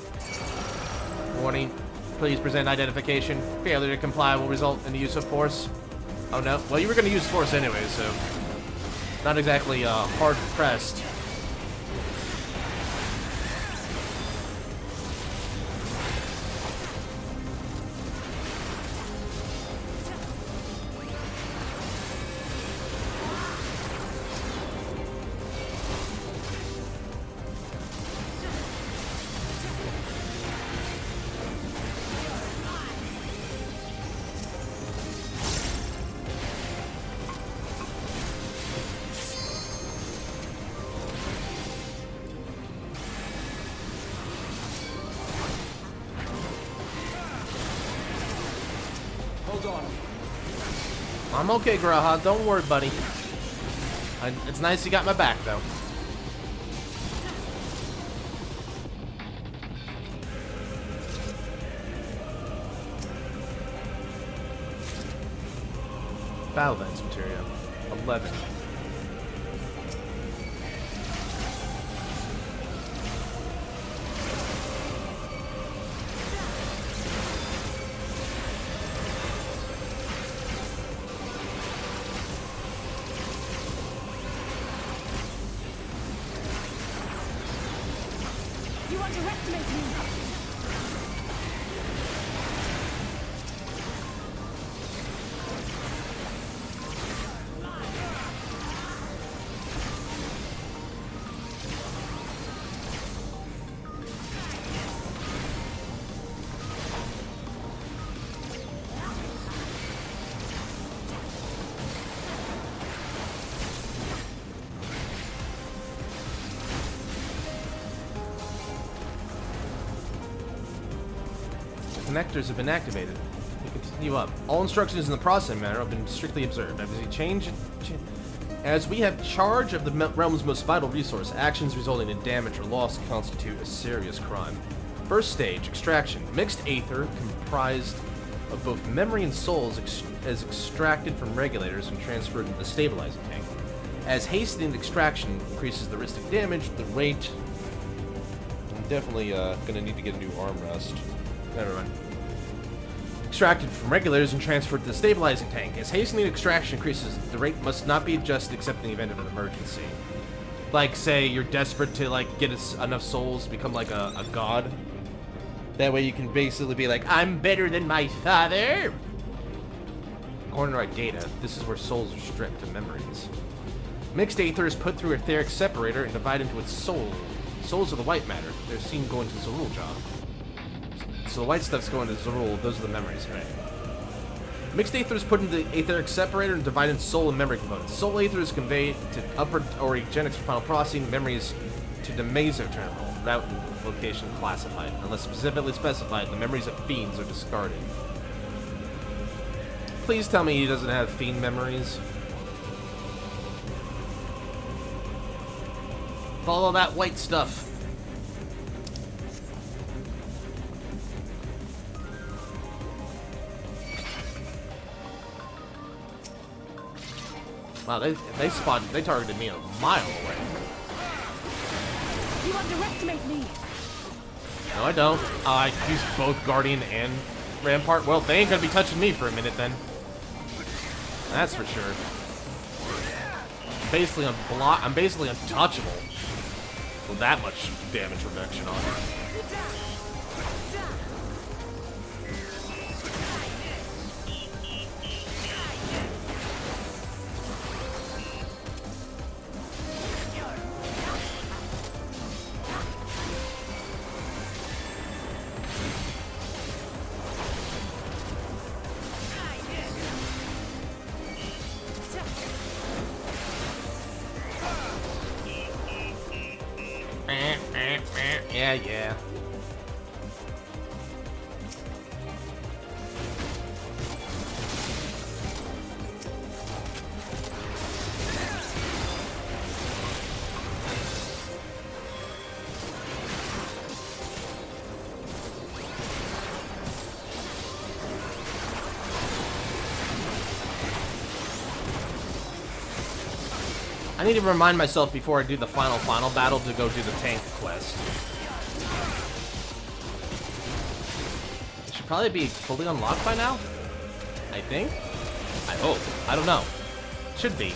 Warning. Please present identification. Failure to comply will result in the use of force. Oh no. Well, you were going to use force anyway, so not exactly hard pressed. I'm okay, Graha. Don't worry, buddy. It's nice you got my back, though. Battle Lens material. 11. You underestimate me! Connectors have been activated. We continue up. All instructions in the processing matter have been strictly observed. As we have charge of the realm's most vital resource, actions resulting in damage or loss constitute a serious crime. First stage, extraction. Mixed aether comprised of both memory and souls is extracted from regulators and transferred into the stabilizing tank. As hastened extraction increases the risk of damage, the rate... I'm definitely gonna need to get a new arm rest. Never mind. Extracted from regulators and transferred to the stabilizing tank. As hastening extraction increases, the rate must not be adjusted except in the event of an emergency. Like, say, you're desperate to, like, get enough souls to become, like, a god. That way you can basically be like, I'm better than my father! According to our data, this is where souls are stripped to memories. Mixed aether is put through a etheric separator and divided into its soul. Souls are the white matter. They're seen going to Zerul job. So the white stuff's going to Zerul, those are the memories, right? Mixed aether is put into the etheric separator and divided into soul and memory components. Soul aether is conveyed to upper orogenics for final processing, memories to the mesoterminal, route and location classified. Unless specifically specified, the memories of fiends are discarded. Please tell me he doesn't have fiend memories. Follow that white stuff. Wow, they targeted me a mile away. You underestimate me. No, I don't. I use both Guardian and Rampart. Well, they ain't gonna be touching me for a minute then. That's for sure. I'm basically untouchable with that much damage reduction on it. Yeah. I need to remind myself before I do the final battle to go do the tank quest. It should probably be fully unlocked by now, I think. I hope. I don't know. Should be.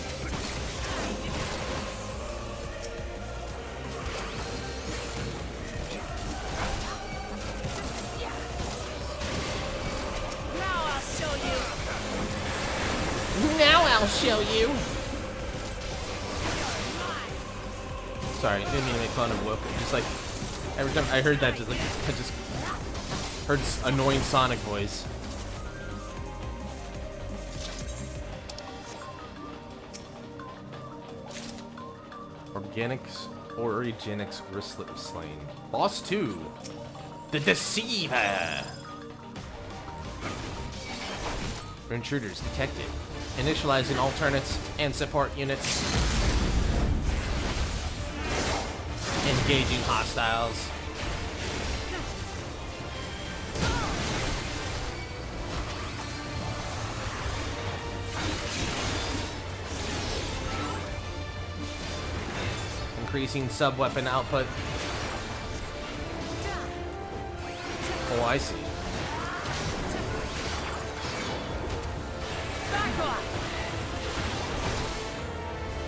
Now I'll show you. Sorry, I didn't mean to make fun of Wook. Just like every time I heard that, just like I just heard annoying Sonic voice. Origenics Gristlet slain. Boss 2, the Deceiver. Intruders detected. Initializing alternates and support units. Engaging hostiles. Increasing sub-weapon output. Oh, I see.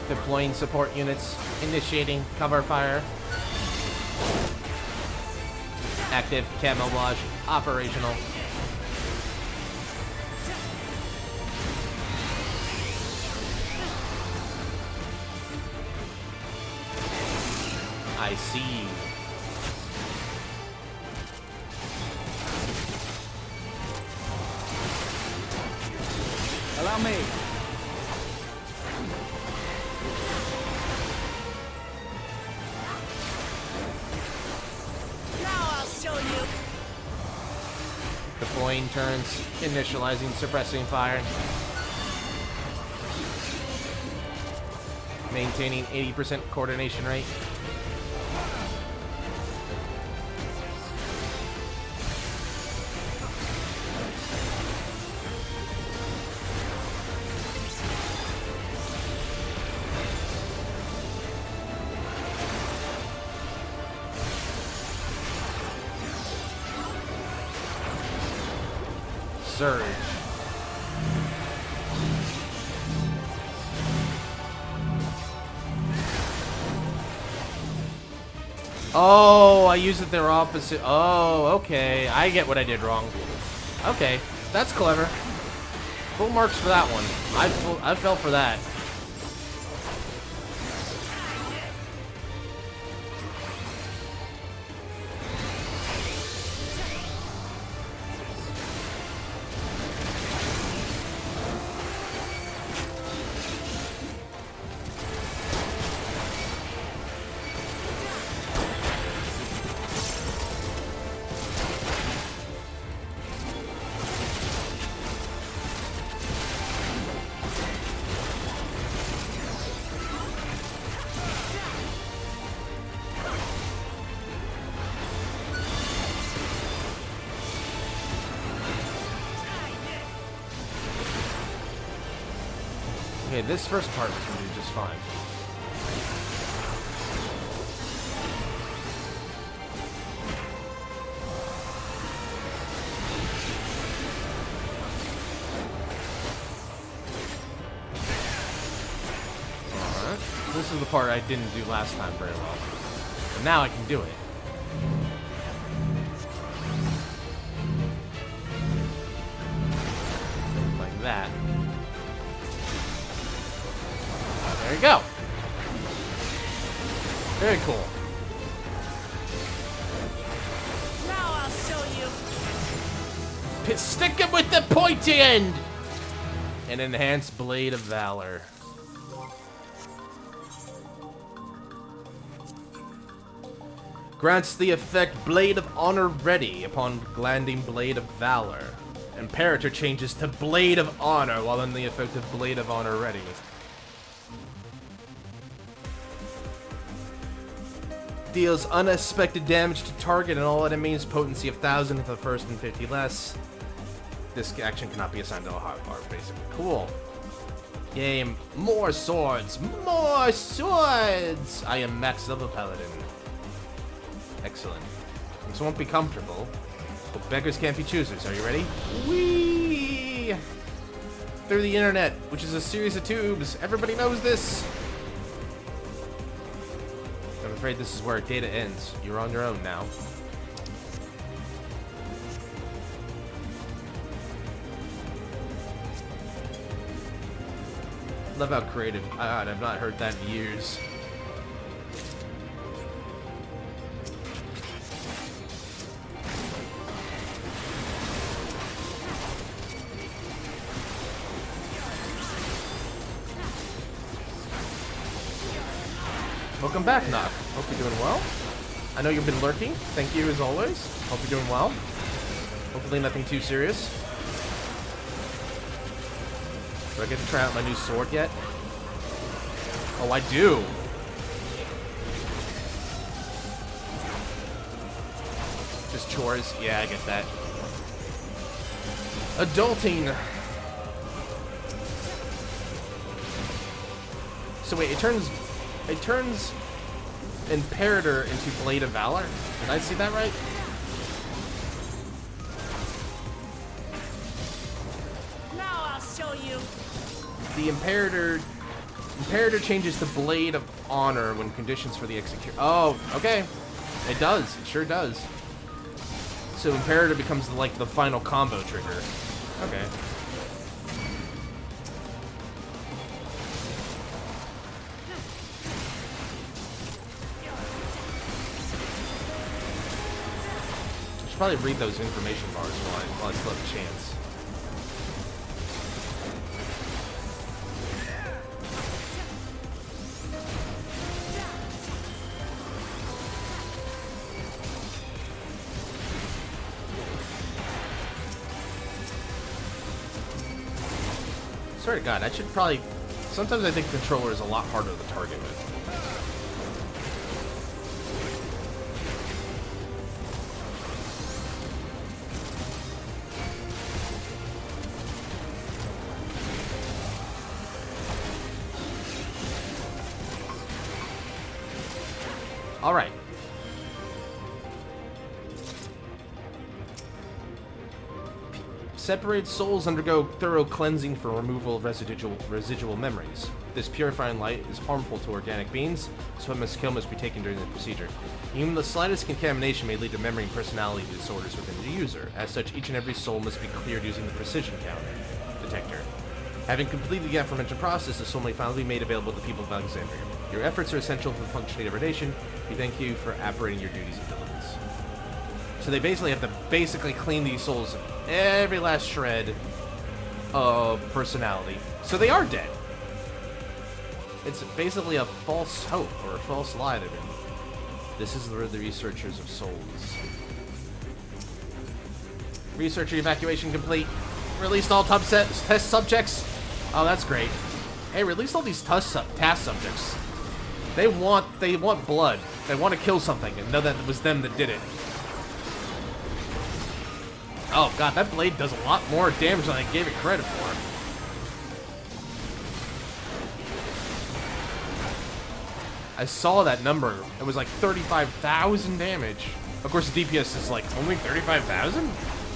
Deploying support units. Initiating cover fire. Active camouflage operational. I see. Allow me. Deploying turns, initializing suppressing fire. Maintaining 80% coordination rate. Surge. Oh, I used it their opposite. Oh, okay. I get what I did wrong. Okay, that's clever. Full marks for that one. I fell for that. Okay, this first part is gonna do just fine. Alright. This is the part I didn't do last time very well. But now I can do it. Like that. There you go. Very cool. Now I'll show you. Stick him with the pointy end! An enhanced Blade of Valor. Grants the effect Blade of Honor ready upon landing Blade of Valor. Imperator changes to Blade of Honor while in the effect of Blade of Honor ready. Deals unexpected damage to target and all enemies, potency of 1000 at the first and 50 less. This action cannot be assigned to a hotbar, basically. Cool. Yay, more swords! More swords! I am max level paladin. Excellent. This won't be comfortable, but beggars can't be choosers. Are you ready? Whee! Through the internet, which is a series of tubes. Everybody knows this. I'm afraid this is where data ends. You're on your own now. Love how creative. God, I've not heard that in years. Welcome back, Knock. Hope you're doing well. I know you've been lurking. Thank you as always. Hope you're doing well. Hopefully nothing too serious. Do I get to try out my new sword yet? Oh, I do. Just chores. Yeah, I get that. Adulting. So wait, it turns Imperator into Blade of Valor. Did I see that right? Now I'll show you. The Imperator changes to Blade of Honor when conditions for the execution. Oh, okay. It does. It sure does. So Imperator becomes like the final combo trigger. Okay. Probably read those information bars while I still have a chance. Swear to God, I should probably... Sometimes I think the controller is a lot harder to target with. All right. Separated souls undergo thorough cleansing for removal of residual memories. This purifying light is harmful to organic beings, so MSQ must be taken during the procedure. Even the slightest contamination may lead to memory and personality disorders within the user. As such, each and every soul must be cleared using the precision counter detector. Having completed the aforementioned process, the soul may finally be made available to the people of Alexandria. Your efforts are essential for the functioning of our nation. We thank you for operating your duties and diligence. So they basically have to clean these souls of every last shred of personality. So they are dead. It's basically a false hope or a false lie to them. This is the researchers of souls. Researcher evacuation complete. Released all test subjects. Oh, that's great. Hey, release all these task subjects. They want blood. They want to kill something and know that it was them that did it. Oh god, that blade does a lot more damage than I gave it credit for. I saw that number. It was like 35,000 damage. Of course, the DPS is like, only 35,000?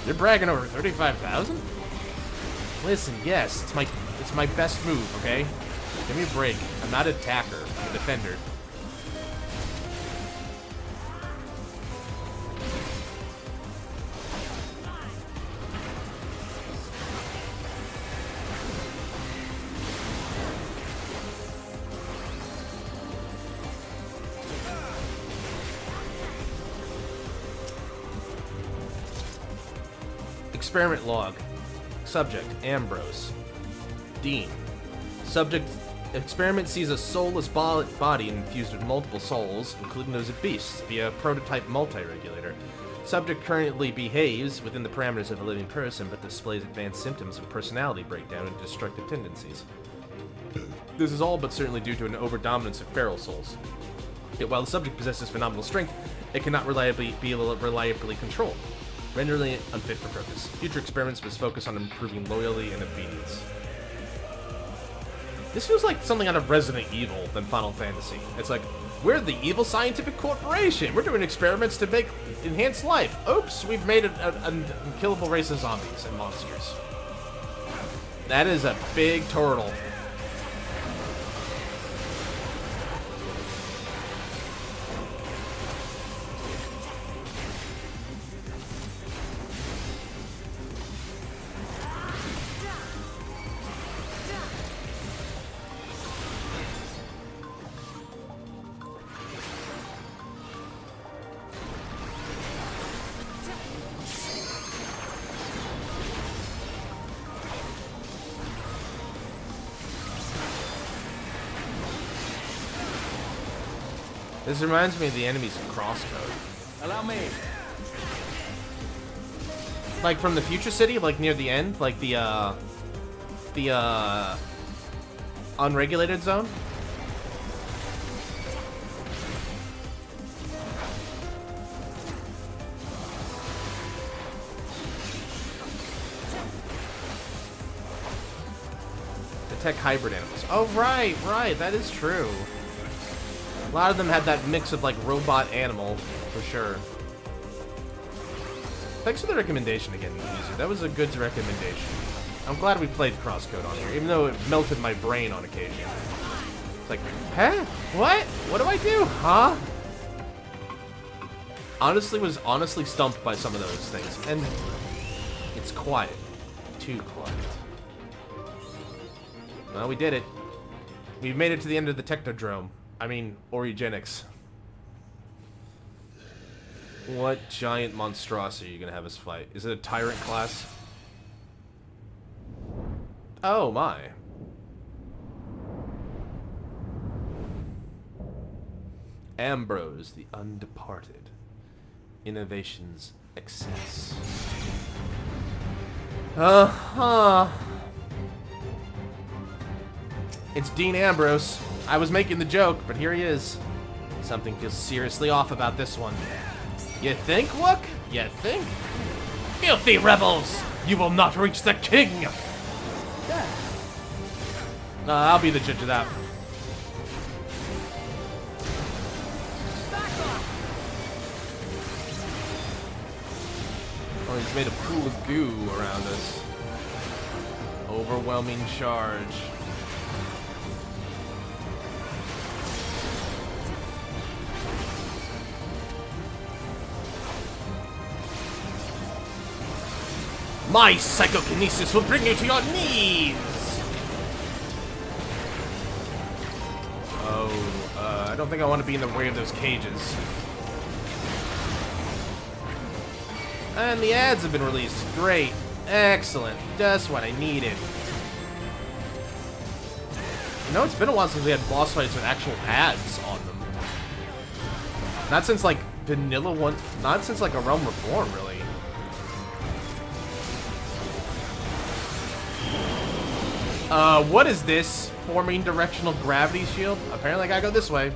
You're bragging over 35,000? Listen, yes, it's my best move, okay? Give me a break. I'm not an attacker. I'm a defender. Experiment log. Subject, Ambrose. Dean. Subject, experiment sees a soulless body infused with multiple souls, including those of beasts, via a prototype multi-regulator. Subject currently behaves within the parameters of a living person, but displays advanced symptoms of personality breakdown and destructive tendencies. This is all but certainly due to an overdominance of feral souls. Yet while the subject possesses phenomenal strength, it cannot reliably controlled, rendering it unfit for purpose. Future experiments must focus on improving loyalty and obedience. This feels like something out of Resident Evil than Final Fantasy. It's like, we're the evil scientific corporation. We're doing experiments to enhance life. Oops, we've made an unkillable race of zombies and monsters. That is a big turtle. This reminds me of the enemies in Crosscode. Allow me. Like from the Future City, like near the end, like the unregulated zone. Tech hybrid animals. Oh, right, that is true. A lot of them had that mix of, like, robot animal, for sure. Thanks for the recommendation again, user. That was a good recommendation. I'm glad we played Crosscode on here, even though it melted my brain on occasion. It's like, huh? What? What do I do? Huh? Was honestly stumped by some of those things. And it's quiet. Too quiet. Well, we did it. We've made it to the end of the Technodrome. I mean, Origenics. What giant monstrosity are you gonna have us fight? Is it a tyrant class? Oh my. Ambrose, the Undeparted. Innovations excess. It's Dean Ambrose. I was making the joke, but here he is. Something feels seriously off about this one. You think, Look? You think? Filthy rebels! You will not reach the king! I'll be the judge of that. Oh, he's made a pool of goo around us. Overwhelming charge. My psychokinesis will bring you to your knees! Oh, I don't think I want to be in the way of those cages. And the ads have been released. Great. Excellent. Just what I needed. You know, it's been a while since we had boss fights with actual ads on them. Not since, like, Vanilla one... Not since, like, A Realm Reborn, really. What is this? Forming directional gravity shield? Apparently I gotta go this way.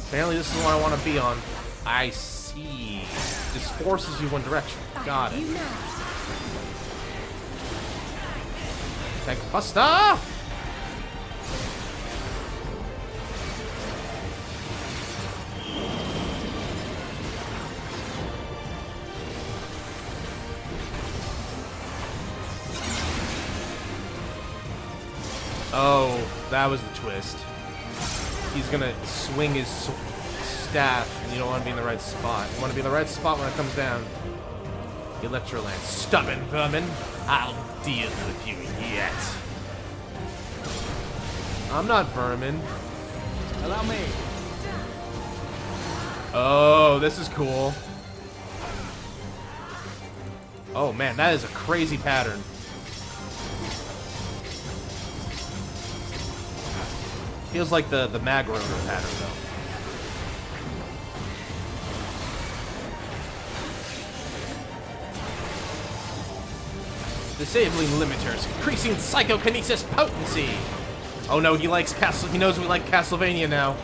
Apparently this is what I want to be on. I see. This forces you one direction. Got it. Tech Buster! Oh, that was the twist. He's gonna swing his staff, and you don't want to be in the right spot. You want to be in the right spot when it comes down. Electroland, stubborn vermin. I'll deal with you yet. I'm not vermin. Allow me. Oh, this is cool. Oh man, that is a crazy pattern. Feels like the mag rotor pattern though. Disabling limiters, increasing psychokinesis potency. Oh no, he likes He knows we like Castlevania now.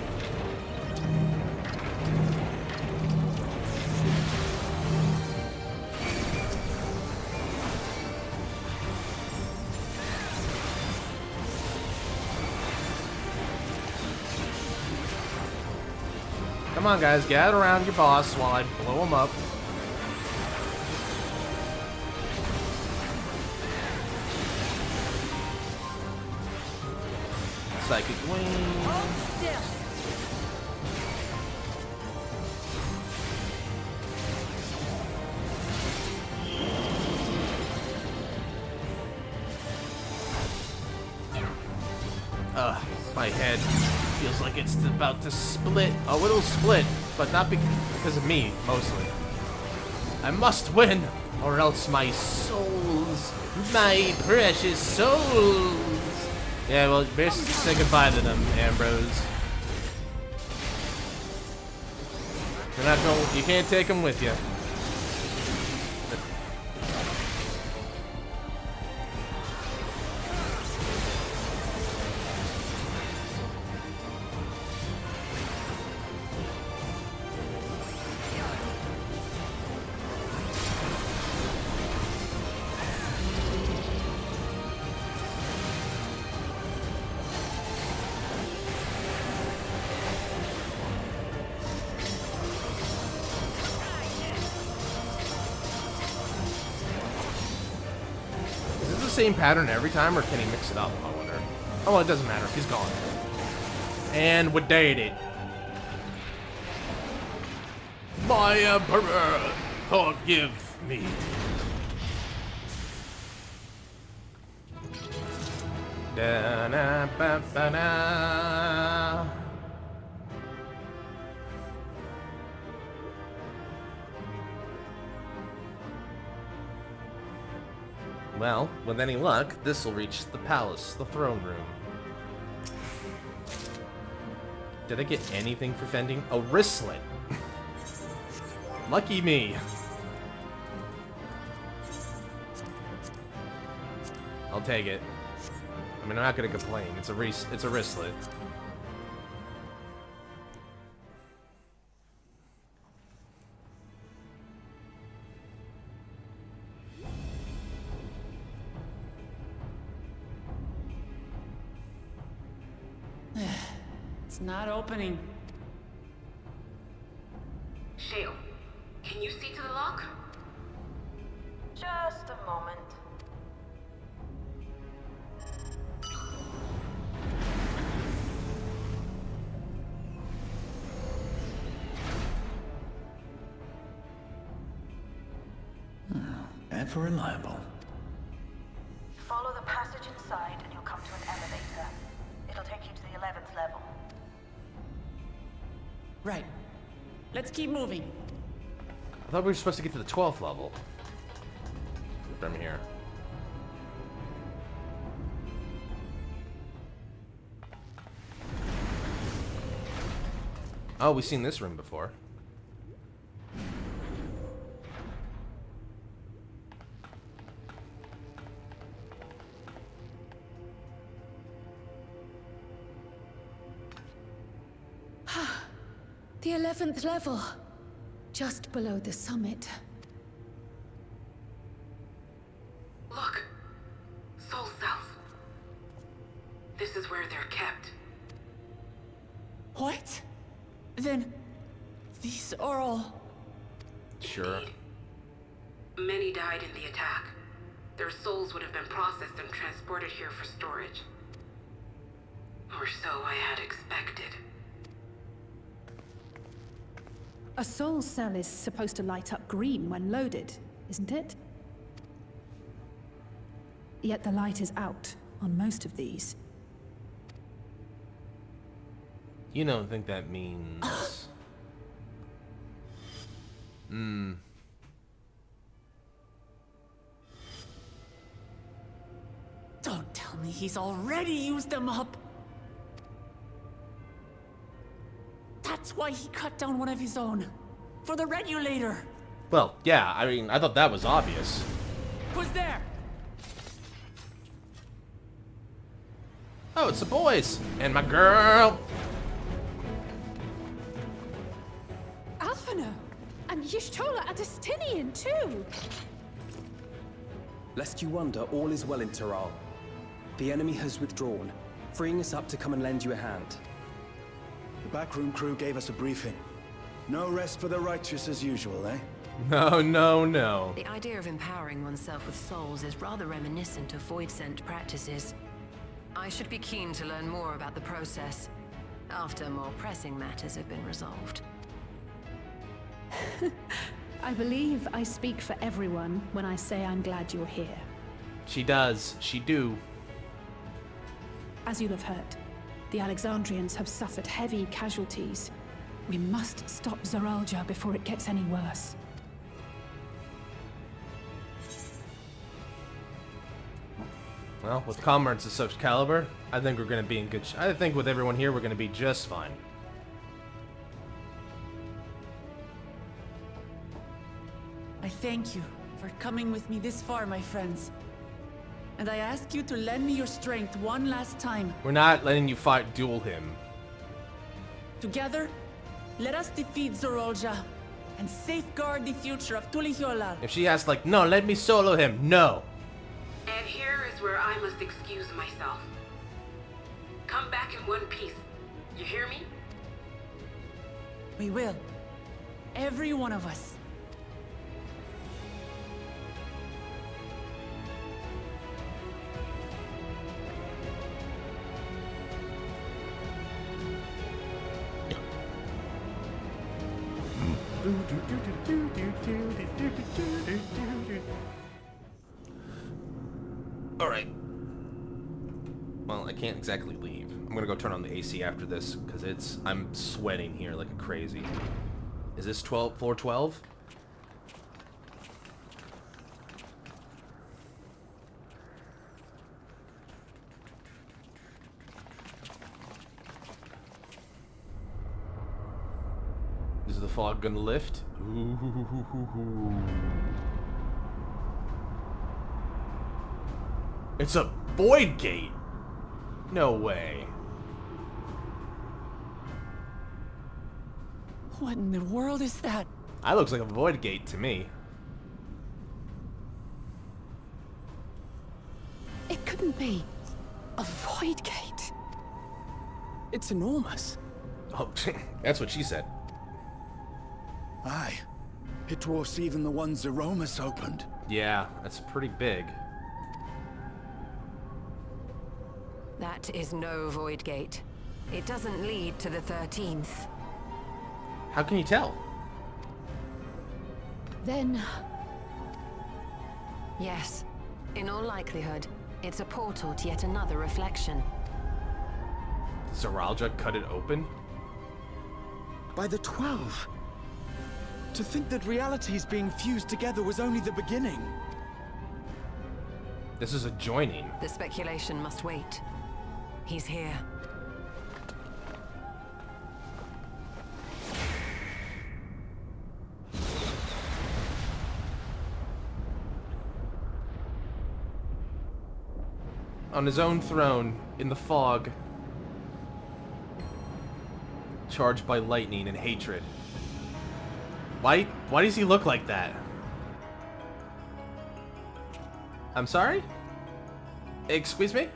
Come on, guys, gather around your boss while I blow him up. Psychic wing. My head feels like it's about to split. Oh, it'll split, but not because of me, mostly. I must win, or else my souls, my precious souls. Yeah, well, best say goodbye to them, Ambrose. You're not going. You can't take them with you. Same pattern every time, or can he mix it up? I wonder. Oh, well, it doesn't matter. He's gone. And we're dated. My emperor, forgive me. Da na ba ba na. Well, with any luck, this will reach the palace, the throne room. Did I get anything for fending? A wristlet. Lucky me. I'll take it. I mean, I'm not gonna complain. It's a wristlet. It's not opening. Shale, can you see to the lock? Just a moment. Ever reliable. Follow the passage inside and you'll come to an elevator. It'll take you to the 11th level. Right. Let's keep moving. I thought we were supposed to get to the 12th level. From here. Oh, we've seen this room before. The 11th level. Just below the summit. Look! Soul cells. This is where they're kept. What? Then these are all... Sure. Many died in the attack. Their souls would have been processed and transported here for storage. Or so I had expected. A soul cell is supposed to light up green when loaded, isn't it? Yet the light is out on most of these. You don't think that means... Don't tell me he's already used them up. That's why he cut down one of his own. For the regulator. Well, yeah, I mean, I thought that was obvious. Who's there? Oh, it's the boys! And my girl! Alphino! And Y'shtola Adestinian, too! Lest you wonder, all is well in Taral. The enemy has withdrawn, freeing us up to come and lend you a hand. The backroom crew gave us a briefing. No rest for the righteous as usual, eh? No, no, no. The idea of empowering oneself with souls is rather reminiscent of void-sent practices. I should be keen to learn more about the process, after more pressing matters have been resolved. I believe I speak for everyone when I say I'm glad you're here. She does. She do. As you'll have heard, the Alexandrians have suffered heavy casualties. We must stop Zoralja before it gets any worse. Well, with comrades of such caliber, I think we're gonna be in good I think with everyone here, we're gonna be just fine. I thank you for coming with me this far, my friends. And I ask you to lend me your strength one last time. We're not letting you fight duel him. Together, let us defeat Zoralja and safeguard the future of Tulihualal. If she asks, like, no, let me solo him, no. And here is where I must excuse myself. Come back in one piece. You hear me? We will. Every one of us. Alright. Well, I can't exactly leave. I'm gonna go turn on the AC after this, because I'm sweating here like a crazy. Is this floor 12? Is the fog gonna lift? Ooh. It's a void gate. No way. What in the world is that? That looks like a void gate to me. It couldn't be a void gate. It's enormous. Oh, that's what she said. Aye. It dwarfs even the ones Zeromus opened. Yeah, that's pretty big. That is no void gate. It doesn't lead to the 13th. How can you tell? Then... Yes. In all likelihood, it's a portal to yet another reflection. Zoralja cut it open? By the 12. To think that realities being fused together was only the beginning. This is a joining. The speculation must wait. He's here. On his own throne, in the fog. Charged by lightning and hatred. Why does he look like that? I'm sorry? Excuse me?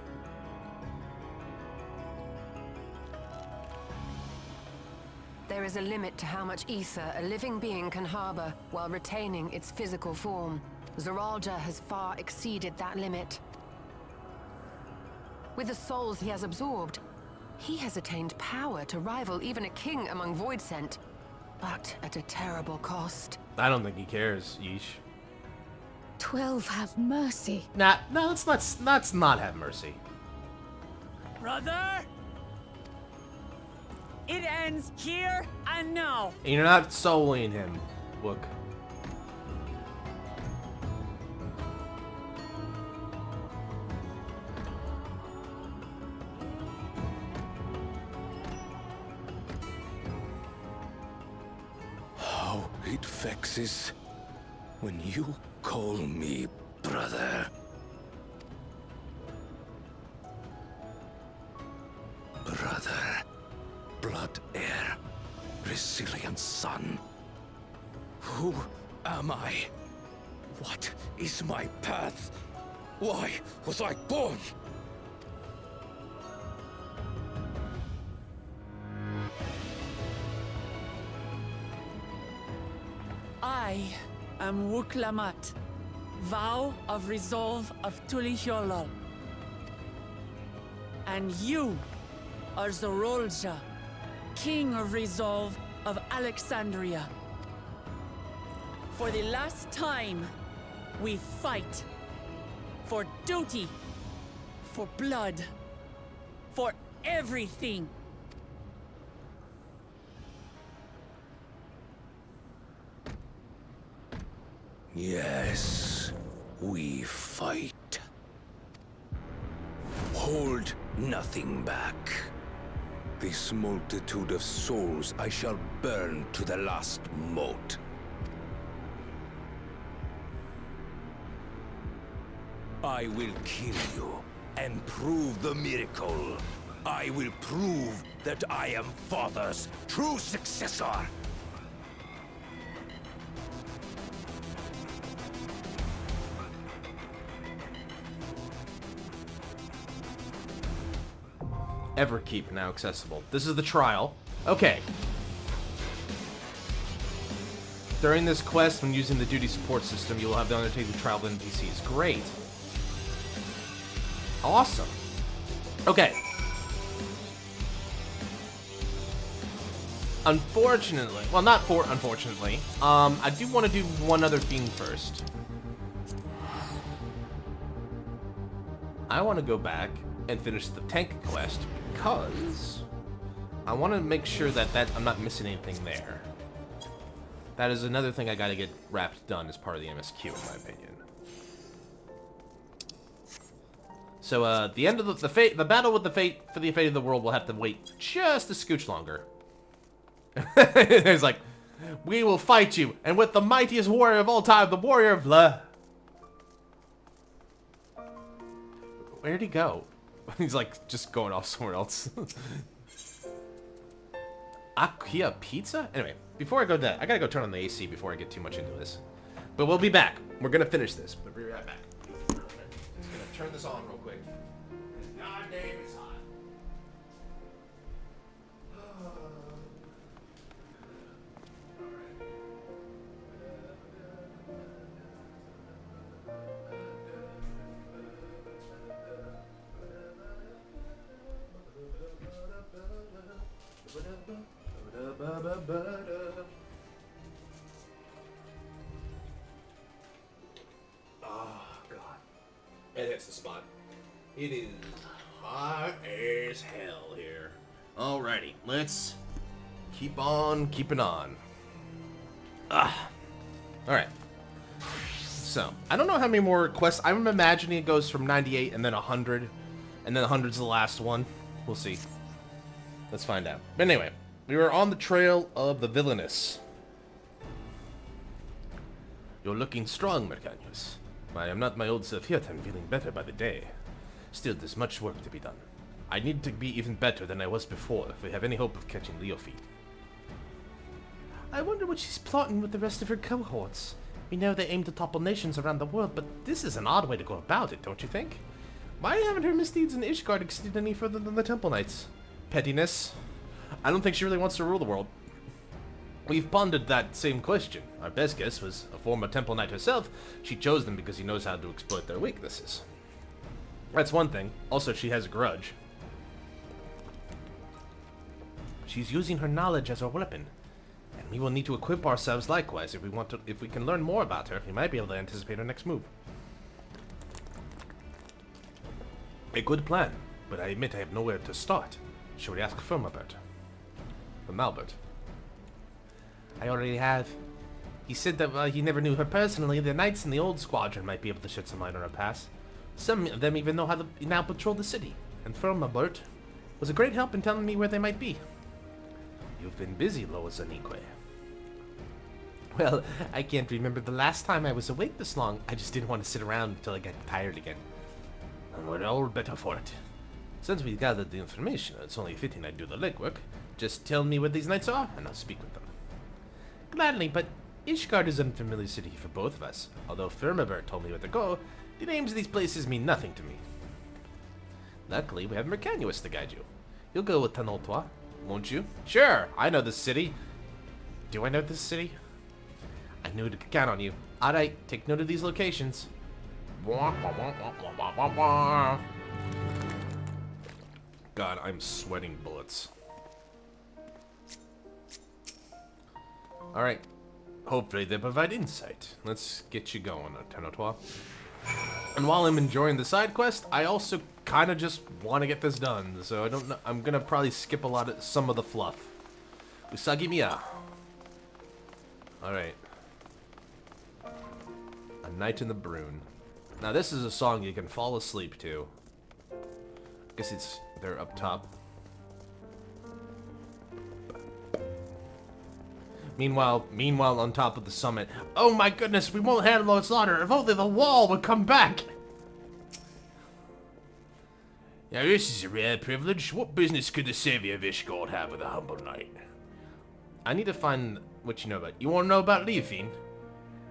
There is a limit to how much ether a living being can harbor while retaining its physical form. Zoralja has far exceeded that limit. With the souls he has absorbed, He has attained power to rival even a king among Voidsent, but at a terrible cost. I don't think he cares, Yeesh. 12 have mercy. Nah, no, let's not have mercy. Brother! It ends here and now. And you're not soloing him, look. How it vexes when you call me brother. Brother, blood heir, resilient son. Who am I? What is my path? Why was I born? I am Wuklamat, vow of resolve of Tulihyolol. And you are Zorolja, king of resolve of Alexandria. For the last time, we fight. For duty, for blood, for everything. Yes, we fight. Hold nothing back. This multitude of souls I shall burn to the last mote. I will kill you and prove the miracle. I will prove that I am Father's true successor. Everkeep now accessible. This is the trial. Okay. During this quest, when using the duty support system, you will have to undertake the trial of NPCs. Great. Awesome. Okay. Unfortunately, well, not for unfortunately, I do want to do one other thing first. I want to go back and finish the tank quest because I want to make sure that I'm not missing anything there. That is another thing I got to get wrapped done as part of the MSQ, in my opinion. So, the end of the battle with the fate of the world will have to wait just a scooch longer. It's like, we will fight you, and with the mightiest warrior of all time, the warrior of Where'd he go? He's like just going off somewhere else. Akia pizza? Anyway, before I go to that, I gotta go turn on the AC before I get too much into this. But we'll be back. We're gonna finish this. But we'll be right back. Just gonna turn this on real quick. God damn, it's hot. Oh, God. It hits the spot. It is hot as hell here. Alrighty, let's keep on keeping on. Alright. So, I don't know how many more quests. I'm imagining it goes from 98 and then 100. And then 100's the last one. We'll see. Let's find out. But anyway, we were on the trail of the villainous. You're looking strong, Mercanius. I am not my old self yet. I'm feeling better by the day. Still, there's much work to be done. I need to be even better than I was before if we have any hope of catching Leofeed. I wonder what she's plotting with the rest of her cohorts. We know they aim to topple nations around the world, but this is an odd way to go about it, don't you think? Why haven't her misdeeds in Ishgard extended any further than the Temple Knights? Pettiness? I don't think she really wants to rule the world. We've pondered that same question. Our best guess was a former Temple Knight herself. She chose them because she knows how to exploit their weaknesses. That's one thing. Also, she has a grudge. She's using her knowledge as her weapon. And we will need to equip ourselves likewise if we can learn more about her. We might be able to anticipate her next move. A good plan, but I admit I have nowhere to start. Should we ask Firmabert? Malbert. I already have. He said that he never knew her personally. The knights in the old squadron might be able to shed some light on her past. Some of them even know how to now patrol the city. And Firmabert was a great help in telling me where they might be. You've been busy, Lois Anique. Well, I can't remember the last time I was awake this long. I just didn't want to sit around until I got tired again. And we're all better for it. Since we gathered the information, it's only fitting I do the legwork. Just tell me where these knights are, and I'll speak with them. Gladly, but Ishgard is an unfamiliar city for both of us. Although Firmabert told me where to go, the names of these places mean nothing to me. Luckily, we have Mercanuus to guide you. You'll go with Tanoltois, won't you? Sure, I know this city. Do I know this city? I knew to count on you. Alright, take note of these locations. God, I'm sweating bullets. Alright. Hopefully they provide insight. Let's get you going, Tanoltois. And while I'm enjoying the side quest, I also kind of just want to get this done. So I don't know. I'm gonna probably skip some of the fluff. Usagi Miya. Alright. A Night in the Brune. Now this is a song you can fall asleep to. I guess they're up top. Meanwhile on top of the summit. Oh my goodness, we won't handle its slaughter. If only the wall would come back. Now this is a rare privilege. What business could the savior of Ishgard have with a humble knight? I need to find what you know about. You want to know about Leofine?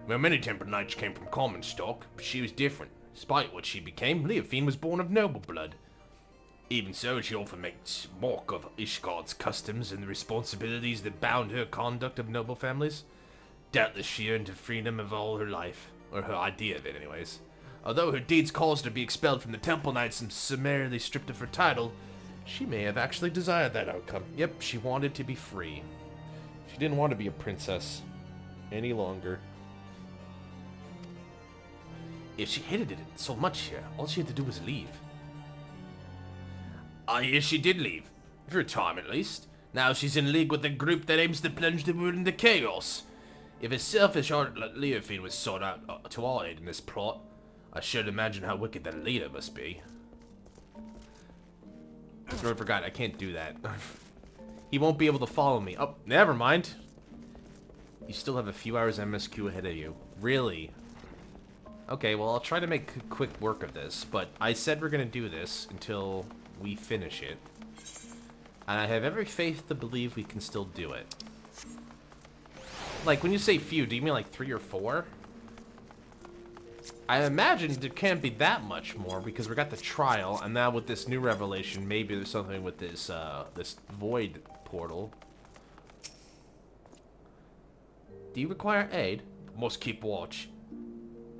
Well, many tempered knights came from common stock, but she was different. Despite what she became, Leofine was born of noble blood. Even so, she often makes mock of Ishgard's customs and the responsibilities that bound her conduct of noble families. Doubtless she earned her freedom of all her life, or her idea of it anyways. Although her deeds caused her to be expelled from the Temple Knights and summarily stripped of her title, she may have actually desired that outcome. Yep, she wanted to be free. She didn't want to be a princess any longer. If she hated it so much here, all she had to do was leave. I hear she did leave. For a time, at least. Now she's in league with a group that aims to plunge the world into chaos. If a selfish heart like Leofine was sought out to our aid in this plot, I should imagine how wicked that leader must be. I forgot, I can't do that. He won't be able to follow me. Oh, never mind. You still have a few hours MSQ ahead of you. Really? Okay, well, I'll try to make quick work of this, but I said we're gonna do this until we finish it. And I have every faith to believe we can still do it. Like, when you say few, do you mean like 3 or 4? I imagine there can't be that much more because we got the trial, and now with this new revelation, maybe there's something with this, this void portal. Do you require aid? Must keep watch.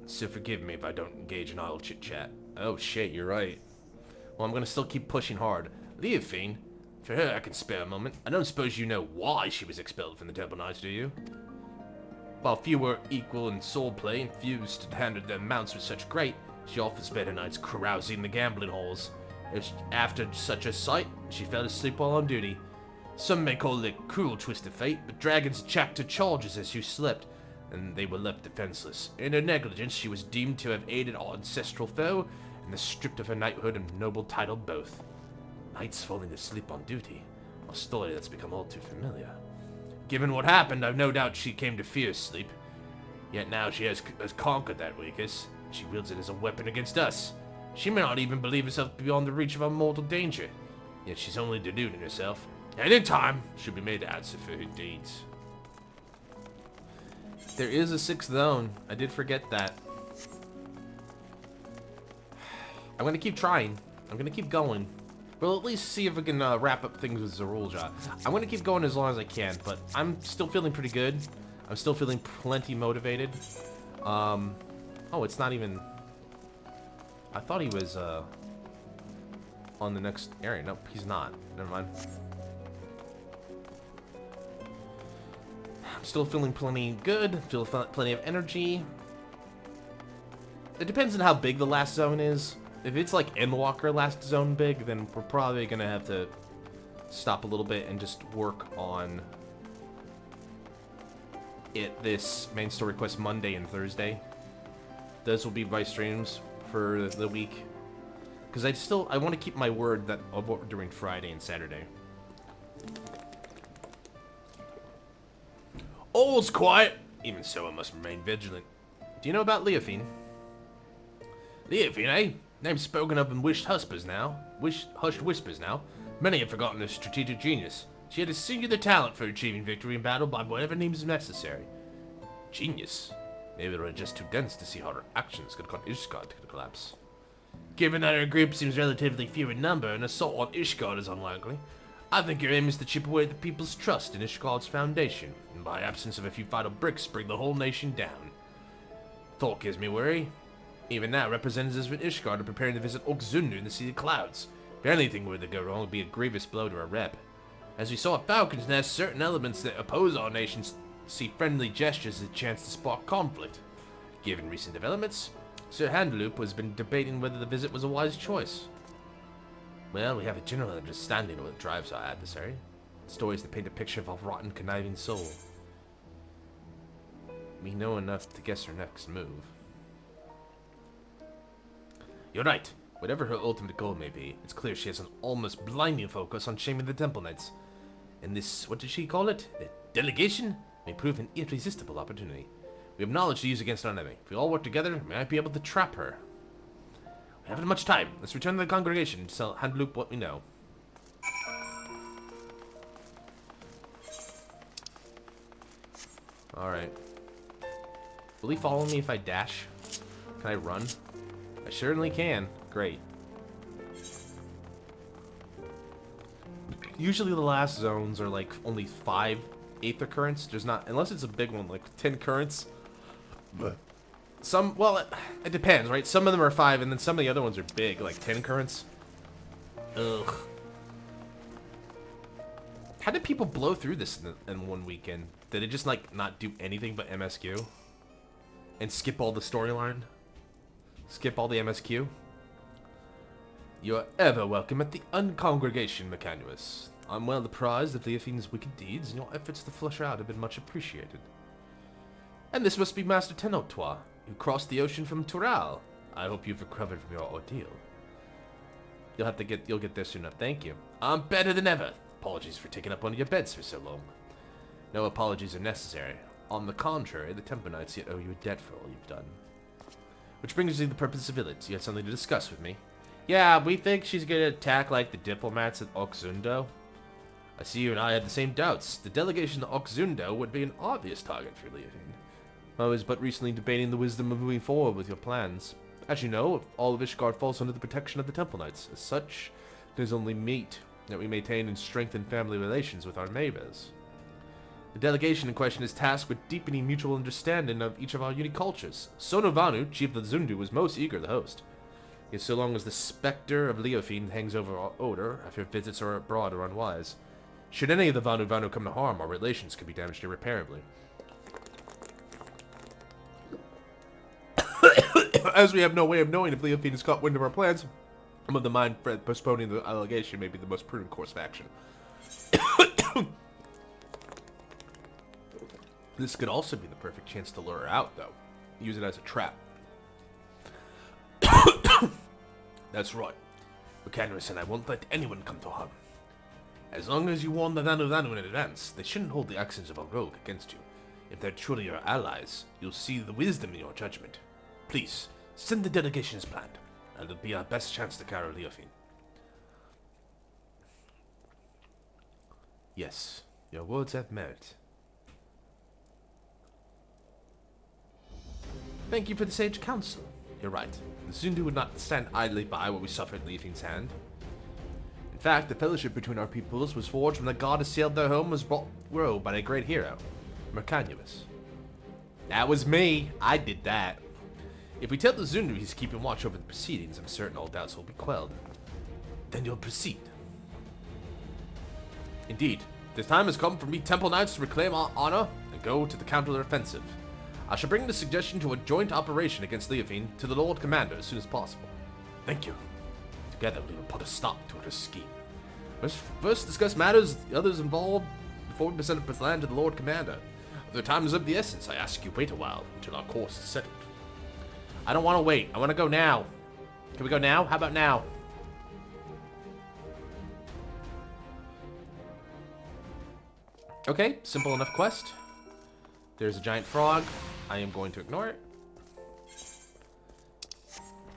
So forgive me if I don't engage in idle chit-chat. Oh shit, you're right. Well, I'm gonna still keep pushing hard. Leofine, for her I can spare a moment. I don't suppose you know why she was expelled from the Temple Knights, do you? While few were equal in soul play and few stood handed their mounts with such great, she often spent her nights carousing in the gambling halls. After such a sight, she fell asleep while on duty. Some may call it a cruel twist of fate, but dragons jacked her charges as she slept, and they were left defenseless. In her negligence, she was deemed to have aided our ancestral foe, and was stripped of her knighthood and noble title both. Knights falling asleep on duty, a story that's become all too familiar. Given what happened, I've no doubt she came to fear sleep. Yet now she has conquered that weakness. She wields it as a weapon against us. She may not even believe herself beyond the reach of our mortal danger. Yet she's only deluding herself. And in time, she'll be made to answer for her deeds. There is a 6th zone. I did forget that. I'm gonna keep trying. I'm gonna keep going. We'll at least see if we can wrap up things with Zerulja. I'm gonna keep going as long as I can, but I'm still feeling pretty good. I'm still feeling plenty motivated. Oh, it's not even... I thought he was on the next area. Nope, he's not. Never mind. Still feeling plenty good. Feel plenty of energy. It depends on how big the last zone is. If it's like Endwalker last zone big, then we're probably gonna have to stop a little bit and just work on it this main story quest Monday and Thursday. Those will be my streams for the week. Because I want to keep my word that of what we're doing Friday and Saturday. All's quiet. Even so, I must remain vigilant. Do you know about Leofine? Leofine, eh? Name's spoken of in hushed whispers now. Many have forgotten her strategic genius. She had a singular talent for achieving victory in battle by whatever means necessary. Genius? Maybe they were just too dense to see how her actions could cause Ishgard to collapse. Given that her group seems relatively few in number, an assault on Ishgard is unlikely. I think your aim is to chip away the people's trust in Ishgard's foundation, and by absence of a few vital bricks, bring the whole nation down. Thought gives me worry. Even now, representatives from Ishgard are preparing to visit Oxundu in the Sea of Clouds. If anything were to go wrong, it would be a grievous blow to our rep. As we saw at Falcon's Nest, certain elements that oppose our nations see friendly gestures as a chance to spark conflict. Given recent developments, Sir Handloop has been debating whether the visit was a wise choice. Well, we have a general understanding of what drives our adversary. Stories that paint a picture of a rotten, conniving soul. We know enough to guess her next move. You're right. Whatever her ultimate goal may be, it's clear she has an almost blinding focus on shaming the Temple Knights. And this, what did she call it? The delegation? May prove an irresistible opportunity. We have knowledge to use against our enemy. If we all work together, we might be able to trap her. We haven't much time. Let's return to the congregation to tell Handloop what we know. Alright. Will he follow me if I dash? Can I run? I certainly can. Great. Usually the last zones are like only 5 Aether currents. There's not, unless it's a big one, like 10 currents. But some, well, it depends, right? Some of them are 5, and then some of the other ones are big, like 10 currents. Ugh. How did people blow through this in one weekend? Did it just like not do anything but MSQ? And skip all the storyline? Skip all the MSQ? You are ever welcome at the Uncongregation, Mechanus. I'm well apprised of Leofine's wicked deeds, and your efforts to flush her out have been much appreciated. And this must be Master Tenotois, who crossed the ocean from Tural. I hope you've recovered from your ordeal. You'll get there soon enough, thank you. I'm better than ever. Apologies for taking up one of your beds for so long. No apologies are necessary. On the contrary, the Temple Knights yet owe you a debt for all you've done. Which brings us to the purpose of Village. You had something to discuss with me. Yeah, we think she's gonna attack like the diplomats at Oxundo. I see you and I had the same doubts. The delegation to Oxundo would be an obvious target for Leofine. I was but recently debating the wisdom of moving forward with your plans. As you know, all of Ishgard falls under the protection of the Temple Knights. As such, it is only meet that we maintain and strengthen family relations with our neighbors. The delegation in question is tasked with deepening mutual understanding of each of our unique cultures. Sonovanu, chief of the Zundu, was most eager to host. Yet so long as the specter of Leofine hangs over our odor, if her visits are abroad or unwise, should any of the Vanu come to harm, our relations could be damaged irreparably. As we have no way of knowing if Leofine has caught wind of our plans, I'm of the mind that postponing the allegation may be the most prudent course of action. This could also be the perfect chance to lure her out, though. Use it as a trap. That's right. Mechanus and I won't let anyone come to harm. As long as you warn the Vanu in advance, they shouldn't hold the actions of a rogue against you. If they're truly your allies, you'll see the wisdom in your judgment. Please, send the delegation as planned, and it'll be our best chance to carry Leofine. Yes, your words have merit. Thank you for the sage counsel. You're right. The Zundu would not stand idly by what we suffered at Leofine's hand. In fact, the fellowship between our peoples was forged when the god assailed their home was brought low by a great hero, Mercanus. That was me. I did that. If we tell the Zundu he's keeping watch over the proceedings, I'm certain all doubts will be quelled. Then you'll proceed. Indeed, this time has come for me Temple Knights to reclaim our honor and and go to the counter-offensive. I shall bring the suggestion to a joint operation against Leofine to the Lord Commander as soon as possible. Thank you. Together we will put a stop to her scheme. Let's first discuss matters the others involved before we present a plan to the Lord Commander. If the time is of the essence, I ask you wait a while until our course is settled. I don't want to wait. I want to go now. Can we go now? How about now? Okay, simple enough quest. There's a giant frog. I am going to ignore it.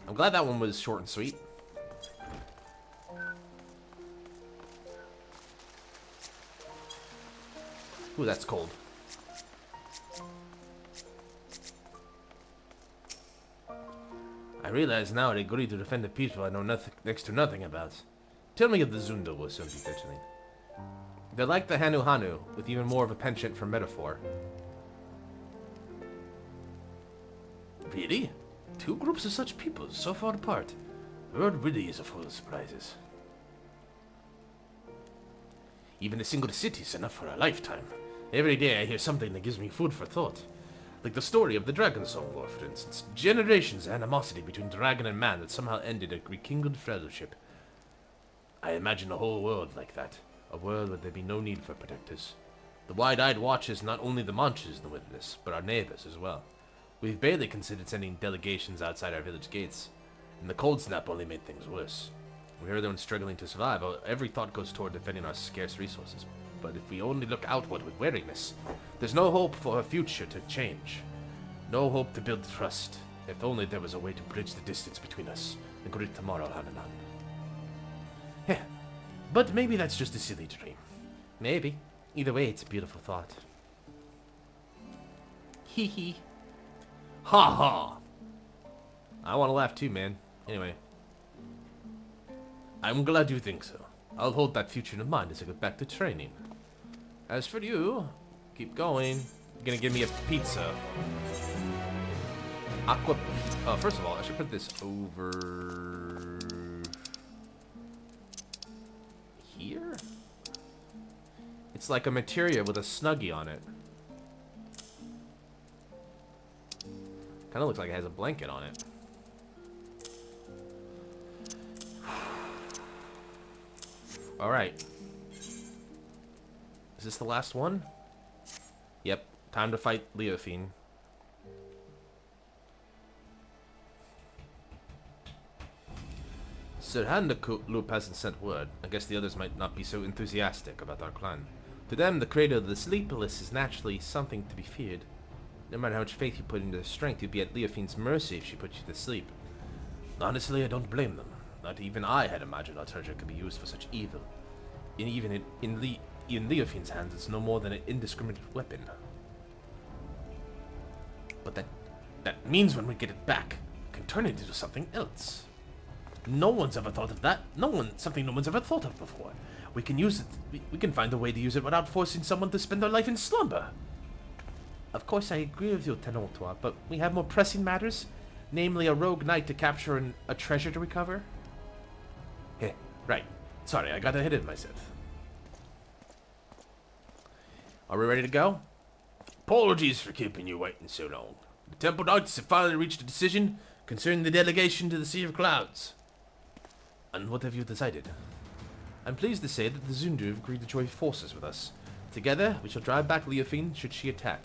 I'm glad that one was short and sweet. Ooh, that's cold. I realize now I agree to defend the people I know next to nothing about. Tell me of the Zundu will soon be fetching. They're like the Hanu Hanu, with even more of a penchant for metaphor. Really? Two groups of such people, so far apart. The world really is full of surprises. Even a single city is enough for a lifetime. Every day I hear something that gives me food for thought. Like the story of the Dragon Song War, for instance. Generations of animosity between dragon and man that somehow ended a rekindled fellowship. I imagine a whole world like that. A world where there'd be no need for protectors. The wide-eyed watches not only the monsters in the wilderness, but our neighbors as well. We've barely considered sending delegations outside our village gates, and the cold snap only made things worse. We heard everyone struggling to survive. Every thought goes toward defending our scarce resources. But if we only look outward with wariness, there's no hope for a future to change. No hope to build trust. If only there was a way to bridge the distance between us and greet tomorrow hand in hand. Heh. But maybe that's just a silly dream. Maybe. Either way, it's a beautiful thought. Hee hee. Ha ha! I want to laugh too, man. Anyway. I'm glad you think so. I'll hold that future in mind as I get back to training. As for you, keep going. You're gonna give me a pizza. Aqua... Oh, first of all, I should put this over... here? It's like a materia with a Snuggie on it. Kinda looks like it has a blanket on it. Alright. Is this the last one? Yep. Time to fight Leofine. Sir Handaloop hasn't sent word. I guess the others might not be so enthusiastic about our clan. To them, the creator of the Sleepless is naturally something to be feared. No matter how much faith you put into their strength, you'd be at Leofine's mercy if she put you to sleep. Honestly, I don't blame them. Not even I had imagined our treasure could be used for such evil. And even in Leofine's hands, it's no more than an indiscriminate weapon. But that means when we get it back, we can turn it into something else. No one's ever thought of that. Something no one's ever thought of before. We can use it. We can find a way to use it without forcing someone to spend their life in slumber. Of course, I agree with you, Tenotwa, but we have more pressing matters, namely a rogue knight to capture and a treasure to recover. Heh, right. Sorry, I got ahead of myself. Are we ready to go? Apologies for keeping you waiting so long. The Temple Knights have finally reached a decision concerning the delegation to the Sea of Clouds. And what have you decided? I'm pleased to say that the Zundu have agreed to join forces with us. Together, we shall drive back Leofine should she attack.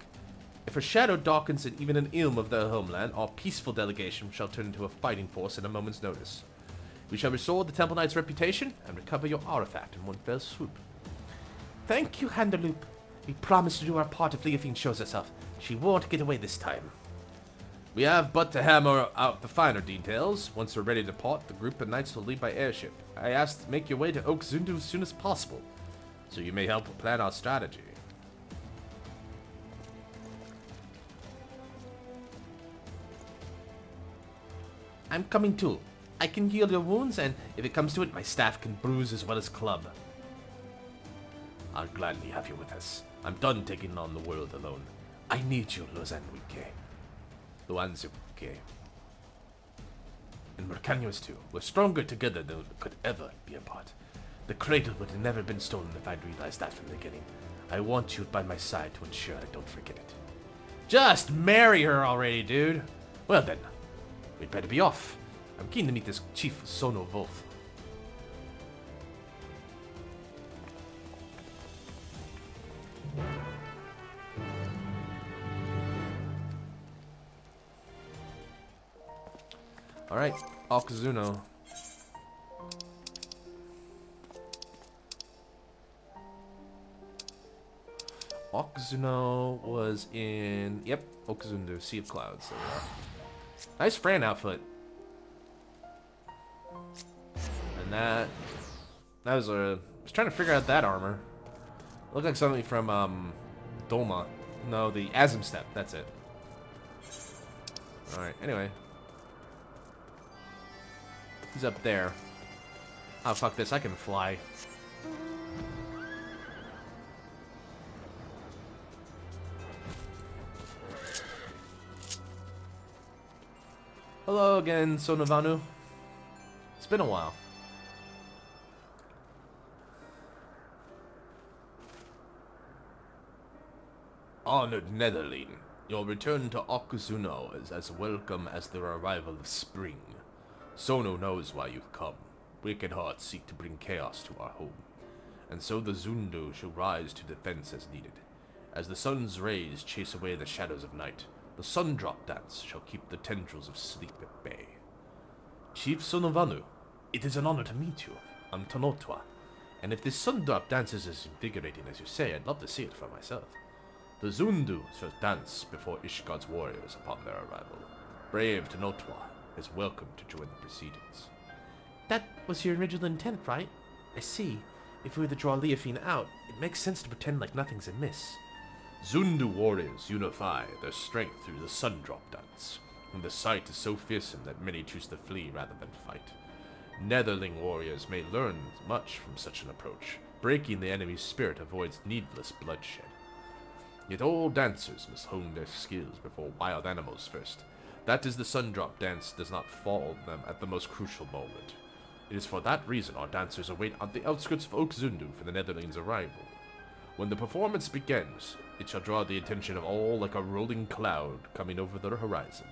If her shadow darkens in even an ilm of their homeland, our peaceful delegation shall turn into a fighting force at a moment's notice. We shall restore the Temple Knight's reputation and recover your artifact in one fell swoop. Thank you, Handaloop. We promise to do our part if Leofine shows herself. She won't get away this time. We have but to hammer out the finer details. Once we're ready to depart, the group of knights will leave by airship. I ask to make your way to Oak Zundu as soon as possible, so you may help plan our strategy. I'm coming too. I can heal your wounds, and if it comes to it, my staff can bruise as well as club. I'll gladly have you with us. I'm done taking on the world alone. I need you, Luanzuke. And Mercanius too. We're stronger together than we could ever be apart. The cradle would have never been stolen if I'd realized that from the beginning. I want you by my side to ensure I don't forget it. Just marry her already, dude. Well then, we'd better be off. I'm keen to meet this Chief Sono Wolf. Alright, Okazuno. Okazuno was in... Yep, Okazuno, Sea of Clouds. There we are. Nice Fran outfit. And that was a... I was trying to figure out that armor. Looked like something from, Doma. No, the Azim Step, that's it. Alright, anyway. He's up there. Oh, fuck this, I can fly. Hello again, Sonovanu. It's been a while. Honored Netherling, your return to Okazuno is as welcome as the arrival of spring. Sono knows why you've come. Wicked hearts seek to bring chaos to our home, and so the Zundu shall rise to defense as needed. As the sun's rays chase away the shadows of night, the sun drop dance shall keep the tendrils of sleep at bay. Chief Sonovanu, it is an honor to meet you. I'm Tonotwa, and if this sun drop dance is as invigorating as you say, I'd love to see it for myself. The Zundu shall dance before Ishgard's warriors upon their arrival. Brave Tonotwa is welcome to join the proceedings. That was your original intent, right? I see. If we were to draw Leofine out, it makes sense to pretend like nothing's amiss. Zundu warriors unify their strength through the sun drop dance, and the sight is so fearsome that many choose to flee rather than fight. Netherling warriors may learn much from such an approach. Breaking the enemy's spirit avoids needless bloodshed. Yet all dancers must hone their skills before wild animals first. That is, the sun drop dance does not fall them at the most crucial moment. It is for that reason our dancers await on the outskirts of Okzundu for the Netherlings' arrival. When the performance begins, it shall draw the attention of all like a rolling cloud coming over the horizon.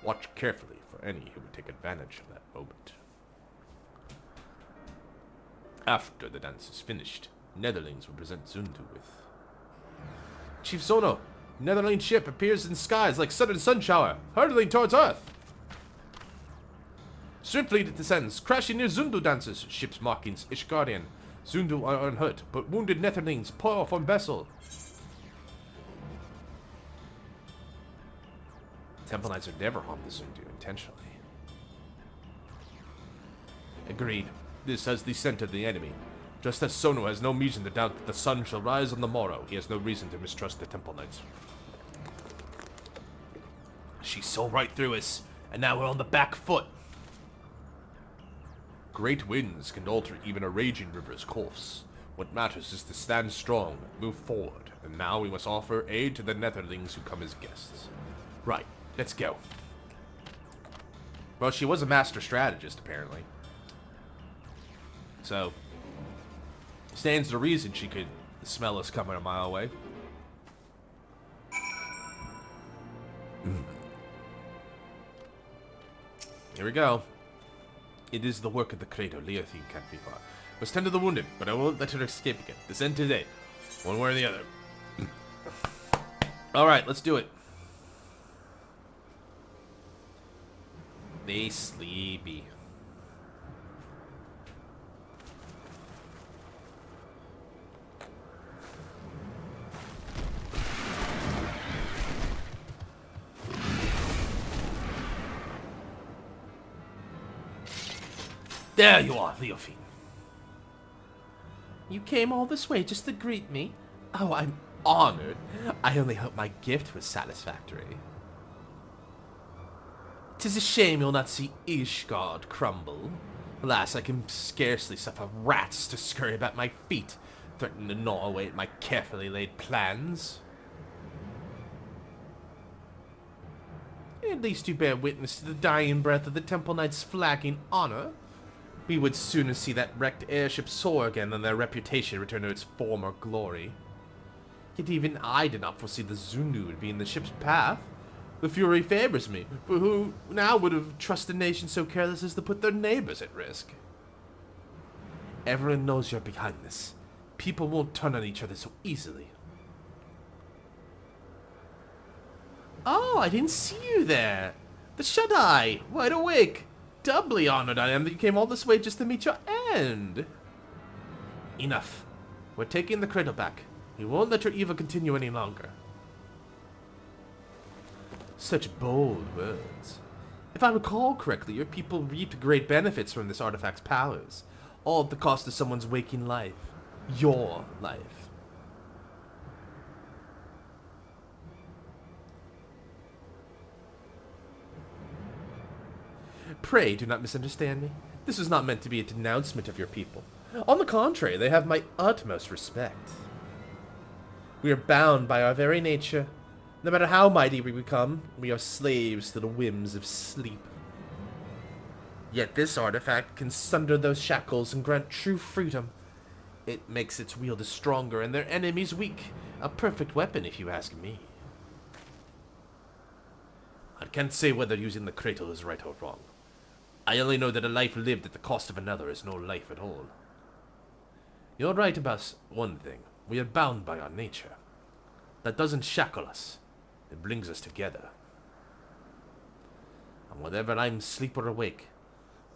Watch carefully for any who would take advantage of that moment. After the dance is finished, Netherlings will present Zundu with... Chief Sono, Netherling ship appears in skies like sudden sun shower, hurtling towards Earth. Swiftly it descends, crashing near Zundu dancers. Ship's markings Ishgardian. Zundu are unhurt, but wounded Netherlings pour from vessel. Temple Knights would never harm the Zundu intentionally. Agreed. This has descended the enemy. Just as Sono has no reason to doubt that the sun shall rise on the morrow, he has no reason to mistrust the Temple Knights. She saw right through us, and now we're on the back foot. Great winds can alter even a raging river's course. What matters is to stand strong, move forward, and now we must offer aid to the Netherlings who come as guests. Right, let's go. Well, she was a master strategist, apparently. So, stands to reason she could smell us coming a mile away. Here we go. It is the work of the Creator. Leofine can't be far. Must tend to the wounded, but I won't let her escape again. Descend today. One way or the other. Alright, let's do it. They sleepy. There you are, Leofine. You came all this way just to greet me? Oh, I'm honored. I only hope my gift was satisfactory. 'Tis a shame you'll not see Ishgard crumble. Alas, I can scarcely suffer rats to scurry about my feet, threatening to gnaw away at my carefully laid plans. At least you bear witness to the dying breath of the Temple Knight's flagging honor. We would sooner see that wrecked airship soar again than their reputation return to its former glory. Yet even I did not foresee the Zundu would be in the ship's path. The Fury favors me, but who now would have trusted a nation so careless as to put their neighbors at risk? Everyone knows you're behind this. People won't turn on each other so easily. Oh, I didn't see you there. The Shut-Eye, wide awake. Doubly honored I am that you came all this way just to meet your end. Enough. We're taking the cradle back. We won't let your evil continue any longer. Such bold words. If I recall correctly, your people reaped great benefits from this artifact's powers, all at the cost of someone's waking life. Your life. Pray do not misunderstand me. This was not meant to be a denouncement of your people. On the contrary, they have my utmost respect. We are bound by our very nature. No matter how mighty we become, we are slaves to the whims of sleep. Yet this artifact can sunder those shackles and grant true freedom. It makes its wielder stronger and their enemies weak. A perfect weapon, if you ask me. I can't say whether using the cradle is right or wrong. I only know that a life lived at the cost of another is no life at all. You're right about one thing. We are bound by our nature. That doesn't shackle us. It brings us together. And whether I'm asleep or awake,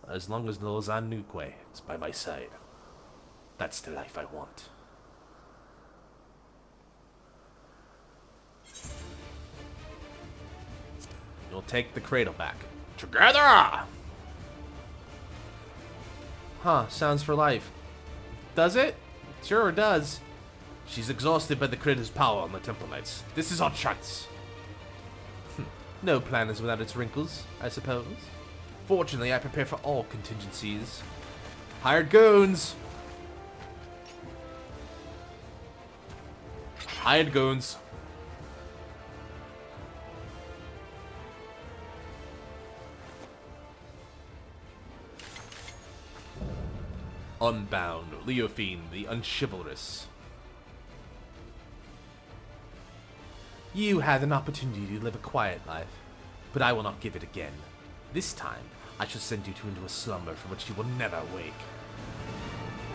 as long as Lozan Nukwe is by my side, that's the life I want. You'll take the cradle back. Together! Huh, sounds for life. Does it? Sure it does. She's exhausted by the cradle's power on the Temple Knights. This is our chance. No plan is without its wrinkles, I suppose. Fortunately, I prepare for all contingencies. Hired goons! Hired goons. Unbound, Leophine, the unchivalrous. You had an opportunity to live a quiet life, but I will not give it again. This time, I shall send you two into a slumber from which you will never wake.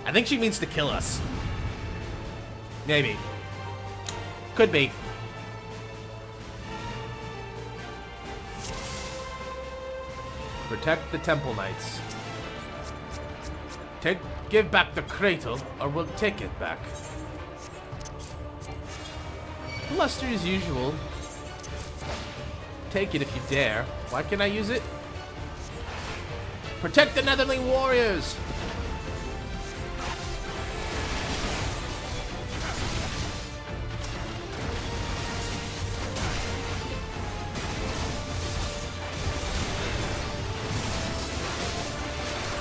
I think she means to kill us. Maybe. Could be. Protect the Temple Knights. Give back the cradle, or we'll take it back. Luster as usual. Take it if you dare. Why can't I use it? Protect the Netherling warriors!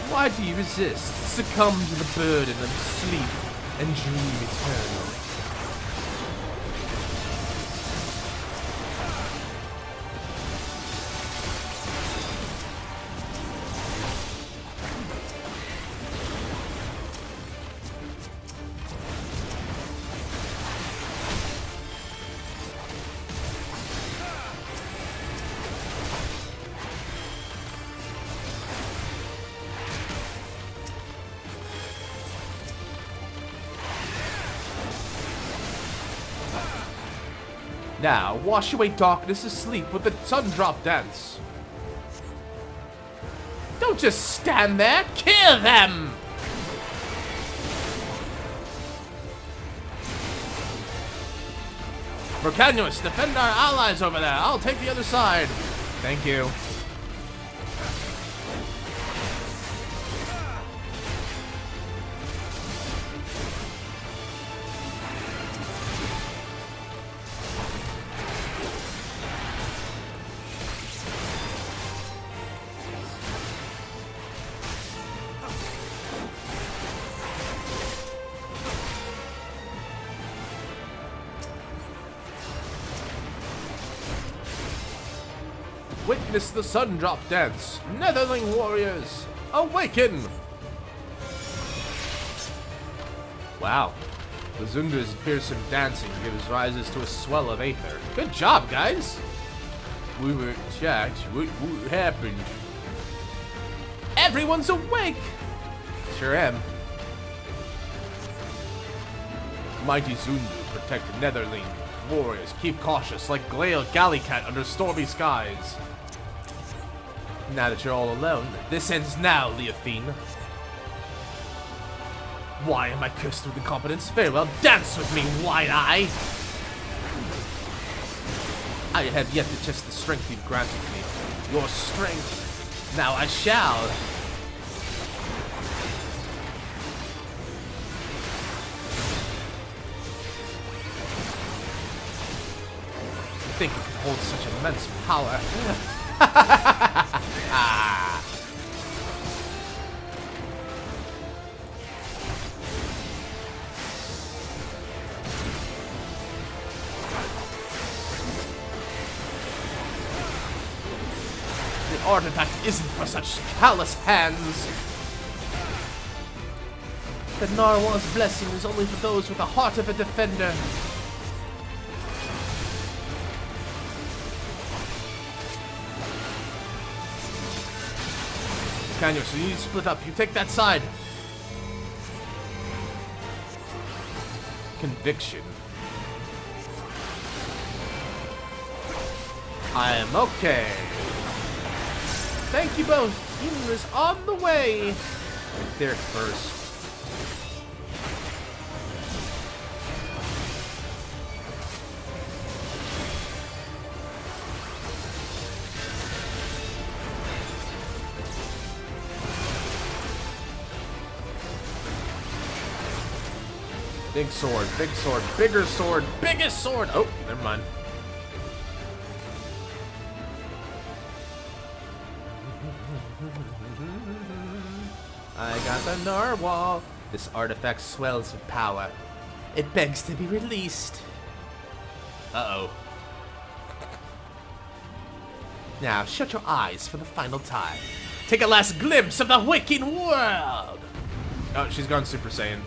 Why do you resist? Succumb to the burden of sleep and dream eternal. Now, wash away darkness asleep with the sun drop dance. Don't just stand there, kill them! Mercanuus, defend our allies over there. I'll take the other side. Thank you. Witness the sun drop dance. Netherling warriors, awaken! Wow. Lazundra's fearsome dancing gives rises to a swell of aether. Good job, guys! We were attacked. What happened? Everyone's awake! Sure am. Mighty Zundu protect Netherling warriors. Keep cautious like Gallicat under stormy skies. Now that you're all alone, this ends now, Leothine. Why am I cursed with incompetence? Very well, dance with me, Wide-Eye! I have yet to test the strength you've granted me. Your strength. Now I shall. You think you can hold such immense power? Ah. The artifact isn't for such callous hands. The Narwhal's blessing is only for those with the heart of a defender. Canyon, so you need to split up. You take that side. Conviction. I am okay. Thank you both. Healer is on the way. There first. Big sword, bigger sword, biggest sword. Oh, never mind. I got the narwhal. This artifact swells with power. It begs to be released. Uh-oh. Now, shut your eyes for the final time. Take a last glimpse of the waking world! Oh, she's gone Super Saiyan.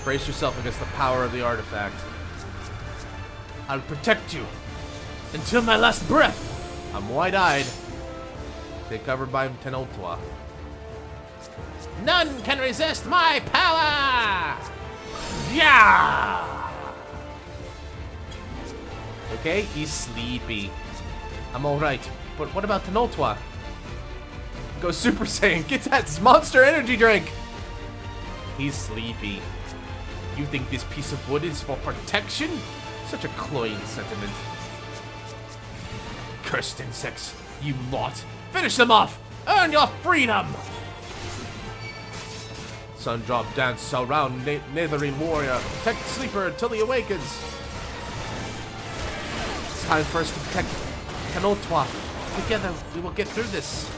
Brace yourself against the power of the artifact. I'll protect you until my last breath. I'm wide-eyed. Take cover by Tenotwa. None can resist my power! Yeah! Okay, he's sleepy. I'm alright. But what about Tenotwa? Go Super Saiyan. Get that monster energy drink! He's sleepy. You think this piece of wood is for protection? Such a cloying sentiment. Cursed insects, you lot. Finish them off! Earn your freedom! Sundrop dance around Netherine warrior. Protect sleeper until he awakens. It's time for us to protect Tenotwa. Together, we will get through this.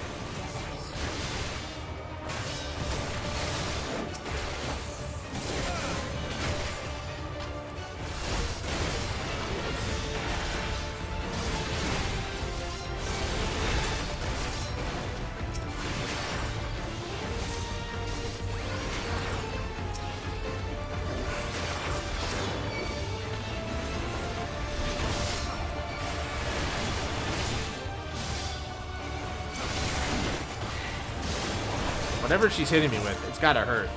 Whatever she's hitting me with, it's gotta hurt.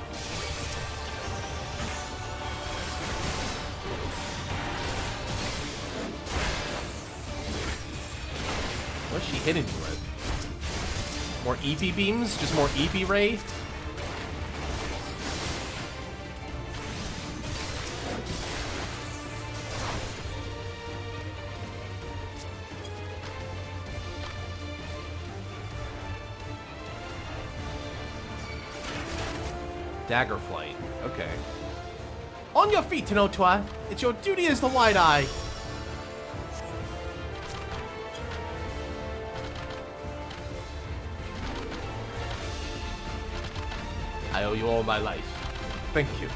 What's she hitting me with? More EP beams? Just more EP ray? Dagger flight. Okay. On your feet, Tenotwa. It's your duty as the Wide-Eye. I owe you all my life. Thank you.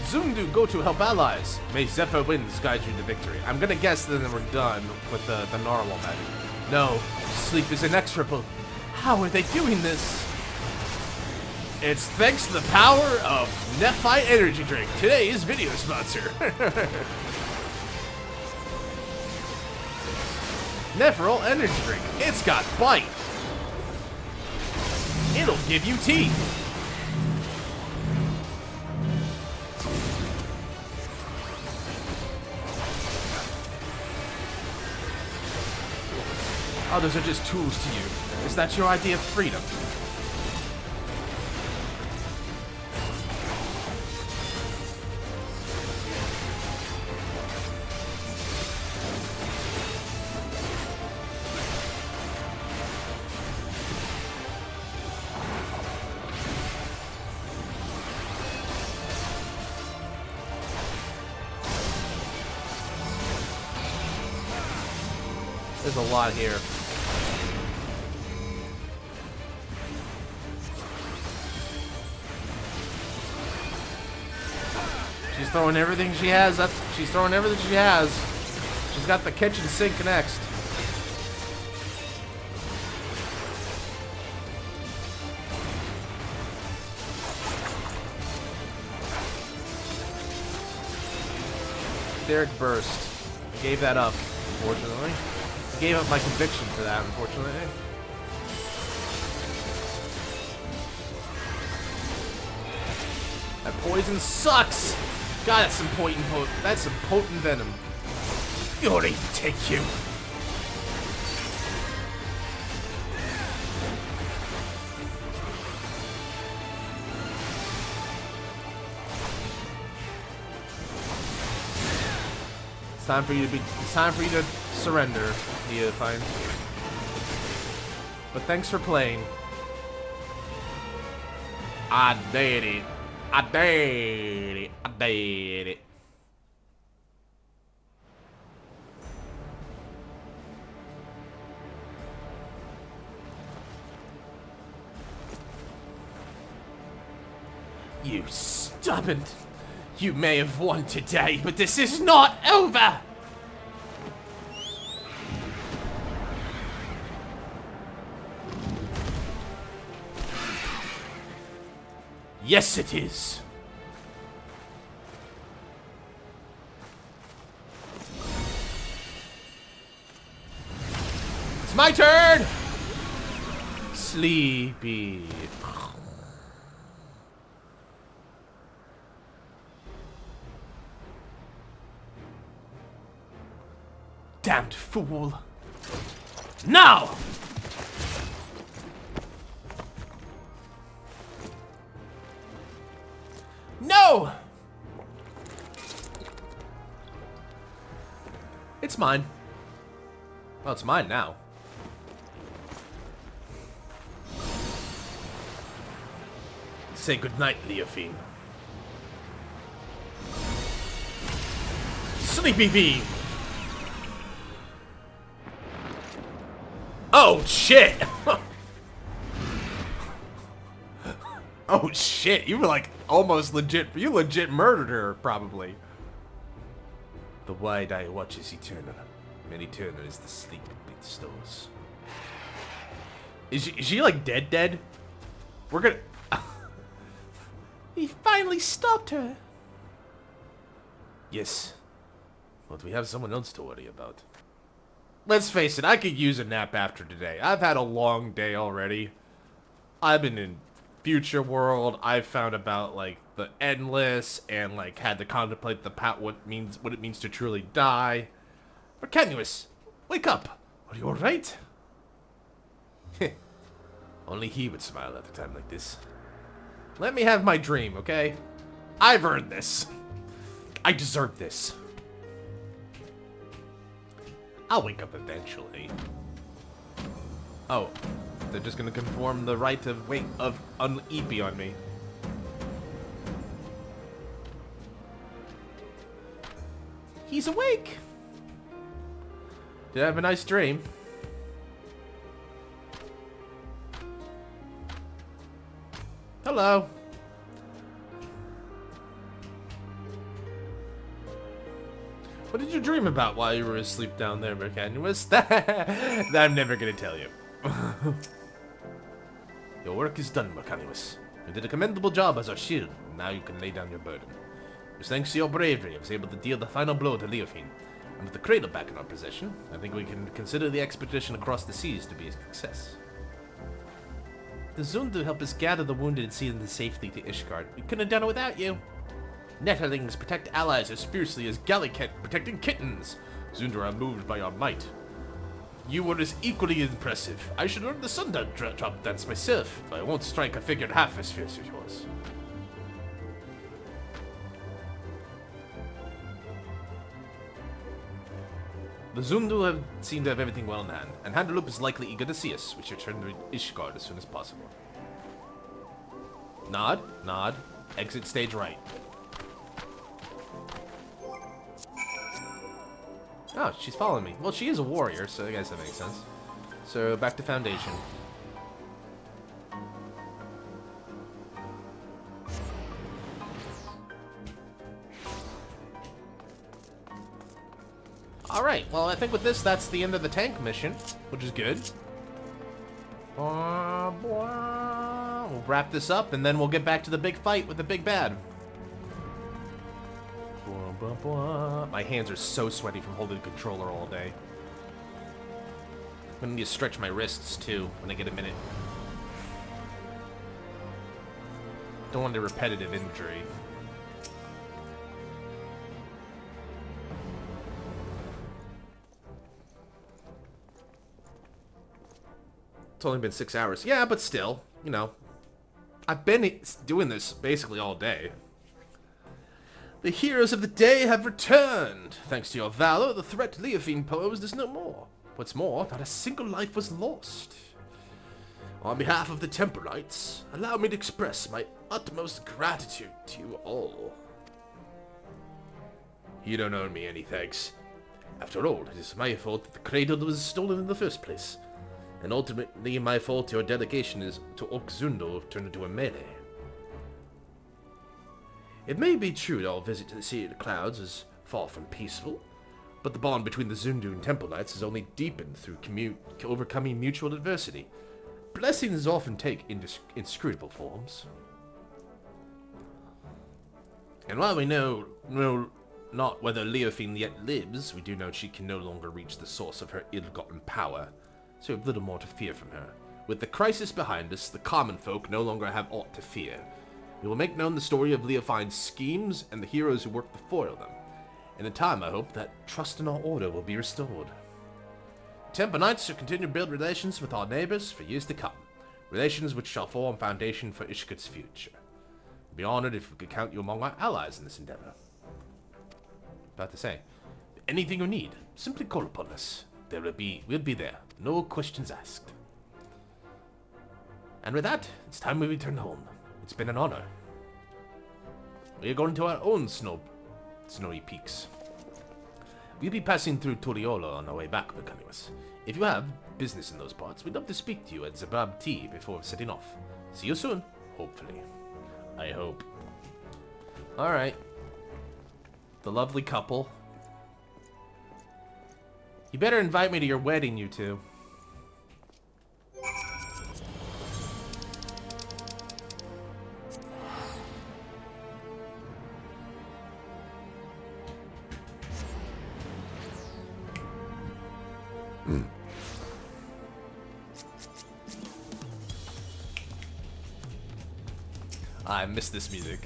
Zundu, go to help allies. May Zephyr winds guide you to victory. I'm gonna guess that then we're done with the normal magic. No, sleep is inexorable. How are they doing this? It's thanks to the power of Nephite Energy Drink, today's video sponsor. Nephral Energy Drink. It's got bite. It'll give you teeth. Others are just tools to you. Is that your idea of freedom? There's a lot here. She's throwing everything she has. She's throwing everything she has. She's got the kitchen sink next. Derek burst. I gave that up, unfortunately. I gave up my conviction for that, unfortunately. That poison sucks! God, that's some potent venom. You ought to take you. It's time for you to surrender, Neophyte. But thanks for playing. I did it. I did it. I did it. You stubborn. You may have won today, but this is not over. Yes, it is. It's my turn! Sleepy. Damned fool. Now! No! It's mine. Well, it's mine now. Say goodnight, Leofine. Sleepy Bee! Oh, shit! Oh, shit. You were like almost legit. You legit murdered her, probably. The wide eye watches eternal. And eternal is the sleep it bestows. Is she like dead? We're gonna... He finally stopped her. Yes. But we have someone else to worry about. Let's face it, I could use a nap after today. I've had a long day already. I've been in future world. I've found about like the endless and like had to contemplate what it means to truly die. Arcanuous, wake up. Are you alright? Only he would smile at a time like this. Let me have my dream, okay? I've earned this. I deserve this. I'll wake up eventually. Oh, they're just gonna conform the right of EP on me. He's awake. Did I have a nice dream? Hello. What did you dream about while you were asleep down there, Mercanuous? That I'm never gonna tell you. Your work is done, Mercanuous. You did a commendable job as our shield, and now you can lay down your burden. It was thanks to your bravery I was able to deal the final blow to Leofine. And with the cradle back in our possession, I think we can consider the expedition across the seas to be a success. The Zundu help us gather the wounded and see them safely to Ishgard. We couldn't have done it without you. Netherlings protect allies as fiercely as Galliket protecting kittens. Zundu are moved by your might. You were as equally impressive. I should learn the Sundown drop dance myself, but I won't strike a figure half as fierce as yours. The Zundu seem to have everything well in hand, and Handalup is likely eager to see us. We should return to Ishgard as soon as possible. Nod, nod, exit stage right. Oh, she's following me. Well, she is a warrior, so I guess that makes sense. So, back to Foundation. Alright, well, I think with this, that's the end of the tank mission, which is good. We'll wrap this up, and then we'll get back to the big fight with the big bad. My hands are so sweaty from holding the controller all day. I'm gonna need to stretch my wrists, too, when I get a minute. Don't want a repetitive injury. It's only been 6 hours. Yeah, but still, you know. I've been doing this basically all day. The heroes of the day have returned. Thanks to your valor, the threat Leofine posed is no more. What's more, not a single life was lost. On behalf of the Temporites, allow me to express my utmost gratitude to you all. You don't owe me any thanks. After all, it is my fault that the cradle was stolen in the first place. And ultimately my fault your delegation is to Okzundo turned into a melee. It may be true that our visit to the City of the Clouds is far from peaceful, but the bond between the Zundu and Temple Knights has only deepened through overcoming mutual adversity. Blessings often take inscrutable forms. And while we know not whether Leofine yet lives, we do know she can no longer reach the source of her ill-gotten power, so we have little more to fear from her. With the crisis behind us, the common folk no longer have aught to fear. We will make known the story of Leofine's schemes and the heroes who work to foil them. And in time, I hope that trust in our order will be restored. Temple Knights shall continue to build relations with our neighbors for years to come. Relations which shall form foundation for Ishgard's future. I'd be honored if we could count you among our allies in this endeavor. About to say, anything you need, simply call upon us. We'll be there. No questions asked. And with that, it's time we return home. It's been an honor. We are going to our own snowy peaks. We'll be passing through Turiolo on our way back, Mercanuous. If you have business in those parts, we'd love to speak to you at Zabab Tea before setting off. See you soon, hopefully. I hope. Alright. The lovely couple. You better invite me to your wedding, you two. I miss this music.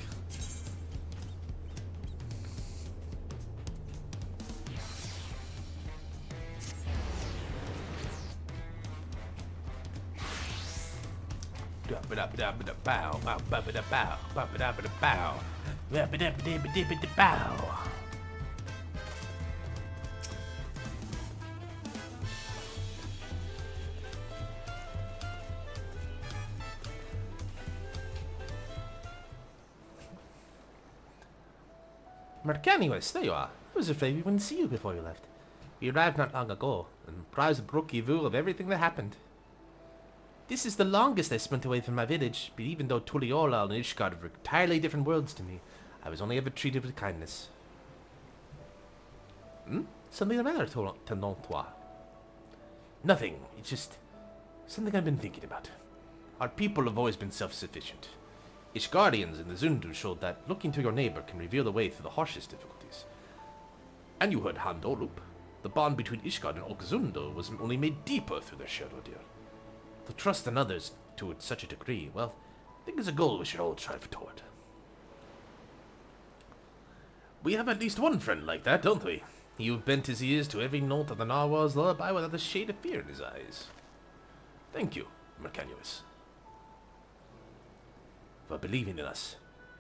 Mercanuous, there you are. I was afraid we wouldn't see you before you left. We arrived not long ago, and Prize broke you of everything that happened. This is the longest I spent away from my village, but even though Tuliola and Ishgard were entirely different worlds to me, I was only ever treated with kindness. Hmm? Something the matter, Tenontois? Nothing. It's just something I've been thinking about. Our people have always been self-sufficient. Ishgardians in the Zundu showed that looking to your neighbor can reveal the way through the harshest difficulties. And you heard Handolup. The bond between Ishgard and Okzundu was only made deeper through their shared ordeal. To trust in others to such a degree, well, I think is a goal we should all strive toward. We have at least one friend like that, don't we? You've bent his ears to every note of the narwhal's lullaby without a shade of fear in his eyes. Thank you, Mercanuus. For believing in us.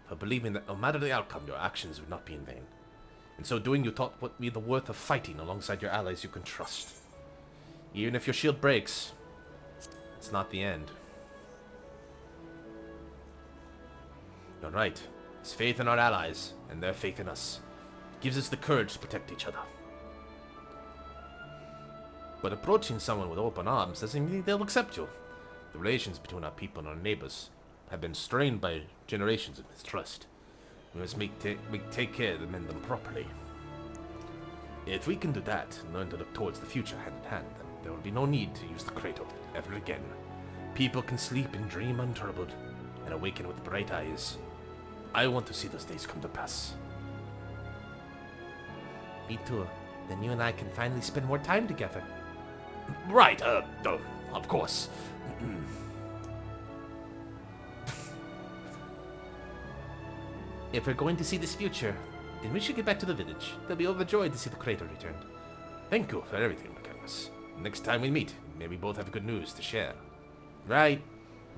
For believing that no matter the outcome, your actions would not be in vain. In so doing, you taught what me the worth of fighting alongside your allies you can trust. Even if your shield breaks, it's not the end. You're right. It's faith in our allies, and their faith in us. It gives us the courage to protect each other. But approaching someone with open arms doesn't mean they'll accept you. The relations between our people and our neighbors have been strained by generations of mistrust. We must take care to mend them properly. If we can do that and learn to look towards the future hand in hand, then there will be no need to use the cradle ever again. People can sleep and dream untroubled and awaken with bright eyes. I want to see those days come to pass. Me too. Then you and I can finally spend more time together. Right, of course. If we're going to see this future, then we should get back to the village. They'll be overjoyed to see the cradle returned. Thank you for everything, Mercanuus. Next time we meet, maybe we both have good news to share. Right.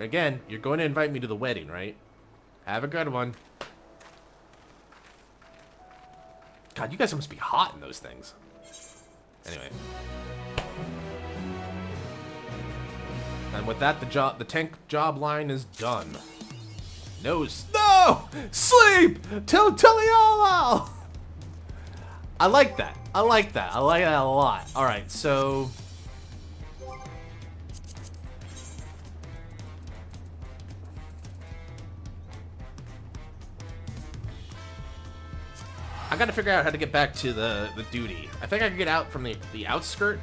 Again, you're going to invite me to the wedding, right? Have a good one. God, you guys must be hot in those things. Anyway. And with that, the tank job line is done. No! Sleep! Till Taliala! I like that. I like that. I like that a lot. Alright, so... I gotta figure out how to get back to the duty. I think I can get out from the outskirt.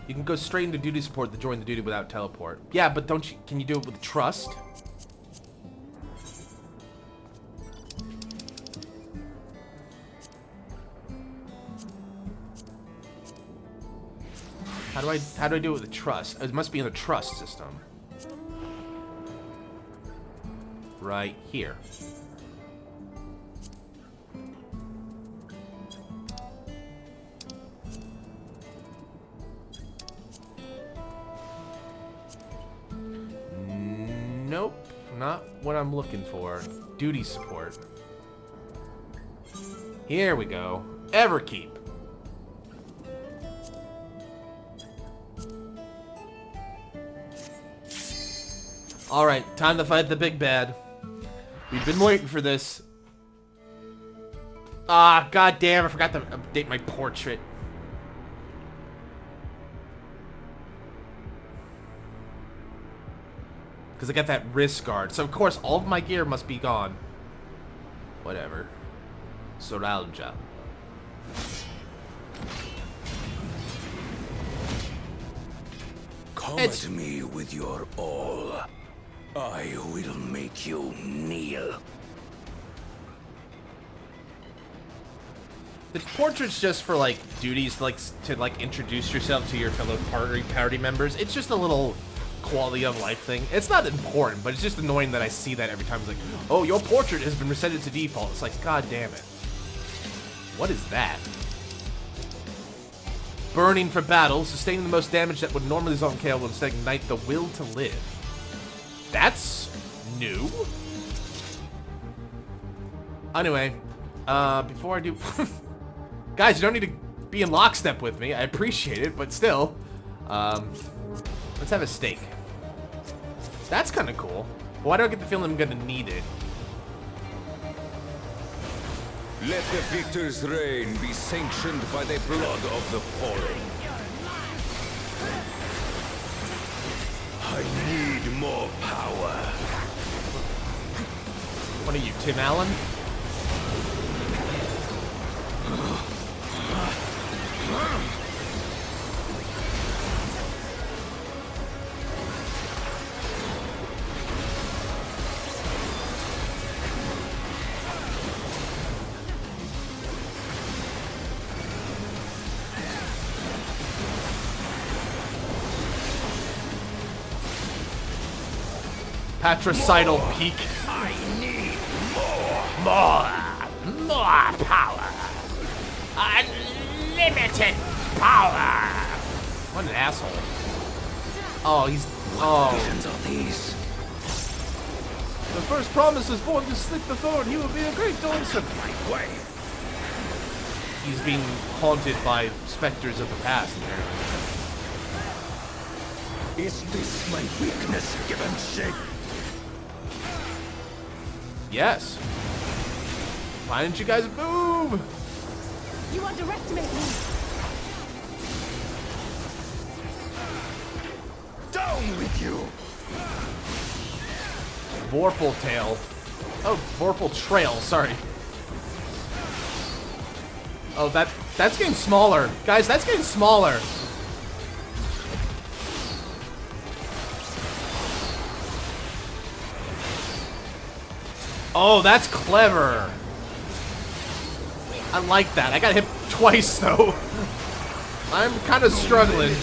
You can go straight into duty support to join the duty without teleport. Yeah, but don't you? Can you do it with trust? How do I do it with the trust? It must be in the trust system. Right here. Nope, not what I'm looking for. Duty support. Here we go. Everkeep. Alright, time to fight the big bad. We've been waiting for this. Ah, goddamn, I forgot to update my portrait. Because I got that wrist guard. So, of course, all of my gear must be gone. Whatever. Soralja. Come at me with your all. I will make you kneel. The portrait's just for, like, duties, like, to, like, introduce yourself to your fellow party members. It's just a little quality of life thing. It's not important, but it's just annoying that I see that every time. It's like, oh, your portrait has been reset to default. It's like, god damn it. What is that? Burning for battle, sustaining the most damage that would normally result in KO will instead ignite the will to live. That's new. Anyway, before I do... Guys, you don't need to be in lockstep with me. I appreciate it, but still. Let's have a steak. That's kind of cool. Why do I get the feeling I'm going to need it? Let the victor's reign be sanctioned by the blood of the fallen. I need more power. What are you, Tim Allen? Patricidal peak. I need more power. Unlimited power. What an asshole. Oh, he's... Oh. Visions are these? The first promise is born to slit the thorn. He will be a great Dawson. My way. He's being haunted by specters of the past, apparently. Is this my weakness given shape? Yes. Why didn't you guys move? You underestimate me. Down with you. Vorpal tail. Oh, Vorpal trail, sorry. Oh, that's getting smaller. Guys, that's getting smaller. Oh, that's clever. I like that. I got hit twice, though. I'm kind of struggling.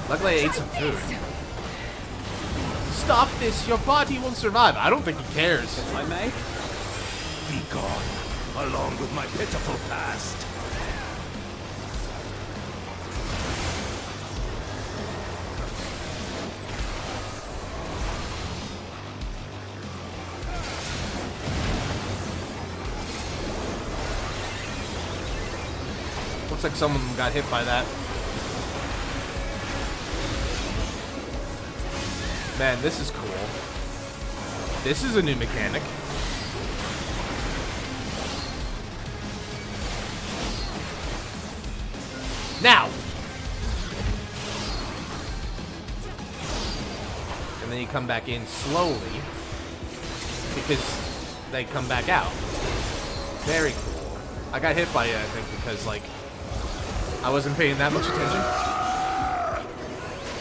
Luckily, I ate some food. Stop this. Your body won't survive. I don't think he cares. I may. Be gone, along with my pitiful past. Looks like someone got hit by that. Man, this is cool. This is a new mechanic. Now! And then you come back in slowly because they come back out. Very cool. I got hit by it, I think, because, like, I wasn't paying that much attention.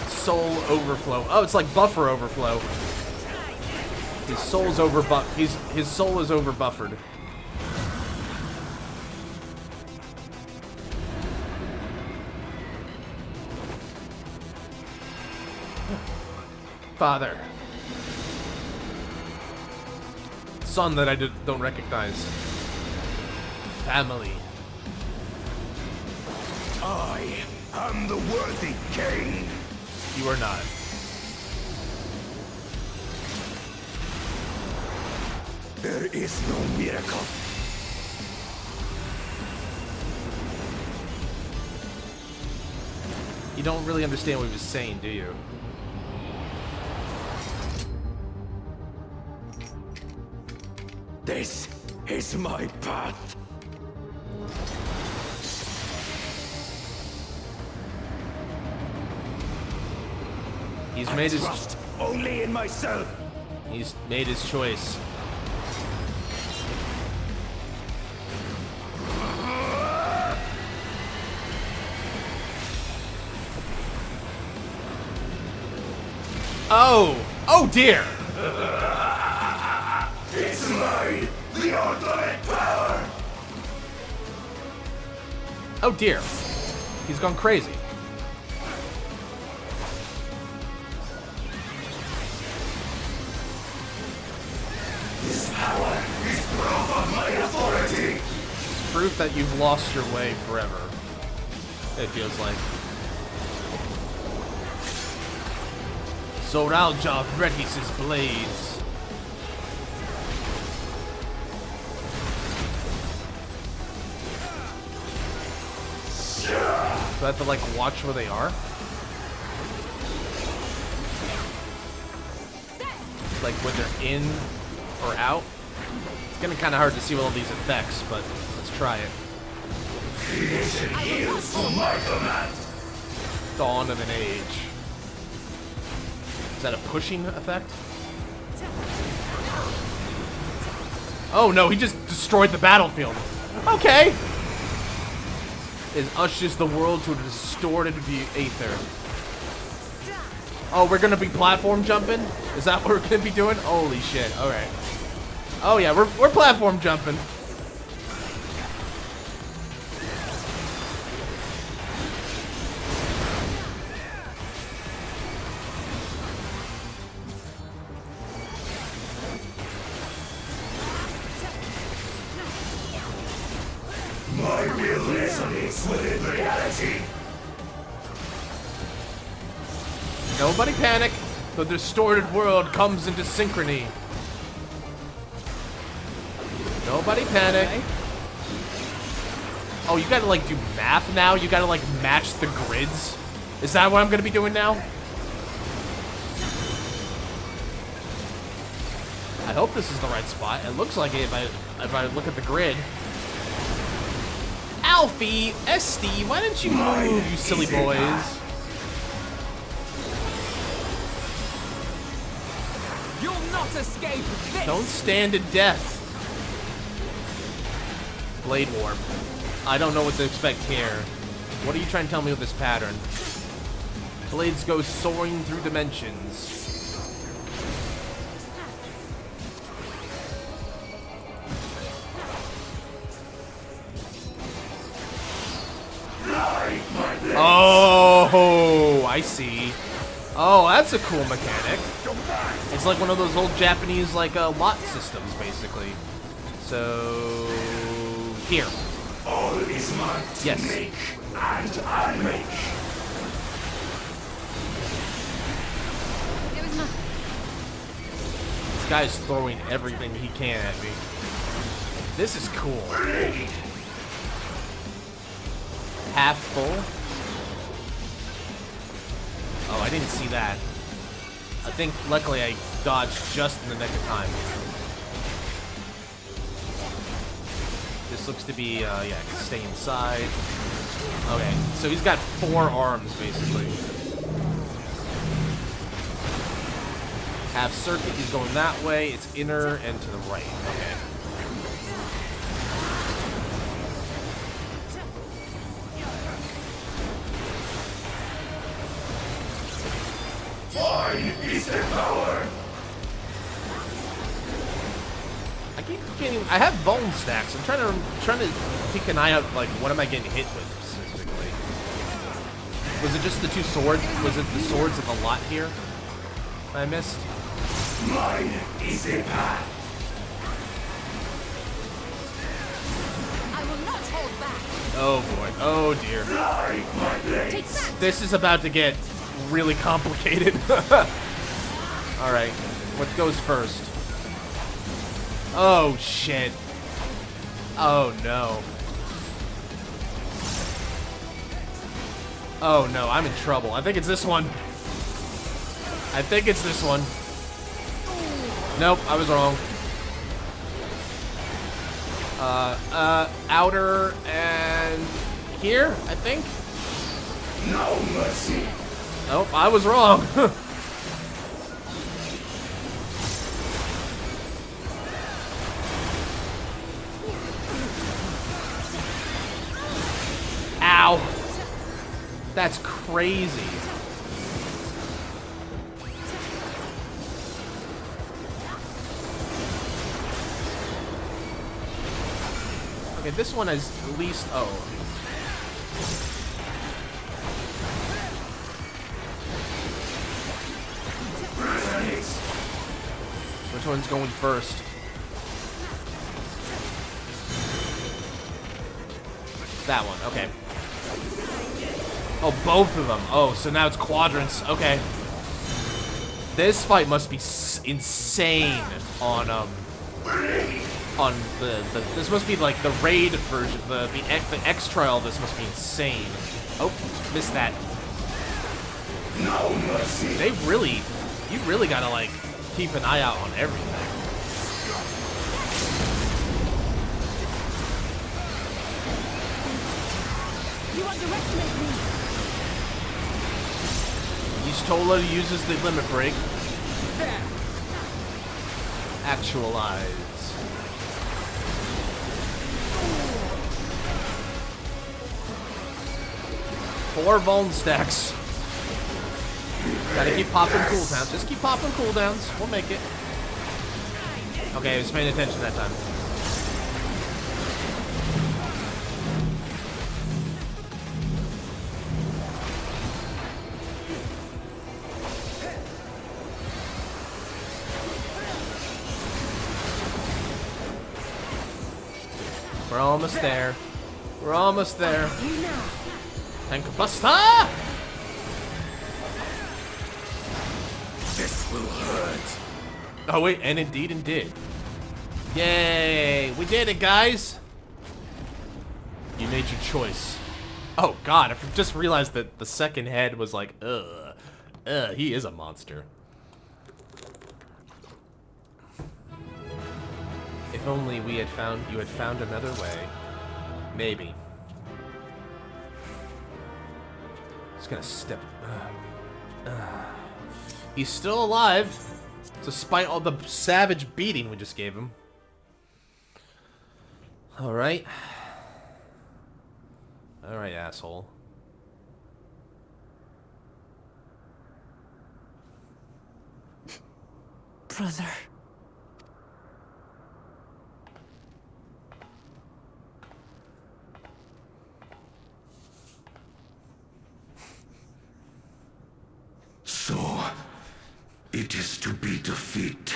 Soul overflow. Oh, it's like buffer overflow. His soul's his soul is over buffered. Father. Son that I don't recognize. Family. I am the worthy king. You are not. There is no miracle. You don't really understand what he was saying, do you? This is my path. He's made his trust only in myself. He's made his choice. Oh! Oh dear! It's mine, the ultimate power. Oh dear. He's gone crazy. This power is proof of my authority. It's proof that you've lost your way forever. It feels like. Zoralja readies his blades. Do I have to, like, watch where they are? Like, when they're in or out? It's gonna be kind of hard to see with all these effects, but let's try it. Creation yields to my command. Dawn of an age. Is that a pushing effect? Oh no, he just destroyed the battlefield. Okay. It ushers the world to a distorted aether. Oh, we're gonna be platform jumping? Is that what we're gonna be doing? Holy shit, alright. Oh yeah, we're platform jumping. My will resonates within reality. Nobody panic. The distorted world comes into synchrony. Nobody panic. Oh, you gotta like do math now? You gotta like match the grids? Is that what I'm gonna be doing now? I hope this is the right spot. It looks like it if I look at the grid. Alfie, Esty, why didn't you move, you silly boys? You'll not escape this! Don't stand in death. Blade warp. I don't know what to expect here. What are you trying to tell me with this pattern? Blades go soaring through dimensions. Oh, I see. Oh, that's a cool mechanic. It's like one of those old Japanese, like, lot systems, basically. So... here. All is mine to yes. make, and I make. This guy's throwing everything he can at me. This is cool. Half full. Oh, I didn't see that. I think, luckily, I dodged just in the nick of time. This looks to be, yeah, stay inside. Okay, so he's got 4 arms, basically. Half circuit, he's going that way. It's inner and to the right. Okay. Mine is the power. I keep getting. I have bone stacks. I'm trying to keep an eye out. Like, what am I getting hit with specifically? Was it just the 2 swords? Was it the swords of the lot here I missed? Mine is the path. I will not hold back. Oh boy. Oh dear. Like my blades. This is about to get really complicated. Alright. What goes first? Oh shit. Oh no. Oh no, I'm in trouble. I think it's this one. I think it's this one. Nope, I was wrong. Outer and here, I think. No mercy. Nope, I was wrong. Ow. That's crazy. Okay, this one is at least... oh. Which one's going first? That one, okay. Oh, both of them. Oh, so now it's quadrants. Okay. This fight must be insane on the this must be like the raid version, the X trial. This must be insane. Oh, missed that. No mercy. They really, you really gotta like keep an eye out on everything. You underestimate me. Tola uses the limit break. Actualize. Four vuln stacks. Gotta keep popping cooldowns. Just keep popping cooldowns. We'll make it. Okay, I was paying attention that time. We're almost there. We're almost there. Tank Buster! This will hurt. Oh wait, and indeed it did. Yay! We did it, guys! You made your choice. Oh god, I just realized that the second head was like, he is a monster. If only you had found another way. Maybe. Just gonna step. He's still alive, despite all the savage beating we just gave him. Alright. Alright, asshole. Brother. So, it is to be defeat.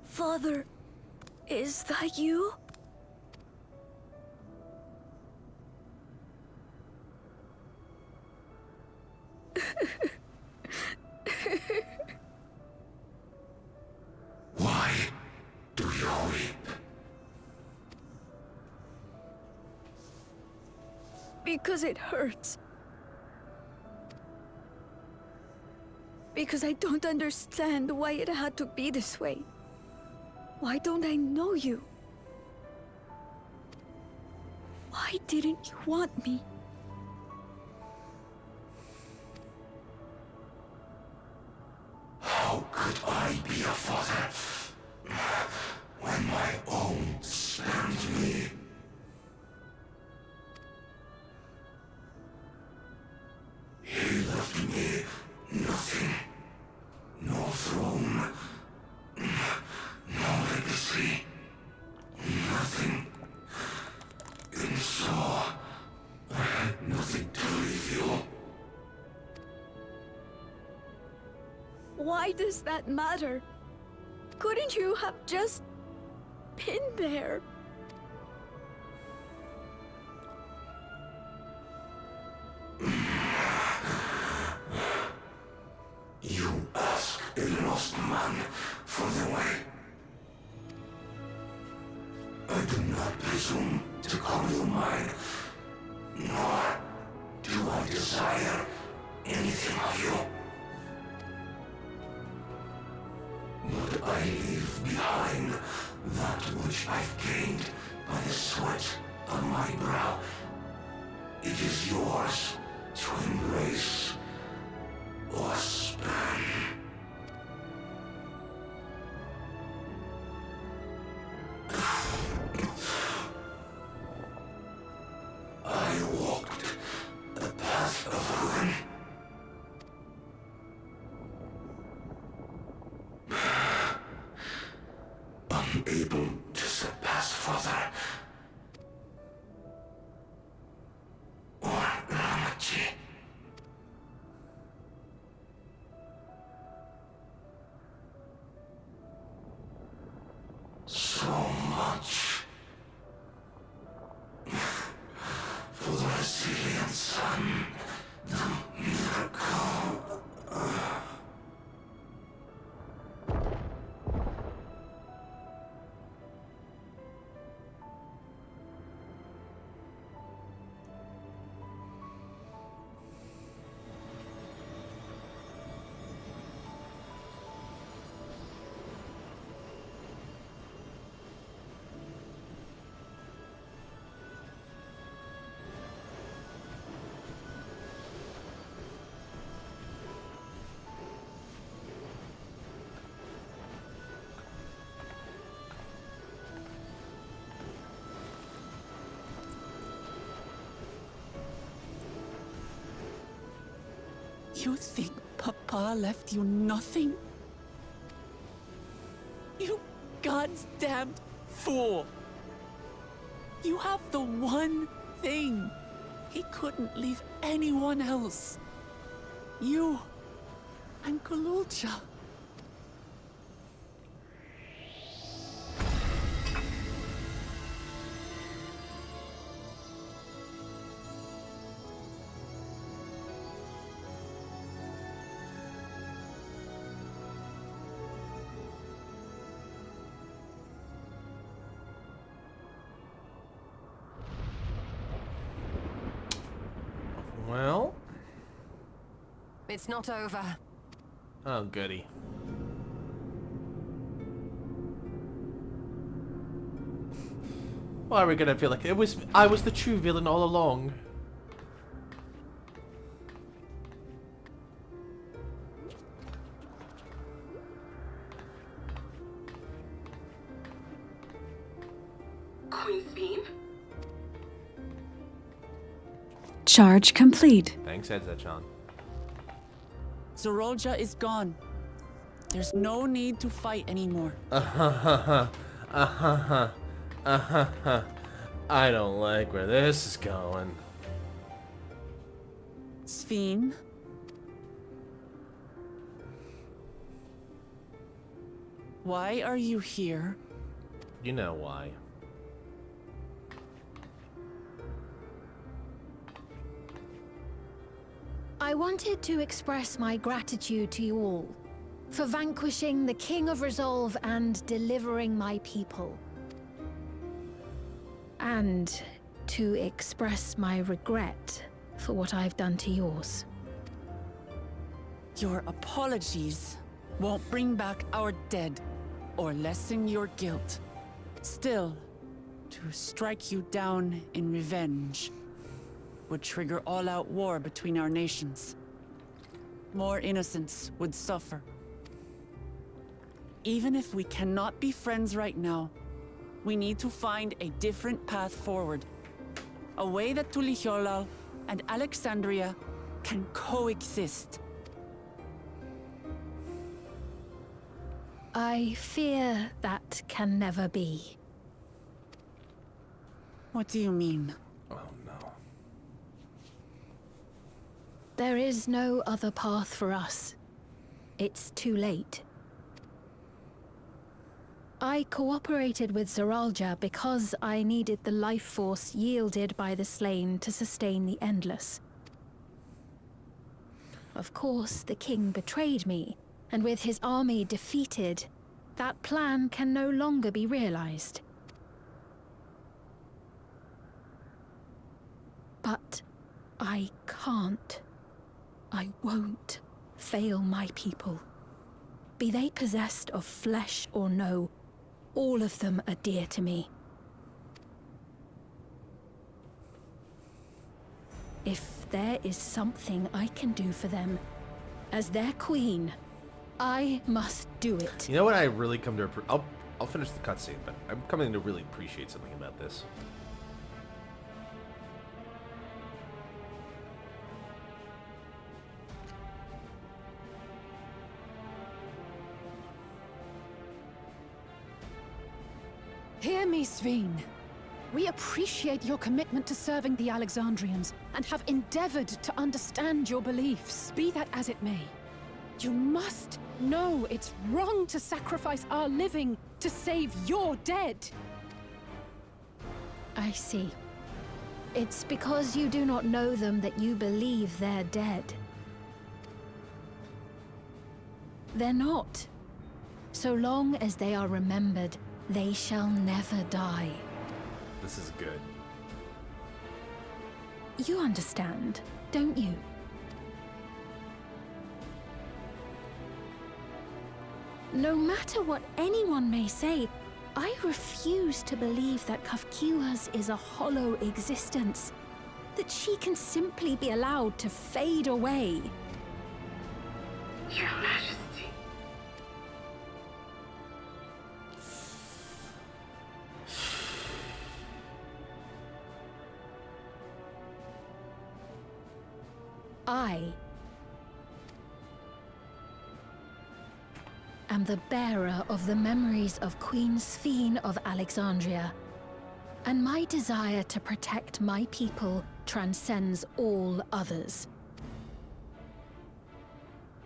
Father, is that you? Why do you weep? Because it hurts. Because I don't understand why it had to be this way. Why don't I know you? Why didn't you want me? How could I be a father when my own spurned me? He left me nothing. No throne. No legacy. Nothing. And so, I had nothing to leave you. Why does that matter? Couldn't you have just been there? You ask a lost man for the way. I do not presume to call you mine, nor do I desire anything of you. But I leave behind that which I've gained by the sweat on my brow. It is yours to embrace or spurn. I walked the path of ruin. Unable to surpass Father or Ramachi. So much for the resilient son, the miracle. You think Papa left you nothing? You goddamned fool! You have the one thing he couldn't leave anyone else. You and Kululcha. Well, it's not over. Oh, goody. Why are we gonna feel like I was the true villain all along? Queen's beam? Charge complete. Thanks, Edzechan. Zorolja is gone. There's no need to fight anymore. I don't like where this is going. Sphene? Why are you here? You know why. I wanted to express my gratitude to you all for vanquishing the King of Resolve and delivering my people. And to express my regret for what I've done to yours. Your apologies won't bring back our dead or lessen your guilt. Still, to strike you down in revenge would trigger all-out war between our nations. More innocents would suffer. Even if we cannot be friends right now, we need to find a different path forward. A way that Tuliholal and Alexandria can coexist. I fear that can never be. What do you mean? Oh no. There is no other path for us. It's too late. I cooperated with Zoralja because I needed the life force yielded by the slain to sustain the Endless. Of course, the king betrayed me, and with his army defeated, that plan can no longer be realized. But I can't. I won't fail my people. Be they possessed of flesh or no, all of them are dear to me. If there is something I can do for them, as their queen, I must do it. You know what I really come to I'll finish the cutscene, but I'm coming to really appreciate something about this. Hear me, Sphene. We appreciate your commitment to serving the Alexandrians and have endeavored to understand your beliefs. Be that as it may, you must know it's wrong to sacrifice our living to save your dead. I see. It's because you do not know them that you believe they're dead. They're not. So long as they are remembered, they shall never die. This is good. You understand, don't you? No matter what anyone may say, I refuse to believe that Kafkiwas is a hollow existence. That she can simply be allowed to fade away. Your Majesty. am the bearer of the memories of Queen Sphene of Alexandria, and my desire to protect my people transcends all others.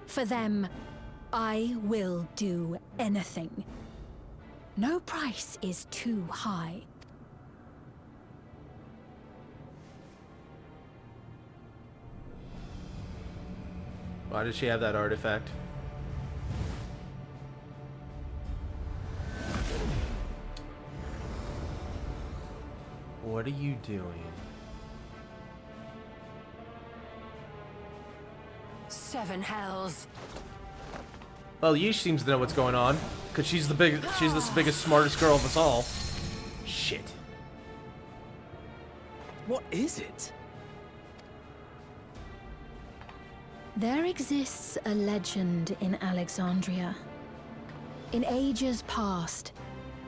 For them, I will do anything. No price is too high. Why does she have that artifact? What are you doing? 7 hells. Well, Yeesh seems to know what's going on, because she's the biggest, smartest girl of us all. Shit. What is it? There exists a legend in Alexandria. In ages past,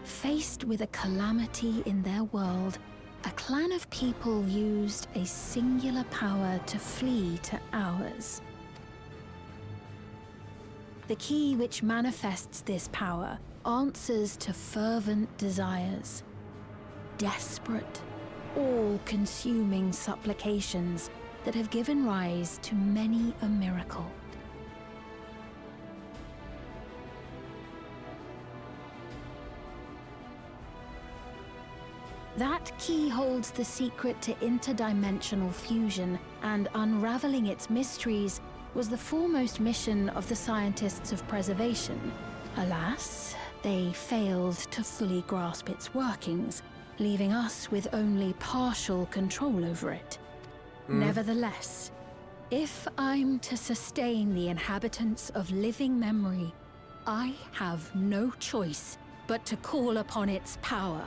faced with a calamity in their world, a clan of people used a singular power to flee to ours. The key which manifests this power answers to fervent desires. Desperate, all-consuming supplications that have given rise to many a miracle. That key holds the secret to interdimensional fusion, and unraveling its mysteries was the foremost mission of the scientists of preservation. Alas, they failed to fully grasp its workings, leaving us with only partial control over it. Nevertheless, if I'm to sustain the inhabitants of living memory, I have no choice but to call upon its power.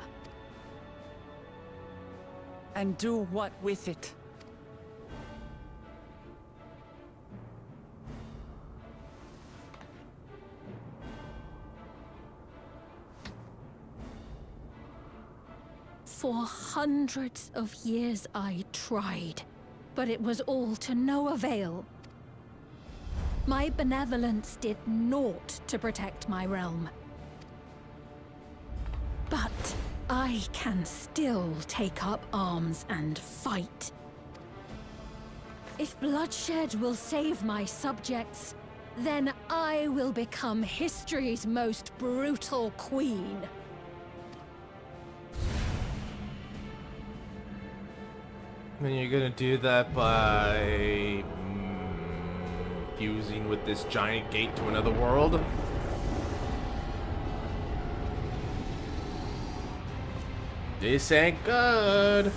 And do what with it? For hundreds of years I tried, but it was all to no avail. My benevolence did naught to protect my realm. But I can still take up arms and fight. If bloodshed will save my subjects, then I will become history's most brutal queen. And you're gonna do that by fusing with this giant gate to another world? This ain't good.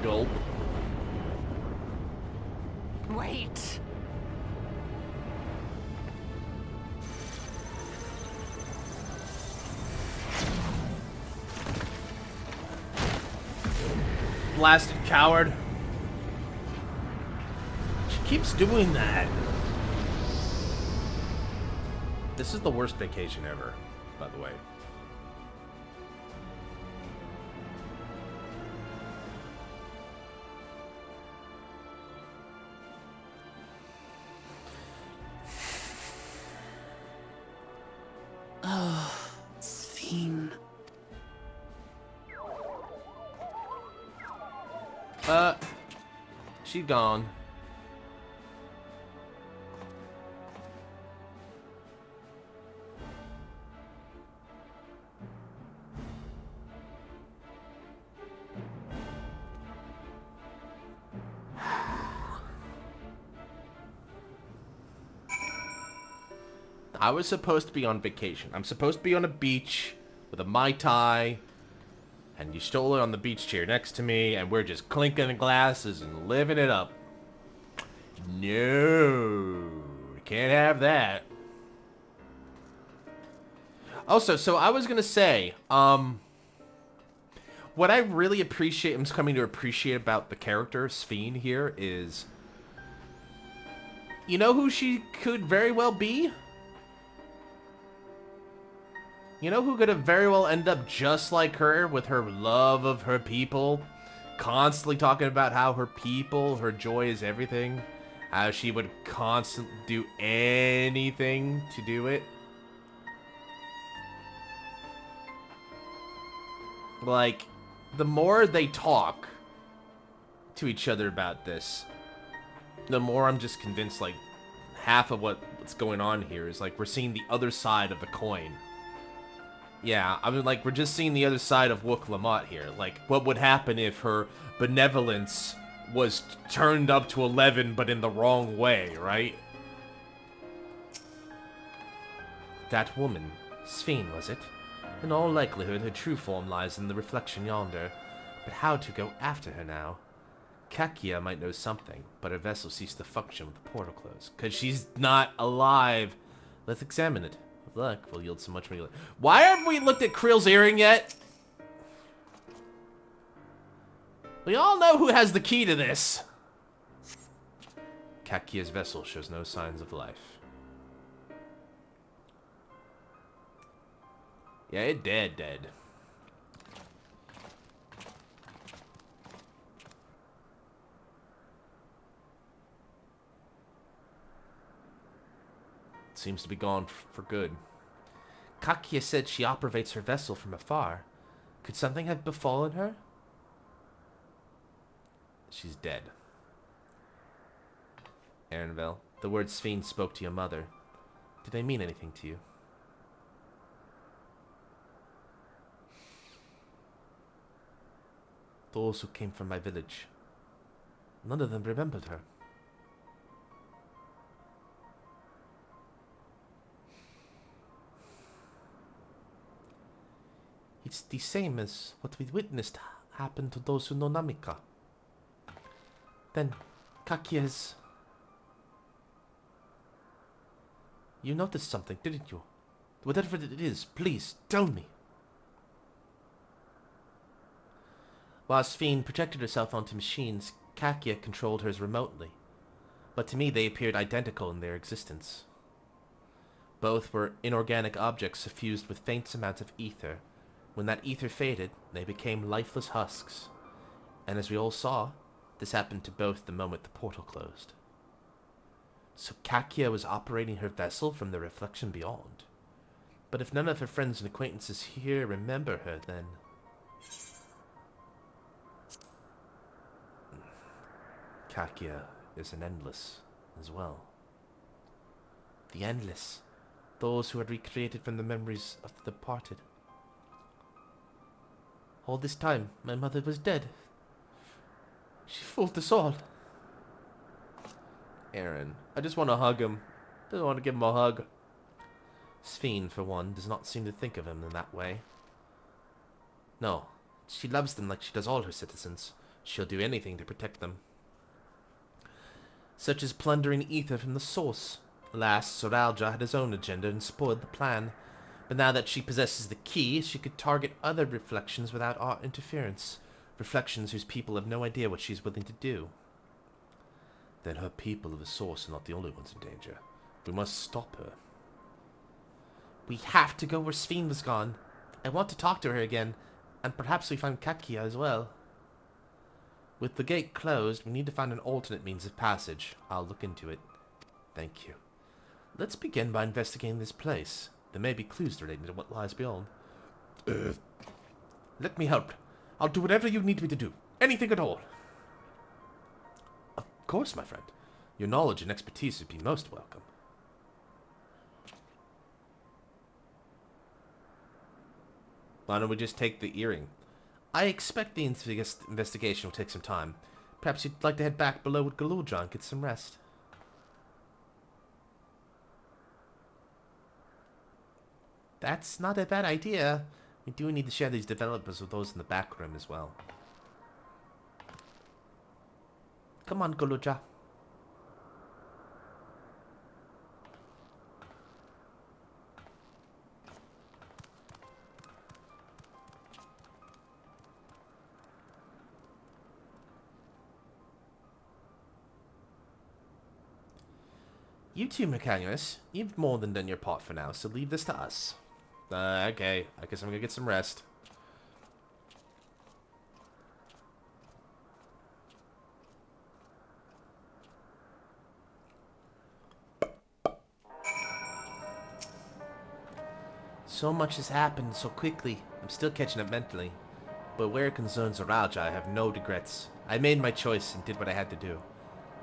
Gulp. Wait. Blasted coward. She keeps doing that. This is the worst vacation ever, by the way. Oh, Sphene. She's gone. I was supposed to be on vacation. I'm supposed to be on a beach with a Mai Tai, and you stole it on the beach chair next to me, and we're just clinking the glasses and living it up. No, can't have that. Also, so I was gonna say, what I really appreciate, I'm coming to appreciate about the character Sphene here is, you know who she could very well be? You know who could have very well ended up just like her with her love of her people? Constantly talking about how her people, her joy is everything. How she would constantly do anything to do it. Like, the more they talk to each other about this, the more I'm just convinced, like, half of what's going on here is, like, we're seeing the other side of the coin. Yeah, I mean, like, we're just seeing the other side of Wook Lamont here. Like, what would happen if her benevolence was turned up to 11, but in the wrong way, right? That woman, Sphene, was it? In all likelihood, her true form lies in the reflection yonder. But how to go after her now? Kakia might know something, but her vessel ceased to function with the portal closed. Because she's not alive. Let's examine it. With luck, we'll yield so much money. Why haven't we looked at Krill's earring yet? We all know who has the key to this. Kakia's vessel shows no signs of life. Yeah, it dead. Seems to be gone for good. Kakia said she operates her vessel from afar. Could something have befallen her? She's dead. Aaronville, the words Sphene spoke to your mother. Did they mean anything to you? Those who came from my village. None of them remembered her. It's the same as what we witnessed happen to those who know Namika. Then, Kakia's... You noticed something, didn't you? Whatever it is, please, tell me. While Sphene projected herself onto machines, Kakia controlled hers remotely. But to me, they appeared identical in their existence. Both were inorganic objects suffused with faint amounts of ether. When that ether faded, they became lifeless husks. And as we all saw, this happened to both the moment the portal closed. So Kakia was operating her vessel from the reflection beyond. But if none of her friends and acquaintances here remember her, then... Kakia is an endless as well. The endless. Those who are recreated from the memories of the departed. All this time, my mother was dead. She fooled us all. Aaron, I just want to hug him. I just want to give him a hug. Sphene, for one, does not seem to think of him in that way. No, she loves them like she does all her citizens. She'll do anything to protect them. Such as plundering ether from the source. Alas, Soralja had his own agenda and spoiled the plan. But now that she possesses the key, she could target other reflections without our interference. Reflections whose people have no idea what she's willing to do. Then her people of the source are not the only ones in danger. We must stop her. We have to go where Sphene was gone. I want to talk to her again, and perhaps we find Kakia as well. With the gate closed, we need to find an alternate means of passage. I'll look into it. Thank you. Let's begin by investigating this place. There may be clues relating to what lies beyond. Let me help. I'll do whatever you need me to do. Anything at all. Of course, my friend. Your knowledge and expertise would be most welcome. Why don't we just take the earring? I expect the investigation will take some time. Perhaps you'd like to head back below with Galuja and get some rest. That's not a bad idea. We do need to share these developments with those in the back room as well. Come on, Galuja. You two mechanics, you've more than done your part for now, so leave this to us. Okay. I guess I'm gonna get some rest. So much has happened so quickly. I'm still catching up mentally. But where it concerns Zoralja, I have no regrets. I made my choice and did what I had to do.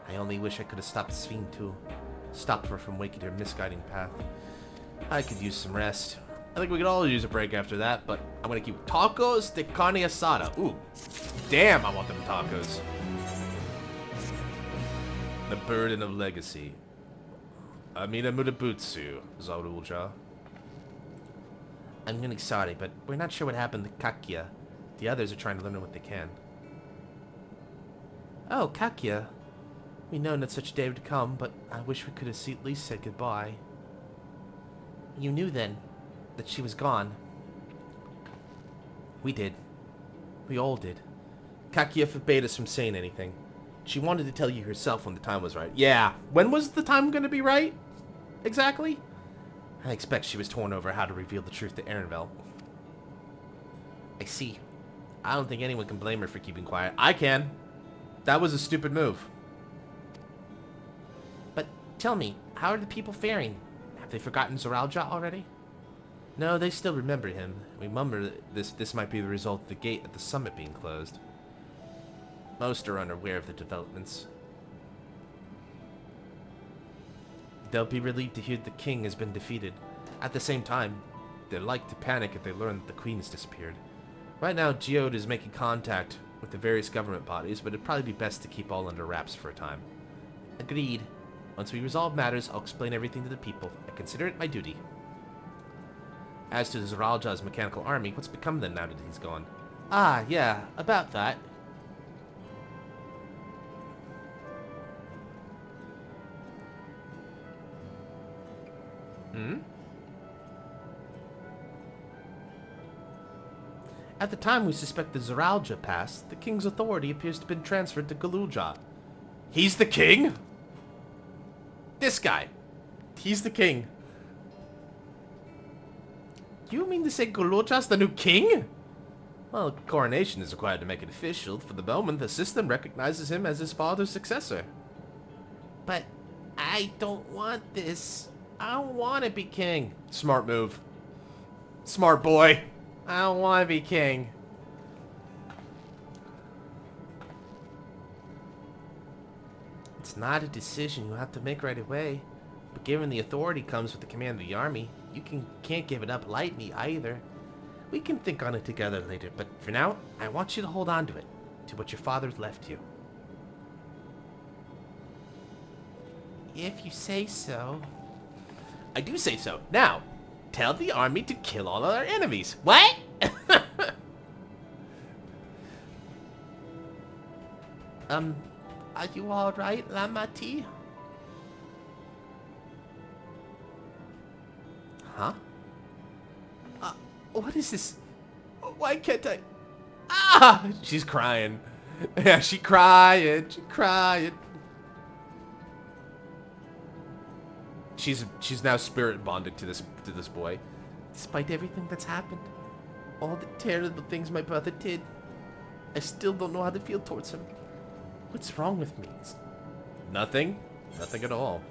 I only wish I could have stopped Sphene too. Stopped her from waking her misguiding path. I could use some rest. I think we could all use a break after that, but I'm gonna keep tacos de carne asada. Ooh. Damn, I want them tacos. The burden of legacy. Amina Mudabutsu, Zoralja. I'm really sorry, but we're not sure what happened to Kakia. The others are trying to learn what they can. Oh, Kakia. We know that such a day would come, but I wish we could have at least said goodbye. You knew then that she was gone. We did. We all did. Kakia forbade us from saying anything. She wanted to tell you herself when the time was right. Yeah, when was the time going to be right? Exactly? I expect she was torn over how to reveal the truth to Ehrenfeld. I see. I don't think anyone can blame her for keeping quiet. I can. That was a stupid move. But tell me, how are the people faring? Have they forgotten Zoralja already? No, they still remember him. Remember this might be the result of the gate at the summit being closed. Most are unaware of the developments. They'll be relieved to hear the king has been defeated. At the same time, they're like to panic if they learn that the queen has disappeared. Right now, Geode is making contact with the various government bodies, but it'd probably be best to keep all under wraps for a time. Agreed. Once we resolve matters, I'll explain everything to the people. I consider it my duty. As to Zoralja's mechanical army, what's become of them now that he's gone? Ah, yeah, about that. Hmm? At the time we suspect the Zoralja passed, the king's authority appears to have been transferred to Galulja. He's the king? This guy. He's the king. You mean to say Galulja's the new king? Well, coronation is required to make it official. For the moment, the system recognizes him as his father's successor. But I don't want this. I don't want to be king. Smart move. Smart boy. I don't want to be king. It's not a decision you have to make right away. But given the authority comes with the command of the army, you can't give it up lightly either. We can think on it together later, but for now, I want you to hold on to it. To what your father's left you. If you say so. I do say so. Now, tell the army to kill all our enemies. What? Are you alright, Lamati? Huh? What is this? Why can't I? Ah! She's crying. Yeah, she's crying. She's crying. She's now spirit bonded to this boy. Despite everything that's happened, all the terrible things my brother did, I still don't know how to feel towards him. What's wrong with me? It's nothing. Nothing at all.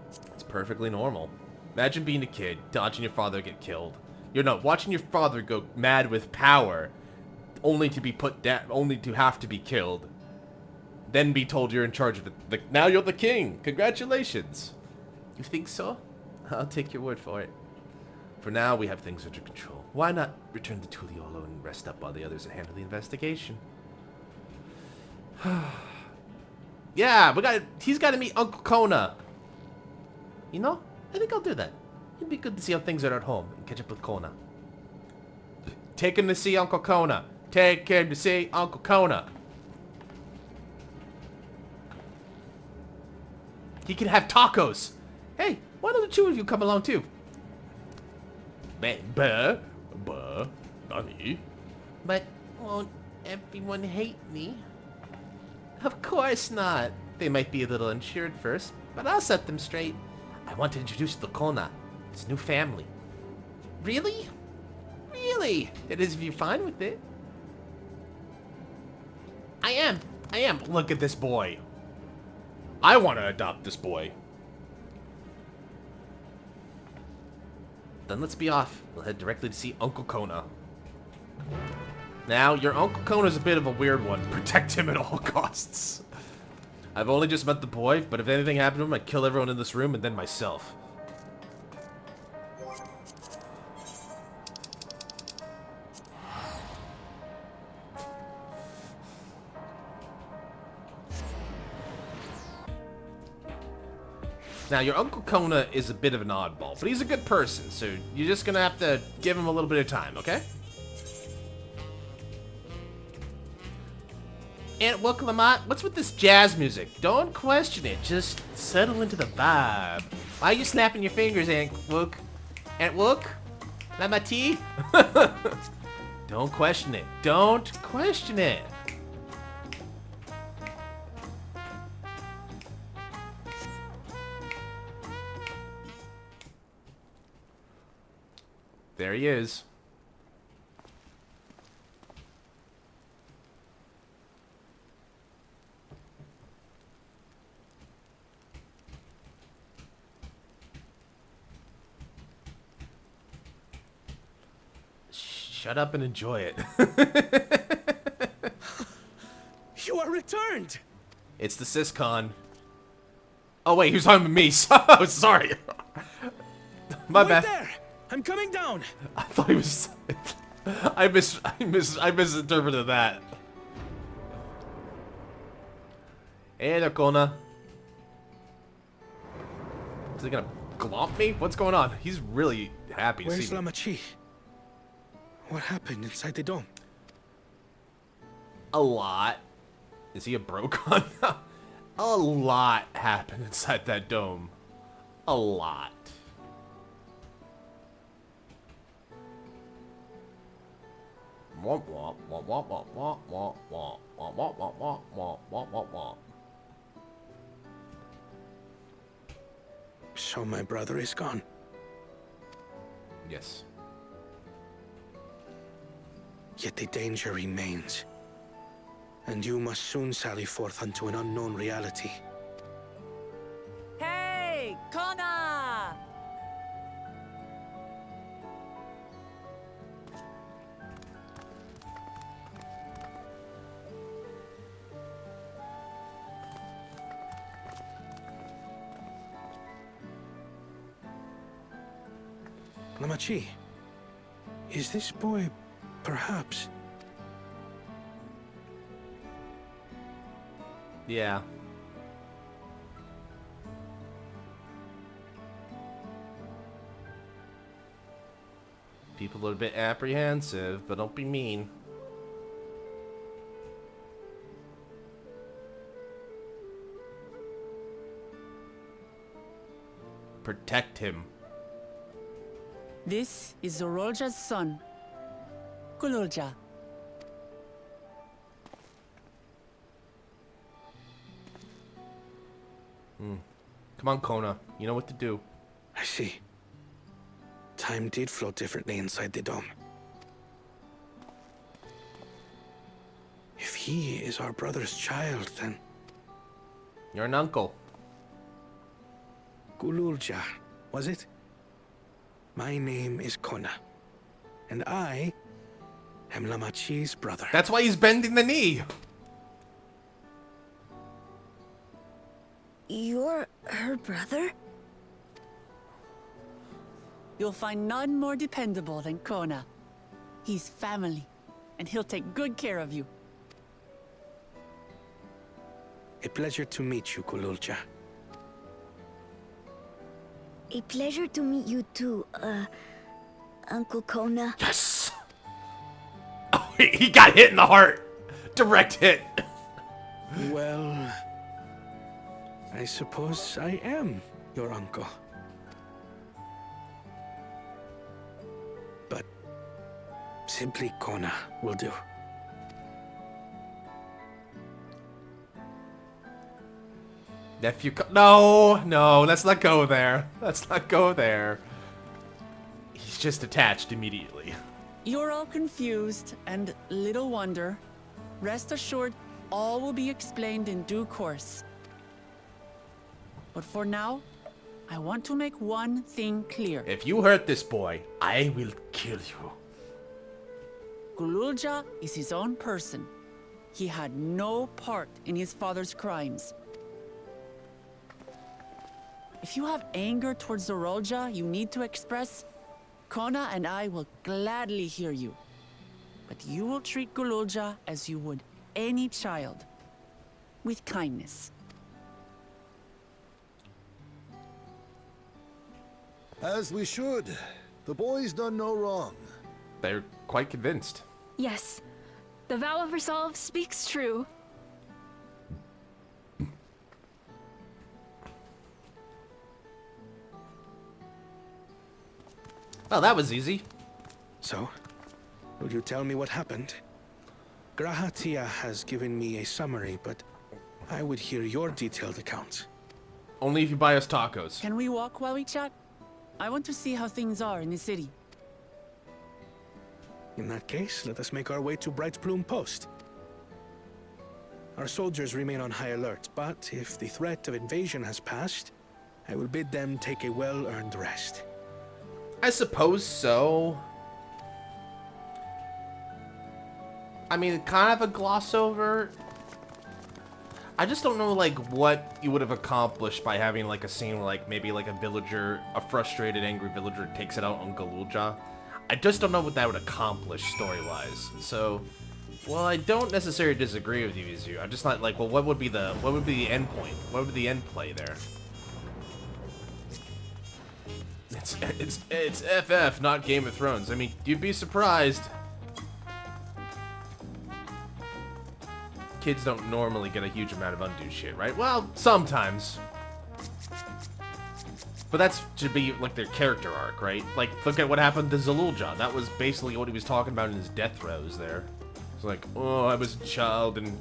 It's perfectly normal. Imagine being a kid, watching your father get killed. You're not watching your father go mad with power, only to be put down, only to have to be killed, then be told you're in charge of it. Now you're the king. Congratulations. You think so? I'll take your word for it. For now, we have things under control. Why not return to Tuliolo and rest up while the others handle the investigation? Yeah, he's got to meet Uncle Kona. You know, I think I'll do that. It'd be good to see how things are at home and catch up with Kona. Take him to see Uncle Kona. Take him to see Uncle Kona. He can have tacos. Hey, why don't the two of you come along too? Nani? But won't everyone hate me? Of course not. They might be a little unsure at first, but I'll set them straight. I want to introduce the Kona, his new family. Really? Really? That is if you're fine with it. I am. Look at this boy. I want to adopt this boy. Then let's be off. We'll head directly to see Uncle Kona. Now, your Uncle Kona's a bit of a weird one. Protect him at all costs. I've only just met the boy, but if anything happened to him, I'd kill everyone in this room and then myself. Now, your Uncle Kona is a bit of an oddball, but he's a good person, so you're just gonna have to give him a little bit of time, okay? Aunt Wook, what's with this jazz music? Don't question it, just settle into the vibe. Why are you snapping your fingers, Aunt Wook? Aunt Wook? Not my tea? Don't question it. Don't question it. There he is. Shut up and enjoy it. You are returned! It's the Syscon. Oh wait, he was talking to me. Oh, sorry. My Wait bad. There! I'm coming down! I thought he was... I misinterpreted that. Hey there, Kona. Is he gonna glomp me? What's going on? He's really happy to Where's see me. Lamachi? What happened inside the dome? A lot. Is he a Brokon now? A lot happened inside that dome. A lot. Womp womp womp womp womp womp womp womp womp womp womp womp womp womp womp. So my brother is gone. Yes. Yet the danger remains. And you must soon sally forth unto an unknown reality. Hey, Kona! Lamachi, is this boy perhaps? Yeah. People are a bit apprehensive, but don't be mean. Protect him. This is Zorolja's son, Kululja. Come on, Kona. You know what to do. I see. Time did flow differently inside the dome. If he is our brother's child, then... You're an uncle. Kululja, was it? My name is Kona. And I am Lamachi's brother. That's why he's bending the knee. You're her brother? You'll find none more dependable than Kona. He's family, and he'll take good care of you. A pleasure to meet you, Kululja. A pleasure to meet you too, Uncle Kona. Yes! Oh, he got hit in the heart. Direct hit. Well, I suppose I am your uncle. But simply Kona will do. Nephew, no, let's not go there. Let's not go there. He's It's just attached immediately. You're all confused, and little wonder. Rest assured, all will be explained in due course. But for now, I want to make one thing clear. If you hurt this boy, I will kill you. Gululja is his own person. He had no part in his father's crimes. If you have anger towards Zorolja you need to express, Kona and I will gladly hear you. But you will treat Gululja as you would any child, with kindness. As we should. The boy's done no wrong. They're quite convinced. Yes, the vow of resolve speaks true. Well, that was easy. So, will you tell me what happened? Grahatia has given me a summary, but I would hear your detailed account. Only if you buy us tacos. Can we walk while we chat? I want to see how things are in the city. In that case, let us make our way to Bright Plume Post. Our soldiers remain on high alert, but if the threat of invasion has passed, I will bid them take a well-earned rest. I suppose so. I mean, kind of a gloss over. I just don't know, like, what you would have accomplished by having, like, a scene where, like, maybe, like, a villager, a frustrated, angry villager takes it out on Gululja. I just don't know what that would accomplish story-wise. So, well, I don't necessarily disagree with you, Izu. I'm just not, like, well, what would be the end point? What would be the end play there? It's FF, not Game of Thrones. I mean, you'd be surprised. Kids don't normally get a huge amount of undue shit, right? Well, sometimes. But that should be, like, their character arc, right? Like, look at what happened to Zululja. That was basically what he was talking about in his death throes there. It's like, oh, I was a child and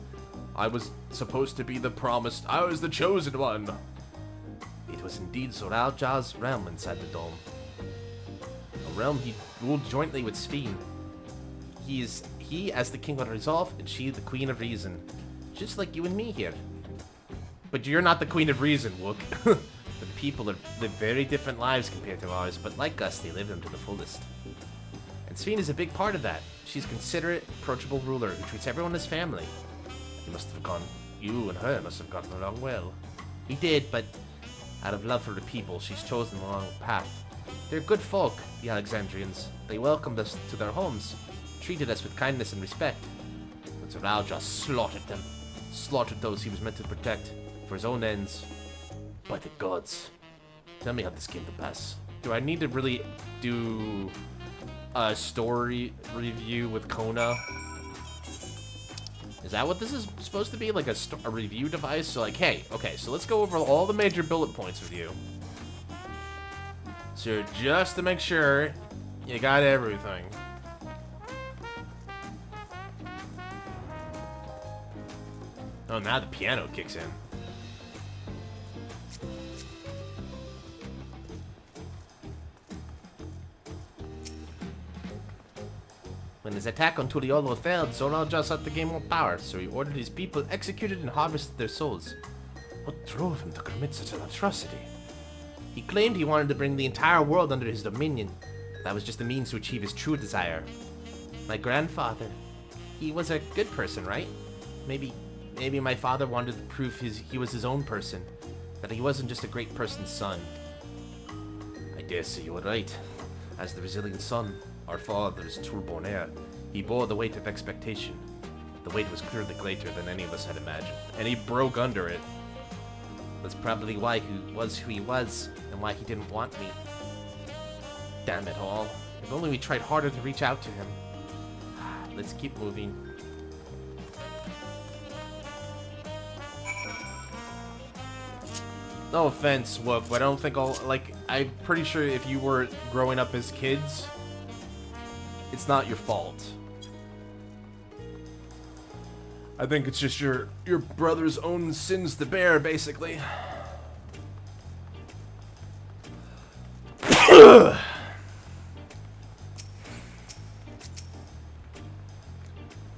I was supposed to be the promised. I was the chosen one. It was indeed Zoralja's realm inside the dome. A realm he ruled jointly with Sphene. He as the king of resolve, and she the queen of reason. Just like you and me here. But you're not the queen of reason, Wook. The people live very different lives compared to ours, but like us, they live them to the fullest. And Sphene is a big part of that. She's a considerate, approachable ruler who treats everyone as family. You and her must have gotten along well. We did, but out of love for the people, she's chosen the wrong path. They're good folk, the Alexandrians. They welcomed us to their homes, treated us with kindness and respect. But Zoralja slaughtered them. Slaughtered those he was meant to protect, for his own ends. By the gods. Tell me how this came to pass. Do I need to really do a story review with Kona? Is that what this is supposed to be? Like a review device? So like, hey, okay, so let's go over all the major bullet points with you. So just to make sure you got everything. Oh, now the piano kicks in. When his attack on Tuliolo failed, Zoralja sought to gain more power, so he ordered his people executed and harvested their souls. What drove him to commit such an atrocity? He claimed he wanted to bring the entire world under his dominion. That was just a means to achieve his true desire. My grandfather, he was a good person, right? Maybe my father wanted to prove he was his own person, that he wasn't just a great person's son. I dare say you were right. As the resilient son, our father's true-born heir, he bore the weight of expectation. The weight was clearly greater than any of us had imagined, and he broke under it. That's probably why he was who he was, and why he didn't want me. Damn it all. If only we tried harder to reach out to him. Let's keep moving. No offense, Wook, but I don't think I'm pretty sure if you were growing up as kids, it's not your fault. I think it's just your brother's own sins to bear, basically.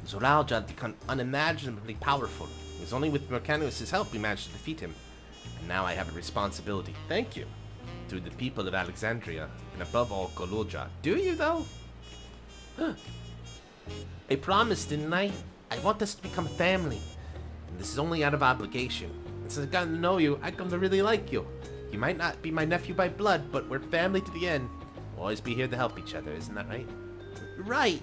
Zoralja had become unimaginably powerful. It was only with Mercanius' help we managed to defeat him. And now I have a responsibility. Thank you. To the people of Alexandria, and above all, Golulja. Do you, though? I promised, didn't I? I want us to become a family. And this is only out of obligation. And since I've gotten to know you, I come to really like you. You might not be my nephew by blood, but we're family to the end. We'll always be here to help each other, isn't that right? Right!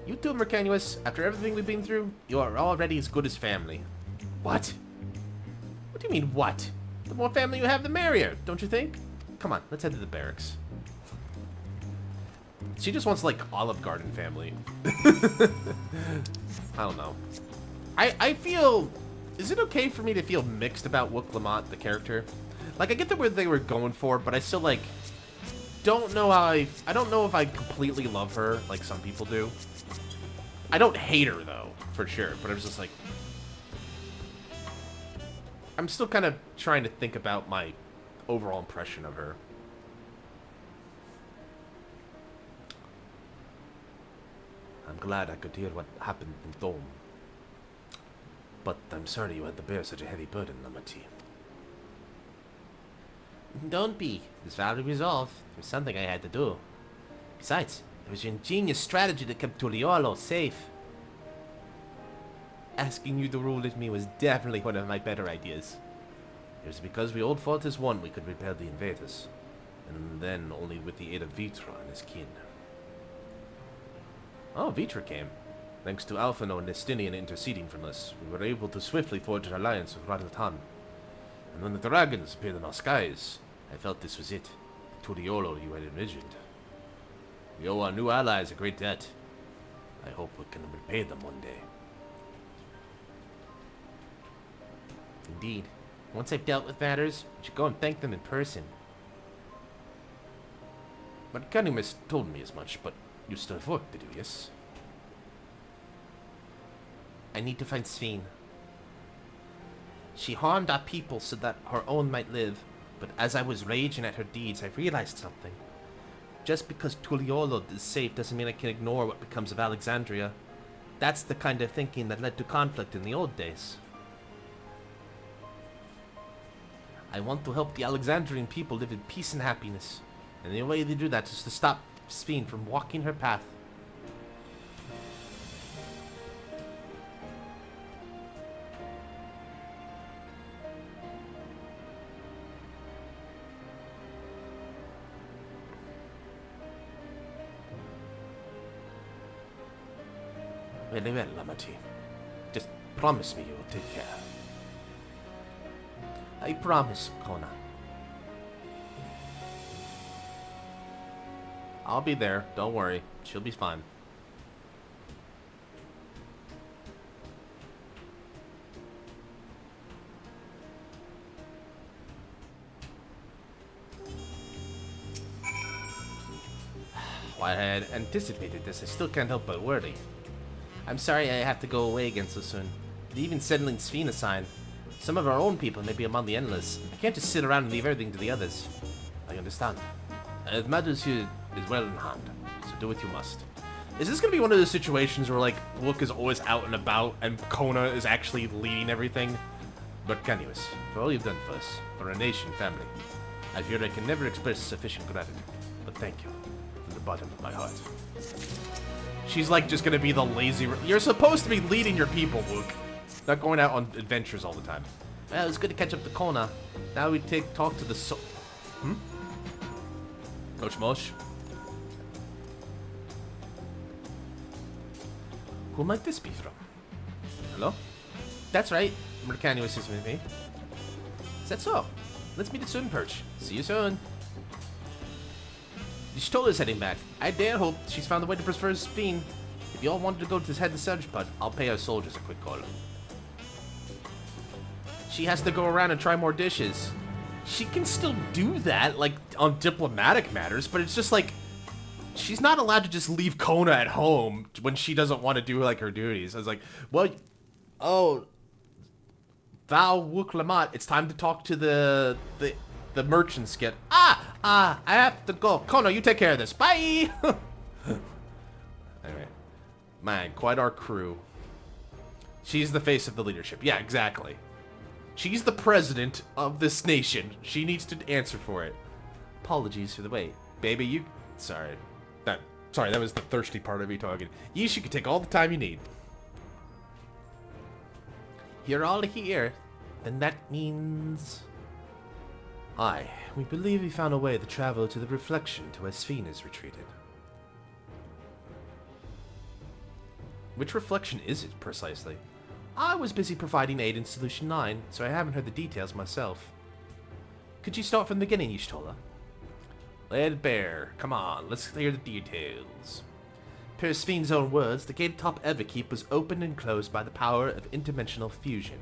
You two, Mercanius, after everything we've been through, you are already as good as family. What? What do you mean, what? The more family you have, the merrier, don't you think? Come on, let's head to the barracks. She just wants, like, Olive Garden family. I don't know. I feel... Is it okay for me to feel mixed about Wook Lamont, the character? Like, I get the word they were going for, but I still, like... Don't know how I don't know if I completely love her, like some people do. I don't hate her, though, for sure, but I was just like... I'm still kind of trying to think about my overall impression of her. I'm glad I could hear what happened in Dome. But I'm sorry you had to bear such a heavy burden, Lamati. Don't be. This vow to resolve. It was something I had to do. Besides, it was your ingenious strategy that kept Tuliolo safe. Asking you to rule with me was definitely one of my better ideas. It was because we old fought as one we could repel the invaders. And then only with the aid of Vitra and his kin. Oh, Vitra came. Thanks to Alphino and Nestinian interceding from us, we were able to swiftly forge an alliance with Radatan. And when the dragons appeared in our skies, I felt this was it. The Turiolo you had envisioned. We owe our new allies a great debt. I hope we can repay them one day. Indeed. Once I've dealt with matters, I should go and thank them in person. But Canimus told me as much, but you still have work to do, yes? I need to find Sphene. She harmed our people so that her own might live, but as I was raging at her deeds, I realized something. Just because Tuliolo is safe doesn't mean I can ignore what becomes of Alexandria. That's the kind of thinking that led to conflict in the old days. I want to help the Alexandrian people live in peace and happiness, and the way they do that is to stop Sphene from walking her path. Very well, Lamati. Just promise me you will take care. I promise, Kona. I'll be there, don't worry. She'll be fine. While I had anticipated this, I still can't help but worry. I'm sorry I have to go away again so soon. Even settling Sphene aside, some of our own people may be among the endless. I can't just sit around and leave everything to the others. I understand. It matters here is well in hand, so do what you must. Is this gonna be one of those situations where, like, Wook is always out and about and Kona is actually leading everything? But Canius, for all you've done for us, for our nation, family, I fear I can never express sufficient gratitude. But thank you, from the bottom of my heart. She's like just gonna be the lazy... You're supposed to be leading your people, Wook. Not going out on adventures all the time. Well, it's good to catch up to Kona. Now we talk to the Mosh Mosh. Who might this be from? Hello? That's right. Mercanius is with me. Is that so? Let's meet at Sunperch. See you soon. Y'shtola's heading back. I dare hope she's found a way to preserve Sphene. If y'all wanted to go to head the Surge Pod, I'll pay our soldiers a quick call. She has to go around and try more dishes. She can still do that, like, on diplomatic matters, but it's just like, she's not allowed to just leave Kona at home when she doesn't want to do, like, her duties. I was like, well, oh, thou Wook Lamont, it's time to talk to the merchant skit. I have to go. Kona, you take care of this. Bye! Anyway. Man, quite our crew. She's the face of the leadership. Yeah, exactly. She's the president of this nation. She needs to answer for it. Apologies for the wait. Baby, you... Sorry. Sorry, that was the thirsty part of me talking. You could take all the time you need. You're all here. Then that means... Aye, we believe we found a way to travel to the reflection to where Sphene is retreated. Which reflection is it, precisely? I was busy providing aid in Solution 9, so I haven't heard the details myself. Could you start from the beginning, Y'shtola? Lay it bare. Come on, let's hear the details. Per Sphene's own words, the gate atop Everkeep was opened and closed by the power of interdimensional fusion.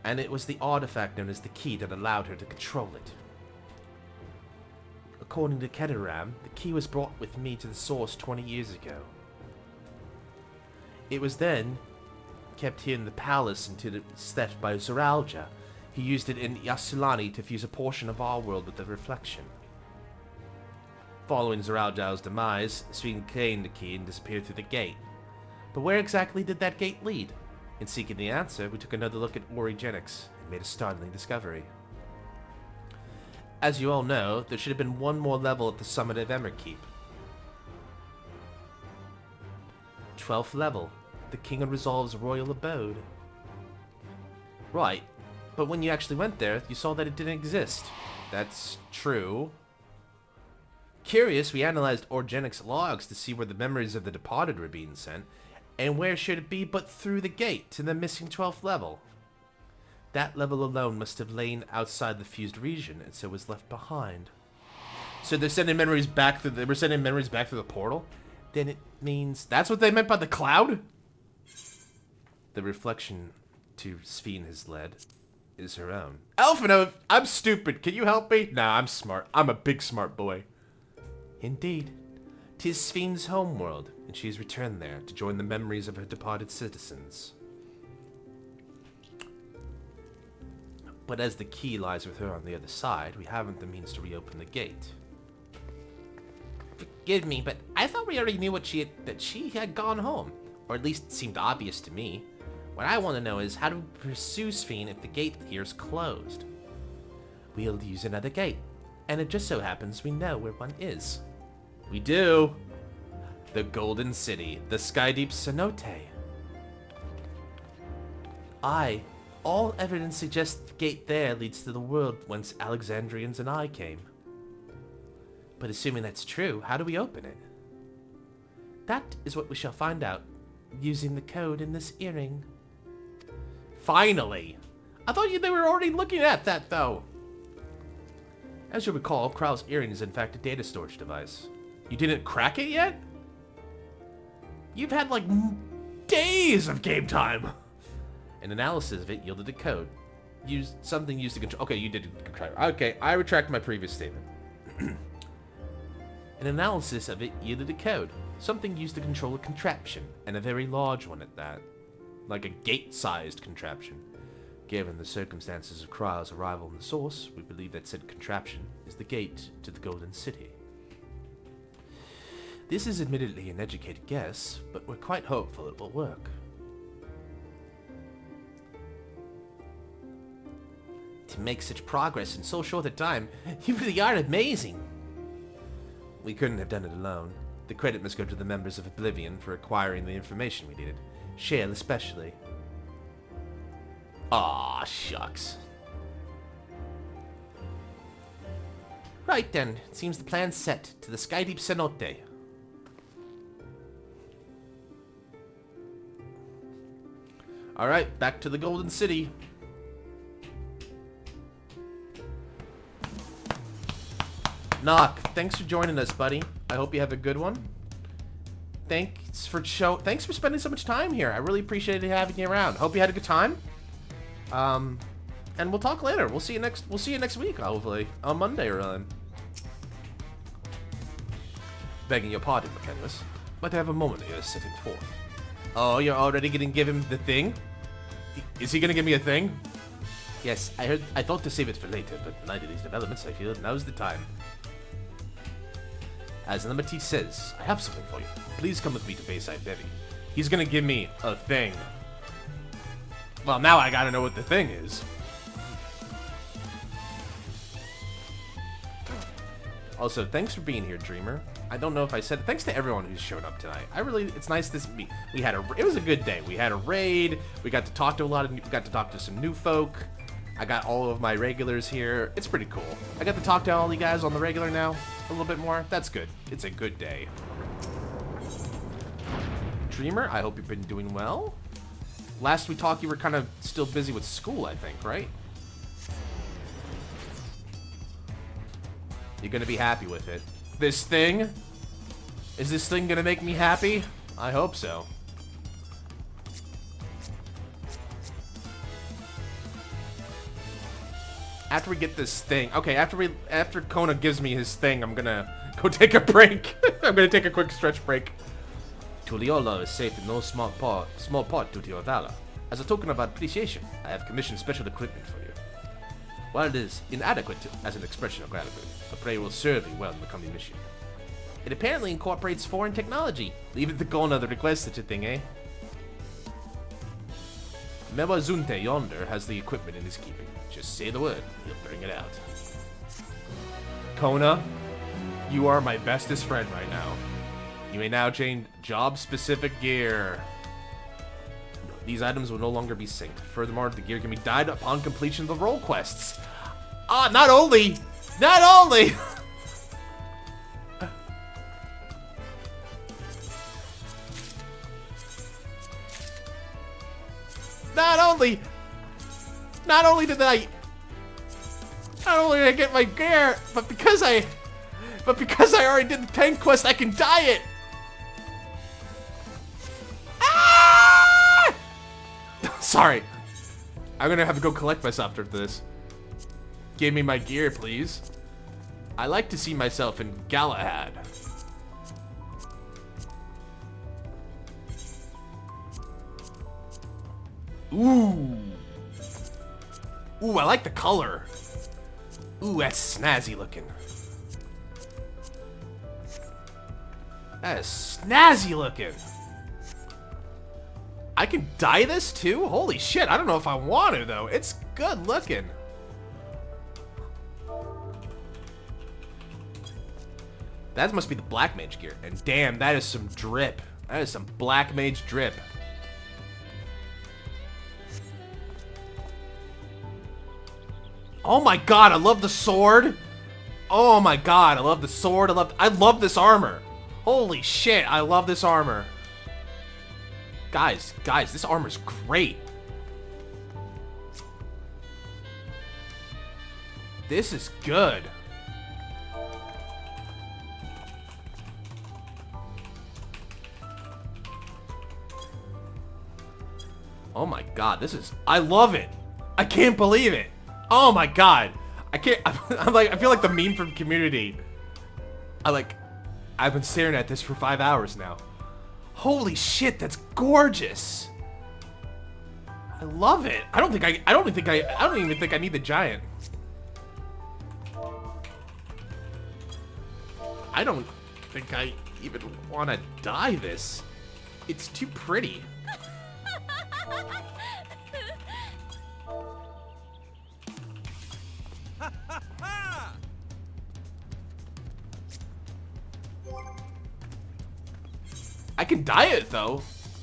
And it was the artifact known as the key that allowed her to control it. According to Keteram, the key was brought with me to the source 20 years ago. It was then kept here in the palace until it was theft by Zoralja. He used it in Yasulani to fuse a portion of our world with the reflection. Following Zoralja's demise, Sphene claimed the key and disappeared through the gate. But where exactly did that gate lead? In seeking the answer, we took another look at Origenics and made a startling discovery. As you all know, there should have been one more level at the summit of Everkeep. 12th level, the King of Resolve's royal abode. Right, but when you actually went there, you saw that it didn't exist. That's true. Curious, we analyzed Origenics logs to see where the memories of the departed were being sent, and where should it be but through the gate to the missing 12th level? That level alone must have lain outside the fused region, and so was left behind. So they're sending memories back through. They were sending memories back through the portal. Then it means that's what they meant by the cloud. The reflection to Sphene has led is her own. Elfino, I'm stupid. Can you help me? Nah, I'm smart. I'm a big smart boy. Indeed. 'Tis Sphene's homeworld, and she has returned there to join the memories of her departed citizens. But as the key lies with her on the other side, we haven't the means to reopen the gate. Forgive me, but I thought we already knew that she had gone home. Or at least it seemed obvious to me. What I want to know is how to pursue Sphene if the gate here is closed. We'll use another gate, and it just so happens we know where one is. We do. The Golden City, the Skydeep Cenote. Aye, all evidence suggests the gate there leads to the world whence Alexandrians and I came. But assuming that's true, how do we open it? That is what we shall find out, using the code in this earring. Finally! I thought they were already looking at that, though. As you recall, Krau's earring is in fact a data storage device. You didn't crack it yet? You've had like days of game time. An analysis of it yielded a code. Something used to control. Okay, you did control. Okay, I retract my previous statement. An analysis of it yielded a code. Something used to control a contraption, and a very large one at that. Like a gate-sized contraption. Given the circumstances of Krau's arrival in the source, we believe that said contraption is the gate to the Golden City. This is admittedly an educated guess, but we're quite hopeful it will work. To make such progress in so short a time, you really are amazing! We couldn't have done it alone. The credit must go to the members of Oblivion for acquiring the information we needed. Shale especially. Aw, shucks. Right then, it seems the plan's set to the Skydeep Cenote. Alright, back to the Golden City. Knock, thanks for joining us, buddy. I hope you have a good one. Thanks for spending so much time here. I really appreciated having you around. Hope you had a good time. And we'll talk later. We'll see you next week, hopefully. On Monday or on. Begging your pardon, McKenlis, but I have a moment here setting forth. Oh, you're already gonna give him the thing? Is he gonna give me a thing? Yes, I thought to save it for later, but in light of these developments, I feel now's the time. As Limity says, I have something for you. Please come with me to Bayside Bevy. He's gonna give me a thing. Well, now I gotta know what the thing is. Also, thanks for being here, Dreamer. I don't know if I said it. Thanks to everyone who's showed up tonight. It's nice to be. It was a good day. We had a raid. We got to talk to we got to talk to some new folk. I got all of my regulars here. It's pretty cool. I got to talk to all you guys on the regular now a little bit more. That's good. It's a good day. Dreamer, I hope you've been doing well. Last we talked, you were kind of still busy with school, I think, right? You're gonna be happy with it. This thing? Is this thing gonna make me happy? I hope so. After we get this thing, okay, after Kona gives me his thing, I'm gonna go take a break. I'm gonna take a quick stretch break. Tuliolo is safe in no small part due to your valor. As a token of appreciation, I have commissioned special equipment for you. While it is inadequate as an expression of gratitude, the prey will serve you well in the coming mission. It apparently incorporates foreign technology. Leave it to Kona to request such a thing, eh? Mewazunte yonder has the equipment in his keeping. Just say the word, he'll bring it out. Kona, you are my bestest friend right now. You may now change job-specific gear. These items will no longer be synced. Furthermore, the gear can be dyed upon completion of the role quests. Ah, not only! Not only! Not only did I get my gear, but because I already did the tank quest, I can dye it. Ah! Sorry, I'm gonna have to go collect myself after this. Give me my gear, please. I like to see myself in Galahad. Ooh. Ooh, I like the color. Ooh, that's snazzy looking. That is snazzy looking. I can dye this too? Holy shit, I don't know if I want to though. It's good looking. That must be the Black Mage gear. And damn, that is some drip. That is some Black Mage drip. Oh my god, I love the sword. Oh my god, I love the sword. I love this armor. Holy shit, I love this armor. Guys, this armor's great. This is good. Oh my god, I love it. I can't believe it. Oh my god. I feel like the meme from Community. I've been staring at this for 5 hours now. Holy shit, that's gorgeous. I love it. I don't even think I need the giant. I don't think I even want to dye this. It's too pretty. I can dye it though.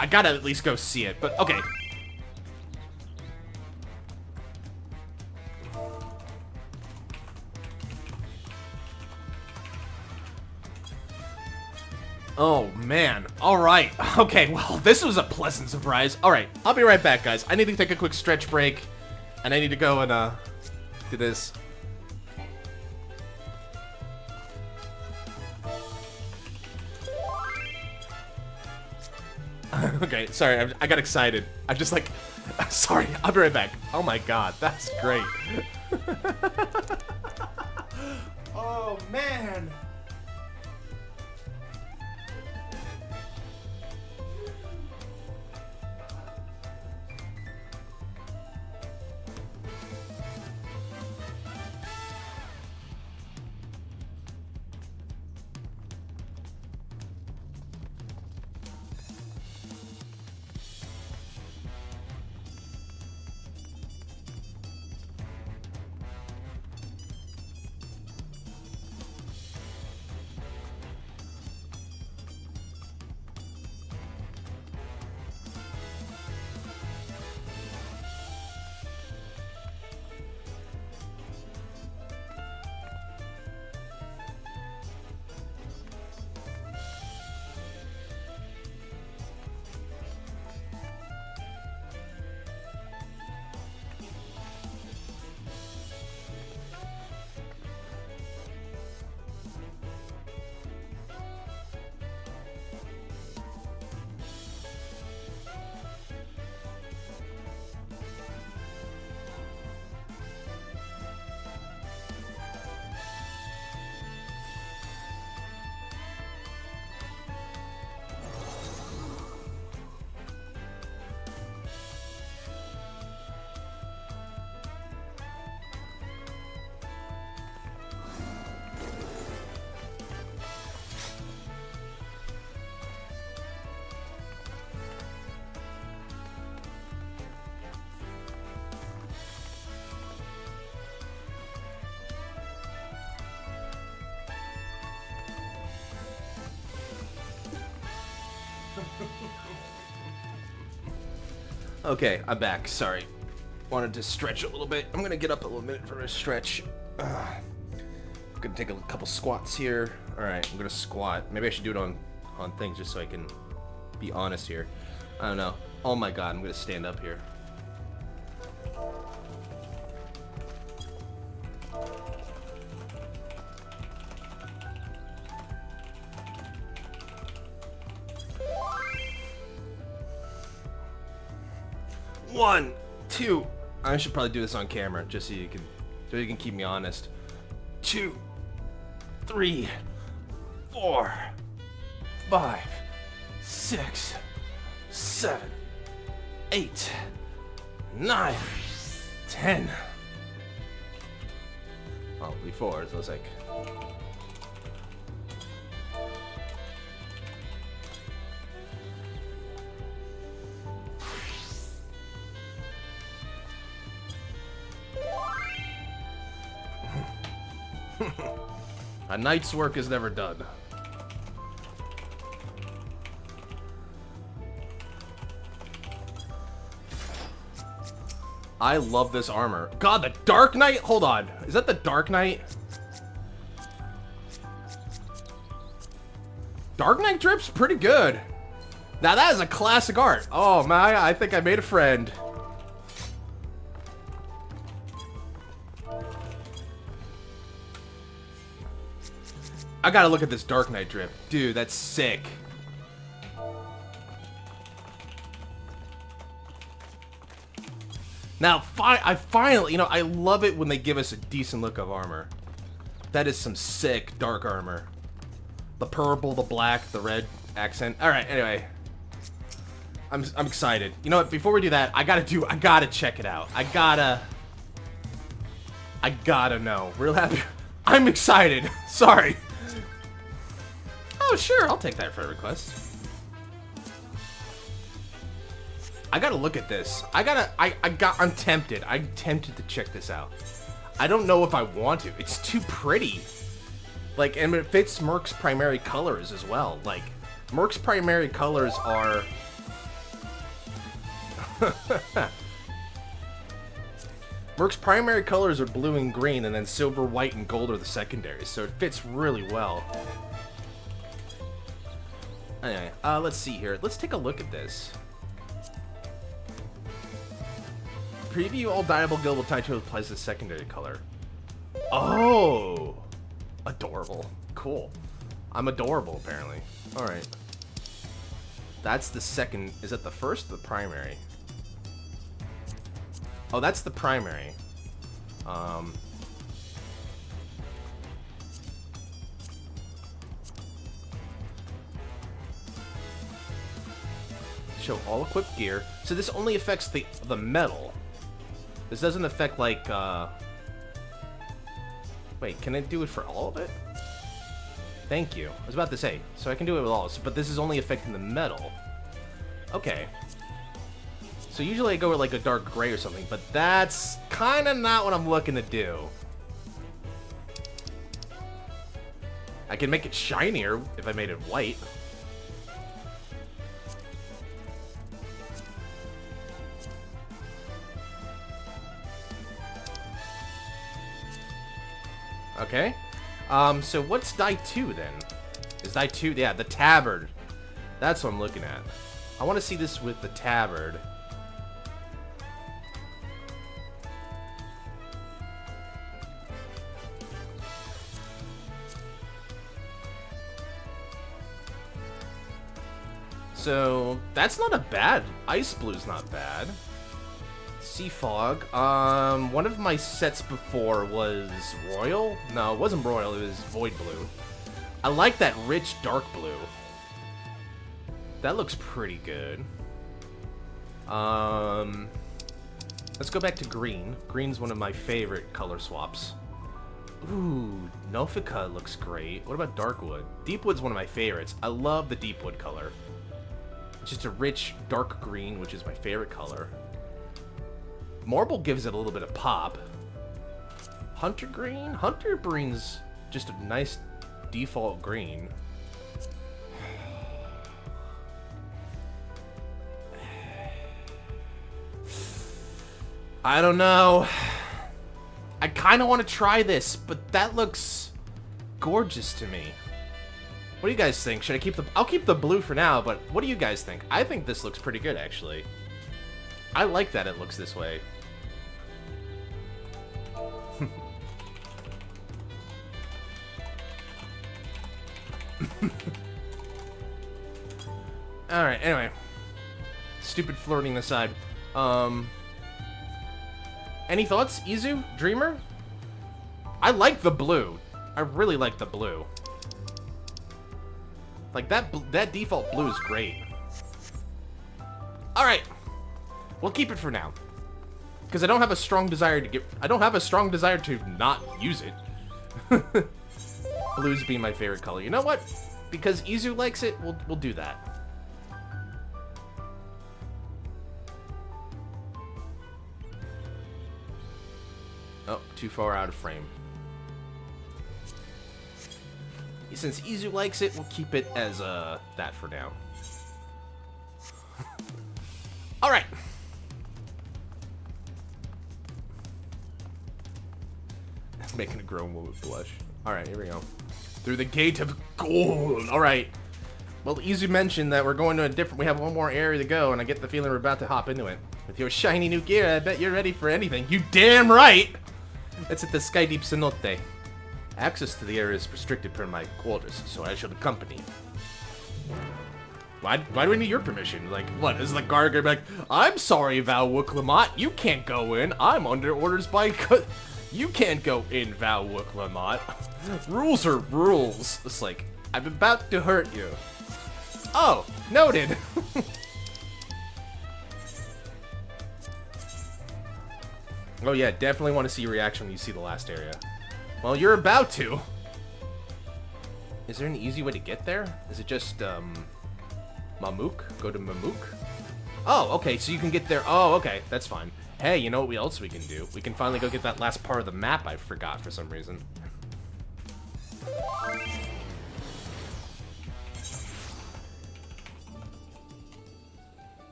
I gotta at least go see it, but okay. Oh man, alright. Okay, well this was a pleasant surprise. Alright, I'll be right back guys. I need to take a quick stretch break and I need to go and do this. Okay, sorry, I got excited. I'm just like, sorry, I'll be right back. Oh my god, that's great. Oh man. Okay, I'm back. Sorry. Wanted to stretch a little bit. I'm gonna get up a little bit for a stretch. I'm gonna take a couple squats here. Alright, I'm gonna squat. Maybe I should do it on things just so I can be honest here. I don't know. Oh my god, I'm gonna stand up here. One, two. I should probably do this on camera just so you can keep me honest. 2, 3, 4, 5, 6, 7, 8, 9, 10. Oh, before it was like. A night's work is never done. I love this armor. God, the Dark Knight? Hold on. Is that the Dark Knight? Dark Knight drip's pretty good. Now that is a classic art. Oh my, I think I made a friend. I gotta look at this Dark Knight drip. Dude, that's sick. Now, I finally, you know, I love it when they give us a decent look of armor. That is some sick dark armor. The purple, the black, the red accent. Alright, anyway. I'm excited. You know what, before we do that, I gotta check it out. I gotta know. Real happy. I'm excited. Sorry. Oh, sure, I'll take that friend request. I gotta look at this. I'm tempted. I'm tempted to check this out. I don't know if I want to. It's too pretty. Like, and it fits Merc's primary colors as well. Like, Merc's primary colors are... Merc's primary colors are blue and green, and then silver, white, and gold are the secondaries, so it fits really well. Anyway, let's see here. Let's take a look at this. Preview all dyeable gildable Taito applies the secondary color. Oh! Adorable. Cool. I'm adorable, apparently. Alright. That's the second. Is that the first or the primary? Oh, that's the primary. Show all equipped gear. So this only affects the metal. This doesn't affect, like, Wait, can I do it for all of it? Thank you. I was about to say, so I can do it with all, but this is only affecting the metal. Okay. So usually I go with, like, a dark gray or something, but that's kind of not what I'm looking to do. I can make it shinier if I made it white. Okay. So what's die 2 then? Is die 2? Yeah, the tabard. That's what I'm looking at. I want to see this with the tabard. So that's not a bad. Ice blue's not bad. Sea fog. One of my sets before was royal. No, it wasn't royal. It was void blue. I like that rich dark blue. That looks pretty good. Let's go back to green. Green's one of my favorite color swaps. Ooh, Nofika looks great. What about Darkwood? Deepwood's one of my favorites. I love the Deepwood color. It's just a rich dark green, which is my favorite color. Marble gives it a little bit of pop. Hunter green? Hunter green's just a nice default green. I don't know. I kind of want to try this, but that looks gorgeous to me. What do you guys think? Should I keep the... I'll keep the blue for now, but what do you guys think? I think this looks pretty good, actually. I like that it looks this way. Alright, anyway. Stupid flirting aside. Any thoughts, Izu? Dreamer? I like the blue. I really like the blue. Like, that default blue is great. Alright. We'll keep it for now. Because I don't have a strong desire to not use it. Blues being my favorite color. You know what? Because Izu likes it, we'll do that. Oh, too far out of frame. Since Izu likes it, we'll keep it as that for now. Alright. Making a grown woman blush. Alright, here we go. Through the gate of gold. Alright. Well, Izu mentioned that we're going to a different... We have one more area to go, and I get the feeling we're about to hop into it. With your shiny new gear, I bet you're ready for anything. You damn right! That's at the Sky Deep Cenote. Access to the area is restricted per my quarters, so I shall accompany. Why do we need your permission? Like, what? Is the guard gonna be like, I'm sorry, Val Wooklamot, you can't go in. I'm under orders by... You can't go in, Val Wooklamot. Rules are rules. It's like, I'm about to hurt you. Oh, noted. Oh yeah, definitely want to see your reaction when you see the last area. Well, you're about to. Is there an easy way to get there? Is it just, Mamook? Go to Mamook? Oh, okay, so you can get there. Oh, okay, that's fine. Hey, you know what else we can do? We can finally go get that last part of the map I forgot for some reason.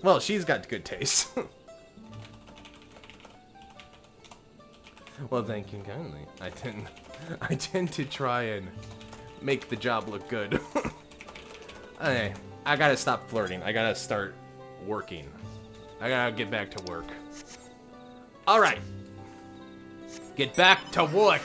Well, she's got good taste. Well, thank you kindly. I tend to try and make the job look good. Okay, I gotta stop flirting. I gotta start working. I gotta get back to work. Alright. Get back to work.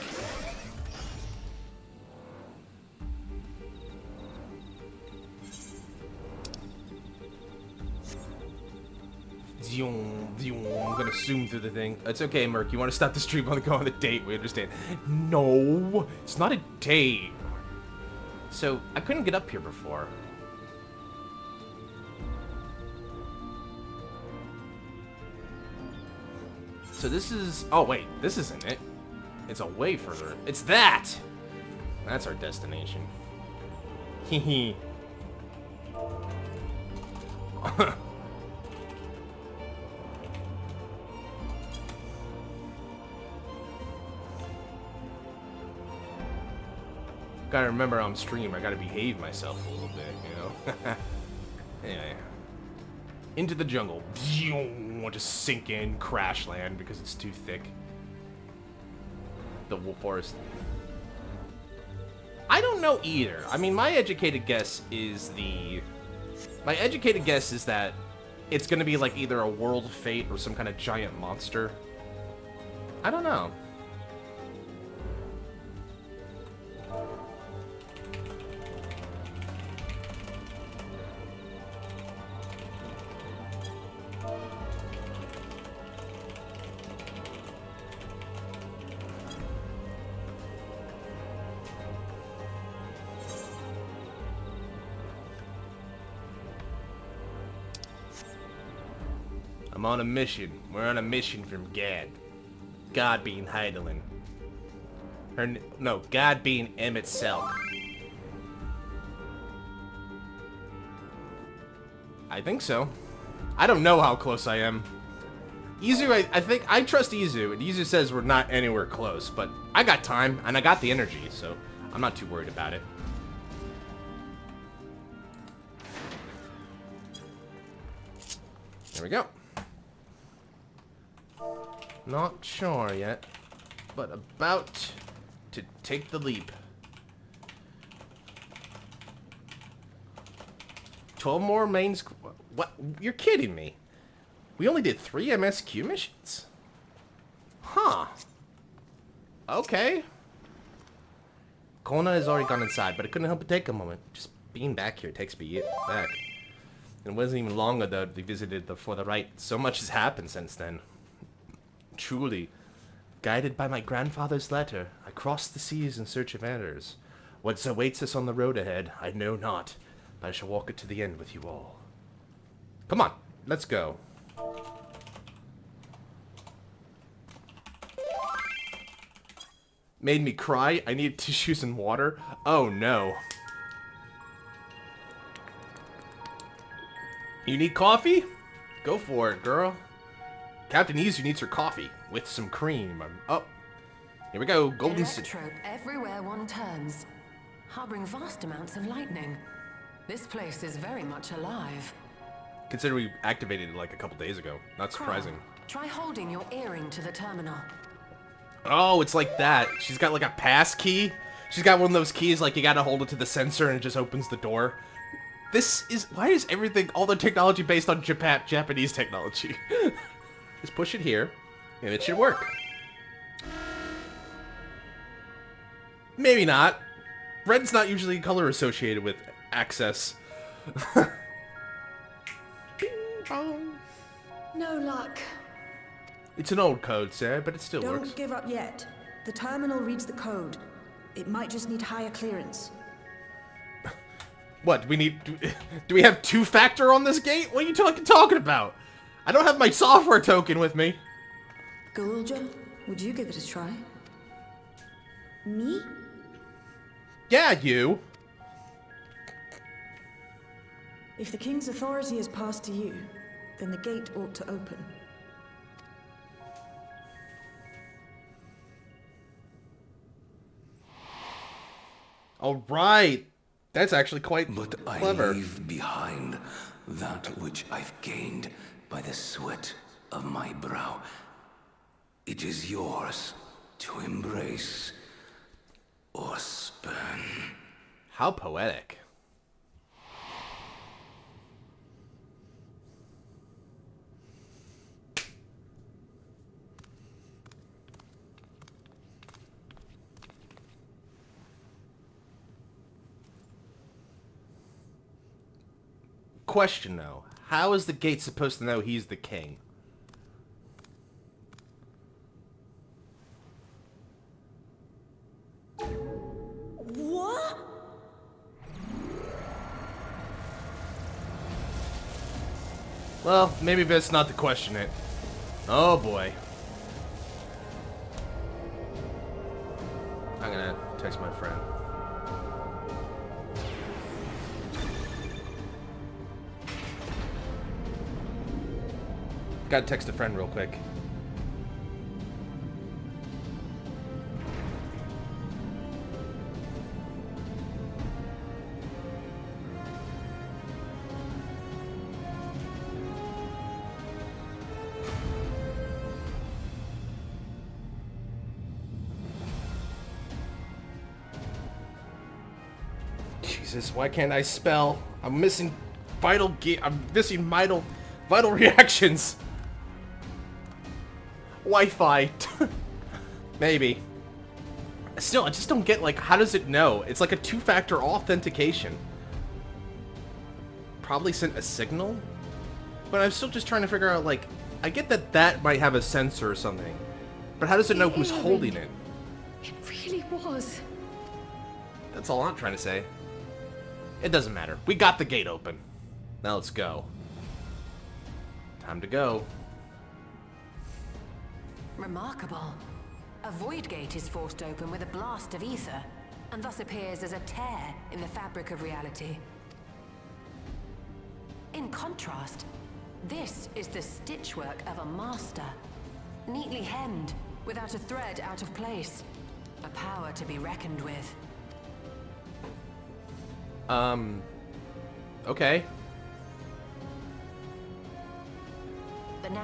I'm gonna zoom through the thing. It's okay, Merc. You want to stop the stream and go on the date? We understand. No, it's not a date. So, I couldn't get up here before. So this is... Oh, wait. This isn't it. It's a way further. It's that! That's our destination. Hehe. Gotta remember I'm stream. I gotta behave myself a little bit, you know? Anyway. Into the jungle. Want to sink in, crash land because it's too thick. The wolf forest. I don't know either. I mean, my educated guess is that it's gonna be like either a world fate or some kind of giant monster. I don't know. I'm on a mission. We're on a mission from Gad. God being Heidelin. No, God being Emmett Selk. I think so. I don't know how close I am. Izu, I think, I trust Izu, and Izu says we're not anywhere close, but I got time, and I got the energy, so I'm not too worried about it. There we go. Not sure yet, but about to take the leap. 12 more main what? You're kidding me. We only did 3 MSQ missions? Huh. Okay. Kona has already gone inside, but I couldn't help but take a moment. Just being back here takes me back. And it wasn't even long ago that we visited the For the Right. So much has happened since then. Truly, guided by my grandfather's letter, I crossed the seas in search of answers. What awaits us on the road ahead, I know not, but I shall walk it to the end with you all. Come on, let's go. Made me cry. I need tissues and water. Oh no. You need coffee? Go for it, girl. Captain Easy needs her coffee with some cream. Oh, here we go. Golden Electrope everywhere one turns, harboring vast amounts of lightning. This place is very much alive. Consider we activated it like a couple days ago. Not surprising. Try holding your earring to the terminal. Oh, it's like that. She's got like a pass key. She's got one of those keys like you gotta hold it to the sensor and it just opens the door. This is... Why is everything... all the technology based on Japanese technology? Just push it here, and it should work. Maybe not. Red's not usually color associated with access. No luck. It's an old code, sir, but it still Don't works. give up yet. The terminal reads the code. It might just need higher clearance. What, do we need... Do we have 2-factor on this gate? What are you talking about? I don't have my software token with me. Gulja, would you give it a try? Me? Yeah, you. If the king's authority is passed to you, then the gate ought to open. All right. That's actually quite But clever. I leave behind that which I've gained by the sweat of my brow. It is yours to embrace or spurn. How poetic. Question though, how is the gate supposed to know he's the king? What? Well, maybe best not to question it. Oh boy. I'm gonna text my friend. Gotta text a friend real quick. Jesus, why can't I spell? I'm missing vital reactions. Wi-Fi. Maybe. Still, I just don't get, like, how does it know? It's like a 2-factor authentication. Probably sent a signal? But I'm still just trying to figure out, like, I get that that might have a sensor or something. But how does it know who's holding it? It really was. That's all I'm trying to say. It doesn't matter. We got the gate open. Now let's go. Time to go. Remarkable. A void gate is forced open with a blast of ether, and thus appears as a tear in the fabric of reality. In contrast, this is the stitchwork of a master. Neatly hemmed, without a thread out of place. A power to be reckoned with. Okay.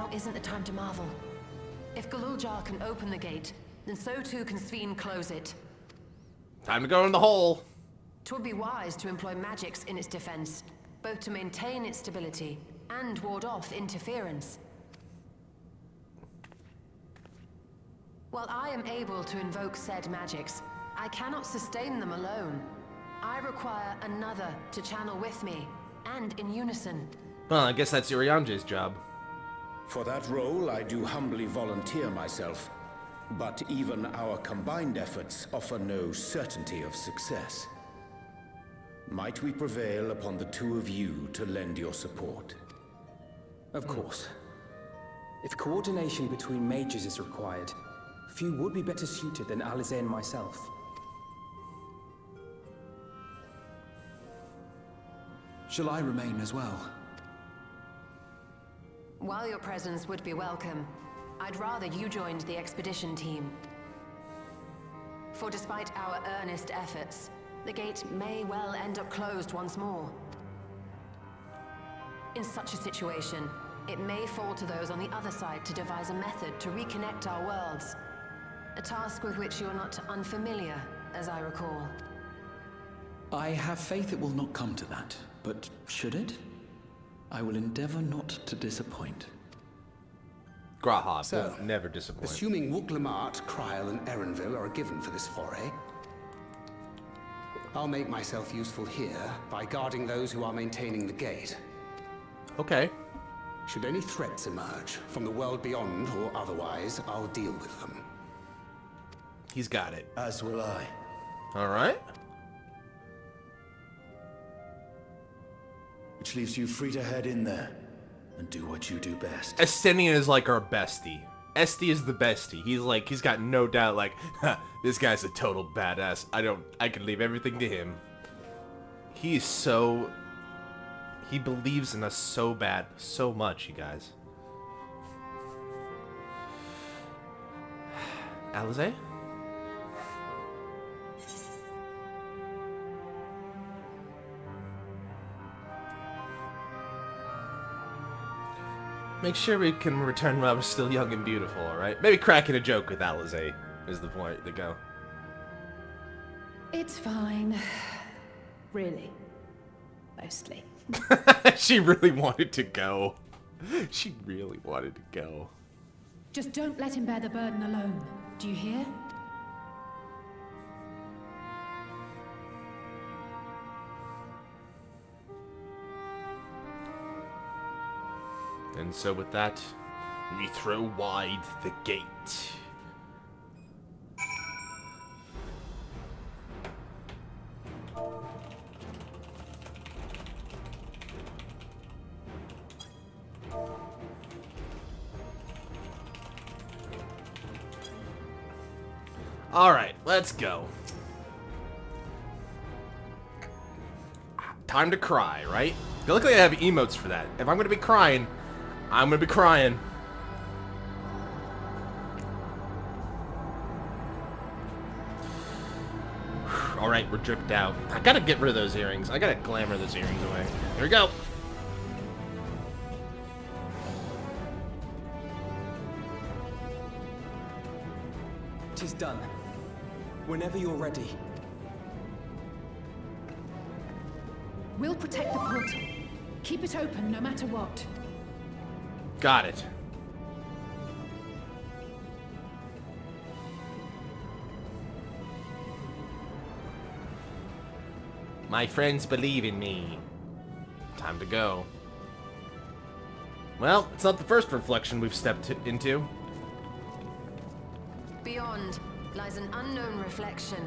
now isn't the time to marvel. If Galuljar can open the gate, then so too can Sveen close it. Time to go in the hole. 'Twould be wise to employ magics in its defense, both to maintain its stability and ward off interference. While I am able to invoke said magics, I cannot sustain them alone. I require another to channel with me, and in unison. Well, I guess that's Urianje's job. For that role, I do humbly volunteer myself. But even our combined efforts offer no certainty of success. Might we prevail upon the two of you to lend your support? Of course. If coordination between mages is required, few would be better suited than Alize and myself. Shall I remain as well? While your presence would be welcome, I'd rather you joined the expedition team. For despite our earnest efforts, the gate may well end up closed once more. In such a situation, it may fall to those on the other side to devise a method to reconnect our worlds. A task with which you're not unfamiliar, as I recall. I have faith it will not come to that, but should it? I will endeavor not to disappoint. Grahab So, will never disappoint. Assuming Wuk-Lamat, Kryl, and Erenville are given for this foray, I'll make myself useful here by guarding those who are maintaining the gate. Okay. Should any threats emerge, from the world beyond or otherwise, I'll deal with them. He's got it. As will I. Alright. Which leaves you free to head in there and do what you do best. Estinian is like our bestie. Esti is the bestie. He's got no doubt like, this guy's a total badass. I can leave everything to him. He believes in us so bad, so much, you guys. Alize? Make sure we can return while we're still young and beautiful, alright? Maybe cracking a joke with Alize is the point to go. It's fine. Really. Mostly. She really wanted to go. She really wanted to go. Just don't let him bear the burden alone. Do you hear? And so with that, we throw wide the gate. Alright, let's go. Time to cry, right? Luckily I have emotes for that. If I'm gonna be crying, I'm gonna be crying. Alright, we're dripped out. I gotta get rid of those earrings. I gotta glamour those earrings away. Here we go. Tis done. Whenever you're ready. We'll protect the portal. Keep it open no matter what. Got it. My friends believe in me. Time to go. Well, it's not the first reflection we've stepped into. Beyond lies an unknown reflection.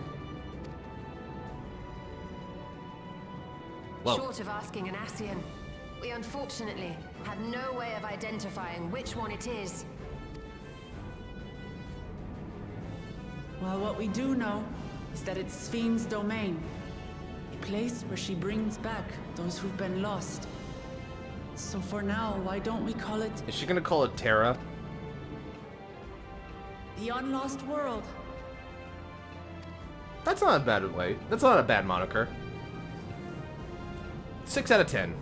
Whoa. Short of asking an Ascian, we unfortunately have no way of identifying which one it is. Well, what we do know is that it's Sveen's domain. A place where she brings back those who've been lost. So for now, why don't we call it Is she gonna call it Terra? the Unlost World? That's not a bad way. That's not a bad moniker. 6 out of 10.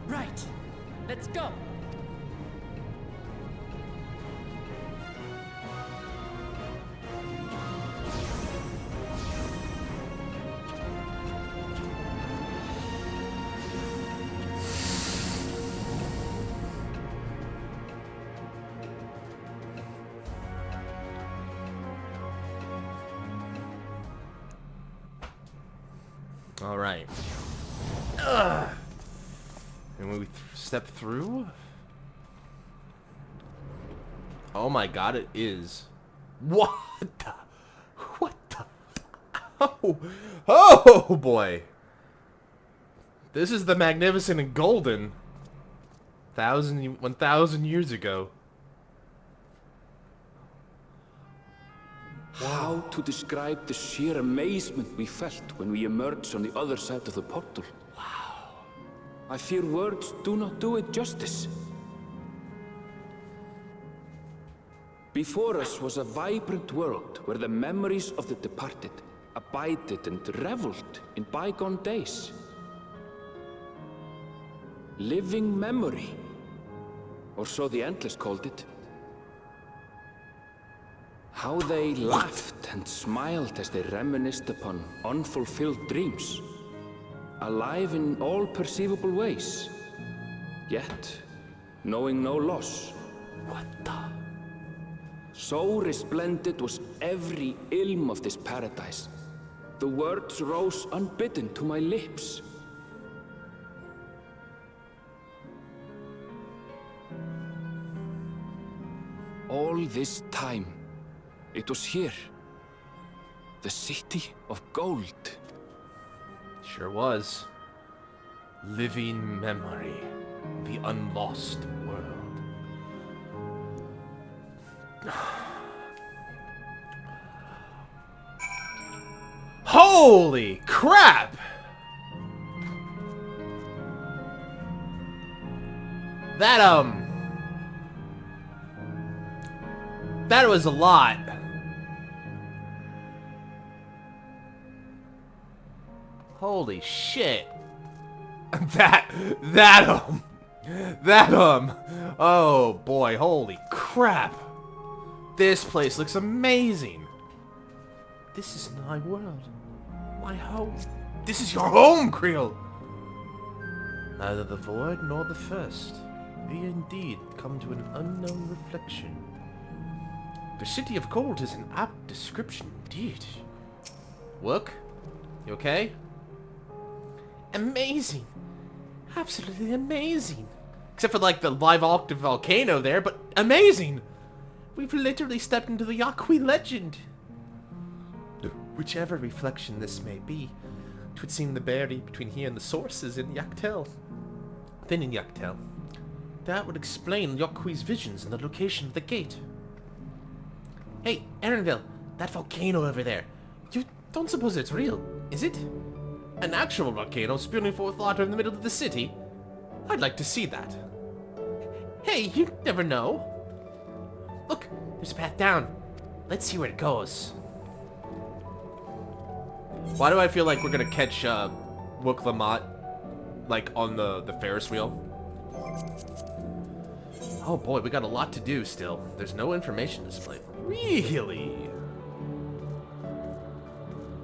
Right. Let's go! All right. And when we step through, oh my God, it is. What the? What the? Oh boy. This is the magnificent and golden. 1,000 years ago. How to describe the sheer amazement we felt when we emerged on the other side of the portal? Wow. I fear words do not do it justice. Before us was a vibrant world where the memories of the departed abided and reveled in bygone days. Living memory, or so the Endless called it. How they laughed and smiled as they reminisced upon unfulfilled dreams, alive in all perceivable ways, yet knowing no loss. What the? So resplendent was every ilm of this paradise. The words rose unbidden to my lips. All this time, it was here. The city of gold. Sure was. Living memory. The unlost world. Holy crap! That was a lot. Holy shit. Oh boy, holy crap. This place looks amazing. This is my world. My home. This is your home, Creel. Neither the void nor the first. We indeed come to an unknown reflection. The city of gold is an apt description indeed. Look, you okay? Amazing. Absolutely amazing. Except for like the live active volcano there, but amazing. We've literally stepped into the Yaqui legend. Whichever reflection this may be, it would seem the barrier between here and the source is in Yaktel. Then in Yaktel. That would explain Yaqui's visions and the location of the gate. Hey, Aaronville, that volcano over there. You don't suppose it's real, is it? An actual volcano spewing forth water in the middle of the city? I'd like to see that. Hey, you never know. Look, there's a path down. Let's see where it goes. Why do I feel like we're gonna catch Wook Lamont like on the Ferris wheel? Oh boy, we got a lot to do still. There's no information displayed. Really?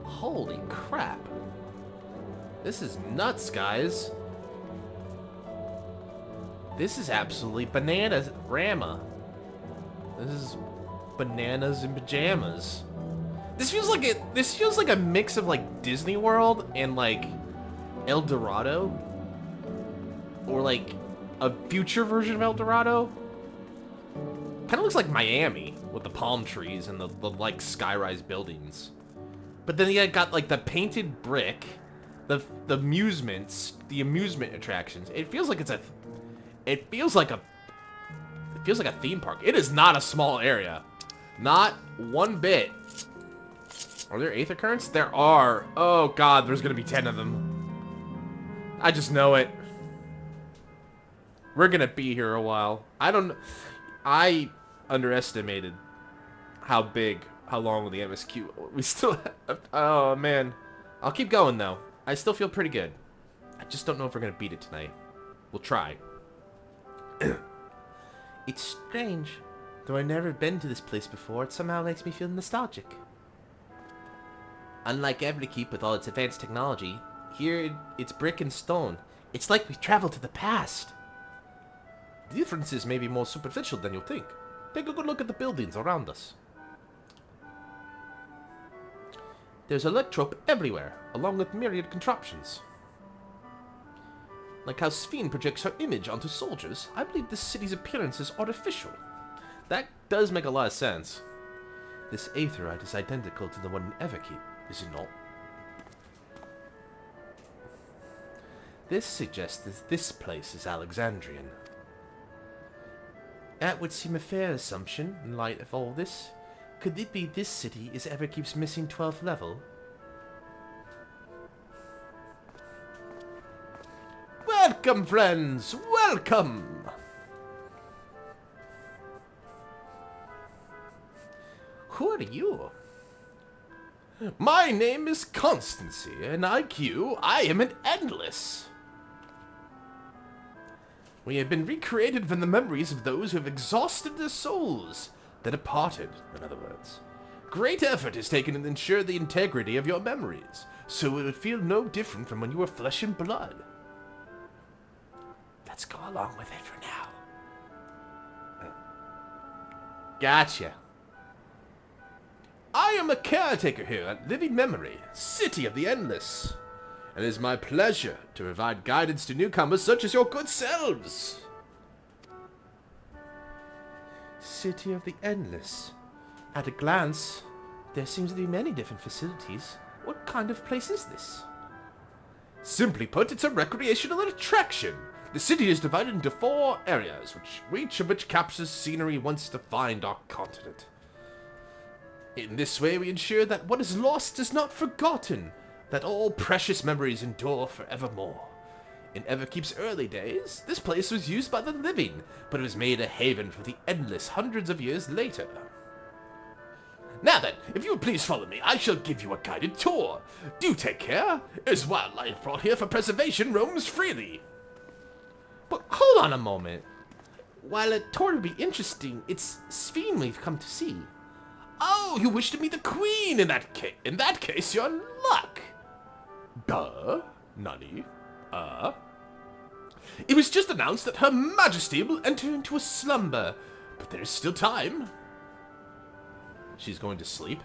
Holy crap. This is nuts, guys. This is absolutely bananas, Rama. This is bananas in pajamas. This feels like a mix of like Disney World and like El Dorado. Or like a future version of El Dorado. Kind of looks like Miami with the palm trees and the like skyrise buildings. But then you got like the painted brick, the amusement attractions. It feels like it feels like a theme park. It is not a small area. Not one bit. Are there Aether Currents? There are. Oh god, there's gonna be 10 of them. I just know it. We're gonna be here a while. I underestimated how long the MSQ we still have. Oh man. I'll keep going though. I still feel pretty good. I just don't know if we're gonna beat it tonight. We'll try. It's strange. Though I've never been to this place before, it somehow makes me feel nostalgic. Unlike Everkeep with all its advanced technology, here it's brick and stone. It's like we've traveled to the past. The differences may be more superficial than you think. Take a good look at the buildings around us. There's electrope everywhere, along with myriad contraptions. Like how Sphene projects her image onto soldiers, I believe this city's appearance is artificial. That does make a lot of sense. This aetheryte is identical to the one in Everkeep, is it not? This suggests that this place is Alexandrian. That would seem a fair assumption, in light of all this. Could it be this city is Everkeep's missing 12th level? Welcome, friends! Welcome! Who are you? My name is Constancy, and like you, I am an Endless. We have been recreated from the memories of those who have exhausted their souls. The departed, in other words. Great effort is taken to ensure the integrity of your memories, so it would feel no different from when you were flesh and blood. Let's go along with it for now. Gotcha. I am a caretaker here at Living Memory, City of the Endless. And it is my pleasure to provide guidance to newcomers such as your good selves. City of the Endless. At a glance, there seems to be many different facilities. What kind of place is this? Simply put, it's a recreational attraction. The city is divided into 4 areas, each of which captures scenery once defined our continent. In this way, we ensure that what is lost is not forgotten, that all precious memories endure forevermore. In Everkeep's early days, this place was used by the living, but it was made a haven for the Endless hundreds of years later. Now then, if you would please follow me, I shall give you a guided tour. Do take care, as wildlife brought here for preservation roams freely. But hold on a moment. While a tour would be interesting, it's Sphene we've come to see. Oh, you wish to meet the Queen in that case. In that case, you're in luck. Duh. Nani? It was just announced that Her Majesty will enter into a slumber, but there is still time. She's going to sleep?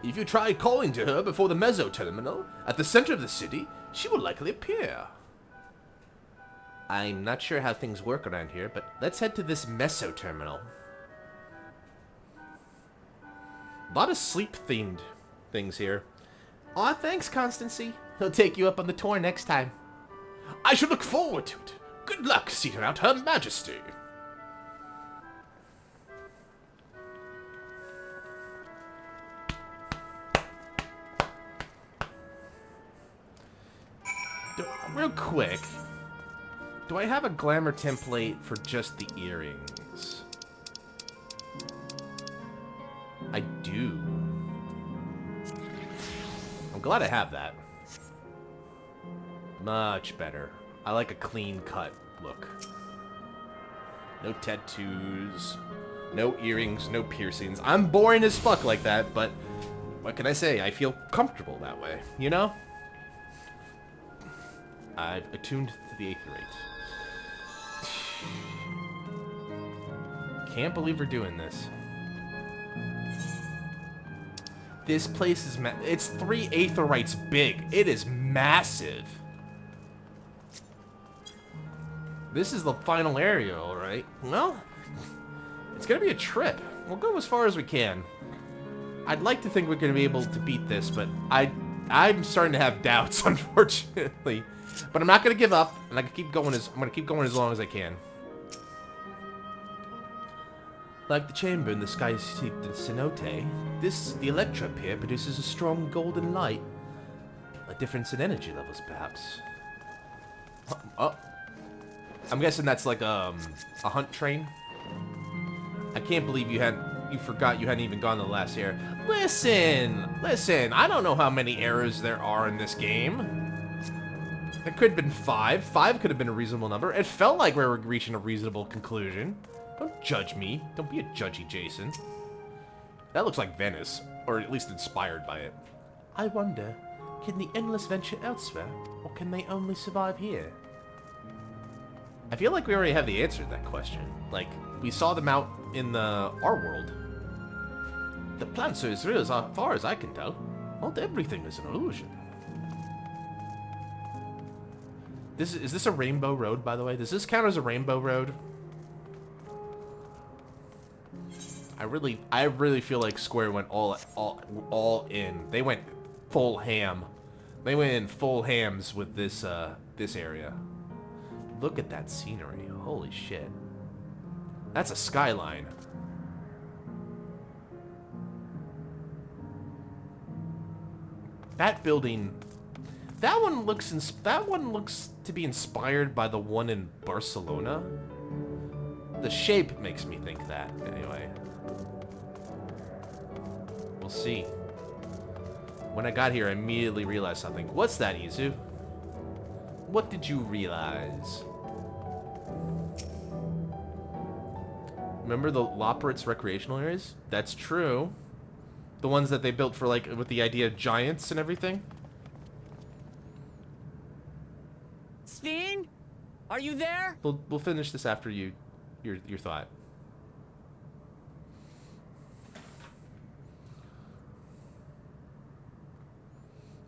If you try calling to her before the Meso Terminal, at the center of the city, she will likely appear. I'm not sure how things work around here, but let's head to this Meso Terminal. A lot of sleep-themed things here. Aw, thanks, Constancy. He'll take you up on the tour next time. I shall look forward to it. Good luck seeking out Her Majesty. Real quick, do I have a glamour template for just the earrings? I do. I'm glad I have that. Much better. I like a clean cut look. No tattoos, no earrings, no piercings. I'm boring as fuck like that, but what can I say? I feel comfortable that way, you know? I've attuned to the aetheryte. Can't believe we're doing this. This place is it's 3 aetherytes big. It is massive. This is the final area, alright. Well, it's gonna be a trip. We'll go as far as we can. I'd like to think we're gonna be able to beat this, but I'm starting to have doubts, unfortunately. But I'm not gonna give up, and I'm gonna keep going as long as I can. Like the chamber in the sky steeped in cenote, the electrope here produces a strong golden light. A difference in energy levels, perhaps. Oh. I'm guessing that's like a hunt train. I can't believe you forgot you hadn't even gone to the last area. Listen, I don't know how many errors there are in this game. It could have been 5. 5 could have been a reasonable number. It felt like we were reaching a reasonable conclusion. Don't judge me. Don't be a judgy Jason. That looks like Venice, or at least inspired by it. I wonder, can the Endless venture elsewhere, or can they only survive here? I feel like we already have the answer to that question. Like, we saw them out in our world. The plants are as real as far as I can tell. Not everything is an illusion. Is this a rainbow road, by the way? Does this count as a rainbow road? I really feel like Square went all in. They went full ham. They went in full hams with this this area. Look at that scenery. Holy shit. That's a skyline. That building, that one looks to be inspired by the one in Barcelona. The shape makes me think that. Anyway, we'll see. When I got here, I immediately realized something. What's that, Izu? What did you realize? Remember the Loperitz recreational areas? That's true. The ones that they built for, like, with the idea of giants and everything? Sven? Are you there? We'll finish this after your thought.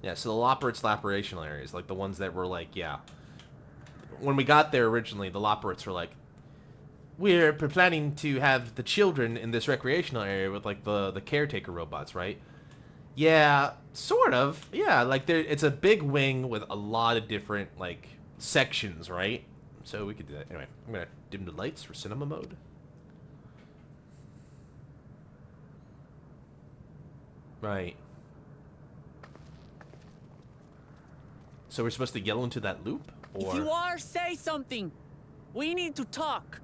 Yeah, so the Loperitz recreational areas, like the ones that were like, yeah. When we got there originally, the Loperitz were like, we're planning to have the children in this recreational area with like the caretaker robots, right? Yeah, sort of. Yeah, like it's a big wing with a lot of different like sections, right? So we could do that. Anyway, I'm gonna dim the lights for cinema mode. Right. So we're supposed to yell into that loop? Or... If you are, say something. We need to talk.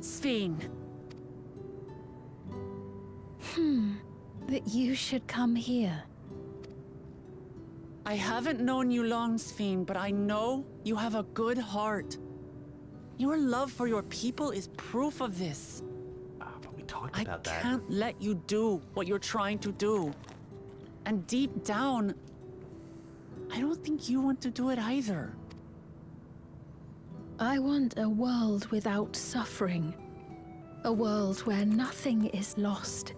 Sven. That you should come here. I haven't known you long, Sven, but I know you have a good heart. Your love for your people is proof of this. But we talked about that. I can't let you do what you're trying to do. And deep down, I don't think you want to do it either. I want a world without suffering. A world where nothing is lost.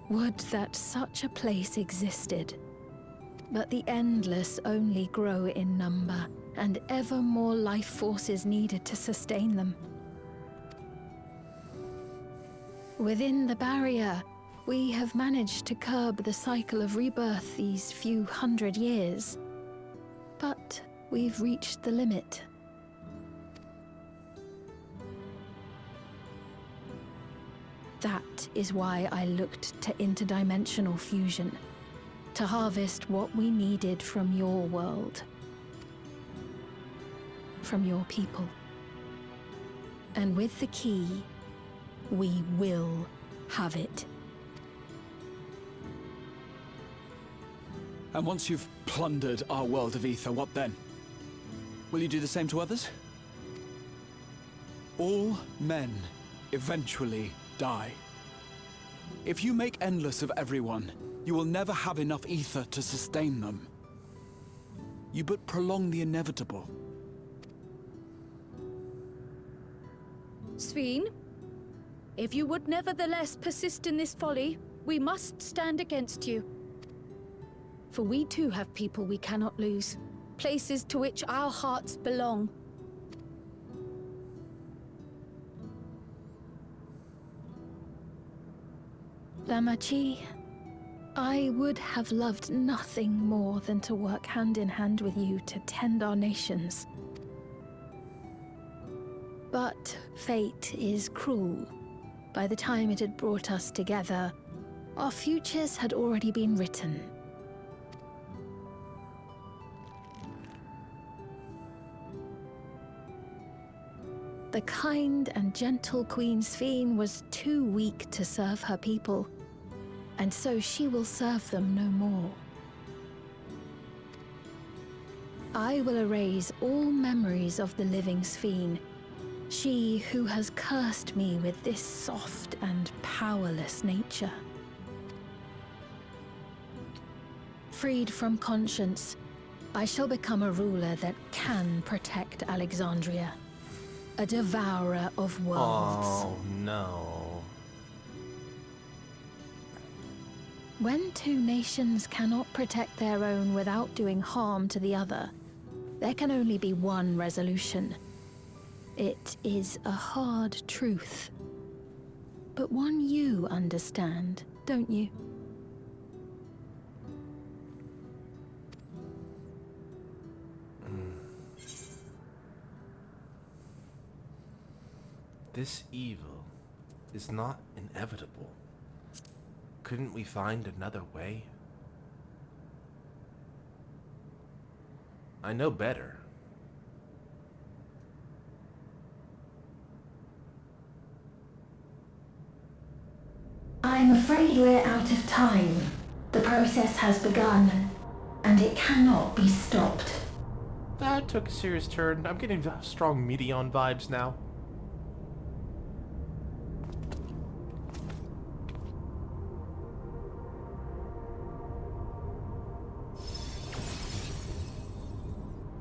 Would that such a place existed. But the endless only grow in number, and ever more life forces needed to sustain them. Within the barrier, we have managed to curb the cycle of rebirth these few hundred years. But we've reached the limit. That is why I looked to interdimensional fusion, to harvest what we needed from your world. From your people. And with the key, we will have it. And once you've plundered our world of ether, what then? Will you do the same to others? All men eventually die. If you make endless of everyone, you will never have enough ether to sustain them. You but prolong the inevitable. Sven, if you would nevertheless persist in this folly, we must stand against you. For we too have people we cannot lose, places to which our hearts belong. Damachi, I would have loved nothing more than to work hand in hand with you to tend our nations. But fate is cruel. By the time it had brought us together, our futures had already been written. the kind and gentle Queen Sphene was too weak to serve her people, and so she will serve them no more. I will erase all memories of the living Sphene, she who has cursed me with this soft and powerless nature. Freed from conscience, I shall become a ruler that can protect Alexandria. A devourer of worlds. Oh, no. When two nations cannot protect their own without doing harm to the other, there can only be one resolution. It is a hard truth, but one you understand, don't you? This evil is not inevitable. Couldn't we find another way? I know better. I'm afraid we're out of time. The process has begun, and it cannot be stopped. That took a serious turn. I'm getting strong Meteon vibes now.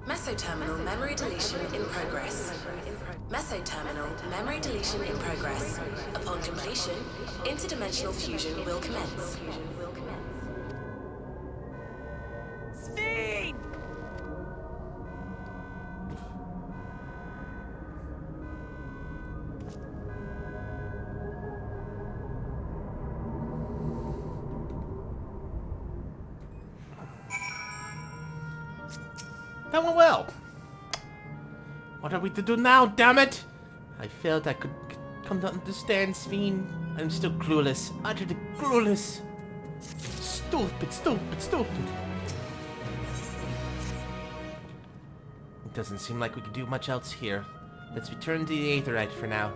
Mesoterminal memory deletion in progress. Mesoterminal memory deletion in progress. Upon completion, interdimensional fusion will commence. Sphene! That went well. What are we to do now, damn it? I felt I could come to understand, Sphene. I'm still clueless. Utterly clueless. Stupid, stupid, stupid. It doesn't seem like we could do much else here. Let's return to the Aetherite for now.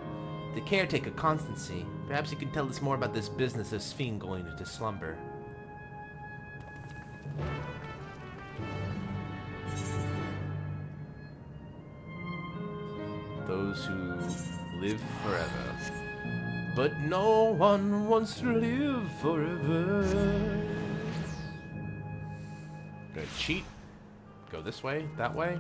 The caretaker, Constancy. Perhaps you can tell us more about this business of Sphene going into slumber. Those who live forever. But no one wants to live forever. Gonna cheat. Go this way, that way.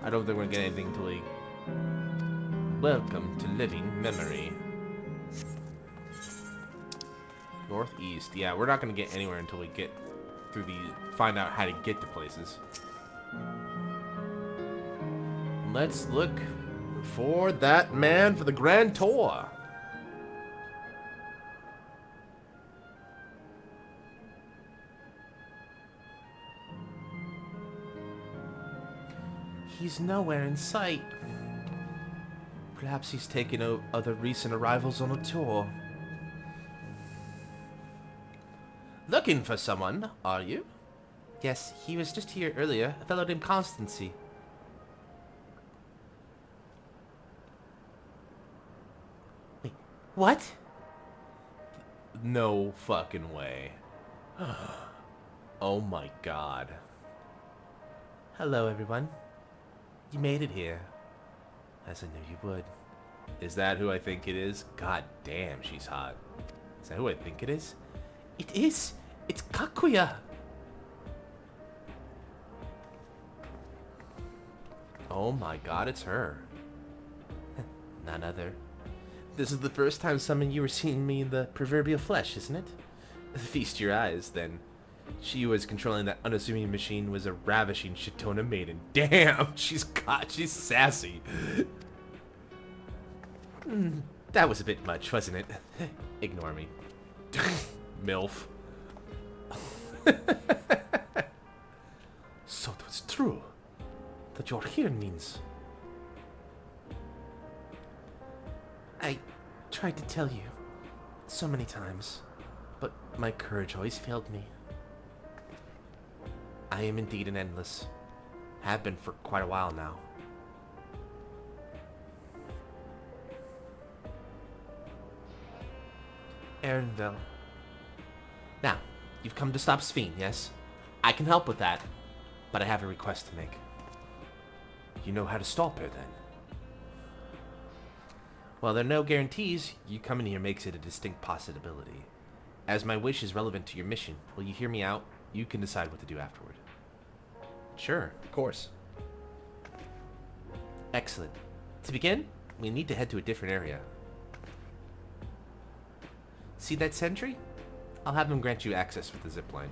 I don't think we're gonna get anything until we... Welcome to living memory. Northeast. Yeah, we're not gonna get anywhere until we get through the... find out how to get to places. Let's look for that man for the Grand Tour. He's nowhere in sight. Perhaps he's taken other recent arrivals on a tour. Looking for someone, are you? Yes, he was just here earlier. A fellow named Constancy. Wait, what? No fucking way. Oh my god. Hello, everyone. You made it here. As I knew you would. Is that who I think it is? God damn, she's hot. Is that who I think it is? It is! It's Kakuya! Oh my god, it's her. None other. This is the first time some of you are seeing me in the proverbial flesh, isn't it? Feast your eyes, then. She who was controlling that unassuming machine was a ravishing Shitona maiden. Damn, she's sassy. That was a bit much, wasn't it? Ignore me. MILF. So it was true that you're here means. I tried to tell you so many times, but my courage always failed me. I am indeed an endless. Have been for quite a while now. Aaronville. Now, you've come to stop Sphene, yes? I can help with that, but I have a request to make. You know how to stop her, then? Well, there are no guarantees. You coming here makes it a distinct possibility. As my wish is relevant to your mission, will you hear me out? You can decide what to do afterward. Sure, of course. Excellent. To begin, we need to head to a different area. See that sentry? I'll have him grant you access with the zipline.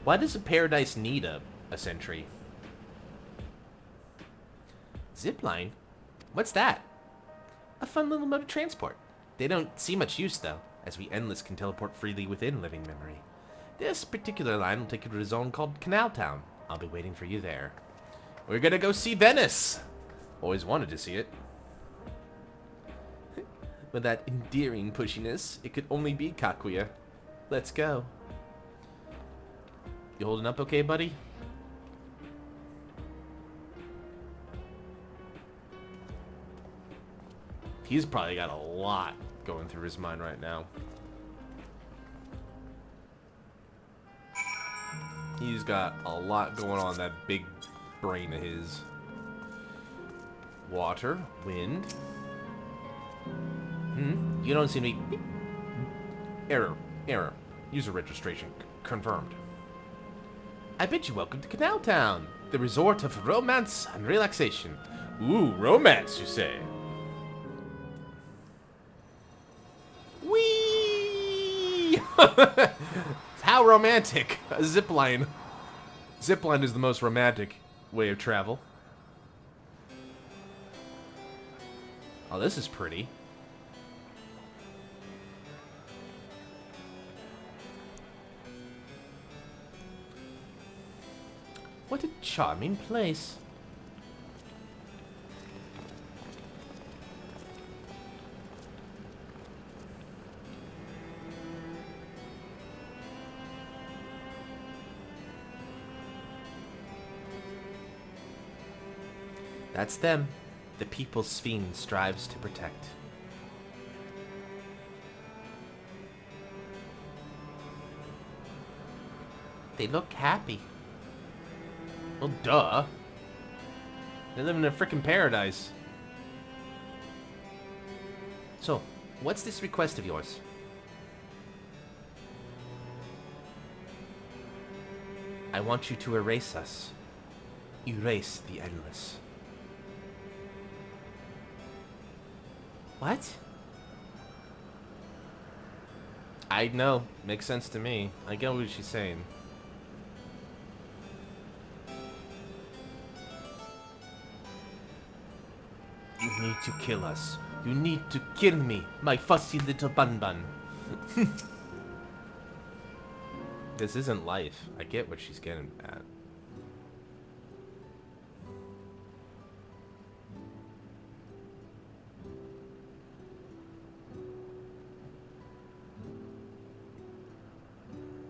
Why does a paradise need a sentry? Zipline? What's that? A fun little mode of transport. They don't see much use, though, as we endless can teleport freely within living memory. This particular line will take you to a zone called Canal Town. I'll be waiting for you there. We're gonna go see Venice! Always wanted to see it. With that endearing pushiness, it could only be Kakuya. Let's go. You holding up okay, buddy? He's probably got a lot going through his mind right now. He's got a lot going on in that big brain of his. Water, wind. You don't seem to be... Error. User registration confirmed. I bid you welcome to Canal Town, the resort of romance and relaxation. Ooh, romance, you say? Whee! How romantic! A zipline. Zipline is the most romantic way of travel. Oh, this is pretty. What a charming place. That's them, the people Sphene strives to protect. They look happy. Well, duh. They live in a frickin' paradise. So, what's this request of yours? I want you to erase us. Erase the endless. What? I know. Makes sense to me. I get what she's saying. You need to kill us. You need to kill me, my fussy little bun-bun. This isn't life. I get what she's getting at.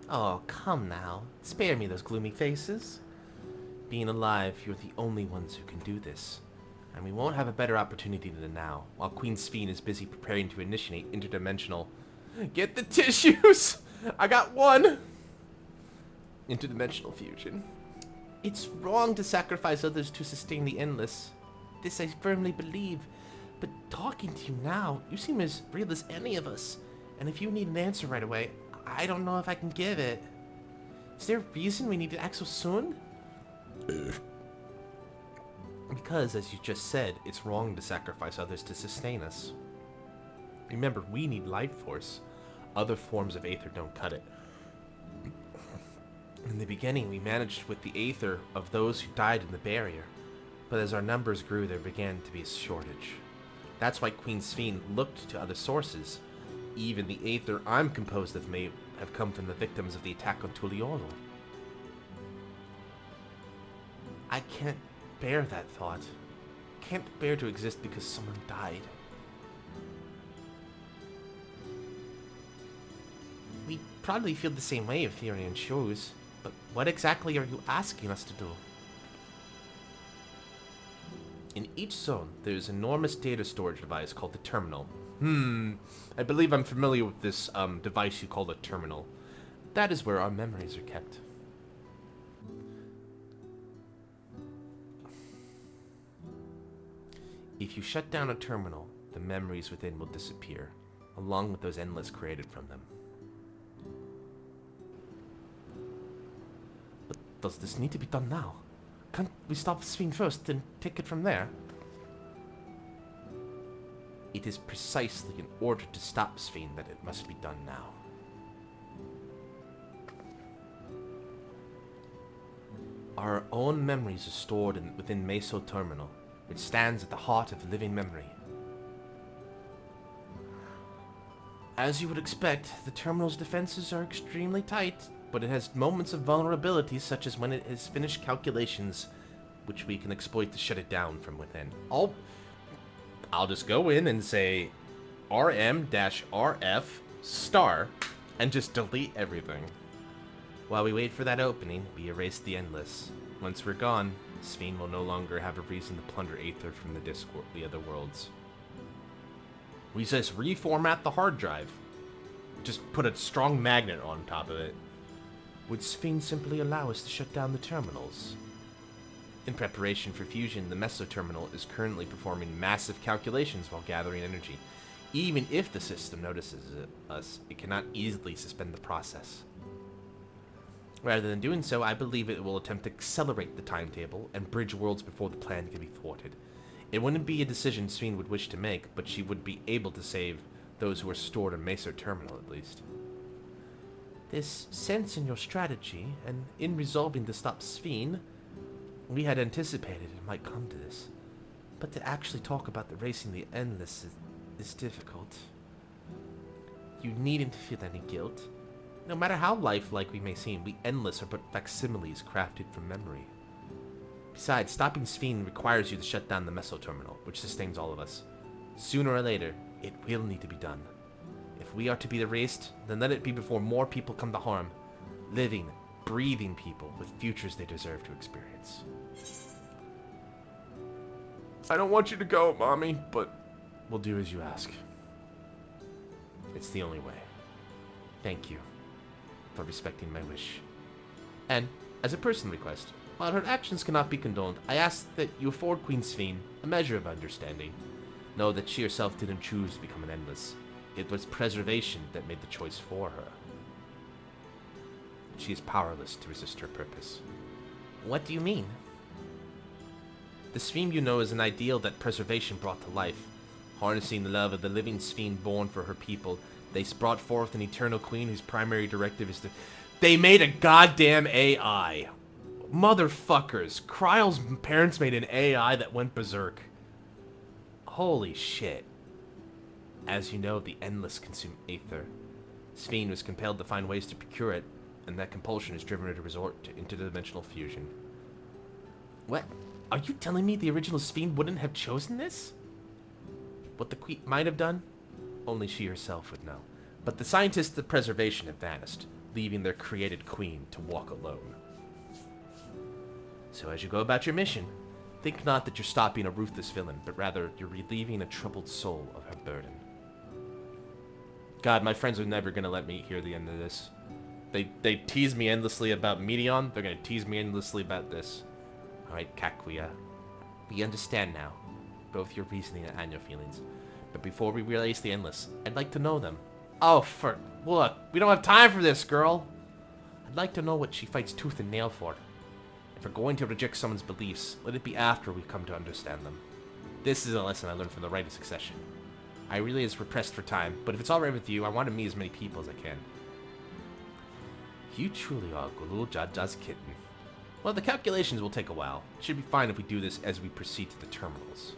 Oh, come now. Spare me those gloomy faces. Being alive, you're the only ones who can do this. And we won't have a better opportunity than now, while Queen Sphene is busy preparing to initiate interdimensional... Get the tissues! I got one! Interdimensional fusion. It's wrong to sacrifice others to sustain the endless. This I firmly believe. But talking to you now, you seem as real as any of us. And if you need an answer right away, I don't know if I can give it. Is there a reason we need to act so soon? Because, as you just said, it's wrong to sacrifice others to sustain us. Remember, we need life force. Other forms of Aether don't cut it. In the beginning, we managed with the Aether of those who died in the barrier. But as our numbers grew, there began to be a shortage. That's why Queen Sphene looked to other sources. Even the Aether I'm composed of may have come from the victims of the attack on Tuliolo. I can't bear that thought. Can't bear to exist because someone died. We probably feel the same way if Therian chose, but what exactly are you asking us to do? In each zone, there's an enormous data storage device called the terminal. I believe I'm familiar with this device you call the terminal. That is where our memories are kept. If you shut down a terminal, the memories within will disappear, along with those endless created from them. But does this need to be done now? Can't we stop Sphinx first and take it from there? It is precisely in order to stop Sphinx that it must be done now. Our own memories are stored within Meso Terminal, which stands at the heart of living memory. As you would expect, the terminal's defenses are extremely tight, but it has moments of vulnerability, such as when it has finished calculations, which we can exploit to shut it down from within. I'll just go in and say RM-RF star and just delete everything. While we wait for that opening, we erase the endless. Once we're gone, Sphinx will no longer have a reason to plunder Aether from the other worlds. We just reformat the hard drive. Just put a strong magnet on top of it. Would Sphinx simply allow us to shut down the terminals? In preparation for fusion, the Meso Terminal is currently performing massive calculations while gathering energy. Even if the system notices us, it cannot easily suspend the process. Rather than doing so, I believe it will attempt to accelerate the timetable and bridge worlds before the plan can be thwarted. It wouldn't be a decision Sphinx would wish to make, but she would be able to save those who are stored in Meso Terminal at least. There's sense in your strategy, and in resolving to stop Sphinx, we had anticipated it might come to this. But to actually talk about erasing the endless is difficult. You needn't feel any guilt. No matter how lifelike we may seem, we endless are but facsimiles crafted from memory. Besides, stopping Sphinx requires you to shut down the Meso Terminal, which sustains all of us. Sooner or later, it will need to be done. If we are to be erased, then let it be before more people come to harm. Living, breathing people with futures they deserve to experience. I don't want you to go, Mommy, but we'll do as you ask. It's the only way. Thank you for respecting my wish. And, as a personal request, while her actions cannot be condoned, I ask that you afford Queen Sphinx a measure of understanding. Know that she herself didn't choose to become an endless. It was preservation that made the choice for her. She is powerless to resist her purpose. What do you mean? The Sphinx you know is an ideal that preservation brought to life. Harnessing the love of the living Sphinx born for her people, they brought forth an eternal queen whose primary directive is to... They made a goddamn AI! Motherfuckers! Kryle's parents made an AI that went berserk. Holy shit. As you know, the Endless consume Aether. Sphinx was compelled to find ways to procure it, and that compulsion has driven her to resort to interdimensional fusion. What? Are you telling me the original Sphinx wouldn't have chosen this? What the Queen might have done? Only she herself would know. But the scientists of preservation have vanished, leaving their created queen to walk alone. So as you go about your mission, think not that you're stopping a ruthless villain, but rather you're relieving a troubled soul of her burden. God, my friends are never gonna let me hear the end of this. They tease me endlessly about Meteon, they're gonna tease me endlessly about this. Alright, Kakuya. We understand now, both your reasoning and your feelings. But before we release the Endless, I'd like to know them. Oh, look, we don't have time for this, girl! I'd like to know what she fights tooth and nail for. If we're going to reject someone's beliefs, let it be after we come to understand them. This is a lesson I learned from the Rite of Succession. I really is repressed for time, but if it's alright with you, I want to meet as many people as I can. You truly are Gulul Jaja's kitten. Well, the calculations will take a while. It should be fine if we do this as we proceed to the terminals.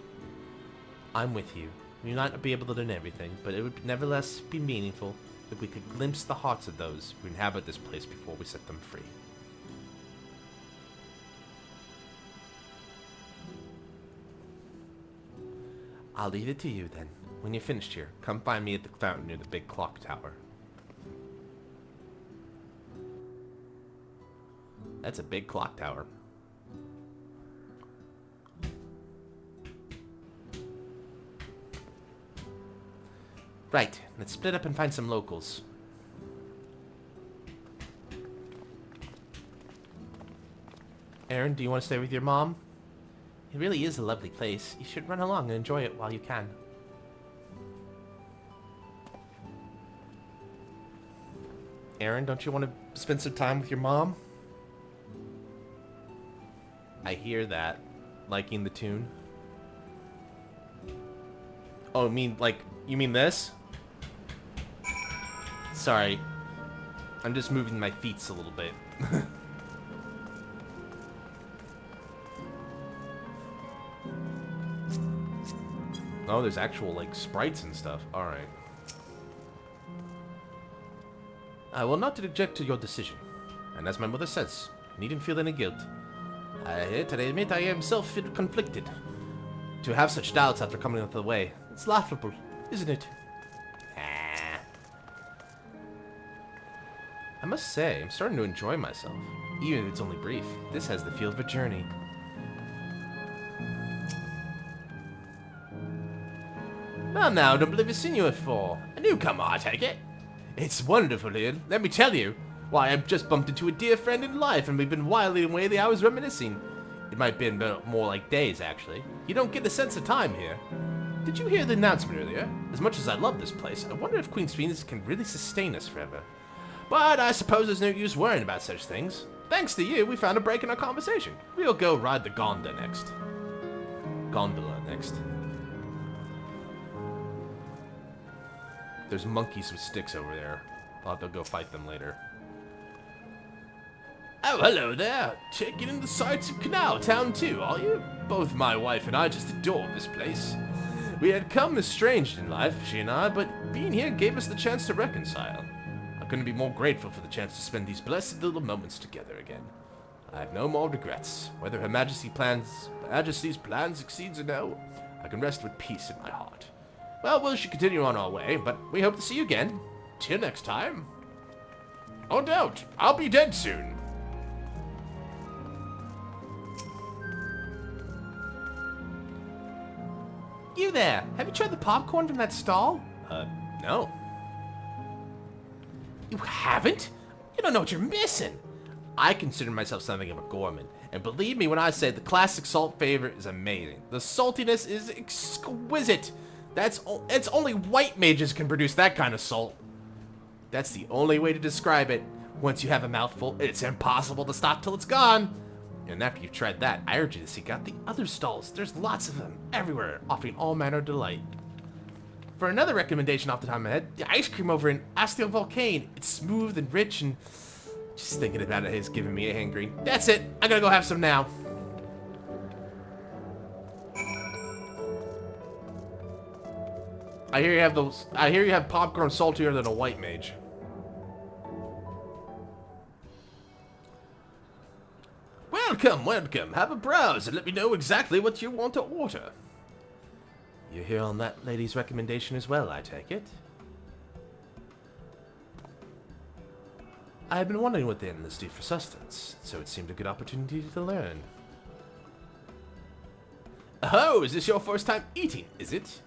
I'm with you. We may not be able to learn everything, but it would nevertheless be meaningful if we could glimpse the hearts of those who inhabit this place before we set them free. I'll leave it to you then. When you're finished here, come find me at the fountain near the big clock tower. That's a big clock tower. Right, let's split up and find some locals. Aaron, do you want to stay with your mom? It really is a lovely place. You should run along and enjoy it while you can. Aaron, don't you want to spend some time with your mom? I hear that. Liking the tune. Oh, you mean this? Sorry. I'm just moving my feet a little bit. Oh, there's actual, like, sprites and stuff. Alright. I will not object to your decision. And as my mother says, you needn't feel any guilt. I admit I am self-conflicted. To have such doubts after coming out of the way, it's laughable, isn't it? I must say, I'm starting to enjoy myself. Even if it's only brief, this has the feel of a journey. Well now, don't believe I've seen you before. A newcomer, I take it. It's wonderful here, let me tell you. Why, I've just bumped into a dear friend in life, and we've been whiling away the hours reminiscing. It might be more like days, actually. You don't get a sense of time here. Did you hear the announcement earlier? As much as I love this place, I wonder if Queen's Phoenix can really sustain us forever. But I suppose there's no use worrying about such things. Thanks to you, we found a break in our conversation. We'll go ride the gondola next. There's monkeys with sticks over there. I'll have to go fight them later. Oh, hello there. Taking in the sights of Canal Town too, are you? Both my wife and I just adore this place. We had come estranged in life, she and I, but being here gave us the chance to reconcile. I couldn't be more grateful for the chance to spend these blessed little moments together again. I have no more regrets. Whether Her Majesty's plan succeeds or no, I can rest with peace in my heart. Well, we should continue on our way, but we hope to see you again. Till next time. Oh, don't. I'll be dead soon. You there. Have you tried the popcorn from that stall? No. You haven't? You don't know what you're missing. I consider myself something of a gourmand, and believe me when I say the classic salt flavor is amazing. The saltiness is exquisite. It's only white mages can produce that kind of salt. That's the only way to describe it. Once you have a mouthful, it's impossible to stop till it's gone. And after you've tried that, I urge you to seek out the other stalls. There's lots of them, everywhere, offering all manner of delight. For another recommendation off the top of my head, the ice cream over in Astio Volcane. It's smooth and rich, and just thinking about it is giving me a hangry. That's it. I gotta go have some now. I hear you have popcorn saltier than a white mage. Welcome, welcome. Have a browse and let me know exactly what you want to order. You're here on that lady's recommendation as well, I take it? I have been wondering what the endless do for sustenance, so it seemed a good opportunity to learn. Oh, is this your first time eating, is it?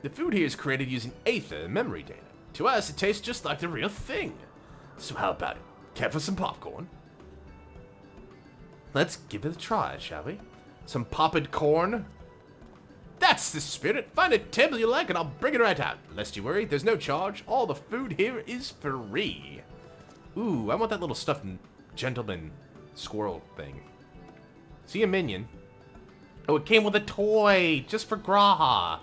The food here is created using Aether and memory data. To us, it tastes just like the real thing. So how about it? Care for some popcorn? Let's give it a try, shall we? Some popped corn? That's the spirit! Find a table you like and I'll bring it right out. Lest you worry, there's no charge. All the food here is free. Ooh, I want that little stuffed gentleman squirrel thing. See a minion? Oh, it came with a toy! Just for Graha!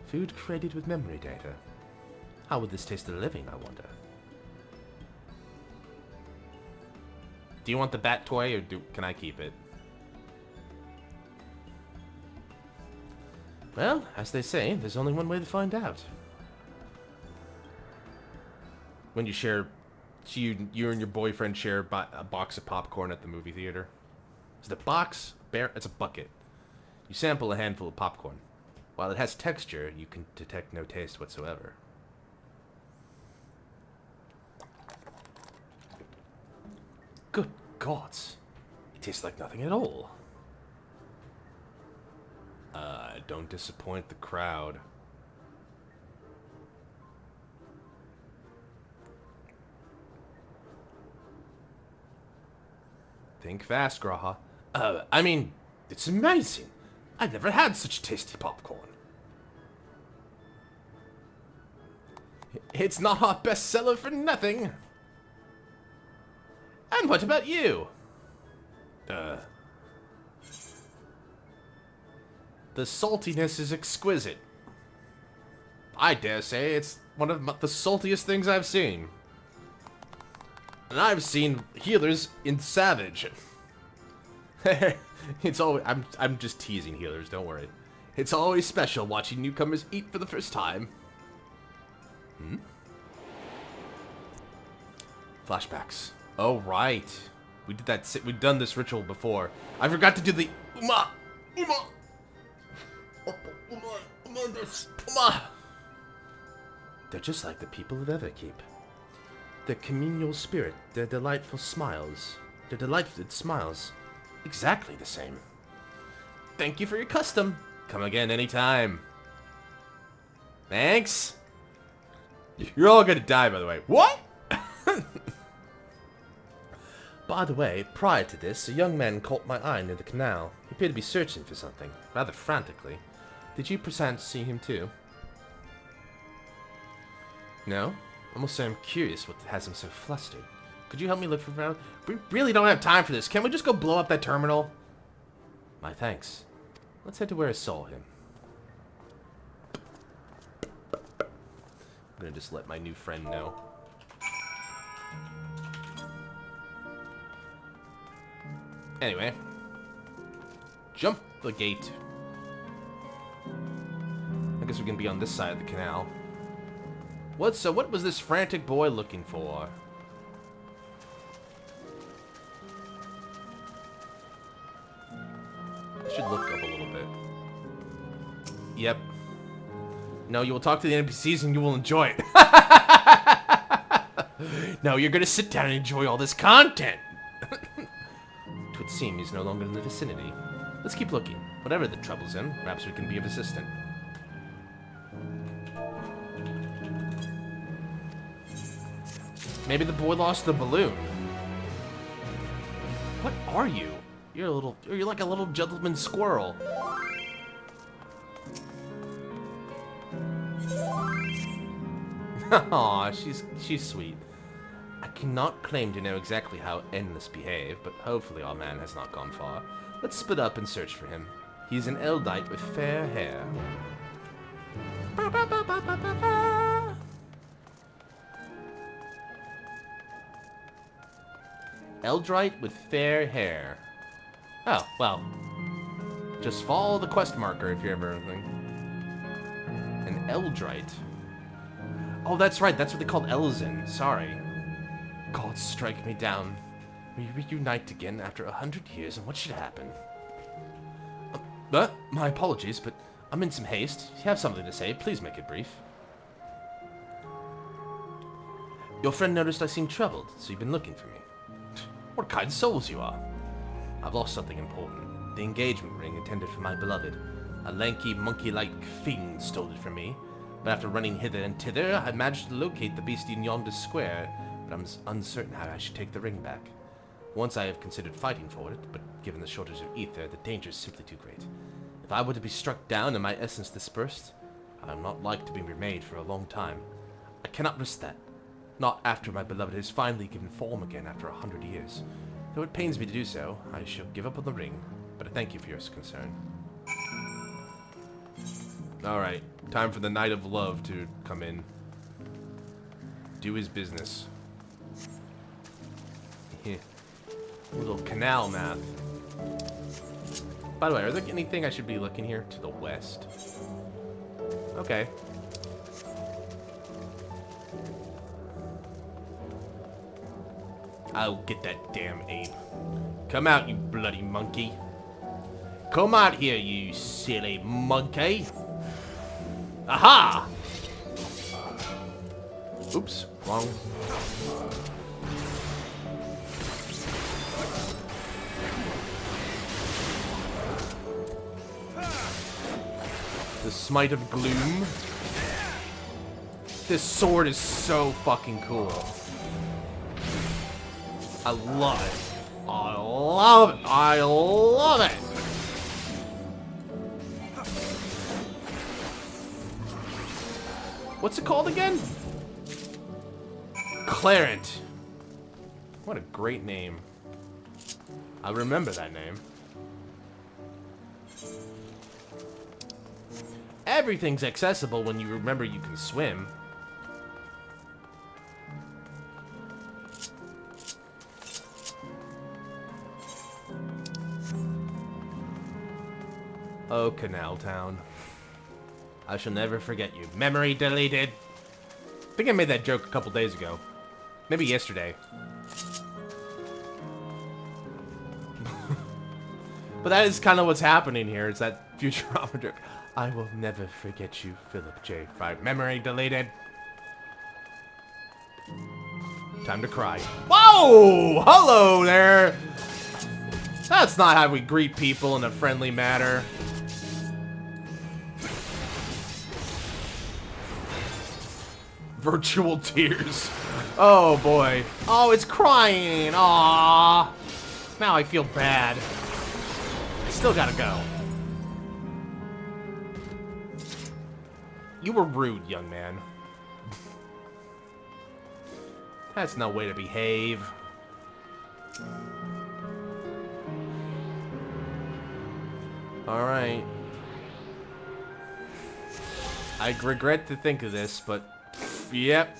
Food created with memory data. How would this taste to the living, I wonder? Do you want the bat toy, or can I keep it? Well, as they say, there's only one way to find out. When you share... you and your boyfriend share a box of popcorn at the movie theater. Is it a box? It's a bucket. You sample a handful of popcorn. While it has texture, you can detect no taste whatsoever. Good gods. It tastes like nothing at all. Don't disappoint the crowd. Think fast, Graha. I mean, it's amazing. I've never had such tasty popcorn. It's not our bestseller for nothing. And what about you? The saltiness is exquisite. I dare say it's one of the saltiest things I've seen. And I've seen healers in Savage. It's always I'm just teasing healers, don't worry. It's always special watching newcomers eat for the first time. Flashbacks. Oh right. We did that. We've done this ritual before. I forgot to do the Uma. They're just like the people of Everkeep. Their communal spirit, their delightful smiles. Their delightful smiles. Exactly the same. Thank you for your custom. Come again anytime. Thanks. You're all gonna die, by the way. What? By the way, prior to this, a young man caught my eye near the canal. He appeared to be searching for something, rather frantically. Did you perchance see him too? No? I must say I'm curious what has him so flustered. Could you help me look for him? We really don't have time for this. Can we just go blow up that terminal? My thanks. Let's head to where I saw him. I'm gonna just let my new friend know. Anyway. Jump the gate. I guess we can be on this side of the canal. What was this frantic boy looking for? I should look up a little bit. Yep. No, you will talk to the NPCs and you will enjoy it. No, you're gonna sit down and enjoy all this content. It would seem he's no longer in the vicinity. Let's keep looking. Whatever the trouble's in, perhaps we can be of assistance. Maybe the boy lost the balloon. What are you? You're like a little gentleman squirrel. Aw, she's sweet. I cannot claim to know exactly how Endless behave, but hopefully our man has not gone far. Let's split up and search for him. He's an Eldite with fair hair. Eldrite with fair hair. Oh, well. Just follow the quest marker if you're ever anything. An Eldrite. Oh, that's right. That's what they called Elzen. Sorry. God, strike me down. We reunite again after 100 years, and what should happen? My apologies, but I'm in some haste. If you have something to say, please make it brief. Your friend noticed I seemed troubled, so you've been looking for me. What kind souls you are. I've lost something important. The engagement ring intended for my beloved. A lanky, monkey-like fiend stole it from me. But after running hither and thither, I managed to locate the beast in yonder square. But I'm uncertain how I should take the ring back. Once I have considered fighting for it, but given the shortage of ether, the danger is simply too great. If I were to be struck down and my essence dispersed, I am not like to be remade for a long time. I cannot risk that. Not after my beloved has finally given form again after 100 years. Though it pains me to do so, I shall give up on the ring, but I thank you for your concern. Alright, time for the Knight of Love to come in. Do his business. Little canal math. By the way, are there anything I should be looking here? To the west. Okay. I'll get that damn ape. Come out, you bloody monkey. Come out here, you silly monkey. Aha! Oops, wrong. The Smite of Gloom. This sword is so fucking cool. I love it. I love it. I love it. What's it called again? Clarent. What a great name. I remember that name. Everything's accessible when you remember you can swim. Oh, Canal Town. I shall never forget you. Memory deleted. I think I made that joke a couple days ago. Maybe yesterday. But that is kind of what's happening here. It's that Futurama joke. I will never forget you, Philip J. Fry. Memory deleted. Time to cry. Whoa! Hello there! That's not how we greet people in a friendly manner. Virtual tears. Oh boy. Oh, it's crying. Aww. Now I feel bad. I still gotta go. You were rude, young man. That's no way to behave. Alright. I regret to think of this, but yep.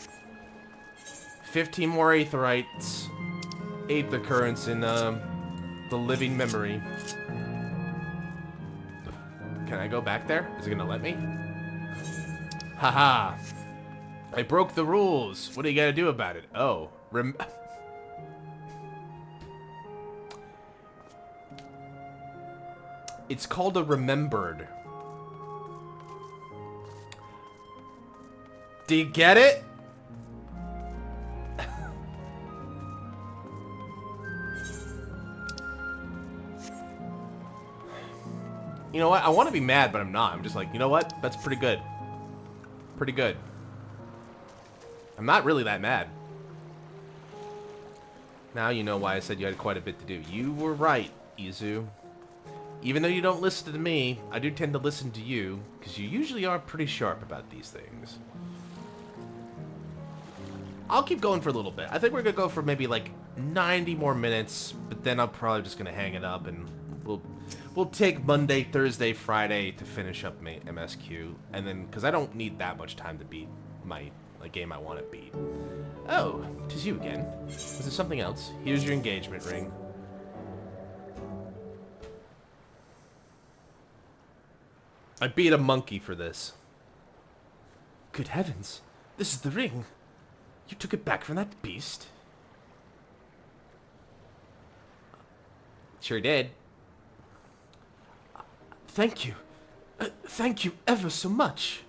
15 more Aetherites. Aether currents in the living memory. Can I go back there? Is it gonna let me? Haha. I broke the rules. What are you gonna do about it? Oh. It's called a remembered. Do you get it? You know what? I want to be mad, but I'm not. I'm just like, you know what? That's pretty good. Pretty good. I'm not really that mad. Now you know why I said you had quite a bit to do. You were right, Izu. Even though you don't listen to me, I do tend to listen to you, because you usually are pretty sharp about these things. I'll keep going for a little bit. I think we're going to go for maybe like 90 more minutes, but then I'm probably just going to hang it up, and we'll take Monday, Thursday, Friday to finish up my MSQ, and then, because I don't need that much time to beat my game I want to beat. Oh, 'tis you again. Is there something else? Here's your engagement ring. I beat a monkey for this. Good heavens. This is the ring. You took it back from that beast? Sure did. Thank you. Thank you ever so much.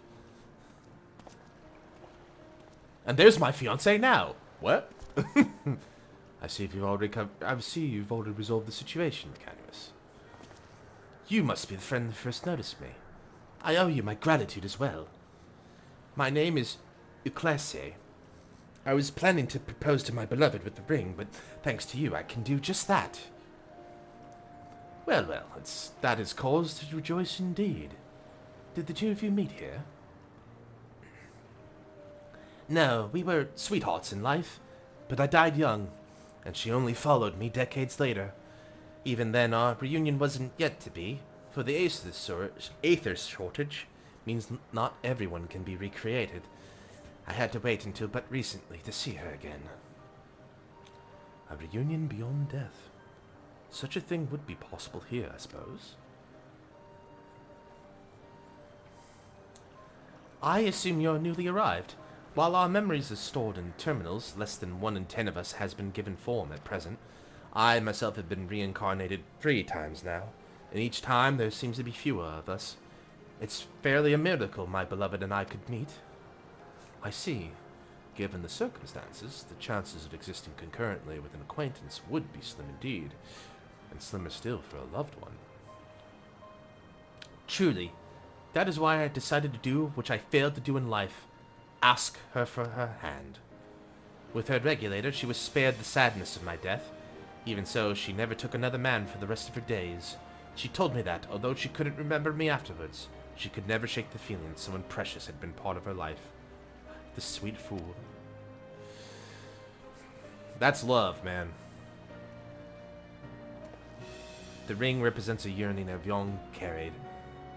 And there's my fiancé now. What? I see you've already resolved the situation, Mechanimus. You must be the friend that first noticed me. I owe you my gratitude as well. My name is Uklese. I was planning to propose to my beloved with the ring, but thanks to you, I can do just that. Well, well, that is cause to rejoice indeed. Did the two of you meet here? No, we were sweethearts in life, but I died young, and she only followed me decades later. Even then, our reunion wasn't yet to be, for the aether shortage means not everyone can be recreated. I had to wait until but recently to see her again. A reunion beyond death. Such a thing would be possible here, I suppose. I assume you're newly arrived. While our memories are stored in terminals, less than 1 in 10 of us has been given form at present. I myself have been reincarnated 3 times now, and each time there seems to be fewer of us. It's fairly a miracle my beloved and I could meet. I see. Given the circumstances, the chances of existing concurrently with an acquaintance would be slim indeed, and slimmer still for a loved one. Truly, That is why I decided to do which I failed to do in life. Ask her for her hand. With her regulator, she was spared the sadness of my death. Even so, she never took another man for the rest of her days. She told me that, although she couldn't remember me afterwards, she could never shake the feeling that someone precious had been part of her life. The sweet fool. That's love, man. The ring represents a yearning I've long carried,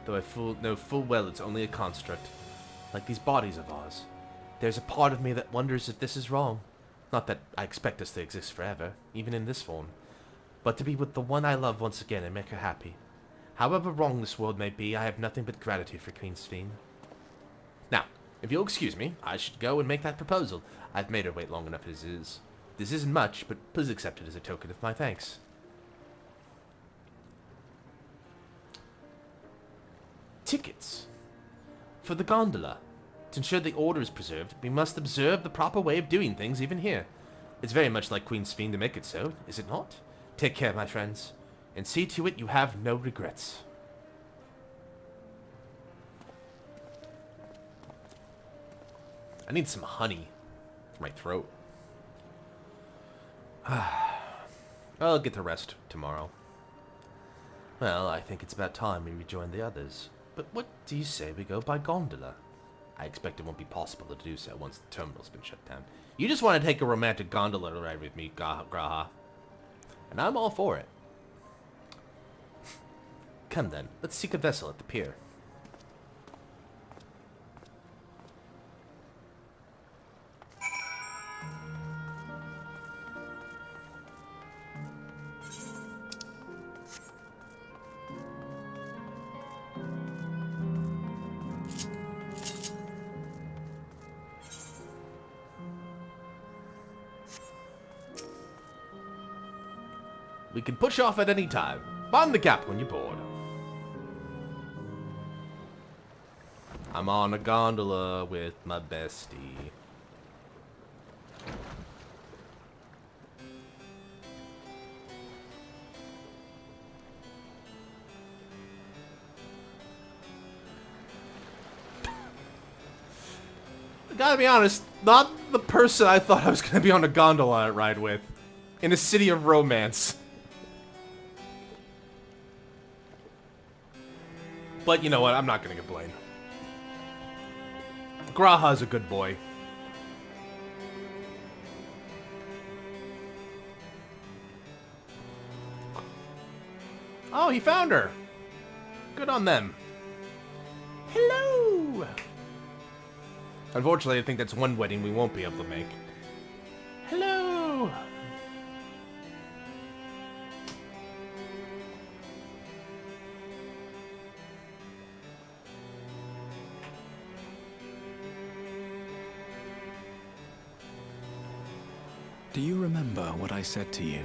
though I know full well it's only a construct, like these bodies of ours. There's a part of me that wonders if this is wrong. Not that I expect us to exist forever, even in this form, but to be with the one I love once again and make her happy. However wrong this world may be, I have nothing but gratitude for Queen Sphene. Now, if you'll excuse me, I should go and make that proposal. I've made her wait long enough as is. This isn't much, but please accept it as a token of my thanks. Tickets. For the gondola. To ensure the order is preserved, we must observe the proper way of doing things even here. It's very much like Queen Sphene to make it so, is it not? Take care, my friends, and see to it you have no regrets. I need some honey for my throat. I'll get to rest tomorrow. Well, I think it's about time we rejoin the others. But what do you say we go by gondola? I expect it won't be possible to do so once the terminal's been shut down. You just want to take a romantic gondola ride with me, Graha. And I'm all for it. Come then, let's seek a vessel at the pier. We can push off at any time. Find the gap when you're bored. I'm on a gondola with my bestie. I gotta be honest, not the person I thought I was gonna be on a gondola ride with. In a city of romance. But you know what? I'm not gonna complain. Graha's a good boy. Oh, he found her. Good on them. Hello. Unfortunately, I think that's one wedding we won't be able to make. Hello. Do you remember what I said to you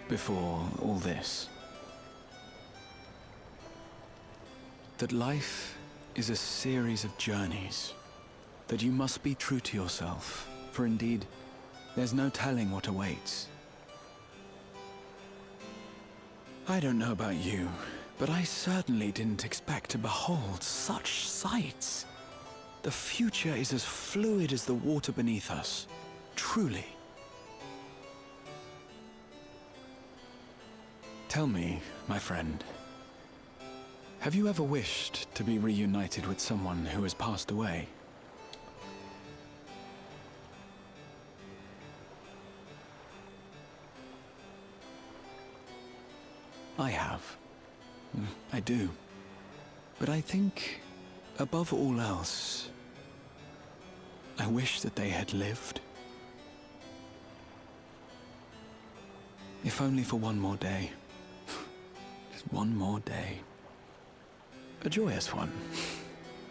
before all this? That life is a series of journeys, that you must be true to yourself, for indeed, there's no telling what awaits. I don't know about you, but I certainly didn't expect to behold such sights. The future is as fluid as the water beneath us, truly. Tell me, my friend, have you ever wished to be reunited with someone who has passed away? I have. I do. But I think, above all else, I wish that they had lived. If only for one more day. Just one more day. A joyous one,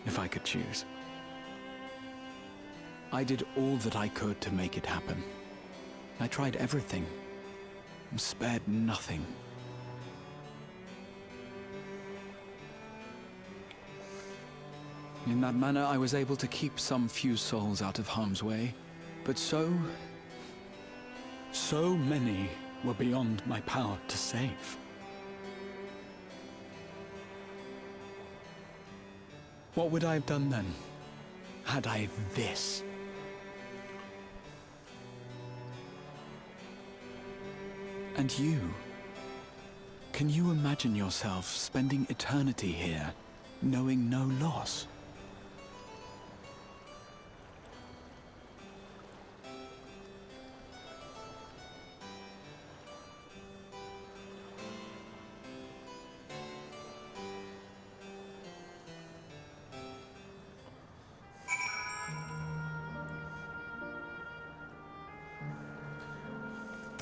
if I could choose. I did all that I could to make it happen. I tried everything, and spared nothing. In that manner, I was able to keep some few souls out of harm's way, but so many were beyond my power to save. What would I have done then? Had I this? And you? Can you imagine yourself spending eternity here, knowing no loss?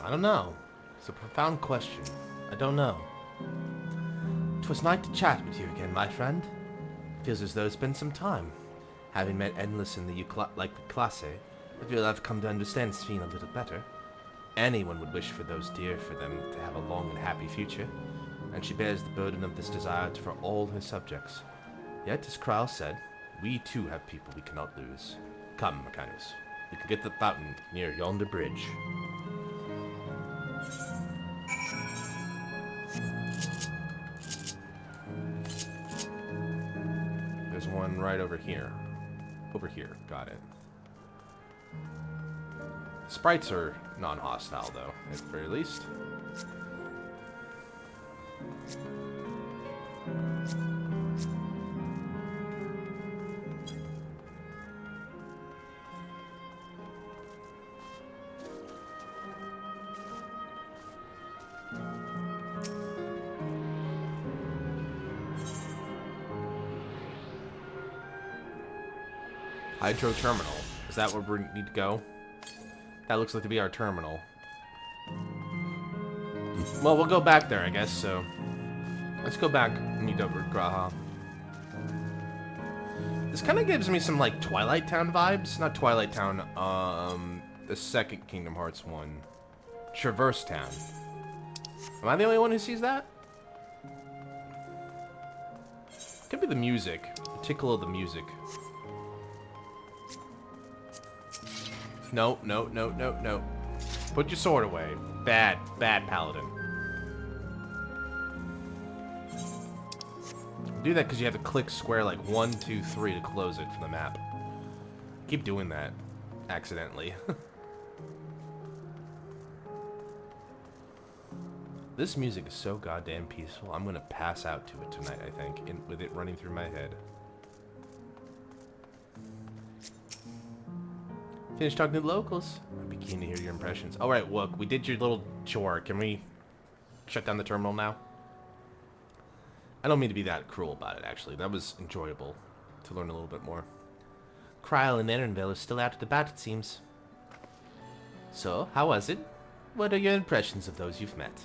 I don't know. It's a profound question. I don't know. 'Twas nice to chat with you again, my friend. Feels as though it's been some time. Having met Endless in the classe, I feel I've come to understand Sphene a little better. Anyone would wish for those dear for them to have a long and happy future, and she bears the burden of this desire for all her subjects. Yet, as Kral said, we too have people we cannot lose. Come, Machinus. We can get to the fountain near yonder bridge. There's one right over here. Over here, got it. Sprites are non-hostile, though, at the very least. Hydro Terminal. Is that where we need to go? That looks like to be our terminal. Well, we'll go back there, I guess, so... Let's go back and meet over Graha. This kind of gives me some, like, Twilight Town vibes. Not Twilight Town, the second Kingdom Hearts one. Traverse Town. Am I the only one who sees that? Could be the music. The tickle of the music. No, no, no, no, no. Put your sword away. Bad, bad paladin. Do that because you have to click square like 1, 2, 3 to close it from the map. Keep doing that accidentally. This music is so goddamn peaceful. I'm gonna pass out to it tonight, I think, with it running through my head. Finish talking to the locals. I'd be keen to hear your impressions. Alright, look, we did your little chore. Can we shut down the terminal now? I don't mean to be that cruel about it, actually. That was enjoyable to learn a little bit more. Krile and Erenville are still out and about, it seems. So, how was it? What are your impressions of those you've met?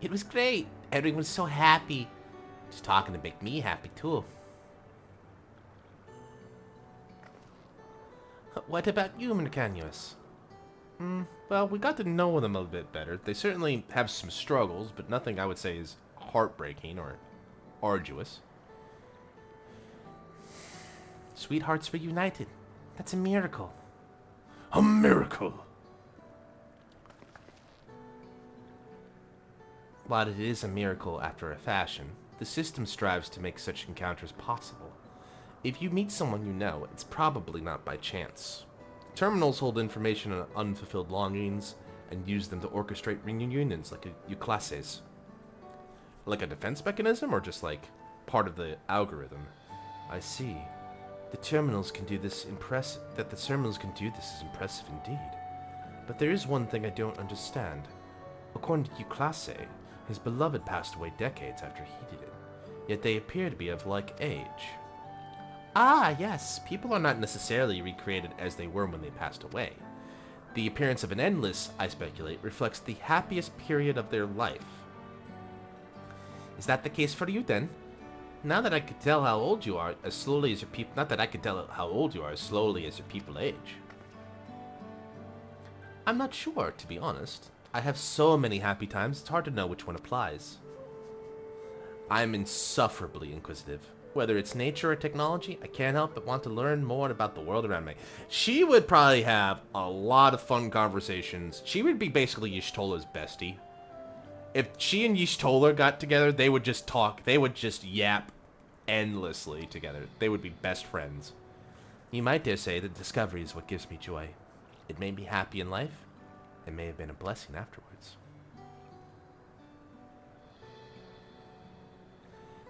It was great. Everyone was so happy. Just talking to make me happy, too. What about you, Mercanius? Well, we got to know them a bit better. They certainly have some struggles, but nothing I would say is heartbreaking or arduous. Sweethearts reunited. That's a miracle. A miracle! While it is a miracle after a fashion, the system strives to make such encounters possible. If you meet someone you know, it's probably not by chance. Terminals hold information on unfulfilled longings and use them to orchestrate reunions like Euclasses. Like a defense mechanism or just like part of the algorithm? I see. The terminals can do this impressive. That the terminals can do this is impressive indeed. But there is one thing I don't understand. According to Euclasse, his beloved passed away decades after he did it. Yet they appear to be of like age. Ah, yes. People are not necessarily recreated as they were when they passed away. The appearance of an endless, I speculate, reflects the happiest period of their life. Is that the case for you, then? Now that I could tell how old you are, as slowly as your people... Not that I could tell how old you are as slowly as your people age. I'm not sure, to be honest. I have so many happy times, it's hard to know which one applies. I'm insufferably inquisitive. Whether it's nature or technology, I can't help but want to learn more about the world around me. She would probably have a lot of fun conversations. She would be basically Y'shtola's bestie. If she and Y'shtola got together, they would just talk. They would just yap endlessly together. They would be best friends. You might dare say that discovery is what gives me joy. It made me happy in life. It may have been a blessing afterwards.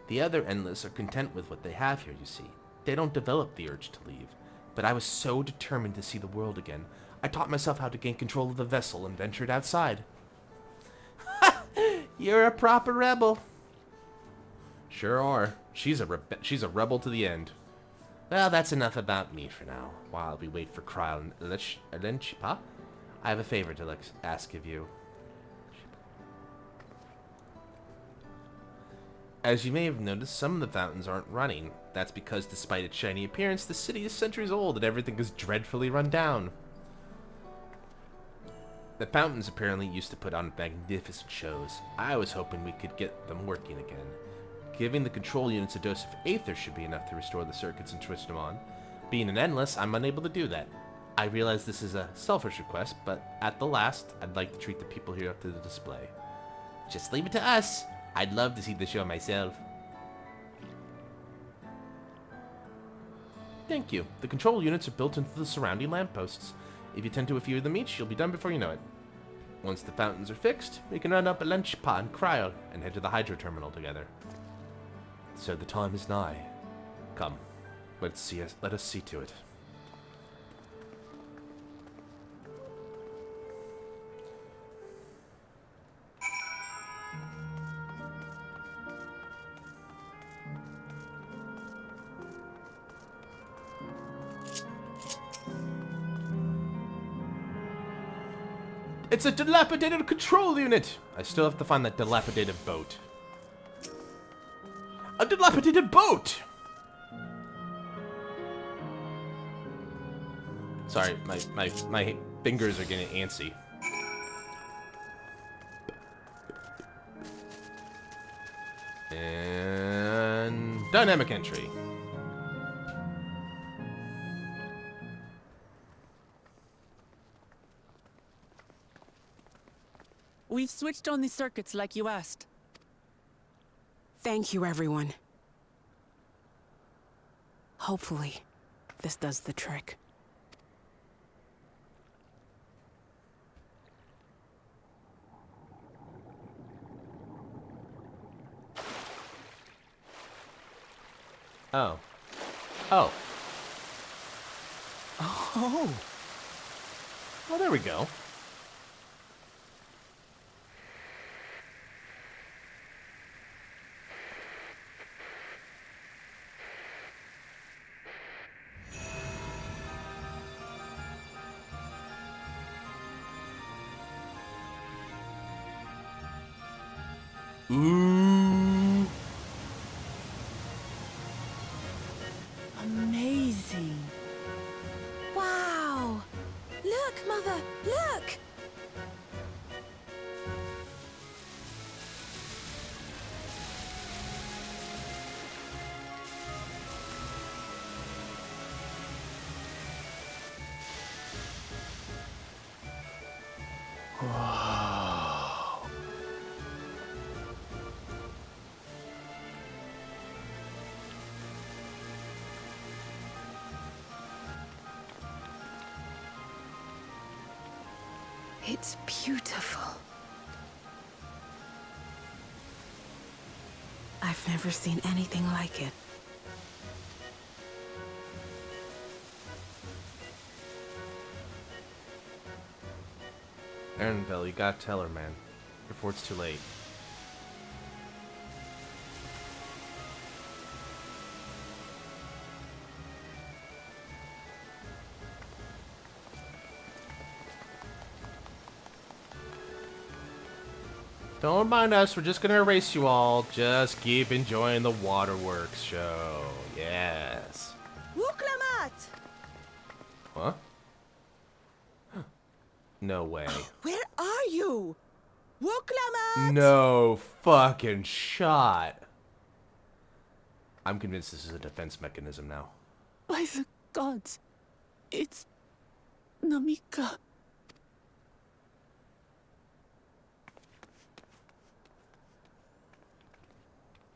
The other Endless are content with what they have here, you see. They don't develop the urge to leave. But I was so determined to see the world again. I taught myself how to gain control of the vessel and ventured outside. You're a proper rebel. Sure are. She's a rebel to the end. Well, that's enough about me for now. While we wait for Kryle and Elenchipa, I have a favor to ask of you. As you may have noticed, some of the fountains aren't running. That's because, despite its shiny appearance, the city is centuries old and everything is dreadfully run down. The fountains apparently used to put on magnificent shows. I was hoping we could get them working again. Giving the control units a dose of Aether should be enough to restore the circuits and twist them on. Being an Endless, I'm unable to do that. I realize this is a selfish request, but at the last, I'd like to treat the people here up to the display. Just leave it to us. I'd love to see the show myself. Thank you. The control units are built into the surrounding lampposts. If you tend to a few of them each, you'll be done before you know it. Once the fountains are fixed, we can run up Elenchipa and Kryle and head to the hydro terminal together. So the time is nigh. Come, let us see to it. It's a dilapidated control unit! I still have to find that dilapidated boat. A dilapidated boat! Sorry, my fingers are getting antsy. And dynamic entry. We've switched on the circuits like you asked. Thank you, everyone. Hopefully, this does the trick. Oh. Oh. Oh. Well, there we go. Ooh. Amazing. Wow! Look, Mother, look! Wow. It's beautiful. I've never seen anything like it. Erinville, you gotta tell her, man. Before it's too late. Don't mind us, we're just gonna erase you all. Just keep enjoying the waterworks show. Yes. Wuklamat! Huh? No way. Where are you? Wuklamat! No fucking shot. I'm convinced this is a defense mechanism now. By the gods, it's Namika.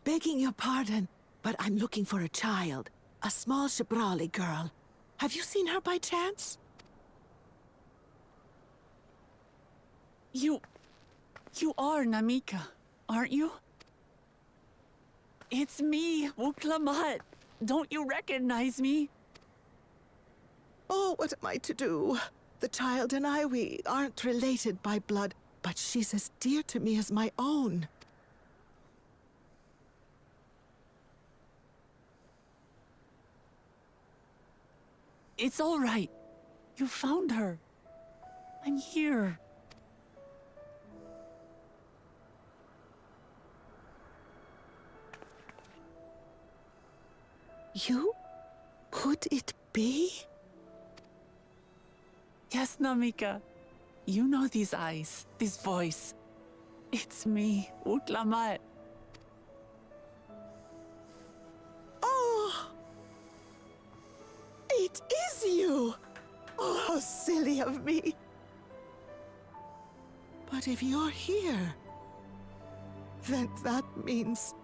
Begging your pardon. But I'm looking for a child. A small Shibrali girl. Have you seen her by chance? You are Namika, aren't you? It's me, Wuklamat. Don't you recognize me? Oh, what am I to do? The child and I, we aren't related by blood, but she's as dear to me as my own. It's all right. You found her. I'm here. You? Could it be? Yes, Namika. You know these eyes, this voice. It's me, Wuklamat. Oh! It is you! Oh, how silly of me. But if you're here, then that means...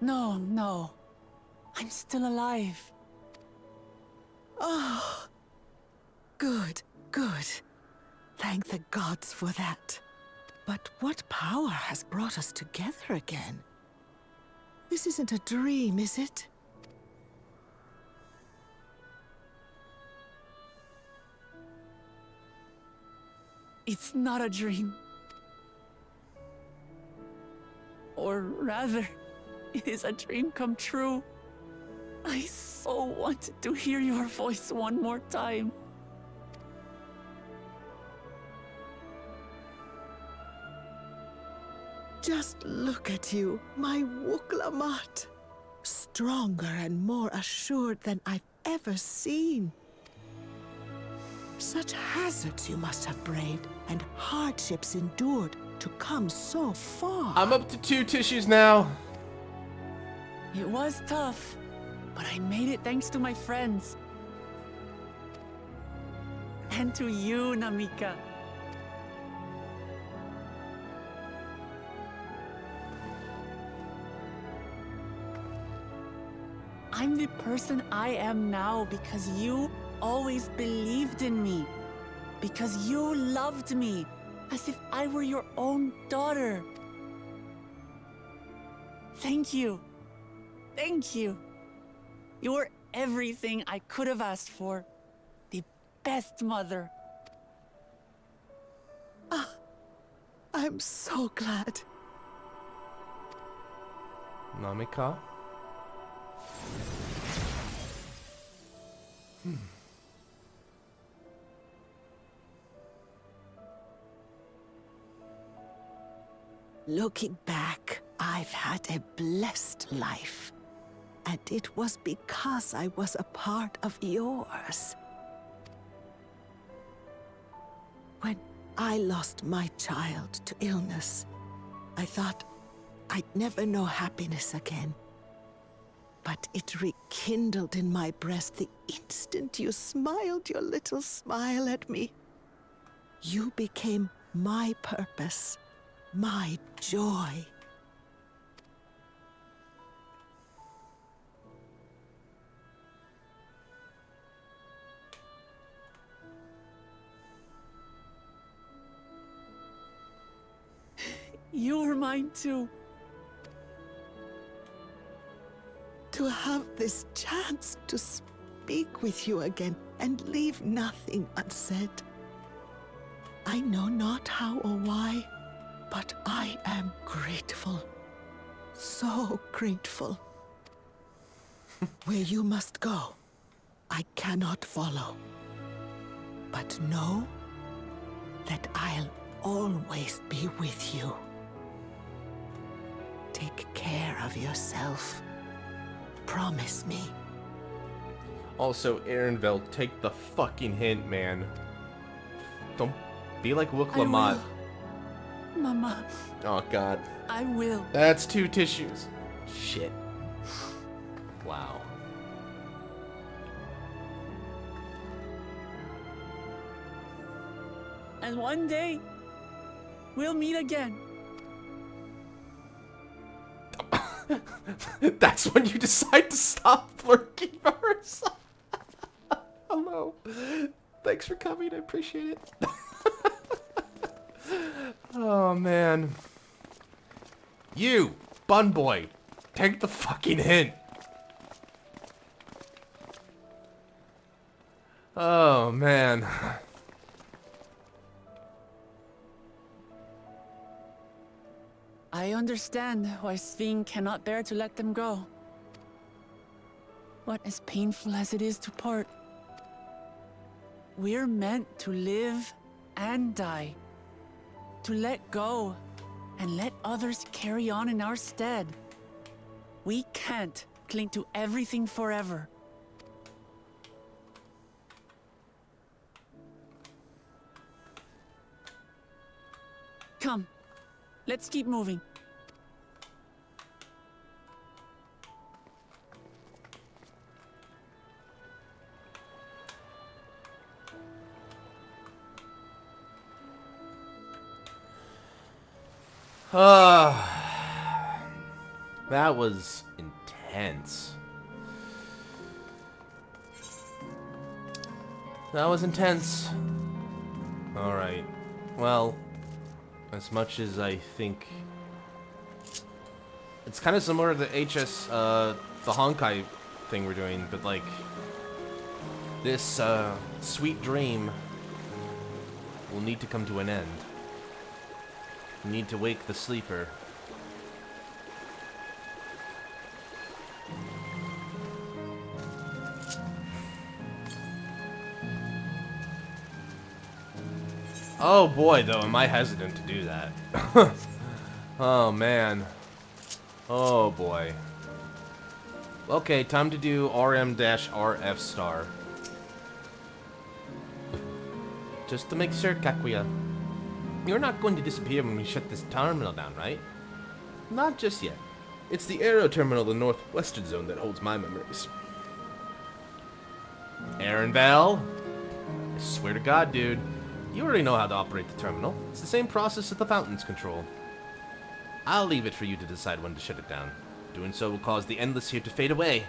No. I'm still alive. Oh, good. Thank the gods for that. But what power has brought us together again? This isn't a dream, is it? It's not a dream. Or rather, it is a dream come true. I so wanted to hear your voice one more time. Just look at you, my Wuklamat. Stronger and more assured than I've ever seen. Such hazards you must have braved, and hardships endured to come so far. I'm up to 2 tissues now. It was tough, but I made it thanks to my friends. And to you, Namika. I'm the person I am now because you always believed in me. Because you loved me as if I were your own daughter. Thank you. Thank you. You were everything I could have asked for. The best mother. Ah, I'm so glad. Namika? Looking back, I've had a blessed life. And it was because I was a part of yours. When I lost my child to illness, I thought I'd never know happiness again. But it rekindled in my breast the instant you smiled your little smile at me. You became my purpose, my joy. You were mine too. To have this chance to speak with you again and leave nothing unsaid. I know not how or why, but I am grateful. So grateful. Where you must go, I cannot follow. But know that I'll always be with you. Take care of yourself. Promise me. Also, Ehrenfeld, take the fucking hint, man. Don't be like Wuklamat. Mama. Oh, God. I will. That's 2 tissues. Shit. Wow. And one day, we'll meet again. That's when you decide to stop lurking, Mars. Hello. Thanks for coming. I appreciate it. Oh, man. You, bun boy, take the fucking hint. Oh, man. I understand why Sving cannot bear to let them go. But as painful as it is to part, we're meant to live and die. To let go and let others carry on in our stead. We can't cling to everything forever. Come, let's keep moving. That was intense. That was intense. Alright. Well, as much as I think... It's kind of similar to the HS, the Honkai thing we're doing, but like... This, sweet dream will need to come to an end. We need to wake the sleeper. Oh boy, though, am I hesitant to do that. Oh man. Oh boy. Okay, time to do RM-RF star. Just to make sure, Kakuya. You're not going to disappear when we shut this terminal down, right? Not just yet. It's the aero terminal in the northwestern zone that holds my memories. Aaron Bell? I swear to God, dude. You already know how to operate the terminal. It's the same process that the fountains control. I'll leave it for you to decide when to shut it down. Doing so will cause the endless here to fade away,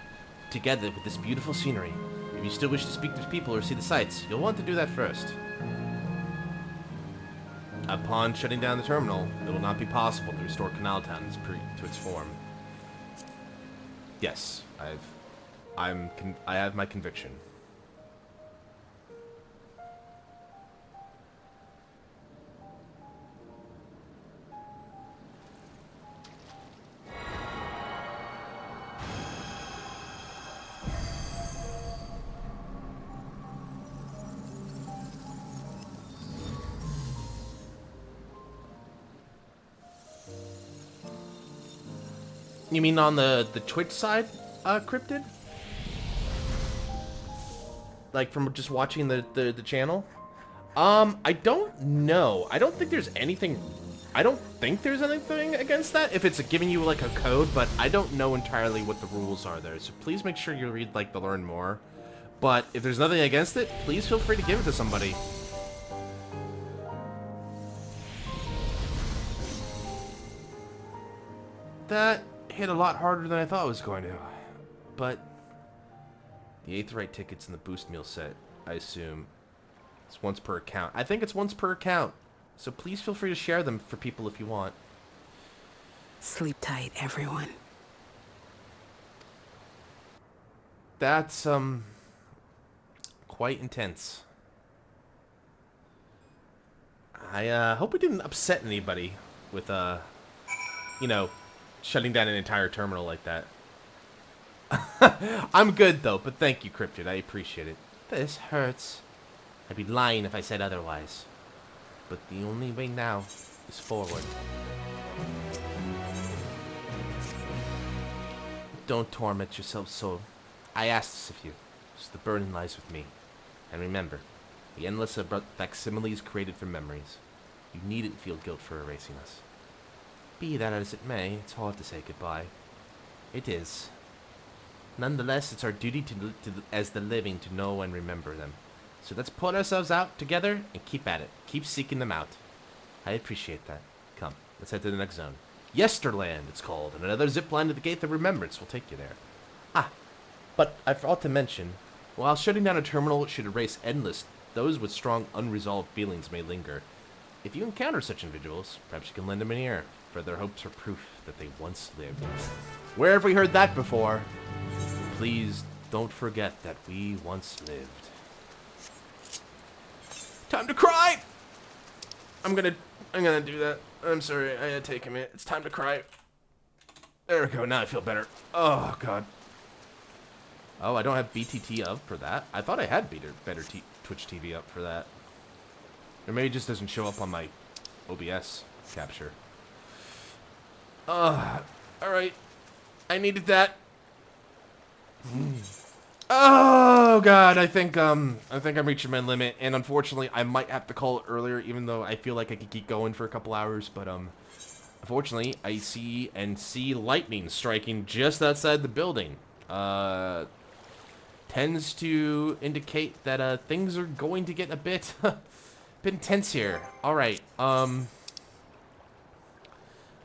together with this beautiful scenery. If you still wish to speak to people or see the sights, you'll want to do that first. Upon shutting down the terminal, it will not be possible to restore Canal Town to its form. Yes, I have my conviction. You mean on the Twitch side, Cryptid? Like from just watching the channel? I don't know. I don't think there's anything against that if it's giving you like a code, but I don't know entirely what the rules are there. So please make sure you read like the learn more. But if there's nothing against it, please feel free to give it to somebody. That hit a lot harder than I thought it was going to. But the Aetheryte tickets and the boost meal set, I assume, it's once per account. I think it's once per account. So please feel free to share them for people if you want. Sleep tight, everyone. That's, quite intense. I, hope we didn't upset anybody with, you know, shutting down an entire terminal like that. I'm good, though, but thank you, Cryptid. I appreciate it. This hurts. I'd be lying if I said otherwise. But the only way now is forward. Don't torment yourself so. I asked this of you, so the burden lies with me. And remember, the endless facsimiles created from memories. You needn't feel guilt for erasing us. Be that as it may, it's hard to say goodbye. It is. Nonetheless, it's our duty as the living to know and remember them. So let's put ourselves out together and keep at it. Keep seeking them out. I appreciate that. Come, let's head to the next zone. Yesterland, it's called, and another zip line to the Gate of Remembrance will take you there. Ah, but I forgot to mention, while shutting down a terminal should erase endless, those with strong unresolved feelings may linger. If you encounter such individuals, perhaps you can lend them an ear, for their hopes are proof that they once lived. Where have we heard that before? Please don't forget that we once lived. Time to cry! I'm gonna do that. I'm sorry, I had to take a minute. It's time to cry. There we go, now I feel better. Oh, God. Oh, I don't have BTT up for that. I thought I had better Twitch TV up for that. Or maybe it just doesn't show up on my OBS capture. Alright. I needed that. Oh God, I think I'm reaching my limit, and unfortunately I might have to call it earlier, even though I feel like I could keep going for a couple hours, but unfortunately I see lightning striking just outside the building. Tends to indicate that things are going to get a bit intense here. All right,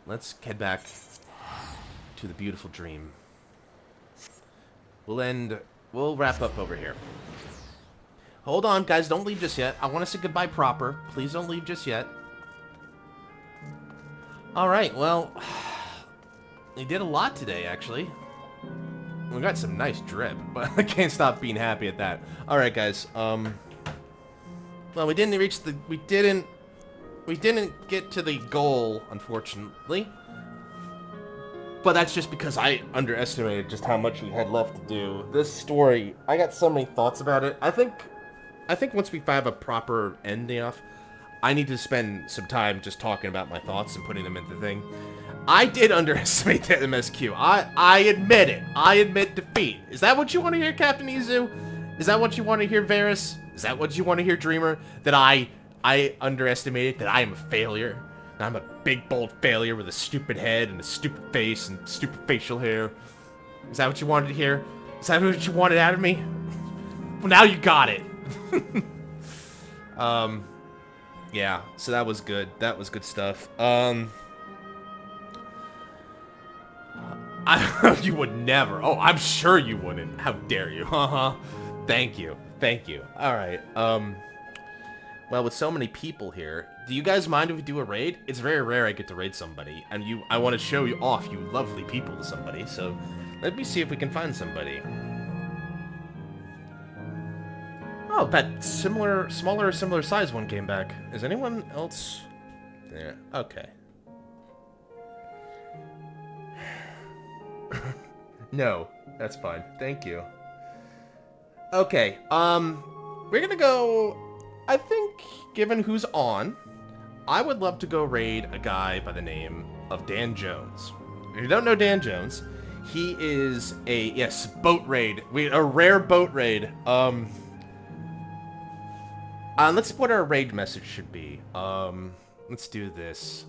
let's head back to the beautiful dream. We'll wrap up over here. Hold on, guys, don't leave just yet. I want to say goodbye proper. Please don't leave just yet. All right, well, we did a lot today, actually. We got some nice drip, but I can't stop being happy at that. All right, guys. Well, we didn't get to the goal, unfortunately. But that's just because I underestimated just how much we had left to do. This story, I got so many thoughts about it. I think once we have a proper ending off, I need to spend some time just talking about my thoughts and putting them into the thing. I did underestimate that MSQ. I admit it. I admit defeat. Is that what you want to hear, Captain Izu? Is that what you want to hear, Varys? Is that what you want to hear, Dreamer? That I underestimated, that I am a failure? I'm a big, bold failure with a stupid head and a stupid face and stupid facial hair. Is that what you wanted to hear? Is that what you wanted out of me? Well, now you got it. Yeah, so that was good. That was good stuff. You would never. Oh, I'm sure you wouldn't. How dare you? Thank you. Thank you. All right. Well, with so many people here, do you guys mind if we do a raid? It's very rare I get to raid somebody, and I want to show you off, you lovely people, to somebody. So let me see if we can find somebody. Oh, that smaller or similar size one came back. Is anyone else there? Okay. No, that's fine. Thank you. Okay, we're gonna go, I think, given who's on, I would love to go raid a guy by the name of Dan Jones. If you don't know Dan Jones, he is a, yes, boat raid. A rare boat raid. Let's see what our raid message should be. Let's do this.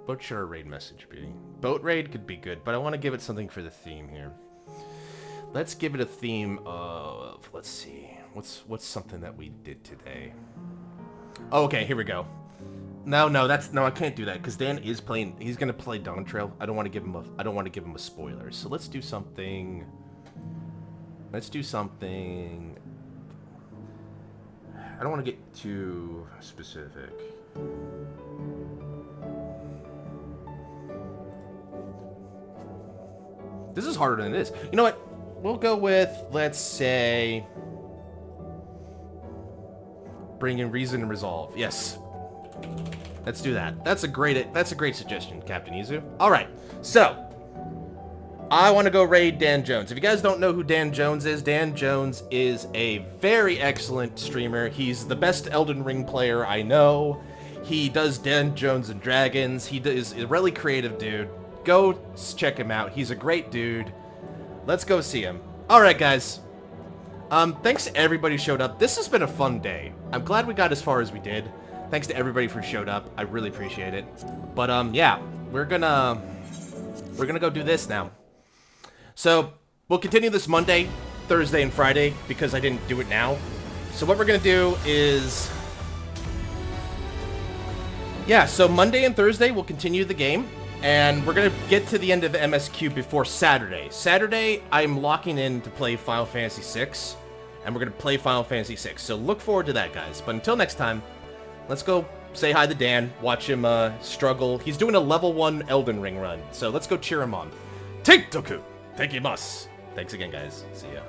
What should our raid message be? Boat raid could be good, but I want to give it something for the theme here. Let's give it a theme of, let's see, what's something that we did today? Oh, okay, here we go. No, I can't do that because Dan is playing. He's gonna play Dawn Trail. I don't want to give him a spoiler. So let's do something. I don't want to get too specific. This is harder than it is. You know what? We'll go with, let's say, bring in reason and resolve. Yes. Let's do that. That's a great suggestion, Captain Izu. All right. So, I want to go raid Dan Jones. If you guys don't know who Dan Jones is a very excellent streamer. He's the best Elden Ring player I know. He does Dan Jones and Dragons. He is a really creative dude. Go check him out. He's a great dude. Let's go see him. All right, guys. Thanks to everybody who showed up. This has been a fun day. I'm glad we got as far as we did. Thanks to everybody who showed up. I really appreciate it. But yeah, we're gonna go do this now. So we'll continue this Monday, Thursday, and Friday because I didn't do it now. So what we're gonna do is Yeah, so Monday and Thursday we'll continue the game, and we're gonna get to the end of the MSQ before Saturday. Saturday, I'm locking in to play Final Fantasy VI, and we're gonna play Final Fantasy VI. So look forward to that, guys. But until next time, let's go say hi to Dan, watch him struggle. He's doing a level 1 Elden Ring run, so let's go cheer him on. Take Toku! Thank you, Mus. Thanks again, guys. See ya.